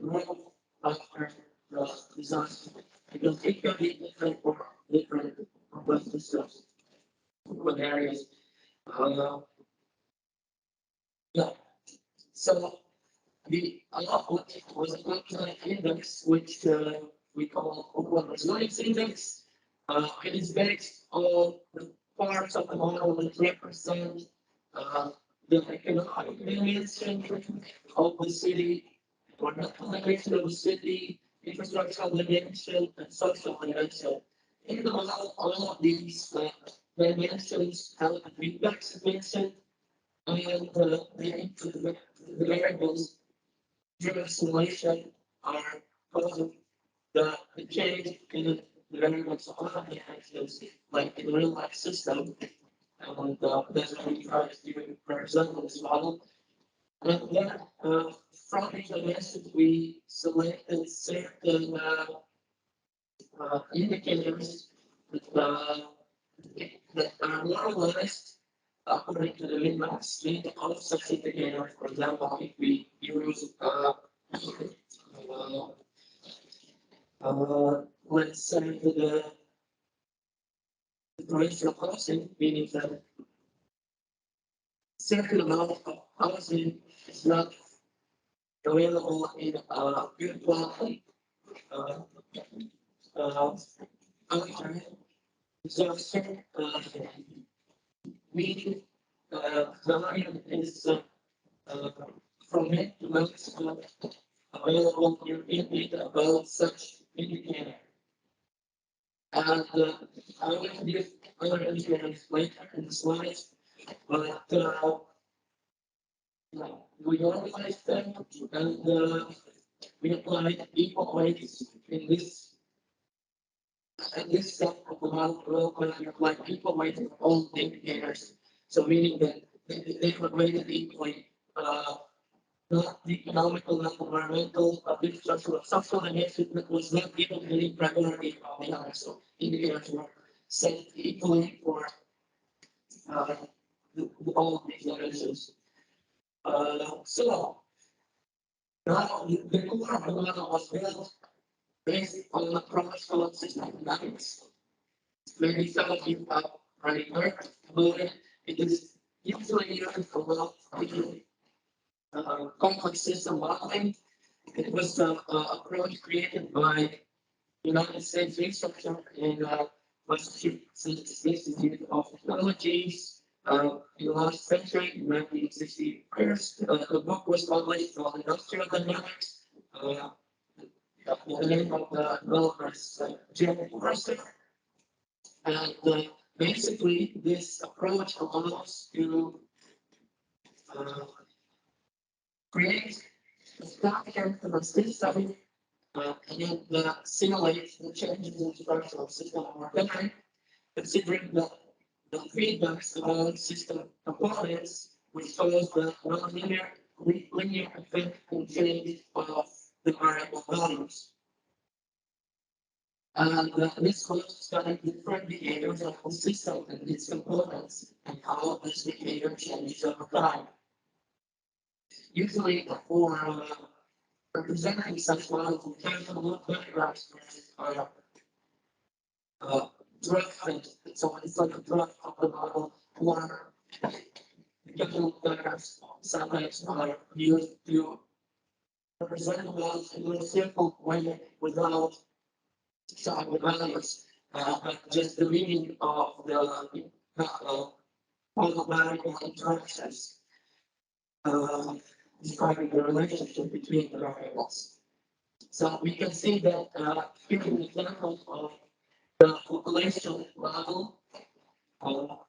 growth after the disaster, because it can be different for different urban systems, urban areas. Yeah. So the output was a functional index, which we call urban resilience index. It is based on the parts of the model that represent the economic dimension of the city, or natural dimension of the city, infrastructural dimension, and social dimension. In the model, all of these dimensions have a feedback dimension, and the variables during simulation are causing the change in the variables of other dimensions, like in real life system. And that's what we try to represent in this model. And then from these dimensions, we selected certain indicators that are normalized according to the min-max rate of such indicator. For example, if we use let's say the ratio of housing, meaning that certain amount of housing is not available in good quality. After disaster, meaning the line is from it to months available in data about such indicator. And I will give other indicators later in the slides, but we normalize them and we apply equal weights in this. And this step of the model will apply equal weights of all the indicators. So meaning that they were weighted equally. Not the economical, not environmental, the infrastructural, social dimension that was not given any priority on the other. So indicators were set equally for all of these dimensions. So now the core of the model was built based on the promise system dynamics. Maybe some of you have already heard about it. It is usually used for complex system modeling. It was an approach created by United States researcher in Massachusetts Institute of Technologies in the last century, 1961. The book was published called Industrial Dynamics. The name of the developer is Jim Forrester. And basically, this approach allows to create a structure of a system and simulate the changes in the structure of system over time, considering the feedbacks among system components, which cause the linear effect and change of the variable values. And this was studying different behaviors of the system and its components and how this behavior changes over time. Usually for representing such models, we can look diagrams for drift. So it's like a drift of the model, or chemical diagrams sometimes are used to represent the models in a simple way without showing the values, but just the meaning of the mathematical interactions, describing the relationship between the variables. So we can see that here an example of the population model.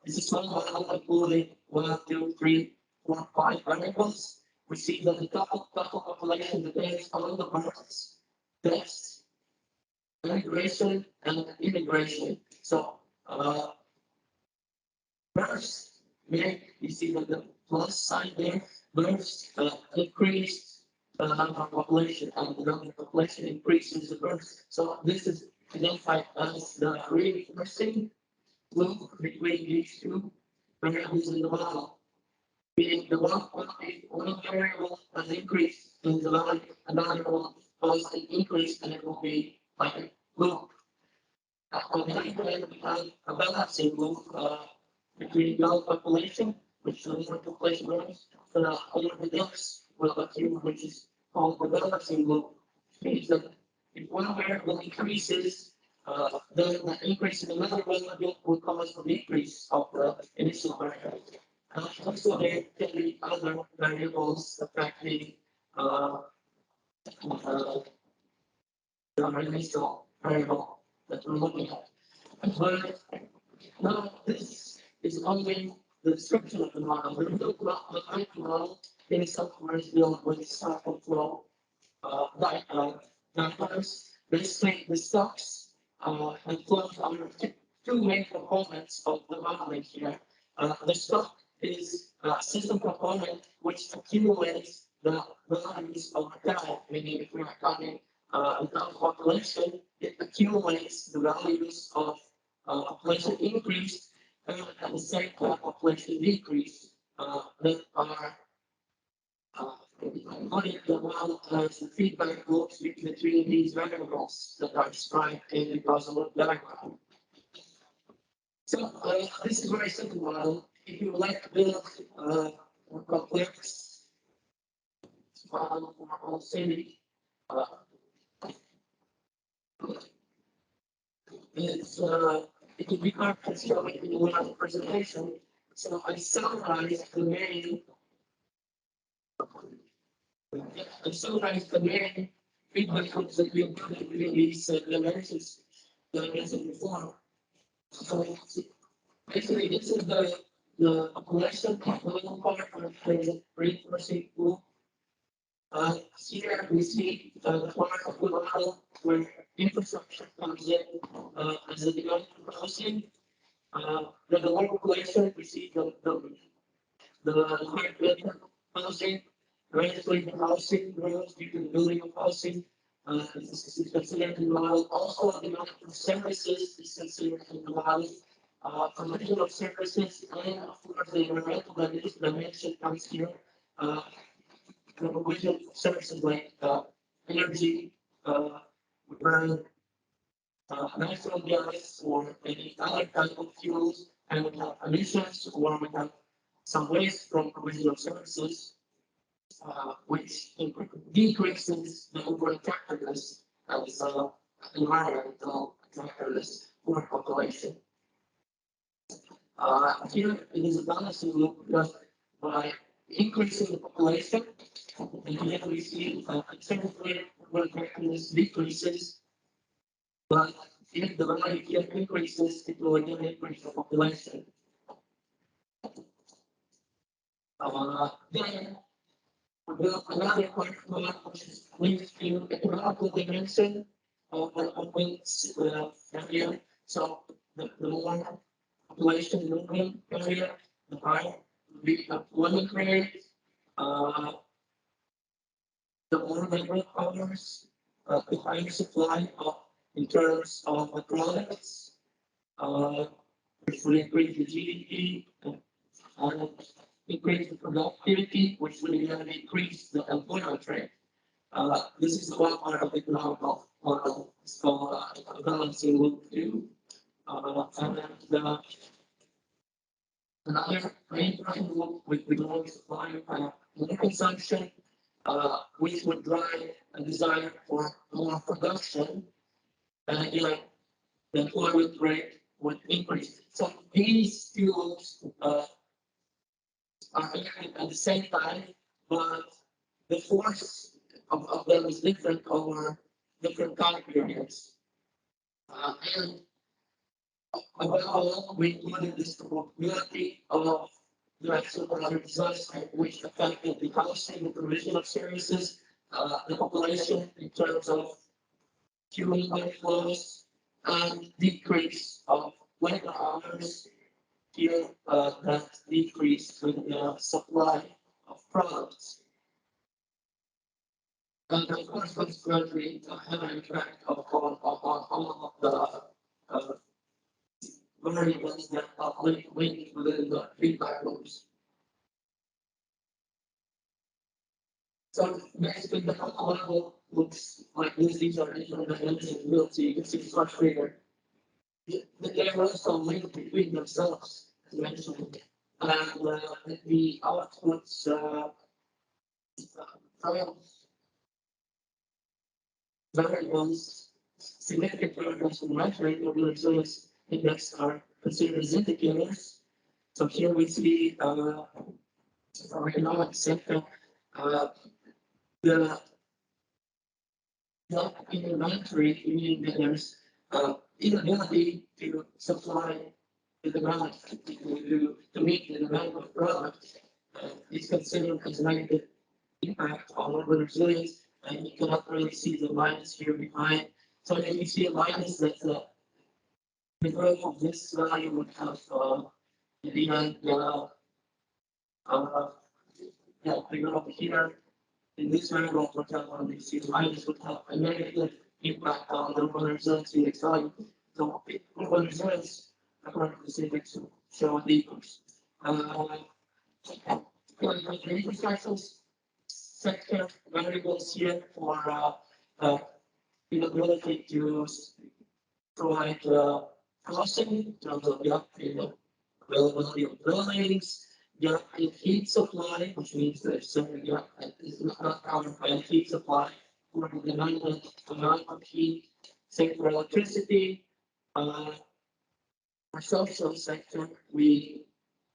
This is one model including 1, 2, 3, 4, 5 variables. We see that the total population depends on the births, deaths, migration, and immigration. So births, you see that the plus sign there, births increase the number of population, and the number of population increases the births. So this is identified as the reinforcing loop between these two variables in the model. Meaning the one variable has increased in the value, another one has an increase, and it will be like a loop. On the other hand, we have a balancing loop between young population, which the more population grows, the older the deaths will occur, which is called the balancing loop. Means that if one variable increases, then the increase in another variable will cause a decrease of the initial variable. Also, there can be other variables affecting the initial variable that we're looking at. But now this is only the description of the model. When we look about the type model, in software is built with sample flow diagrams. Basically, the stocks and flows are two main components of the modeling here. The stock is a system component which accumulates the values over time, meaning if we are talking about population, it accumulates the values of population increase and at the same time population decrease that are embodied the model as the feedback loops between these variables that are described in the causal diagram. So this is a very simple model. If you would like to build more complex model for our whole city, it can be hard to show it in one presentation. So I summarized the main feedback loops that we included in these dimensions that I mentioned before. So basically, this is the population middle part of the reinforcing loop. Here we see the part of the model where infrastructure comes in as a demand for housing. The lower population, we see the higher building housing. Basically, the housing grows due to the building of housing. This is considered in the model. Also, the demand for services is considered in the model. Provision of services, and of course, the environmental dimension comes here. Provision of services like energy, we burn natural gas or any other type of fuels, and we have emissions where we have some waste from provision of services, which decreases the overall attractiveness as environmental attractiveness for population. Here it is a balancing loop because by increasing the population, and here we see technically overall attractiveness decreases, but if the value here increases, it will again increase the population. Then another part which is linked to economical dimension of wind's area. So the more population moving area, the higher the employment rate, the more labor hours, the higher supply of in terms of the products, which will increase the GDP and increase the productivity, which will again increase the employment rate. This is one part of the economical model. It's called balancing loop 2. And then another main loop with the growing supply of more consumption, which would drive a desire for more production. And again, the employment rate would increase. So these two loops are happening at the same time, but the force of them is different over different time periods. And above all, we included this probability of the natural disaster, which affected the housing, the provision of services, the population in terms of human inflows, and decrease of labor hours. Here, that decrease in the supply of products. And of course, consequently, have an impact on all of the variables that are linked within the feedback loops. So basically, the whole level looks like this. These are different dimensions built, so you can see it's much bigger. They are also linked between themselves, as mentioned, and the outputs variables, significant variables in measuring of the resilience index are considered as indicators. So here we see from economic sector the inventory, meaning that there's inability to supply the demand to meet the demand of products is considered as negative impact on urban resilience, and you cannot really see the lines here behind. So if you see a minus, that's the growth of this value would have the end figure over here. In this variable, would have you see the minus would have a negative impact on the urban resilience index value. So urban resilience, according to this index, show a decrease. The infrastructure sector variables here for inability to provide housing in terms of availability of buildings, in heat supply, which means there's certain is not covered by heat supply, for the demand of heat, same for electricity. For social sector, we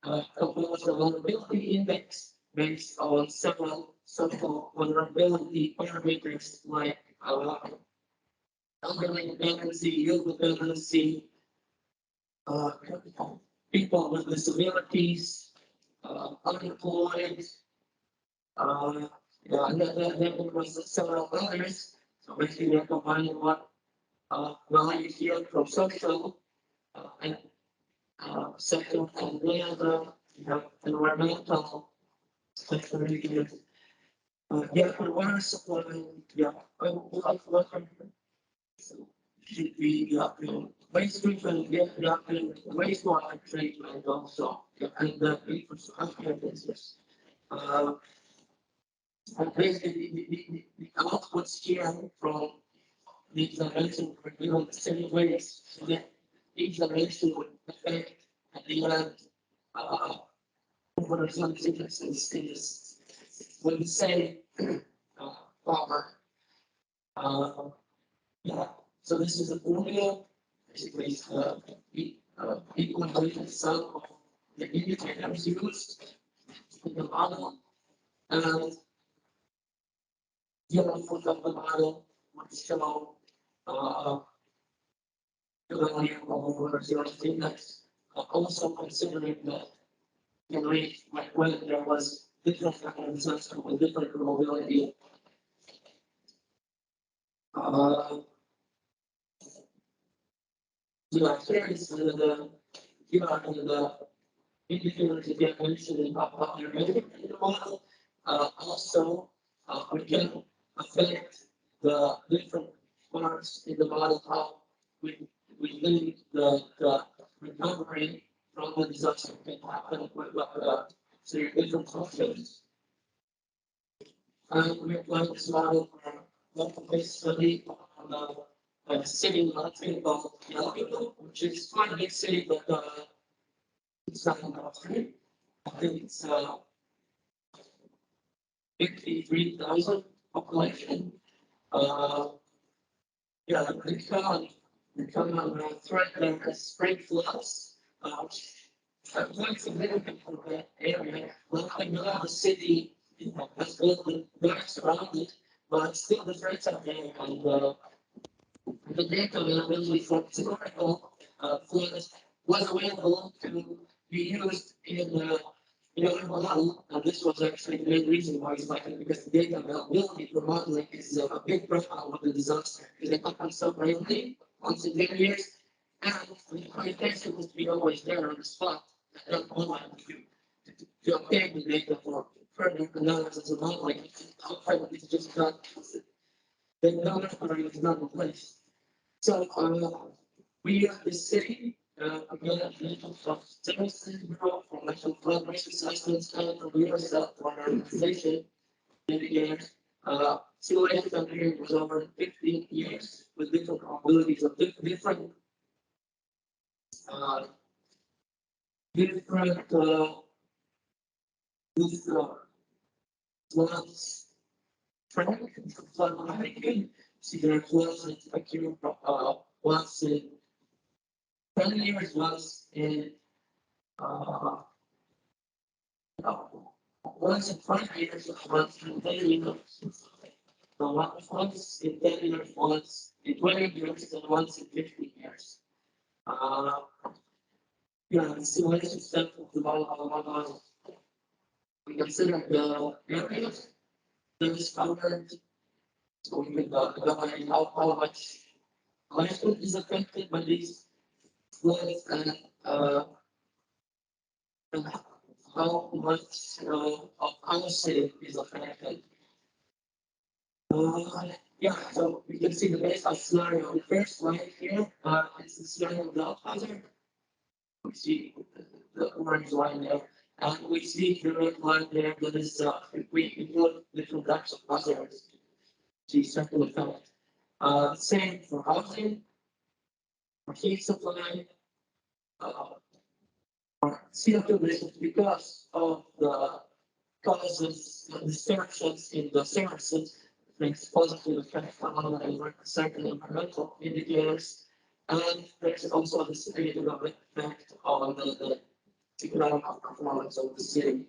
compose a vulnerability index based on several social vulnerability parameters like elderly dependency, youth dependency, people with disabilities, unemployed, and then there was several others. So basically, we're combining what value here from social and sector, and then environmental sector here. For water supply, water should be waste treatment, wastewater treatment also, and the infrastructure business. And basically, the outputs here from the examination were given the same ways, so that the examination would affect at the end, what are some differences is when we say power. Yeah, so this is a formula, basically it's equal sum of the indicators used in the model and the output of the model would show the value of over 0 index. Also considering that when there was different factors with different probability. Here is the indicators that get mentioned in popular measure in the model. Also, we can affect the different parts in the model, how we link the recovery from the disaster can happen with different functions. And we applied this model for local case study on a city in Latvia called Jelgava, which is quite a big city, but it's not in Latvia. I think it's 53,000 population. Yeah, the common threat there is spring floods, which are quite significant for that area. Well, I know the city has built the blocks around it, but still the threats are there. And the data availability for historical floods was available to be used in our model, and this was actually the main reason why it's likely, because the data availability for modeling is a big profile of the disaster, because they happen so rarely, once in 10 years, and the communication has to be always there on the spot, and online to obtain the data for further analysis and modeling. It's just not, the knowledge is not in place. So we use this city again of services bureau for national flood risk assessments and for yourself for organization indicators. Simulation time period was over 15 years with different probabilities of different floods trend flood hurricane. See there are floods that occur once in 10 years, once in once in 5 years, once in 10 years. So once in 10 years, once in 20 years, and once in 15 years. The simulation step of the model. We consider the areas that is covered. So we can evaluate how much land is affected by these floods and how much of our city is affected. So we can see the baseline scenario. The first line here is the scenario without hazard. We see the orange line there, and we see the red line there that is if we include different types of hazards. See circle effect. Same for housing, for heat supply, CO2 emissions because of the causes and distortions in the services makes positive effect on certain environmental indicators, and there's also this negative effect on the economic performance of the city.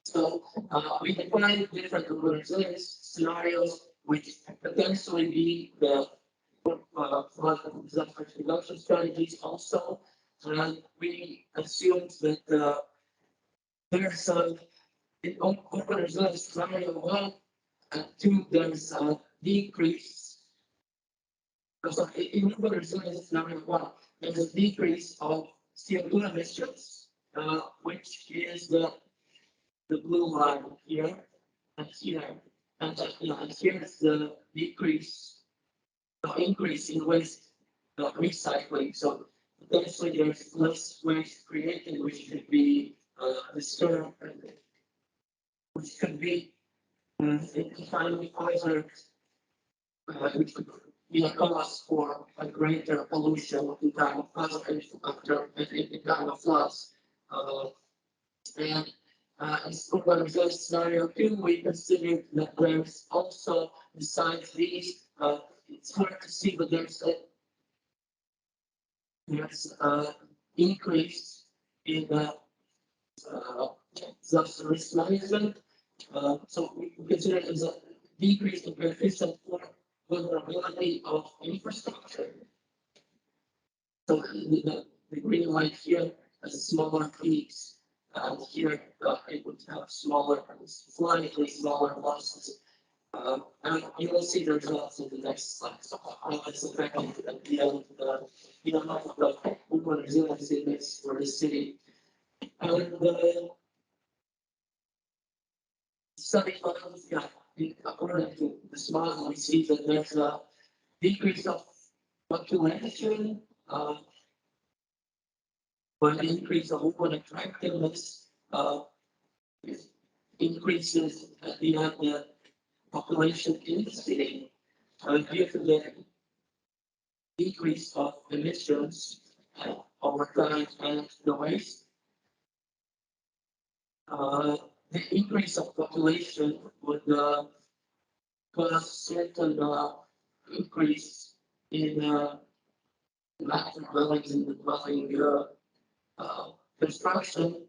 So we define different resilience scenarios, which potentially be the disaster reduction strategies also. And we assumed that there's some in open resilience scenario 1 and 2, there's a decrease. In open resilience scenario 1, there's a decrease of CO2 emissions, which is the blue line here and here. And here is the decrease, the increase in waste recycling. So potentially there's less waste created, which could be disturbed, which could be economic hazard, which could be a cause for a greater pollution in time of floods after in time of floods. And in urban resilience scenario 2, we considered that there's also, besides these, it's hard to see, but there's increase in disaster risk management. So we consider it as a decrease in coefficient for vulnerability of infrastructure. So the green line here has smaller peaks, and here it would have slightly smaller losses. And you will see the results in the next slide. So how it's affecting at the end of the urban resilience index for the city. And the study finds that according to this model, we see that there's a decrease of population, but the increase of urban attractiveness increases at the end the population in the city due to the decrease of emissions over time and the waste. The increase of population would cause certain increase in master dwellings in the dwelling construction.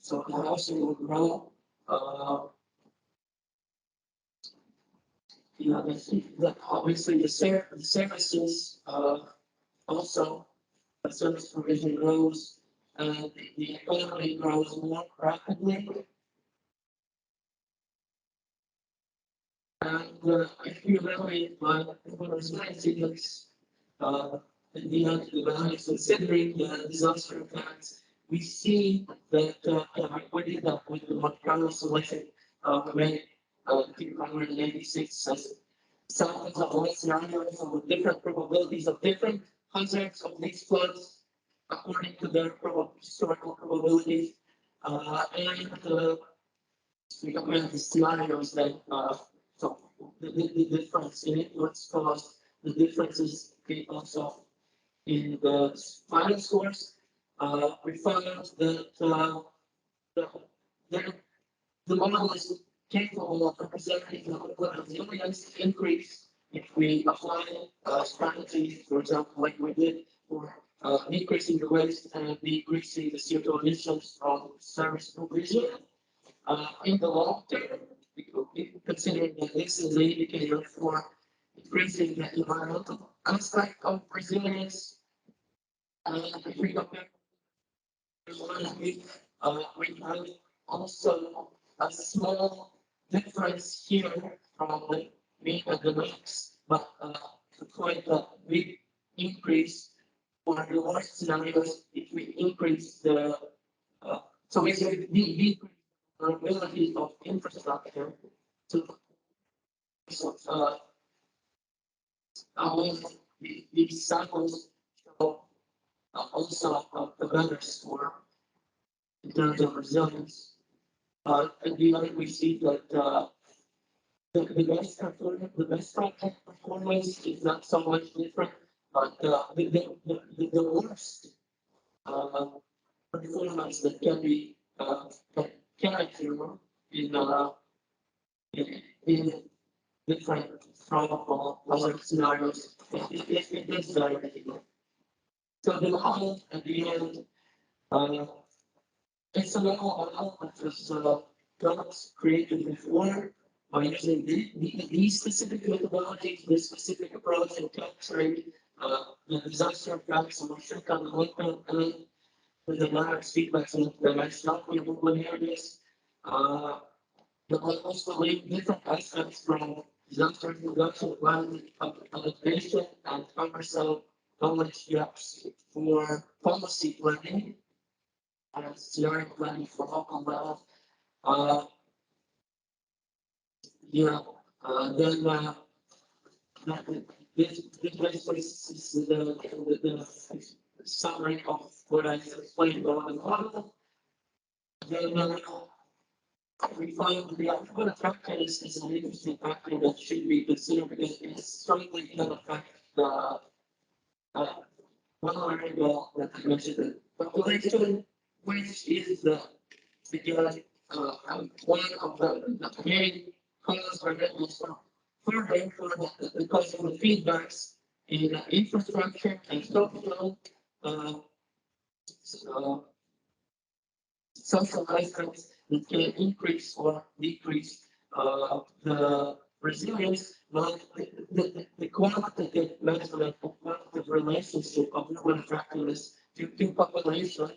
So the housing will grow. That obviously the services also the service provision grows and the economy grows more rapidly. And if you evaluate my resilience index, at the end of the values considering the disaster effects, we see that we did that with the Monte Carlo selection made 286 samples of all scenarios with different probabilities of different hazards of these floods according to their historical probabilities. And we compared the scenarios that so the difference in it, what's caused the differences also in the final scores. We found that the model is capable of representing the resilience increase if we apply strategies, for example, like we did for decreasing the waste and decreasing the CO2 emissions from service provision. In the long term, we consider that this is an indicator for increasing the environmental aspect of resilience. If we compare, we have also a small difference here from the mean and the max, but quite a big increase for the worst scenarios if we increase the so basically decrease the ability of infrastructure to these samples show also a better score in terms of resilience. And we see that the best performance is not so much different, but the worst performance that can be characterized in different probable other scenarios. It is very difficult. So the model at the end, it's a model that was created before by using these specific methodologies, this specific approach in capturing the disaster effects of Africa development and with the large feedbacks in the dimensionality of urban areas. But also link different aspects from disaster reduction, planning, adaptation, and commercial knowledge gaps for policy planning and scenario planning for local level. Then this basically is the summary of what I explained about the model. Then we find the urban factor is an interesting factor that should be considered because it strongly can affect the one variable that I mentioned, the population, which is the one of the main causes variables for the cause of the feedbacks in infrastructure and social social items that can increase or decrease the resilience, but the quantitative measurement of quantitative relationship of human attractiveness to population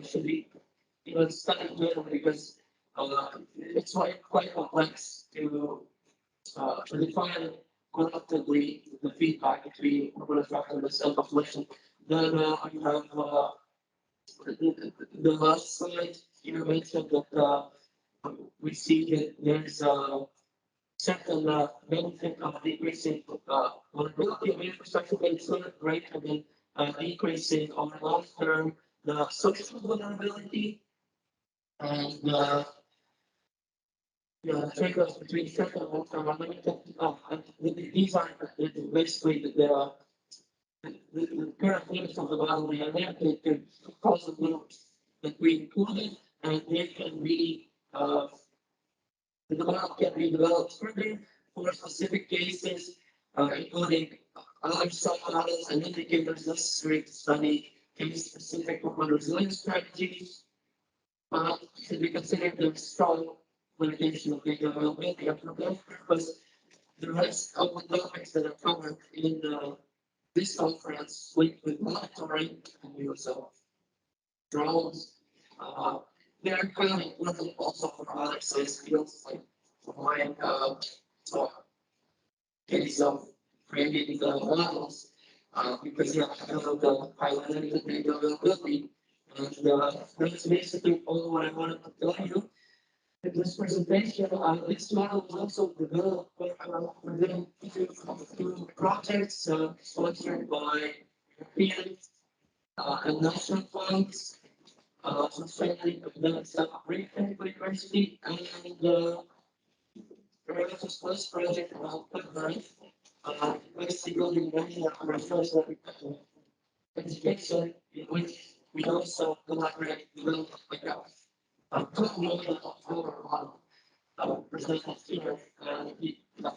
should be studied better because it's quite complex to define quantitatively the feedback between human attractiveness and population. Then you have the last slide, you mentioned that we see that there's a certain benefit of decreasing vulnerability of infrastructure, but it's not greater than decreasing on the long term the social vulnerability and the trade-offs between short and long term unlimited. These are basically the current limits of the model. They are limited to causal loops that we included, and they can be the model can be developed further for specific cases, including other sub-models and indicators necessary to study case-specific urban resilience strategies. Should be considered the strong limitation of data availability and for that purpose, the rest of the topics that are covered in this conference with monitoring and use of drones. They are kind of important also for other science fields like my case of creating the models because you have the highlighted the data availability. And that's basically all what I wanted to tell you. In this presentation, this model was also developed within two projects sponsored by European and national funds, society academic staff briefing university, and the Erasmus Plus project about basically building many resource education, in which we also collaborate with presented here,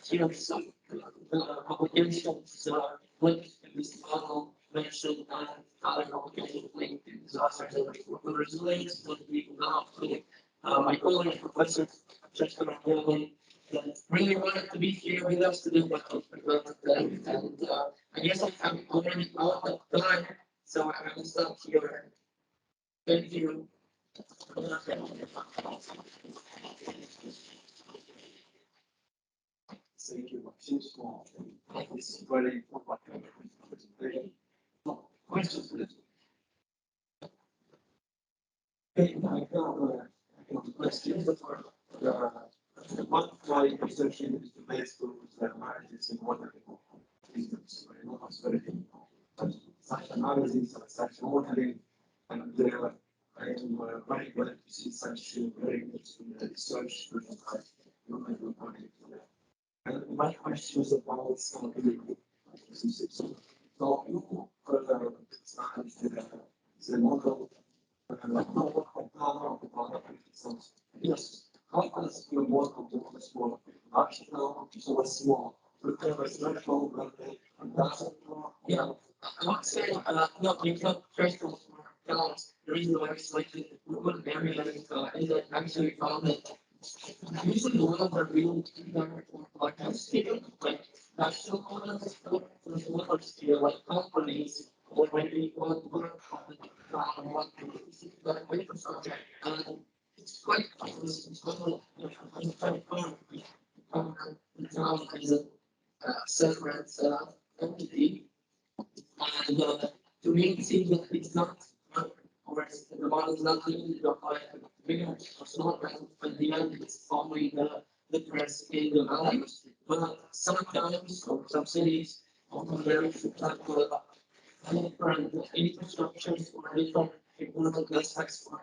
here some publications linked to this model mentioned and other publications linked to disasters and resilience that we developed with my colleague, Professor Jessica McGill, that really wanted to be here with us today, but and I guess I'm already out of time, so I will stop here. Thank you. Thank you. This is very important presentation. Questions, please. Okay, I have questions for one why research is the best for analysis in water systems. It's very difficult. Such analysis, such modeling, and I am very glad to see such very good research. And my question is about scalability. So you the model yes, how does your model do this work? Actually, so small. Yeah, I would say no, you can't thresholds for counts. The reason why we selected urban areas is that actually found that usually the ones are really like scale, like national ones, large scale, like companies, or maybe one infrastructure. And it's quite obvious. It's quite fun. The town is a separate entity, and to me it seems that it's not. Or the model is not limited to apply to bigger or smaller, but the end it's only the difference in the values. But sometimes, or some cities, often there is different infrastructures or different important aspects for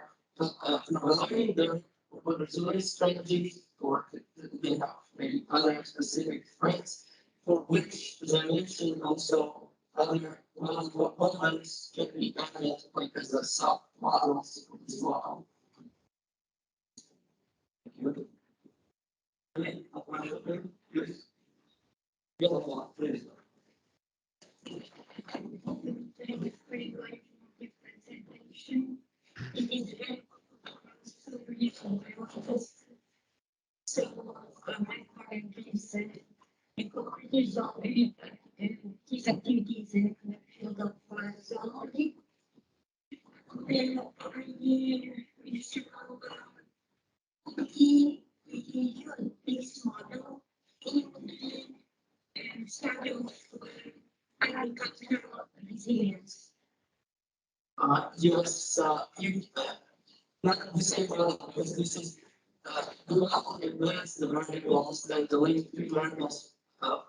developing their resilience strategies, or they have maybe other specific threats for which, as I mentioned, also other components can be added like as a sub models as well. His activities in the field of zoology. He used this model in the study of agricultural resilience. Yes, not the same one, because this is the level advanced the variables that the link to variables for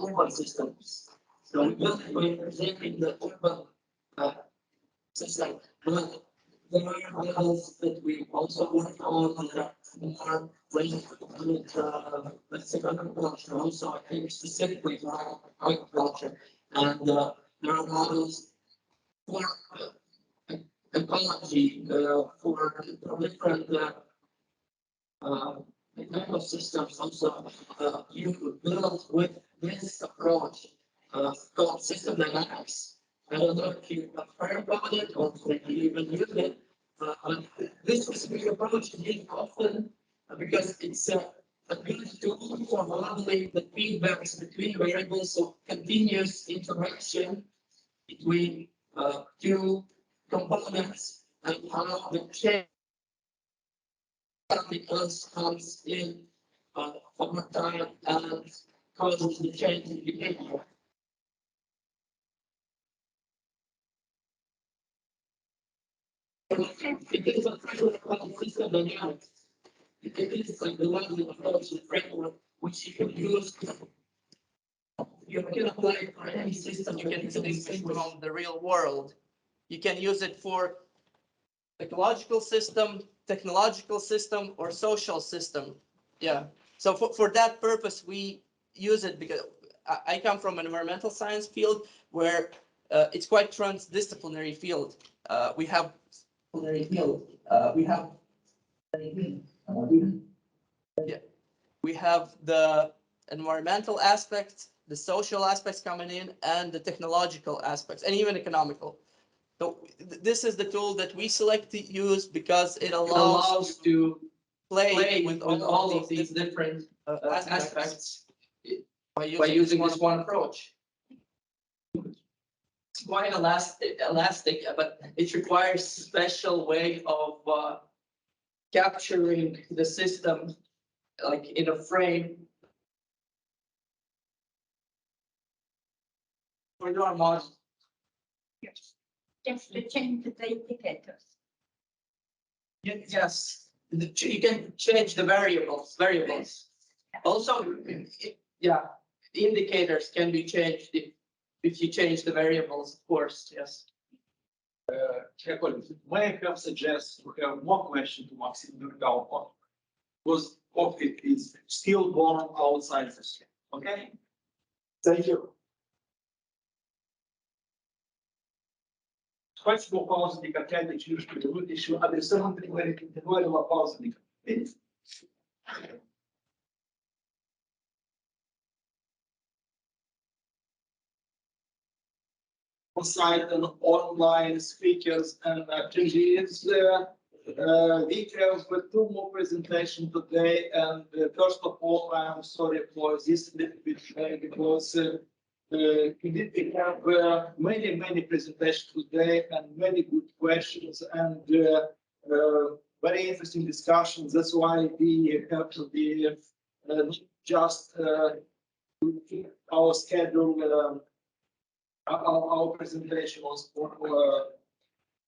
urban systems. So we will be presenting the urban system, but there are models that we also work on that are more related with let's say agriculture, also I think specifically for agriculture, and there are models for ecology for different ecosystems also you build with this approach called system dynamics. I don't know if you have heard about it or if you even use it. But this specific approach is used often because it's a good tool for modeling the feedbacks between variables of continuous interaction between two components and how the change because comes in over time and causes the change in behavior. It is a framework called system dynamics. It is like the modeling approach, the framework which you can use. You can apply it for any system. You can use it from the real world. You can use it for ecological system, technological system, or social system. Yeah. So for that purpose, we use it because I come from an environmental science field where it's quite transdisciplinary field. We have we have the environmental aspects, the social aspects coming in, and the technological aspects, and even economical. So this is the tool that we select to use because it allows to play with all of these different aspects by using this one approach. It's quite elastic, but it requires special way of capturing the system like in a frame. For your model. Yes. Just to change the indicators. Yes, you can change the variables. Also, yeah, the indicators can be changed if you change the variables, of course, yes. May I have suggest to have more questions to Maxim during our talk? Because cockpit is still born outside the stream. Okay? Thank you. Спасибо, паузник, опять чуть-чуть еще адресован говорила паузник. Site and online speakers and attendees. We have two more presentations today, and first of all, I am sorry for this little bit because indeed we have many presentations today and many good questions and very interesting discussions. That's why we have to be just our schedule. Our presentation was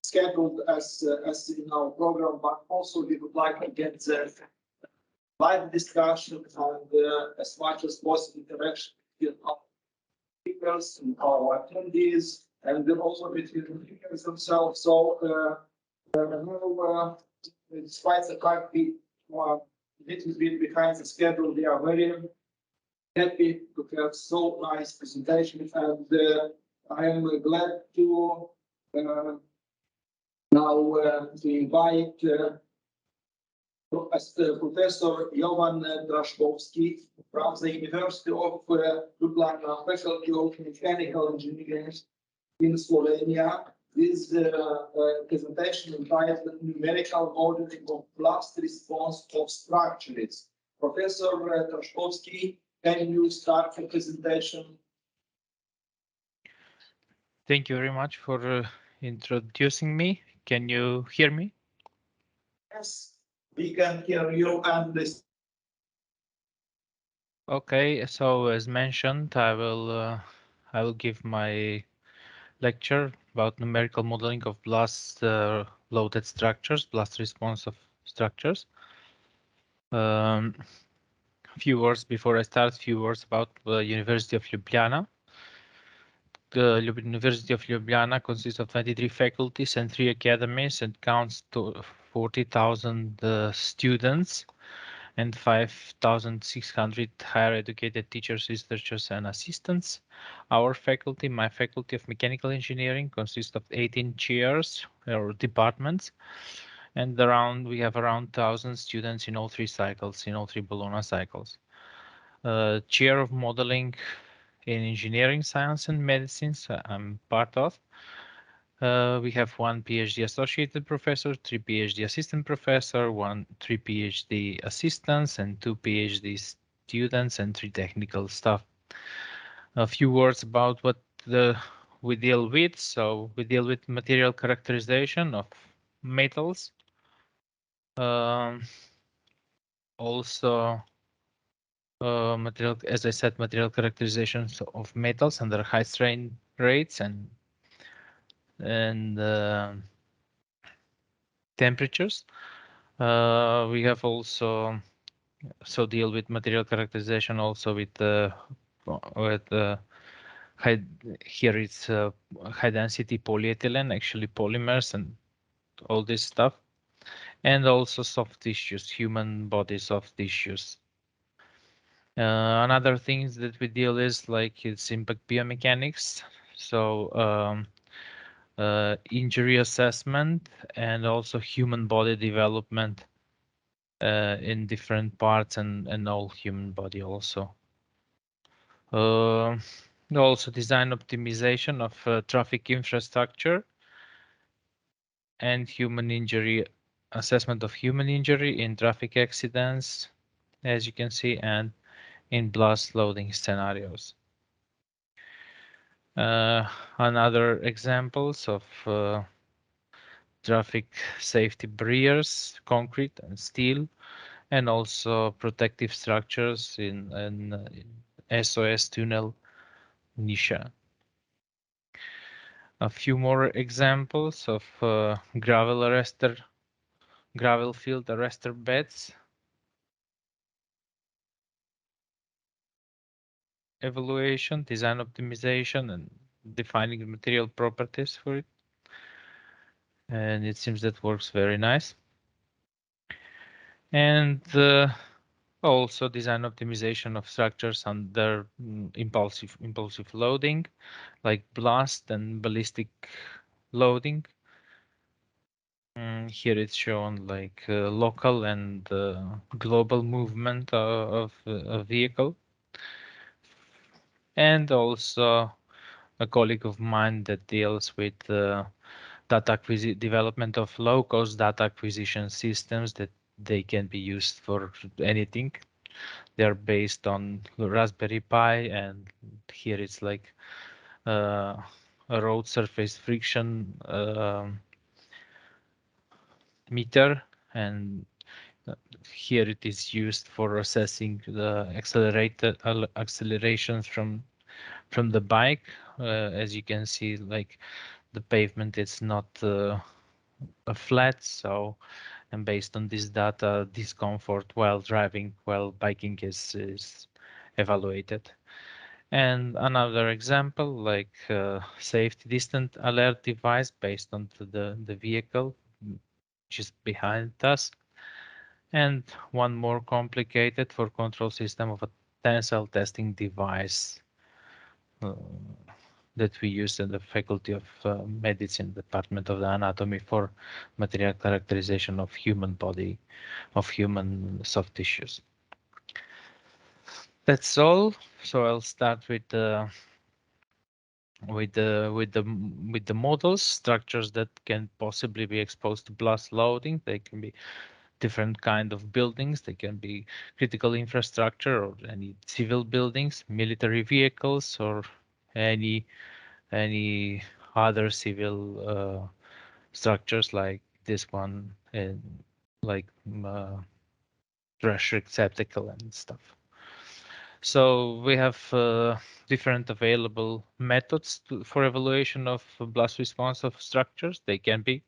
scheduled as in our program, but also we would like to get the live discussion and as much as possible interaction with our speakers and our attendees, and then also between the speakers themselves. So, despite the fact we are a little bit behind the schedule, we are very happy to have so nice presentation and. I am glad to now to invite Professor Jovan Draszkowski from the University of Ljubljana, Faculty of Mechanical Engineering in Slovenia. This presentation entitled Numerical Modeling of Blast Response of Structures. Professor Draszkowski, can you start the presentation? Thank you very much for introducing me. Can you hear me? Yes, we can hear you and this. Okay, so as mentioned, I will give my lecture about numerical modeling of blast loaded structures, blast response of structures. A few words before I start. Few words about the University of Ljubljana. The University of Ljubljana consists of 23 faculties and 3 academies and counts to 40,000 students and 5,600 higher educated teachers, researchers, and assistants. Our faculty, my faculty of mechanical engineering, consists of 18 chairs or departments, and we have around 1,000 students in all 3 cycles, in all 3 Bologna cycles. Chair of modeling in engineering, science, and medicine, I'm part of. We have 1 PhD associated professor, 3 PhD assistant professor, 3 PhD assistants, and 2 PhD students, and 3 technical staff. A few words about what we deal with. So we deal with material characterization of metals. Also, material, as I said, material characterizations of metals under high strain rates and temperatures. We have also deal with material characterization also with high, here it's high density polyethylene, actually polymers and all this stuff, and also soft tissues, human body soft tissues. Another things that we deal is like it's impact biomechanics, so injury assessment and also human body development in different parts and all human body also. Also design optimization of traffic infrastructure and human injury, assessment of human injury in traffic accidents, as you can see, and in blast loading scenarios. Another examples of traffic safety barriers, concrete and steel, and also protective structures in SOS tunnel Nisha. A few more examples of gravel field arrestor beds. Evaluation, design optimization, and defining the material properties for it. And it seems that works very nice. And also design optimization of structures under impulsive loading, like blast and ballistic loading. Here it's shown like local and global movement of a vehicle. And also a colleague of mine that deals with development of low-cost data acquisition systems that they can be used for anything. They're based on Raspberry Pi, and here it's like a road surface friction meter, and here it is used for assessing the accelerations from the bike. As you can see, like the pavement is not flat, so and based on this data, discomfort while driving, while biking is evaluated. And another example, like safety distant alert device based on the vehicle, which is behind us. And one more complicated for control system of a tensile testing device. that we use in the Faculty of Medicine, Department of the Anatomy, for material characterization of human body, of human soft tissues. That's all. So I'll start with the models, structures that can possibly be exposed to blast loading. They can be different kind of buildings. They can be critical infrastructure or any civil buildings, military vehicles, or any other civil structures like this one, and like trash receptacle and stuff. So we have different available methods for evaluation of blast response of structures. They can be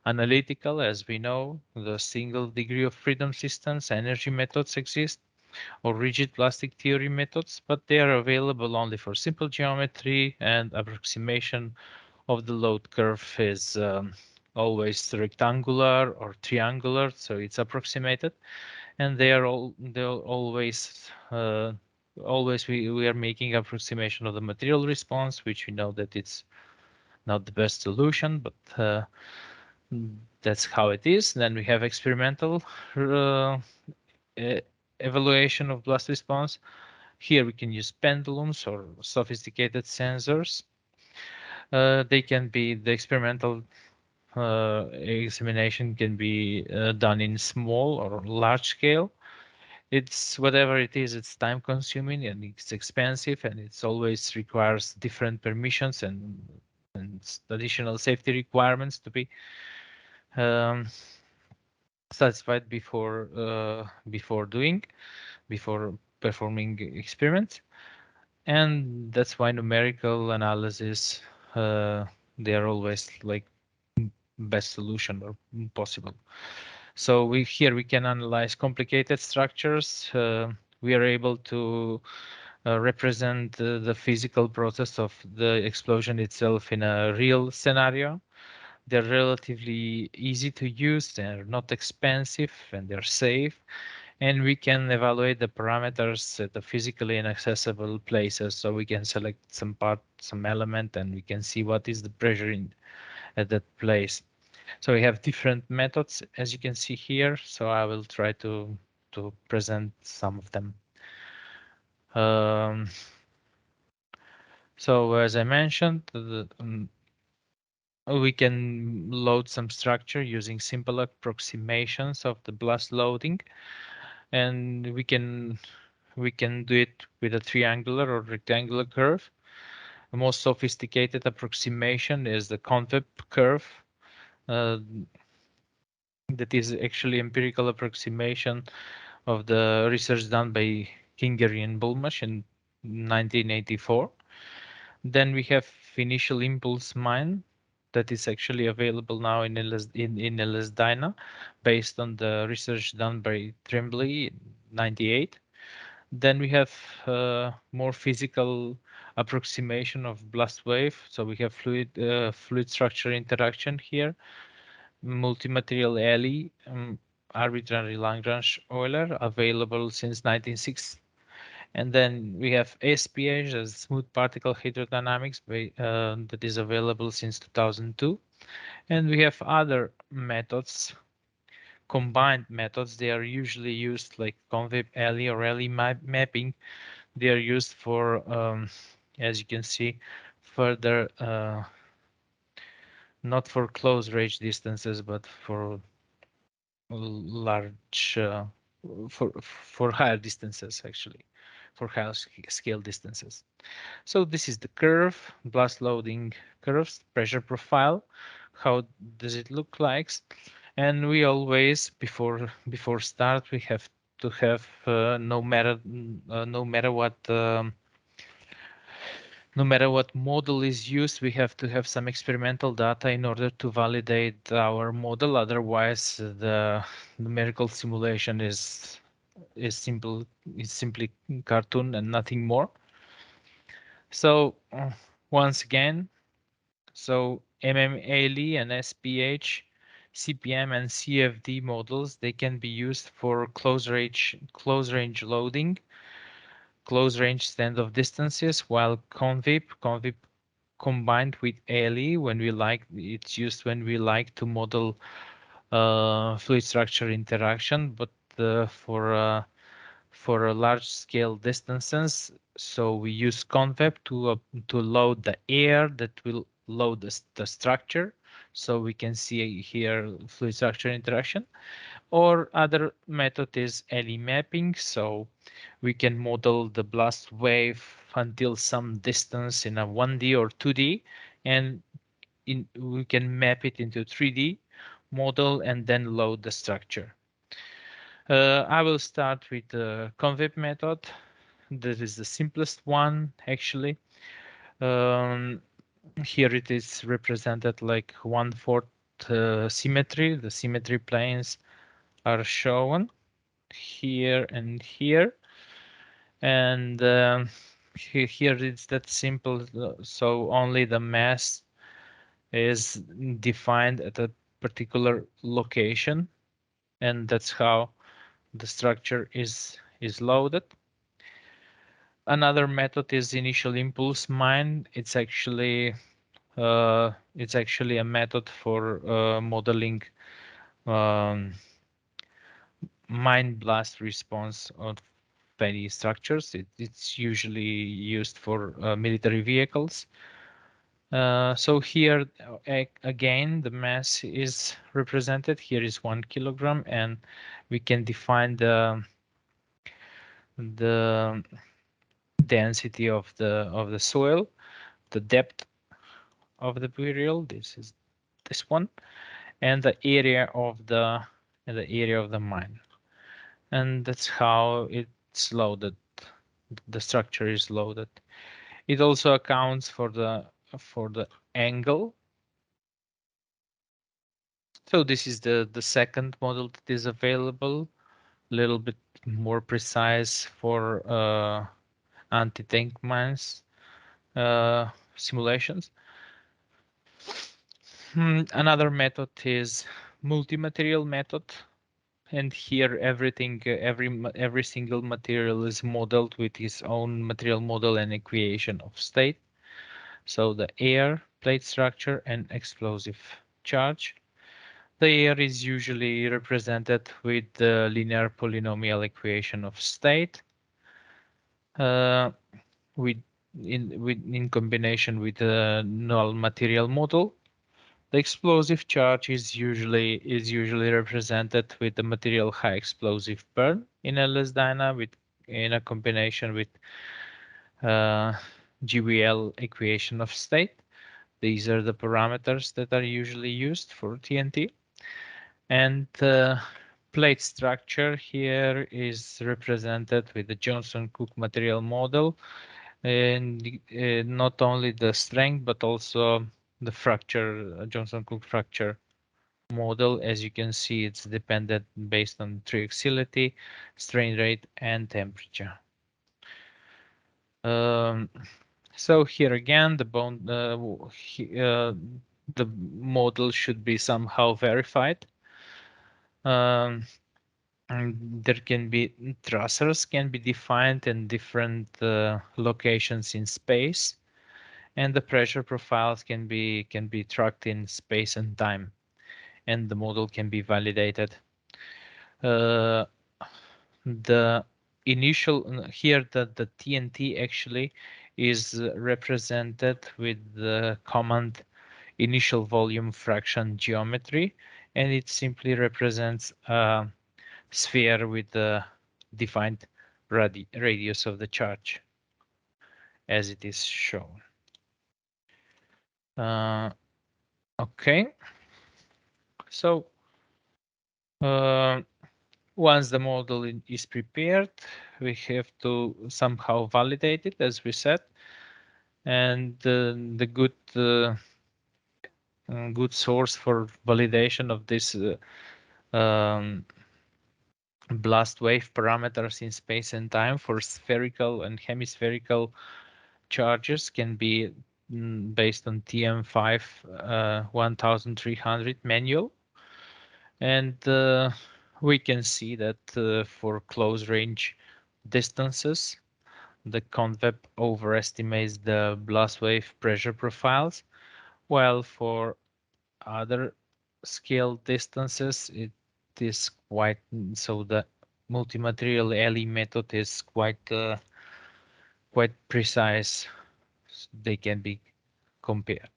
analytical, as we know, the single degree of freedom systems, energy methods exist, or rigid plastic theory methods, but they are available only for simple geometry, and approximation of the load curve is always rectangular or triangular, so it's approximated, and they're always we are making approximation of the material response, which we know that it's not the best solution, but that's how it is. Then we have experimental evaluation of blast response. Here we can use pendulums or sophisticated sensors. They can be, the experimental examination can be done in small or large scale. It's whatever it is, it's time consuming and it's expensive, and it's always requires different permissions and additional safety requirements to be satisfied before performing experiments. And that's why numerical analysis, they are always like best solution or possible. So we can analyze complicated structures. We are able to represent the physical process of the explosion itself in a real scenario. They're relatively easy to use, they're not expensive, and they're safe. And we can evaluate the parameters at the physically inaccessible places. So we can select some element, and we can see what is the pressure at that place. So we have different methods, as you can see here. So I will try to present some of them. So as I mentioned, we can load some structure using simple approximations of the blast loading, and we can do it with a triangular or rectangular curve. The most sophisticated approximation is the convex curve. That is actually empirical approximation of the research done by Kingery and Bulmash in 1984. Then we have initial impulse mine that is actually available now in LSDyna based on the research done by Tremblay in 98. Then we have more physical approximation of blast wave. So we have fluid structure interaction here. Multi-material alley, arbitrary Lagrange Euler, available since 1960. And then we have SPS as smooth particle hydrodynamics that is available since 2002. And we have other methods, combined methods. They are usually used like convex alley or alley mapping. They are used for, as you can see, further not for close range distances, but for large, for higher distances, actually, for higher scale distances. So this is the curve, blast loading curves, pressure profile. How does it look like? And we always, before start, we have to have no matter what model is used, we have to have some experimental data in order to validate our model. Otherwise, the numerical simulation is simply cartoon and nothing more. So once again, so MMALE and SPH, CPM and CFD models, they can be used for close range loading, close range standoff distances, while convip combined with ALE when we like. It's used when we like to model fluid structure interaction, but for a large scale distances. So we use convep to load the air that will load the structure. So we can see here fluid structure interaction. Or other method is ALE mapping. So we can model the blast wave until some distance in a 1D or 2D, and we can map it into 3D model and then load the structure. I will start with the convep method. This is the simplest one, actually. Here it is represented like 1/4 symmetry. The symmetry planes are shown here and here. And here it's that simple. So only the mass is defined at a particular location. And that's how the structure is loaded. Another method is initial impulse mine. It's actually a method for modeling mine blast response of many structures. It's usually used for military vehicles. So here again the mass is represented. Here is 1 kilogram, and we can define the density of the soil, the depth of the burial. This is this one, and the area of the mine, and that's how it's loaded. The structure is loaded. It also accounts for the angle. So this is the second model that is available, a little bit more precise for anti-tank mines simulations. Another method is multi-material method, and here everything, every single material is modeled with its own material model and equation of state. So the air, plate structure, and explosive charge. The air is usually represented with the linear polynomial equation of state, in combination with the null material model. The explosive charge is usually represented with the material high explosive burn in LS-DYNA in a combination with GWL equation of state. These are the parameters that are usually used for TNT. And plate structure here is represented with the Johnson-Cook material model, and not only the strength but also the fracture, Johnson-Cook fracture model. As you can see, it's dependent based on triaxiality, strain rate, and temperature. So here again, the model should be somehow verified. And there can be thrusters can be defined in different locations in space, and the pressure profiles can be tracked in space and time, and the model can be validated. The initial here the TNT actually is represented with the command initial volume fraction geometry, and it simply represents a sphere with the defined radius of the charge as it is shown. Okay, so once the model is prepared, we have to somehow validate it, as we said, and the good source for validation of this blast wave parameters in space and time for spherical and hemispherical charges can be based on TM5 1300 manual, and we can see that for close range distances the conveb overestimates the blast wave pressure profiles, while for other scale distances it is quite so the multi-material LE method is quite precise. They can be compared.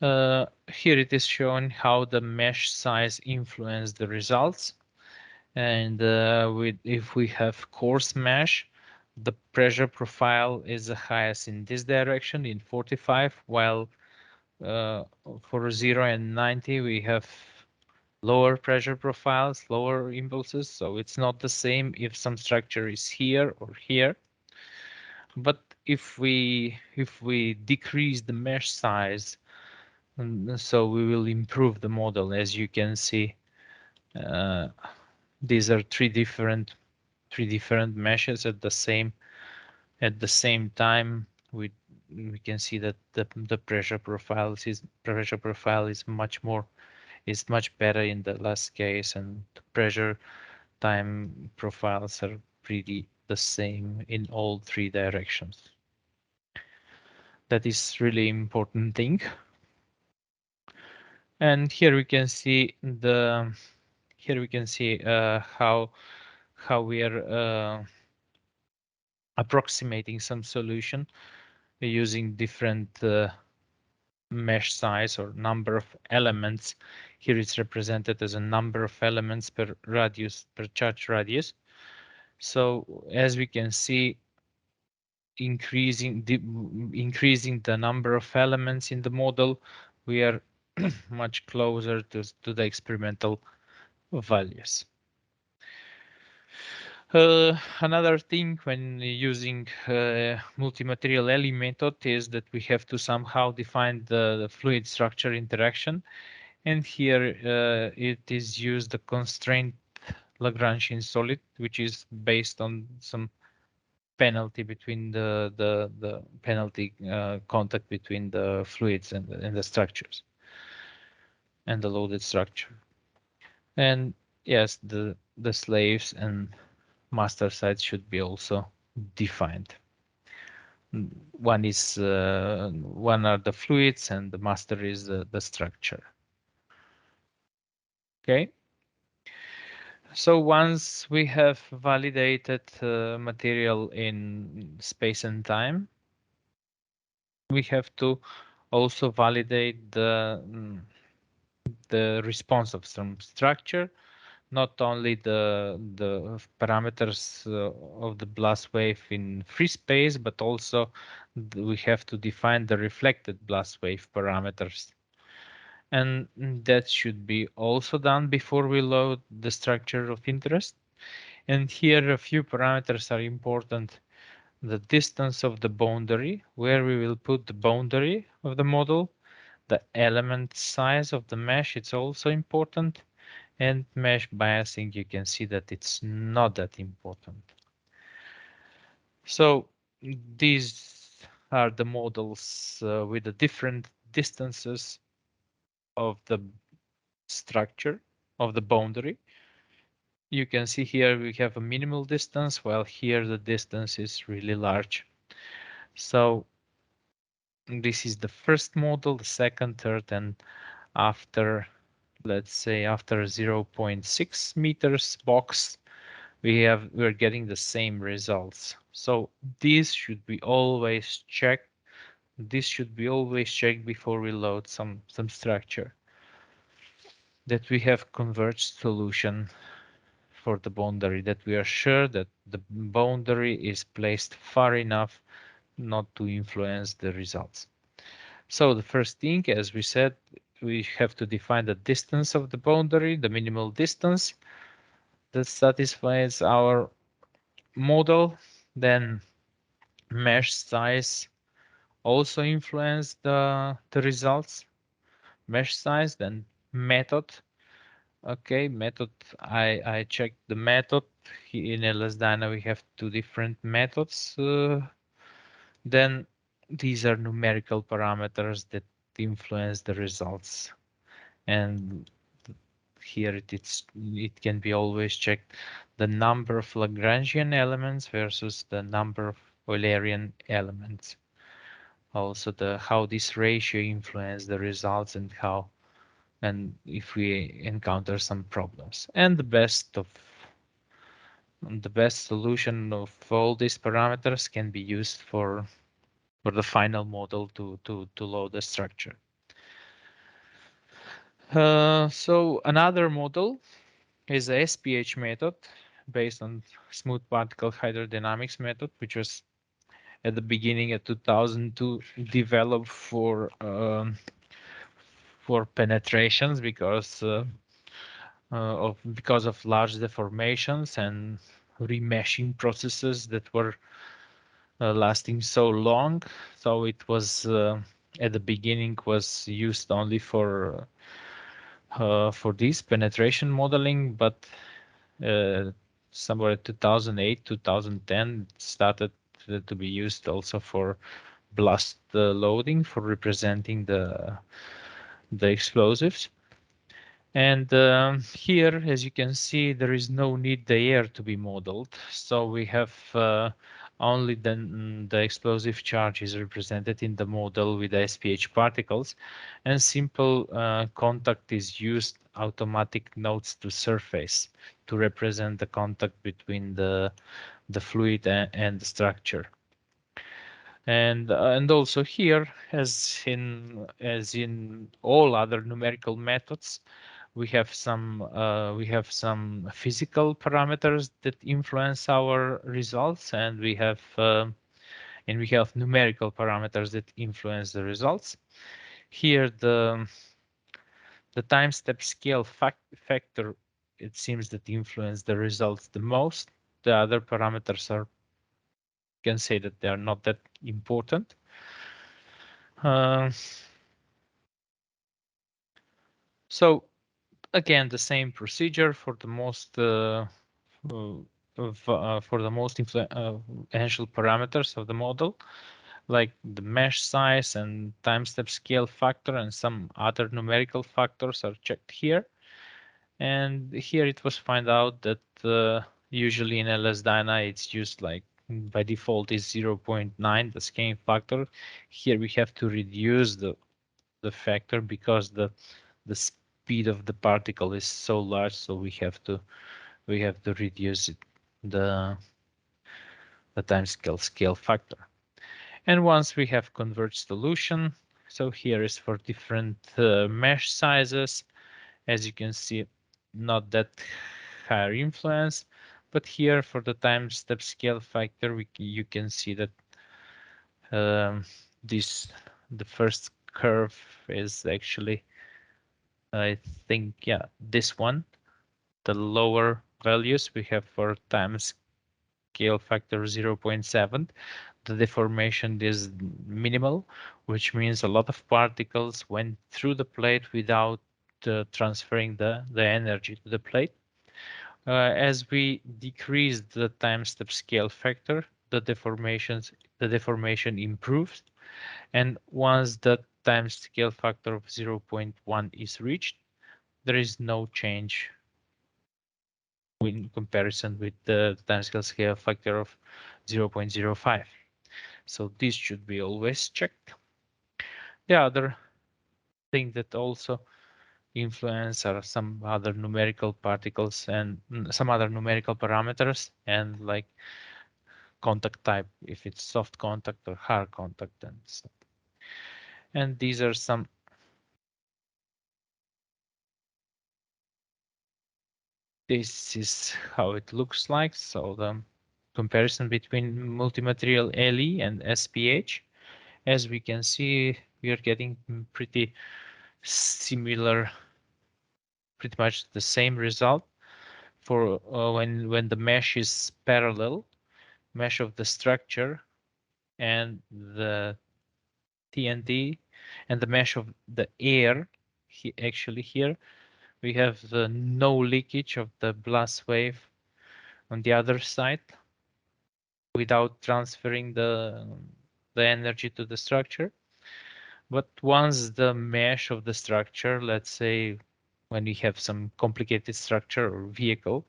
Here it is shown how the mesh size influence the results. And if we have coarse mesh, the pressure profile is the highest in this direction in 45, while for 0 and 90 we have lower pressure profiles, lower impulses. So it's not the same if some structure is here or here. But if we decrease the mesh size, so we will improve the model. As you can see, these are three different meshes at the same time. We can see that the pressure profile is much better in the last case, and the pressure time profiles are pretty the same in all three directions. That is really important thing. And here we can see how we are approximating some solution using different mesh size or number of elements. Here it's represented as a number of elements per charge radius. So as we can see, increasing the number of elements in the model, we are much closer to the experimental values. Another thing when using multi-material LE method is that we have to somehow define the fluid structure interaction, and here it is used the constraint Lagrangian solid, which is based on some penalty between the penalty contact between the fluids and the structures and the loaded structure. And yes, the slaves and master sites should be also defined. One are the fluids and the master is the structure. Okay. So once we have validated material in space and time, we have to also validate the response of some structure, not only the parameters of the blast wave in free space, but also we have to define the reflected blast wave parameters. And that should be also done before we load the structure of interest. And here a few parameters are important. The distance of the boundary, where we will put the boundary of the model, the element size of the mesh, it's also important. And mesh biasing, you can see that it's not that important. So these are the models with the different distances of the structure of the boundary. You can see here we have a minimal distance, while here the distance is really large. So this is the first model, the second, third, and after, let's say after 0.6 meters box, we're getting the same results. So this should be always checked. This should be always checked before we load some structure, that we have converged solution for the boundary, that we are sure that the boundary is placed far enough not to influence the results. So the first thing, as we said, we have to define the distance of the boundary, the minimal distance that satisfies our model. Then mesh size also influence the results. Mesh size, then method. Okay, method, I checked the method. In LS-DYNA we have two different methods. Then these are numerical parameters that influence the results. And here it can be always checked the number of Lagrangian elements versus the number of Eulerian elements. Also how this ratio influence the results and if we encounter some problems. And the best solution of all these parameters can be used for the final model to load the structure. So another model is the SPH method based on smooth particle hydrodynamics method, which was at the beginning of 2002 developed for penetrations because of large deformations and remeshing processes that were lasting so long. So it was at the beginning was used only for this penetration modeling, but somewhere 2008, 2010 it started to be used also for blast loading, for representing the explosives. And here, as you can see, there is no need the air to be modeled. So we have only the explosive charge is represented in the model with the SPH particles, and simple contact is used, automatic nodes to surface to represent the contact between the fluid and the structure. And also here, as in all other numerical methods, we have some physical parameters that influence our results, and we have numerical parameters that influence the results. Here, the time step scale factor, it seems that influence the results the most. The other parameters are, you can say that they are not that important. So again, the same procedure for the most influential parameters of the model, like the mesh size and time step scale factor, and some other numerical factors are checked here. And here it was found out that usually in LS-DYNA it's used like by default is 0.9, the scaling factor. Here we have to reduce the factor because the speed of the particle is so large, so we have to reduce it, the time scale factor. And once we have converged solution, so here is for different mesh sizes. As you can see, not that higher influence, but here for the time step scale factor, you can see that the first curve is actually, I think, yeah, this one. The lower values we have for time scale factor 0.7. The deformation is minimal, which means a lot of particles went through the plate without transferring the energy to the plate. As we decrease the time step scale factor, the deformation improves, and once the time scale factor of 0.1 is reached, there is no change in comparison with the time scale factor of 0.05. So this should be always checked. The other thing that also influence are some other numerical particles and some other numerical parameters, and like contact type, if it's soft contact or hard contact, and so. And these are some this is how it looks like. So the comparison between multi-material LE and SPH, as we can see, we are getting pretty similar, pretty much the same result for when the mesh is parallel, mesh of the structure and the TNT and the mesh of the air. Actually here we have the no leakage of the blast wave on the other side without transferring the energy to the structure. But once the mesh of the structure, let's say when we have some complicated structure or vehicle.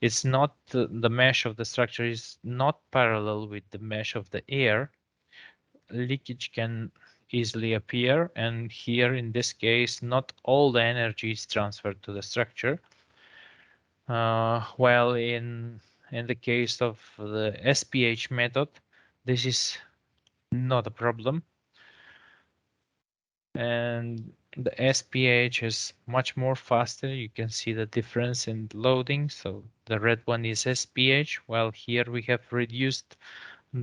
It's not the mesh of the structure is not parallel with the mesh of the air. Leakage can easily appear, and here in this case, not all the energy is transferred to the structure. While in the case of the SPH method, this is not a problem. And the SPH is much more faster. You can see the difference in loading. So the red one is SPH, while here we have reduced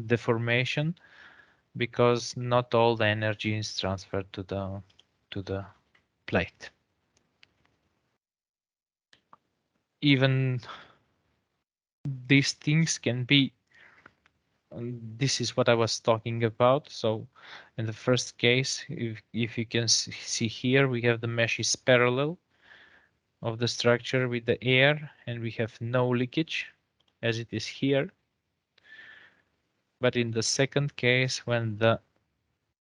deformation because not all the energy is transferred to the plate. Even these things can be, this is what I was talking about. So in the first case, if you can see here, we have the mesh is parallel of the structure with the air, and we have no leakage as it is here. But in the second case, when the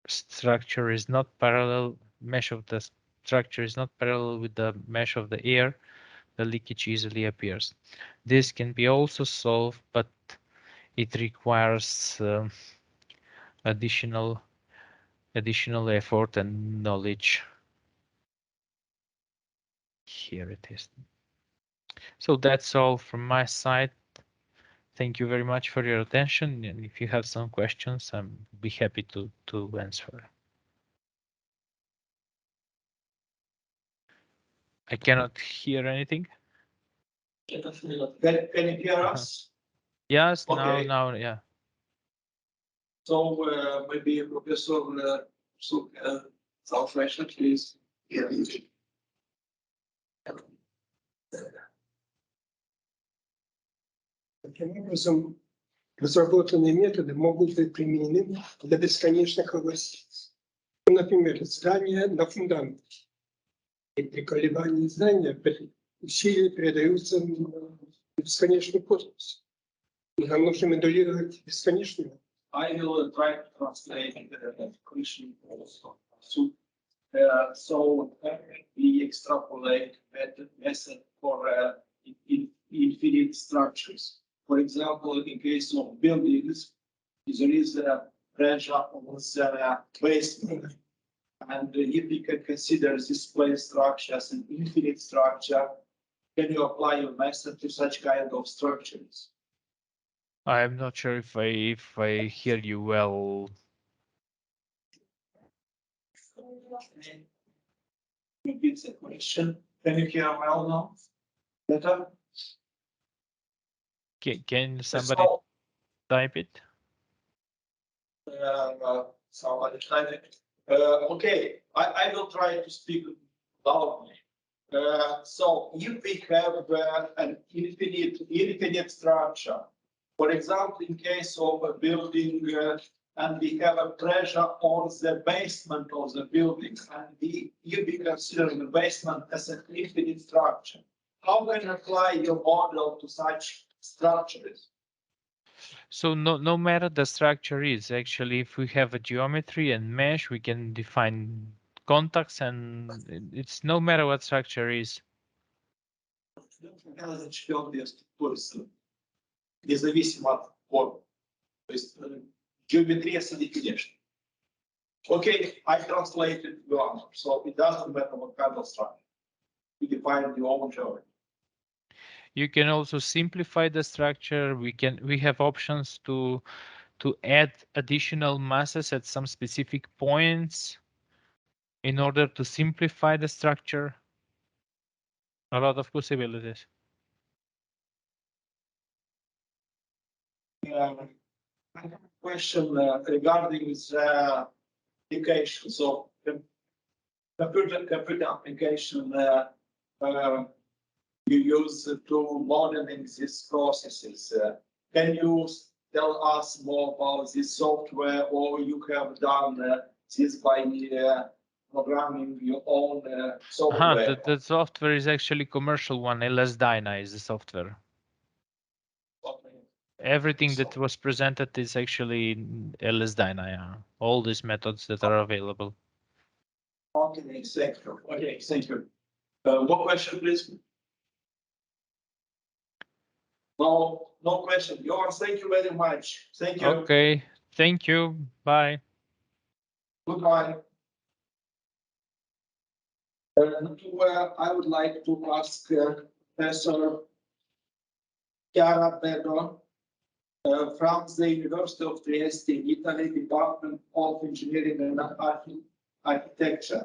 structure is not parallel, mesh of the structure is not parallel with the mesh of the air, the leakage easily appears. This can be also solved, but it requires additional effort and knowledge. Here it is. So that's all from my side. Thank you very much for your attention, and if you have some questions, I'll be happy to answer. I cannot hear anything. Can you hear us? Yes, Okay. now, yeah. So maybe Professor Southwestern, please. Yeah. Таким образом, разработанные методы могут быть применены для бесконечных областей. Например, здание на фундаменте. И при колебании здания усилия передаются в бесконечный космос. Нам нужно моделировать бесконечную. I will try to translate the question also. So we extrapolate that method for infinite structures. For example, in case of buildings, there is a pressure on the basement, and if we can consider this plane structure as an infinite structure, can you apply your method to such kind of structures? I'm not sure if I hear you well. Repeat the question. Can you hear well now? Better? Can somebody type it? Somebody type it. Okay, I will try to speak loudly. So if we have an infinite structure, for example, in case of a building, and we have a pressure on the basement of the building, and if we consider the basement as an infinite structure, how can you apply your model to such structures? So no matter the structure is, actually, if we have a geometry and mesh, we can define contacts, and it's no matter what structure is. Независимо от формы. То есть геометрия конечно. Okay, I translated your answer, so it doesn't matter what kind of structure. You define your own geometry. You can also simplify the structure. We have options to add additional masses at some specific points in order to simplify the structure. A lot of possibilities. I have a question regarding the application. So computer application you use to modeling these processes. Can you tell us more about this software, or you have done this by programming your own software? The software is actually commercial one. LS-DYNA is the software. Everything that was presented is actually LS-DYNA. Yeah. All these methods that are available. Okay, thank you. Okay, thank you. One question, please. No, no question. Yours, thank you very much. Thank you. Okay, thank you. Bye. Goodbye. I would like to ask Professor Chiara Bedon from the University of Trieste, Italy, Department of Engineering and Architecture.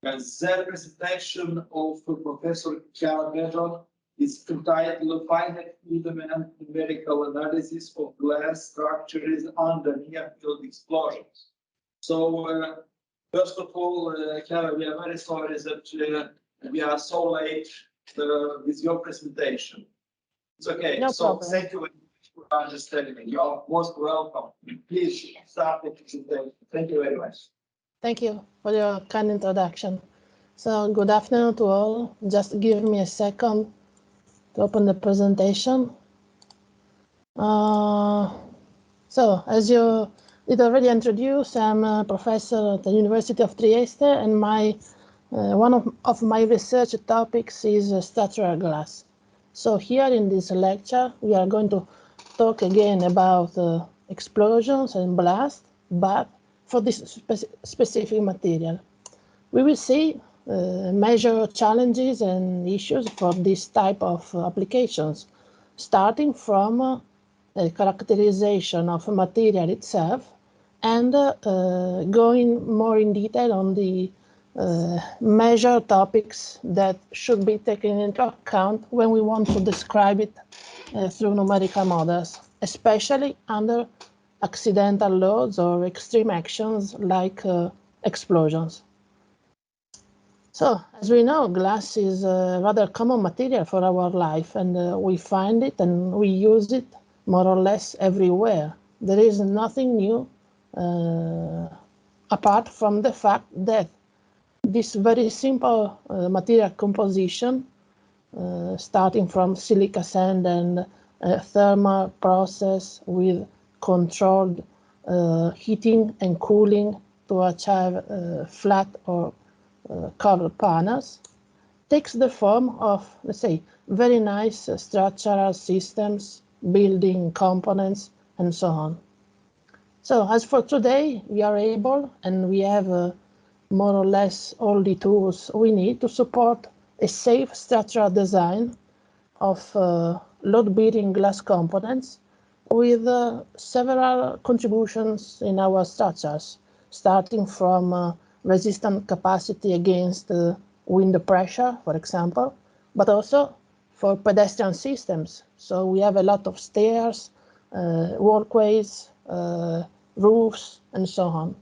And the presentation of Professor Chiara Bedon is entitled Finite Element Numerical Analysis of Glass Structures under Near-Field Explosions. So, first of all, Chiara, we are very sorry that we are so late with your presentation. It's okay. No so problem. Thank you very much for understanding me. You are most welcome. Please start the presentation. Thank you very much. Thank you for your kind introduction. So good afternoon to all. Just give me a second to open the presentation. So as you did already introduce, I'm a professor at the University of Trieste, and one of my research topics is structural glass. So here in this lecture, we are going to talk again about explosions and blast, but for this specific material. We will see major challenges and issues for this type of applications, starting from the characterization of a material itself and going more in detail on the major topics that should be taken into account when we want to describe it through numerical models, especially under accidental loads or extreme actions like explosions. So, as we know, glass is a rather common material for our life, and we find it and we use it more or less everywhere. There is nothing new apart from the fact that this very simple material composition, starting from silica sand and a thermal process with controlled heating and cooling to achieve flat or covered panels, takes the form of, let's say, very nice structural systems, building components, and so on. So as for today, we are able and we have more or less all the tools we need to support a safe structural design of load-bearing glass components with several contributions in our structures, starting from resistant capacity against wind pressure, for example, but also for pedestrian systems. So we have a lot of stairs, walkways, roofs, and so on.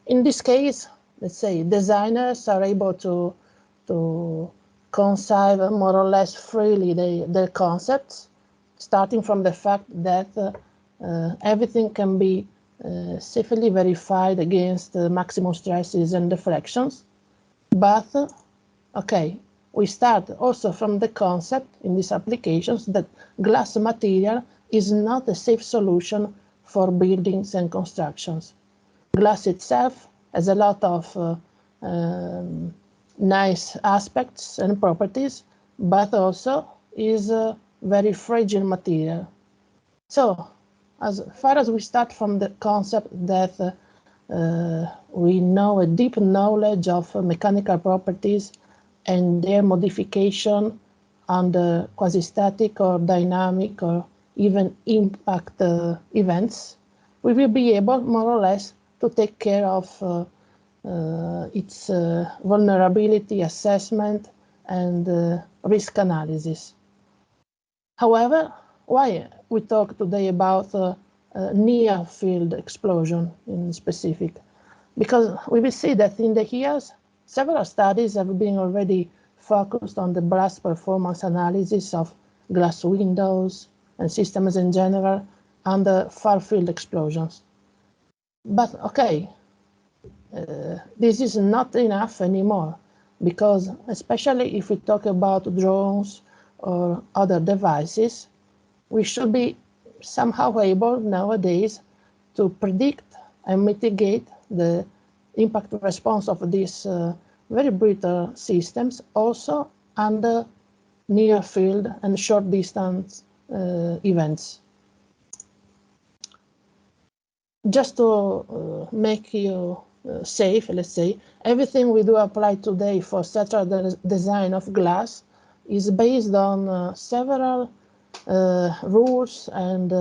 In this case, let's say designers are able to conceive more or less freely their concepts, starting from the fact that everything can be safely verified against maximum stresses and deflections. But, okay, we start also from the concept in these applications that glass material is not a safe solution for buildings and constructions. Glass itself has a lot of nice aspects and properties, but also is a very fragile material. So, as far as we start from the concept that we know a deep knowledge of mechanical properties and their modification under quasi-static or dynamic or even impact events, we will be able more or less to take care of its vulnerability assessment and risk analysis. However, why we talk today about near-field explosion in specific? Because we will see that in the years, several studies have been already focused on the blast performance analysis of glass windows and systems in general under far-field explosions. But okay, this is not enough anymore, because especially if we talk about drones or other devices, we should be somehow able nowadays to predict and mitigate the impact response of these very brittle systems also under near field and short distance events. Just to make you safe, let's say, everything we do apply today for structural design of glass is based on several rules and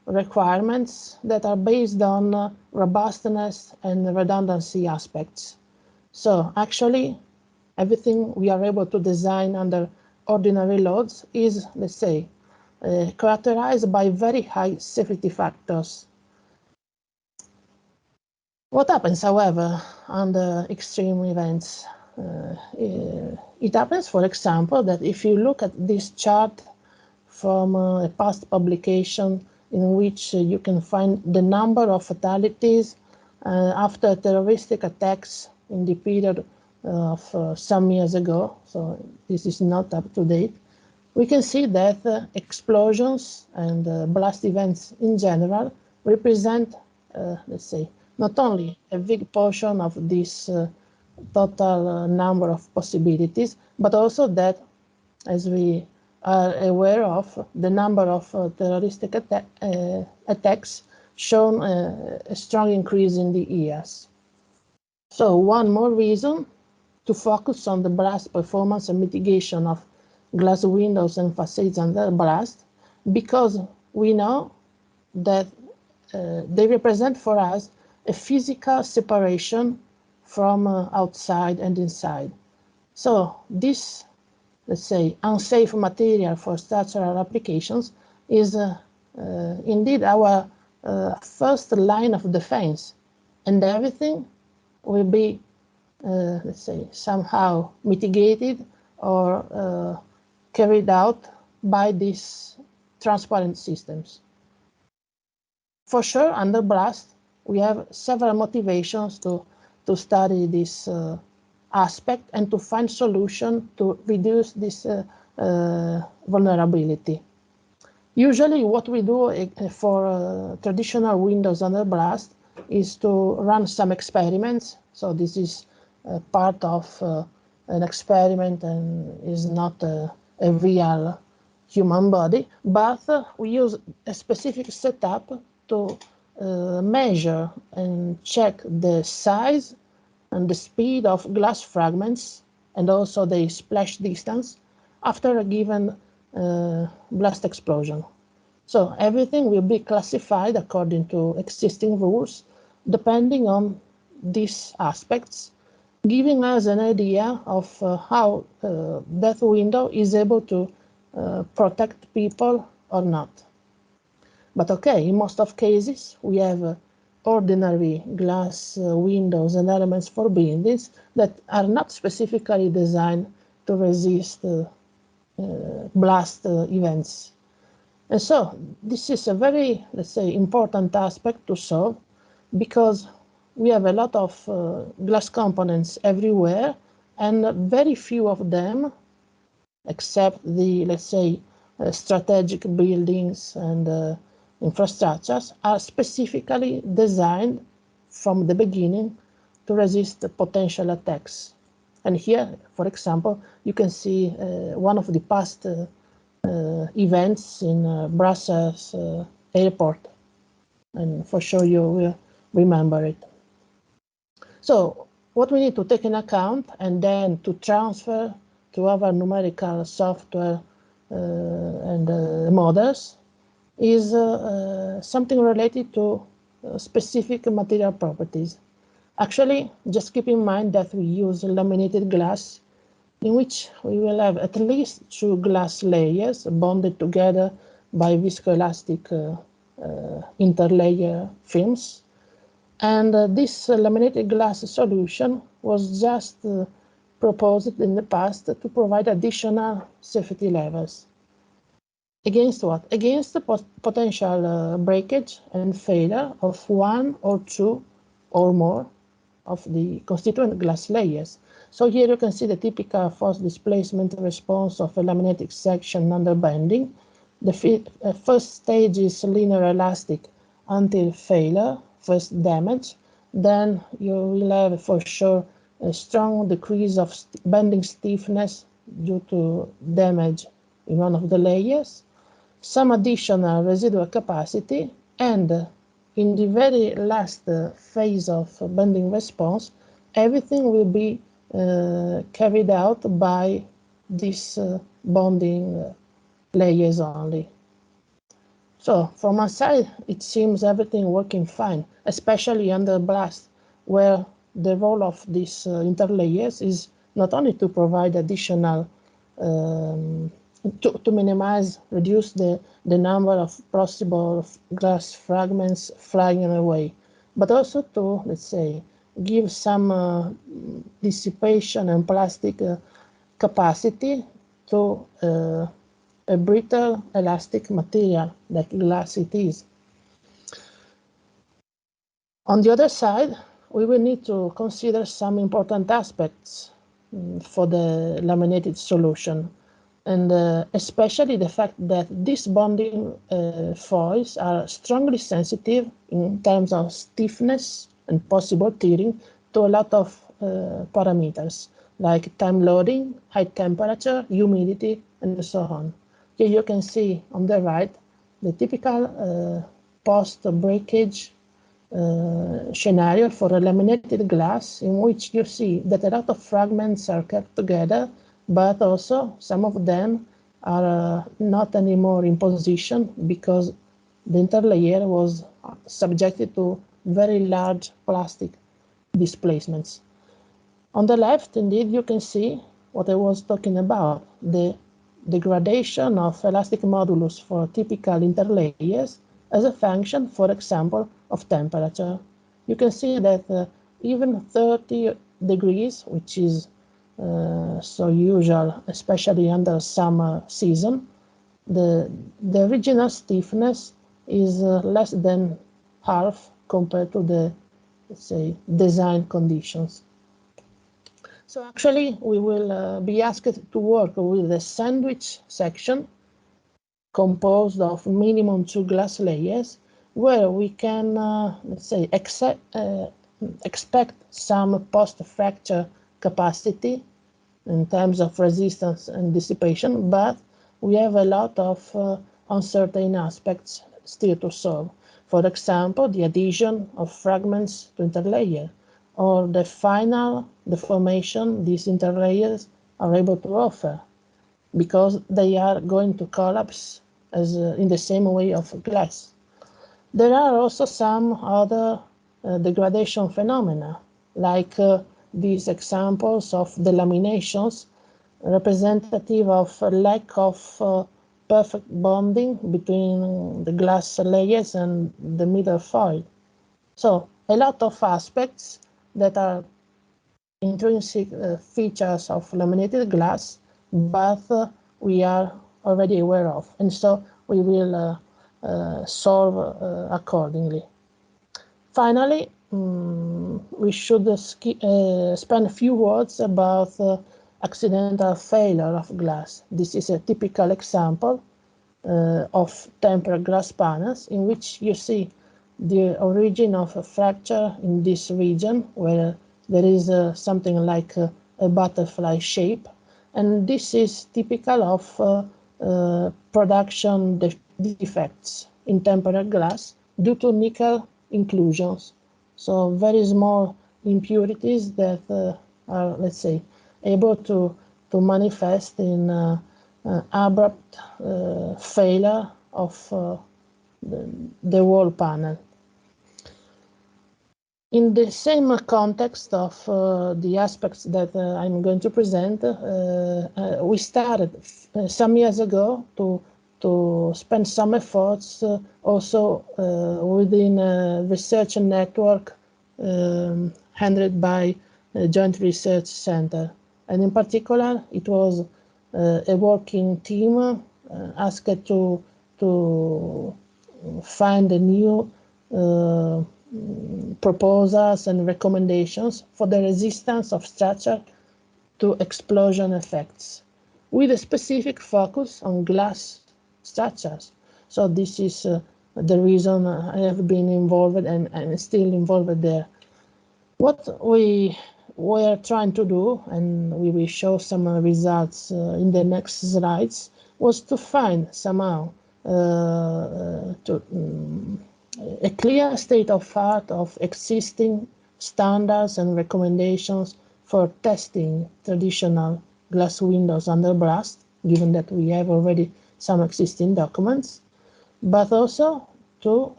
requirements that are based on robustness and redundancy aspects. So actually, everything we are able to design under ordinary loads is, let's say, characterized by very high safety factors. What happens, however, under extreme events? It happens, for example, that if you look at this chart from a past publication in which you can find the number of fatalities after terroristic attacks in the period of some years ago, so this is not up to date, we can see that explosions and blast events in general represent, let's say, not only a big portion of this total number of possibilities, but also that, as we are aware of, the number of terroristic attacks shown a strong increase in the years. So one more reason to focus on the blast performance and mitigation of glass windows and facades under blast, because we know that they represent for us a physical separation from outside and inside. So this, let's say, unsafe material for structural applications is indeed our first line of defense, and everything will be, let's say, somehow mitigated or carried out by these transparent systems. For sure, under blast, we have several motivations to study this aspect and to find solution to reduce this vulnerability. Usually what we do for traditional windows under blast is to run some experiments. So this is part of an experiment and is not a real human body, but we use a specific setup to measure and check the size and the speed of glass fragments and also the splash distance after a given blast explosion. So everything will be classified according to existing rules, depending on these aspects, giving us an idea of how that window is able to protect people or not. But okay, in most of cases, we have ordinary glass windows and elements for buildings that are not specifically designed to resist blast events. And so this is a very, let's say, important aspect to solve, because we have a lot of glass components everywhere, and very few of them, except the, let's say, strategic buildings and infrastructures, are specifically designed from the beginning to resist the potential attacks. And here, for example, you can see one of the past events in Brussels airport, and for sure you will remember it. So what we need to take in account and then to transfer to our numerical software and models is something related to specific material properties. Actually, just keep in mind that we use laminated glass, in which we will have at least 2 glass layers bonded together by viscoelastic interlayer films. And this laminated glass solution was just proposed in the past to provide additional safety levels. Against what? Against the potential breakage and failure of 1 or 2 or more of the constituent glass layers. So here you can see the typical force displacement response of a laminated section under bending. The first stage is linear elastic until failure, first damage. Then you will have for sure a strong decrease of bending stiffness due to damage in one of the layers, some additional residual capacity, and in the very last phase of bending response, everything will be carried out by these bonding layers only. So from my side, it seems everything working fine, especially under blast, where the role of these interlayers is not only to provide additional, to minimize, reduce the number of possible glass fragments flying away, but also to, let's say, give some dissipation and plastic capacity to a brittle elastic material like glass it is. On the other side, we will need to consider some important aspects for the laminated solution, and especially the fact that these bonding foils are strongly sensitive in terms of stiffness and possible tearing to a lot of parameters like time loading, high temperature, humidity, and so on. Here you can see on the right the typical post-breakage scenario for a laminated glass, in which you see that a lot of fragments are kept together, but also some of them are not anymore in position because the interlayer was subjected to very large plastic displacements. On the left, indeed, you can see what I was talking about, the degradation of elastic modulus for typical interlayers as a function, for example, of temperature. You can see that even 30 degrees, which is so usual, especially under summer season, the original stiffness is less than half compared to the, let's say, design conditions. So actually, we will be asked to work with a sandwich section composed of minimum 2 glass layers, where we can, let's say, expect some post-fracture capacity in terms of resistance and dissipation, but we have a lot of uncertain aspects still to solve. For example, the adhesion of fragments to interlayer, or the final deformation these interlayers are able to offer, because they are going to collapse as in the same way of glass. There are also some other degradation phenomena, like these examples of delaminations, representative of a lack of perfect bonding between the glass layers and the middle foil. So a lot of aspects that are intrinsic features of laminated glass, but we are already aware of, and so we will solve accordingly. Finally, we should spend a few words about accidental failure of glass. This is a typical example of tempered glass panels, in which you see the origin of a fracture in this region, where there is something like a butterfly shape, and this is typical of production defects in tempered glass due to nickel inclusions. So very small impurities that are, let's say, able to manifest in abrupt failure of the wall panel. In the same context of the aspects that I'm going to present, we started some years ago to spend some efforts also within a research network handled by a Joint Research Center. And in particular, it was a working team asked to find a new proposals and recommendations for the resistance of structure to explosion effects, with a specific focus on glass structures. So this is the reason I have been involved and still involved there. What we we are trying to do, and we will show some results in the next slides, was to find somehow a clear state of art of existing standards and recommendations for testing traditional glass windows under blast, given that we have already some existing documents, but also to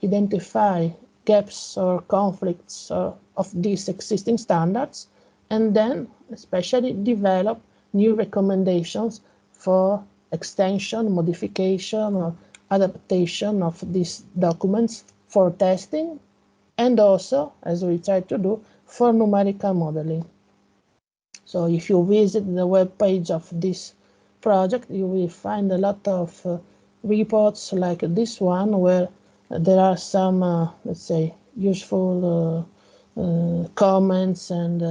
identify gaps or conflicts of these existing standards, and then especially develop new recommendations for extension, modification, or adaptation of these documents for testing, and also, as we try to do, for numerical modeling. So if you visit the web page of this project, you will find a lot of reports like this one, where there are some, let's say, useful comments and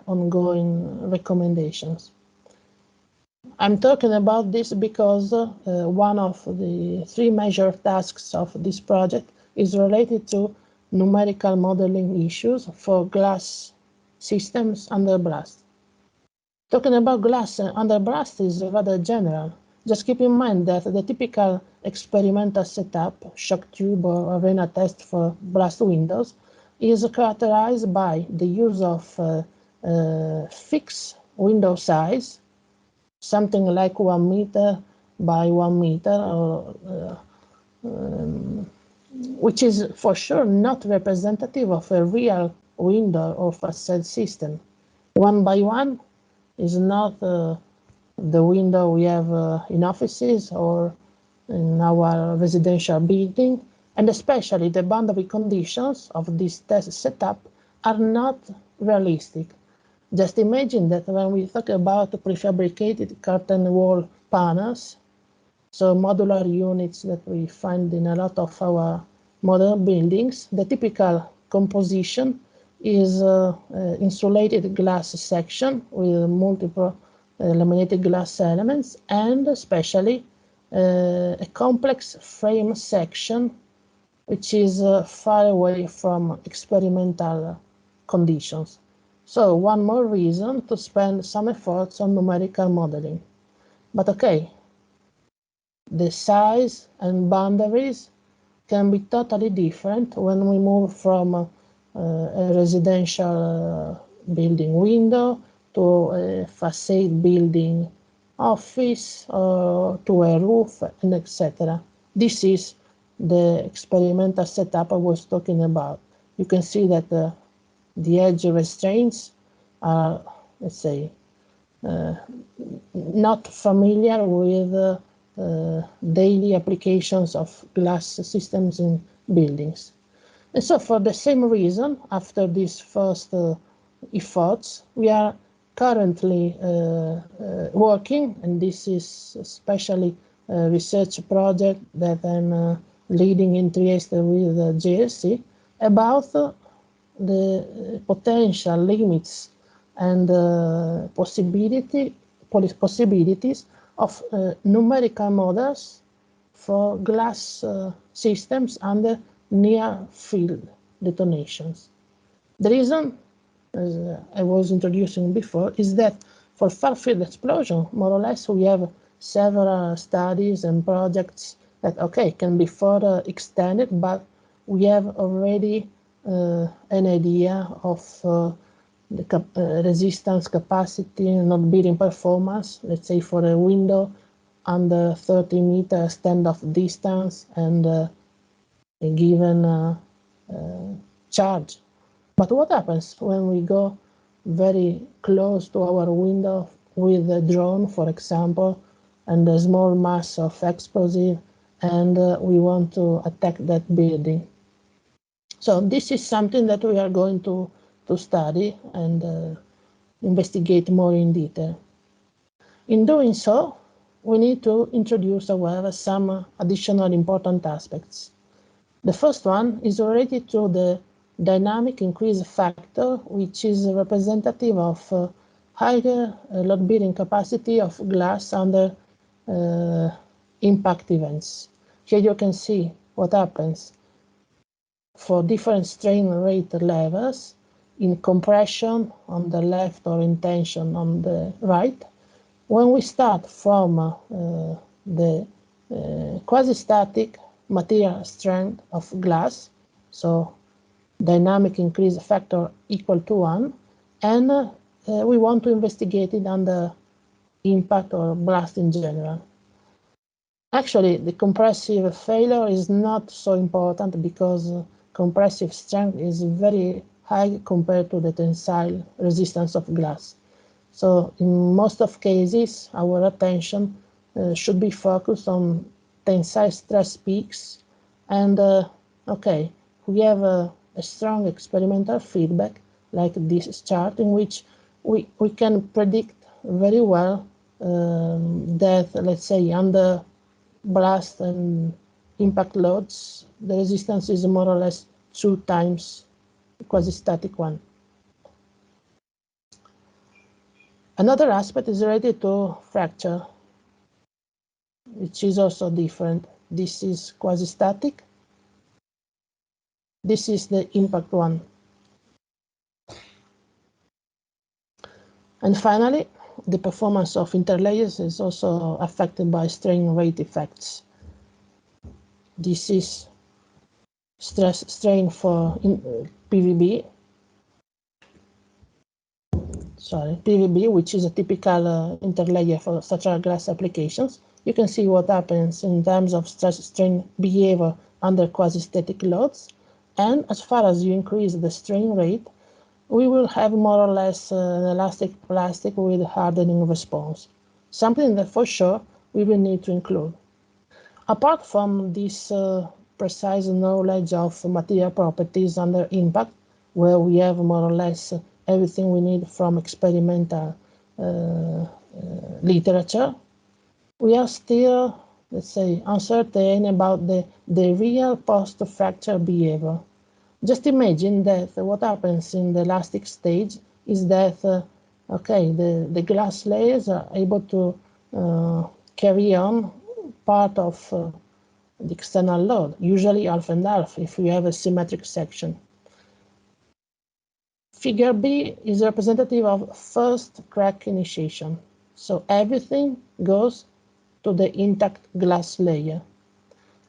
ongoing recommendations. I'm talking about this because one of the three major tasks of this project is related to numerical modeling issues for glass systems under blast. Talking about glass under blast is rather general. Just keep in mind that the typical experimental setup, shock tube or arena test for blast windows, is characterized by the use of fixed window size, something like 1 meter by 1 meter, or, which is for sure not representative of a real window or facade system. 1 by 1 is not the window we have in offices or in our residential building, and especially the boundary conditions of this test setup are not realistic. Just imagine that when we talk about prefabricated curtain wall panels, so modular units that we find in a lot of our modern buildings, the typical composition is insulated glass section with multiple laminated glass elements, and especially a complex frame section, which is far away from experimental conditions. So one more reason to spend some efforts on numerical modeling. But okay, the size and boundaries can be totally different when we move from a residential building window to a facade building office, or to a roof, and etc. This is the experimental setup I was talking about. You can see that the edge restraints are, let's say, not familiar with daily applications of glass systems in buildings. And so for the same reason, after these first efforts, we are currently working, and this is especially a research project that I'm leading in Trieste with JLC, about the potential limits and possibilities of numerical models for glass systems under near-field detonations. The reason, as I was introducing before, is that for far-field explosion, more or less, we have several studies and projects that, okay, can be further extended, but we have already an idea of the resistance capacity, not bearing performance, let's say for a window under 30 meter standoff distance and a given charge. But what happens when we go very close to our window with a drone, for example, and a small mass of explosive, and we want to attack that building? So this is something that we are going to study and investigate more in detail. In doing so, we need to introduce, however, some additional important aspects. The first one is related to the dynamic increase factor, which is representative of higher load-bearing capacity of glass under impact events. Here you can see what happens for different strain rate levels in compression on the left or in tension on the right. When we start from the quasi-static material strength of glass, so dynamic increase factor equal to 1, and we want to investigate it under impact or blast in general. Actually, the compressive failure is not so important because compressive strength is very high compared to the tensile resistance of glass. So in most of cases, our attention should be focused on tensile stress peaks. And okay, we have a strong experimental feedback like this chart in which we can predict very well that, let's say, under blast and impact loads, the resistance is more or less 2 times the quasi-static one. Another aspect is related to fracture, which is also different. This is quasi-static. This is the impact one. And finally, the performance of interlayers is also affected by strain rate effects. This is stress strain for PVB. PVB, which is a typical interlayer for structural glass applications. You can see what happens in terms of stress strain behavior under quasi-static loads. And as far as you increase the strain rate, we will have more or less an elastic plastic with hardening response, something that for sure we will need to include. Apart from this precise knowledge of material properties under impact, where we have more or less everything we need from experimental literature, we are still, let's say, uncertain about the real post-fracture behavior. Just imagine that what happens in the elastic stage is that, okay, the glass layers are able to carry on part of the external load, usually half and half if we have a symmetric section. Figure B is representative of first crack initiation. So everything goes to the intact glass layer.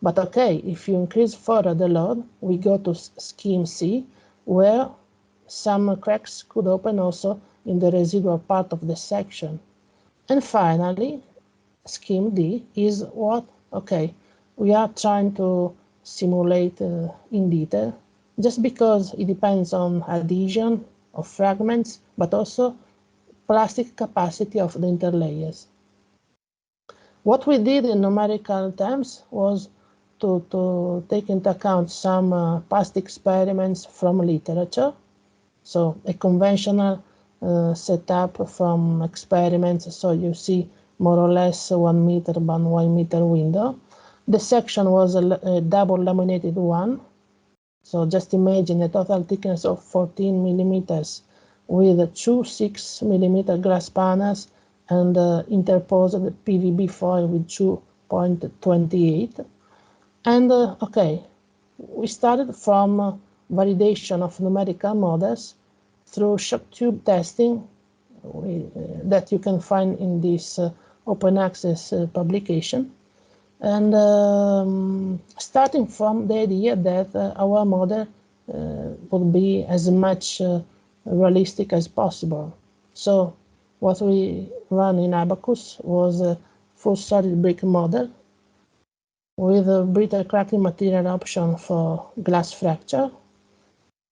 But okay, if you increase further the load, we go to scheme C, where some cracks could open also in the residual part of the section. And finally, scheme D is what, okay, we are trying to simulate in detail, just because it depends on adhesion of fragments, but also plastic capacity of the interlayers. What we did in numerical terms was to take into account some past experiments from literature. So a conventional setup from experiments. So you see more or less 1 meter by 1 meter window. The section was a double laminated one. So just imagine a total thickness of 14 millimeters with 2 6 millimeter glass panels and interposed PVB foil with 2.28. And okay, we started from validation of numerical models through shock tube testing that you can find in this open access publication. And starting from the idea that our model would be as much realistic as possible. So what we ran in Abacus was a full solid brick model with a brittle cracking material option for glass fracture,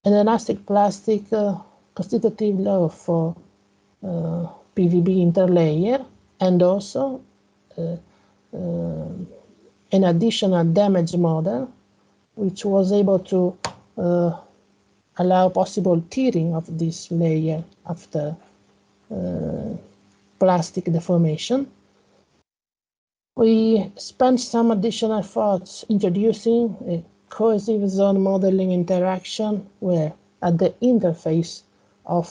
an elastic plastic constitutive law for PVB interlayer, and also an additional damage model, which was able to allow possible tearing of this layer after plastic deformation. We spent some additional thoughts introducing a cohesive zone modeling interaction where at the interface of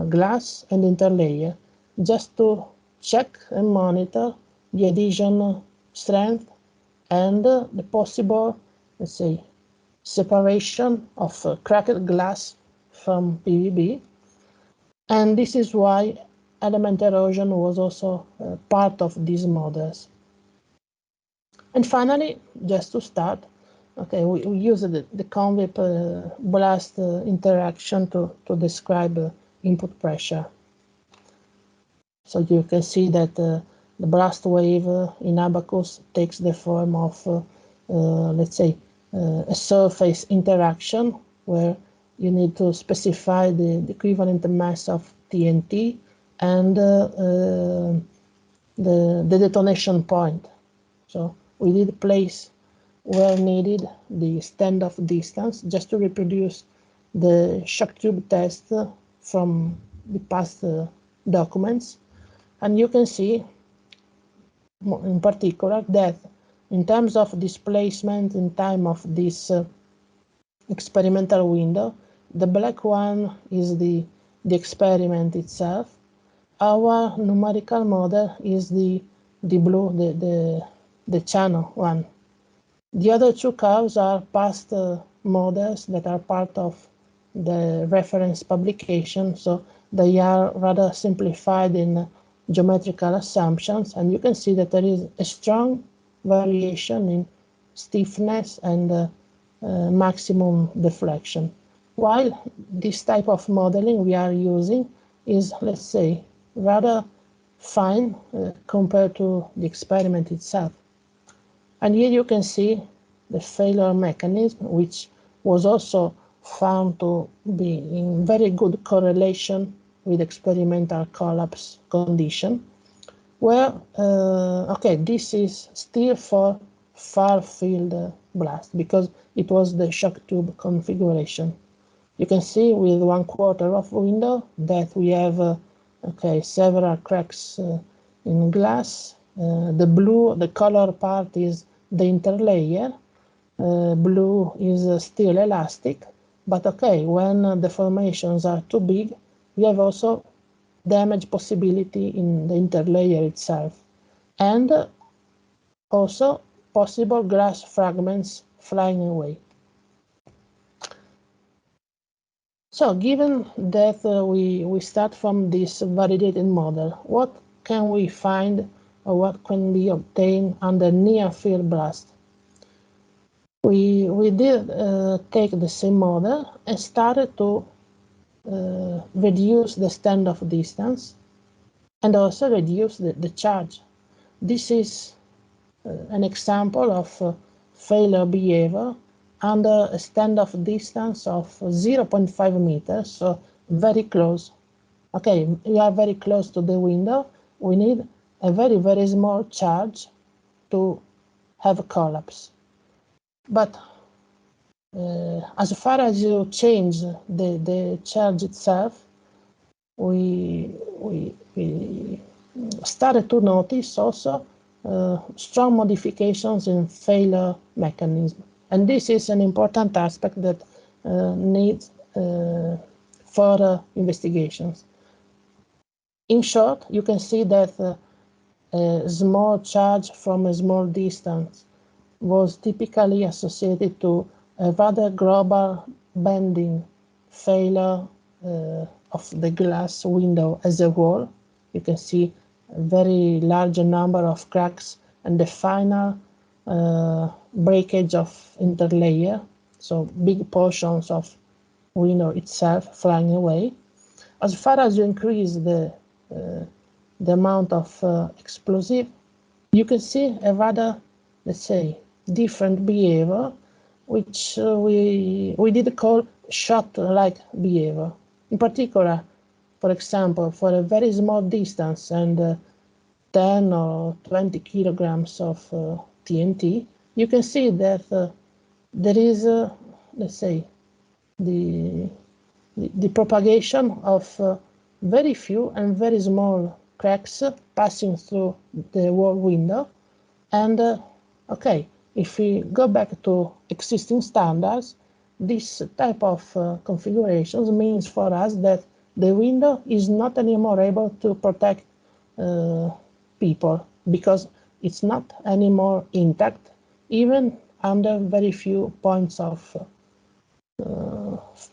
glass and interlayer, just to check and monitor the adhesion strength and the possible, let's say, separation of cracked glass from PVB. And this is why element erosion was also part of these models. And finally, just to start, okay, we use the convex blast interaction to describe input pressure. So you can see that the blast wave in Abacus takes the form of, let's say, a surface interaction where you need to specify the equivalent mass of TNT and the detonation point. So we did place where needed the standoff distance just to reproduce the shock tube test from the past documents. And you can see in particular that in terms of displacement in time of this experimental window, the black one is the experiment itself. Our numerical model is the blue, the channel one. The other two curves are past models that are part of the reference publication, so they are rather simplified in geometrical assumptions, and you can see that there is a strong variation in stiffness and maximum deflection. While this type of modeling we are using is, let's say, rather fine compared to the experiment itself. And here you can see the failure mechanism, which was also found to be in very good correlation with experimental collapse condition, where, okay, this is still for far field blast because it was the shock tube configuration. You can see with 1/4 of window that we have, okay, several cracks in glass. The blue, the color part is the interlayer. Blue is still elastic, but okay, when deformations are too big, we have also damage possibility in the interlayer itself, and also possible glass fragments flying away. So given that we start from this validated model, what can we find or what can be obtained under near field blast? We did take the same model and started to reduce the standoff distance and also reduce the charge. This is an example of failure behavior under a standoff distance of 0.5 meters, so very close. Okay, we are very close to the window. We need a very, very small charge to have a collapse. But as far as you change the charge itself, we started to notice also strong modifications in failure mechanism. And this is an important aspect that needs further investigations. In short, you can see that a small charge from a small distance was typically associated to a rather global bending failure of the glass window as a whole. You can see a very large number of cracks and the final breakage of interlayer, so big portions of window itself flying away. As far as you increase the amount of explosive, you can see a rather, let's say, different behavior, which we did call shot-like behavior. In particular, for example, for a very small distance and 10 or 20 kilograms of TNT, you can see that there is, let's say, the propagation of very few and very small cracks passing through the wall window. And okay, if we go back to existing standards, this type of configurations means for us that the window is not anymore able to protect people because it's not anymore intact, even under very few points of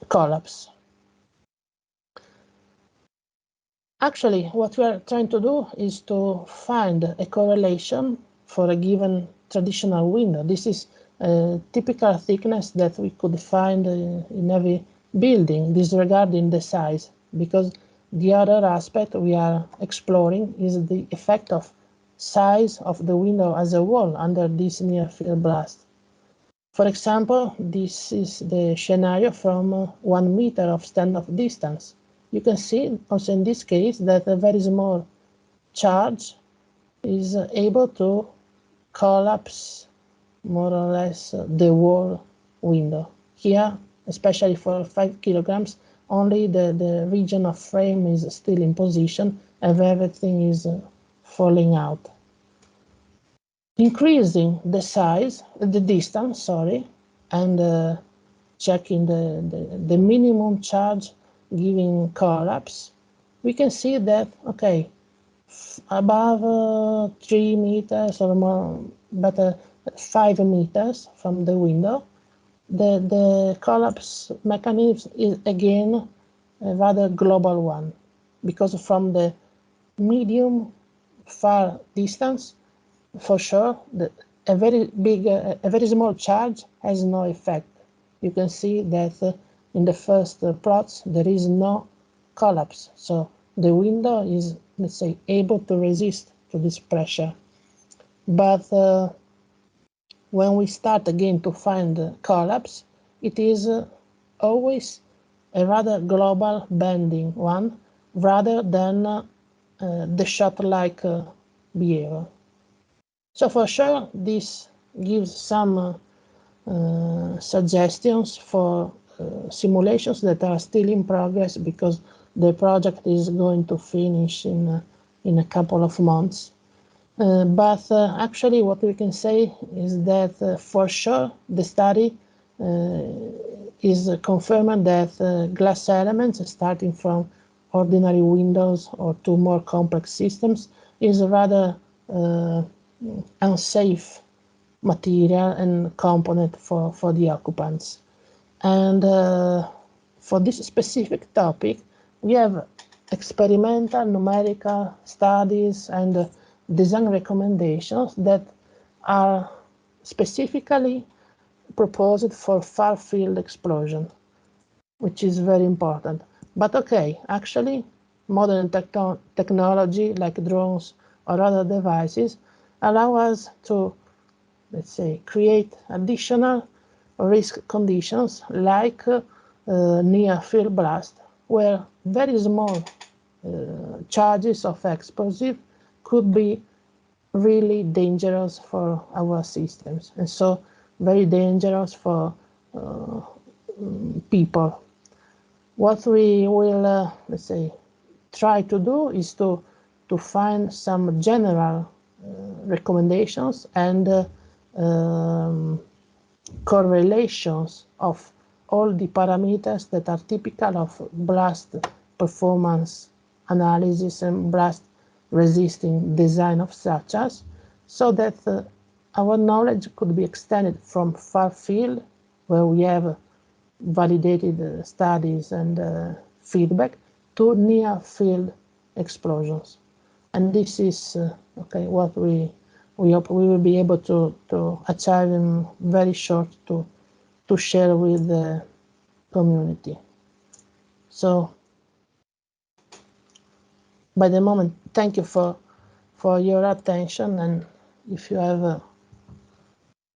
collapse. Actually, what we are trying to do is to find a correlation for a given traditional window. This is a typical thickness that we could find in every building, disregarding the size, because the other aspect we are exploring is the effect of size of the window as a whole under this near-field blast. For example, this is the scenario from 1 meter of standoff distance. You can see also in this case that a very small charge is able to collapse more or less the whole window. Here, especially for 5 kilograms, only the region of frame is still in position and everything is falling out. Increasing the size, the distance, sorry, and checking the minimum charge giving collapse, we can see that, okay, above 3 meters or more, better 5 meters from the window, the collapse mechanism is again a rather global one, because from the medium far distance, for sure, a very small charge has no effect. You can see that in the first plots there is no collapse, so the window is, let's say, able to resist to this pressure. But when we start again to find collapse, it is always a rather global bending one, rather than the shot-like behavior. So for sure, this gives some suggestions for simulations that are still in progress, because the project is going to finish in a couple of months. But actually what we can say is that for sure the study is confirming that glass elements starting from ordinary windows or to more complex systems is a rather unsafe material and component for the occupants. And for this specific topic, we have experimental numerical studies and design recommendations that are specifically proposed for far field explosion, which is very important. But okay, actually, modern technology like drones or other devices allow us to, let's say, create additional risk conditions like near field blast, where very small charges of explosive could be really dangerous for our systems, and so very dangerous for people. What we will, let's say, try to do is to find some general recommendations and correlations of all the parameters that are typical of blast performance analysis and blast resisting design of structures, so that our knowledge could be extended from far field, where we have validated studies and feedback, to near field explosions. And this is okay, what we hope we will be able to achieve in very short to share with the community. So by the moment, thank you for your attention, and if you have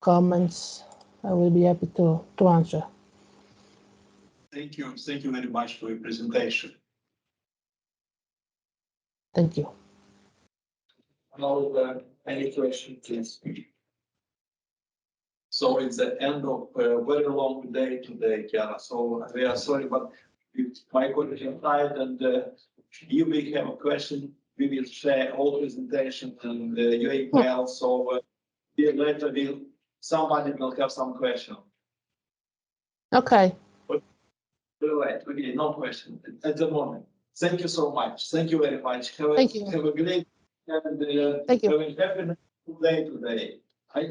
comments, I will be happy to answer. Thank you very much for your presentation. Thank you. Now, any questions, please? So it's the end of a very long day today, Chiara. So we are sorry, but my colleague inside, and you may have a question. We will share all presentation and your email. So later somebody will have some question. Okay. Right. Okay, no question at the moment. Thank you so much. Thank you very much. Have a great and thank you. Have a happy day today.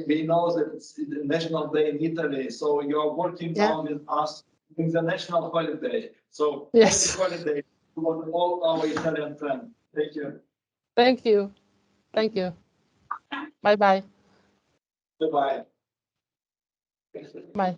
We know that it's the National Day in Italy, so you are working on with us in the national holiday. So yes. happy holiday. all our Italian friends. Thank you. Thank you. Thank you. Bye bye. Bye-bye. Bye.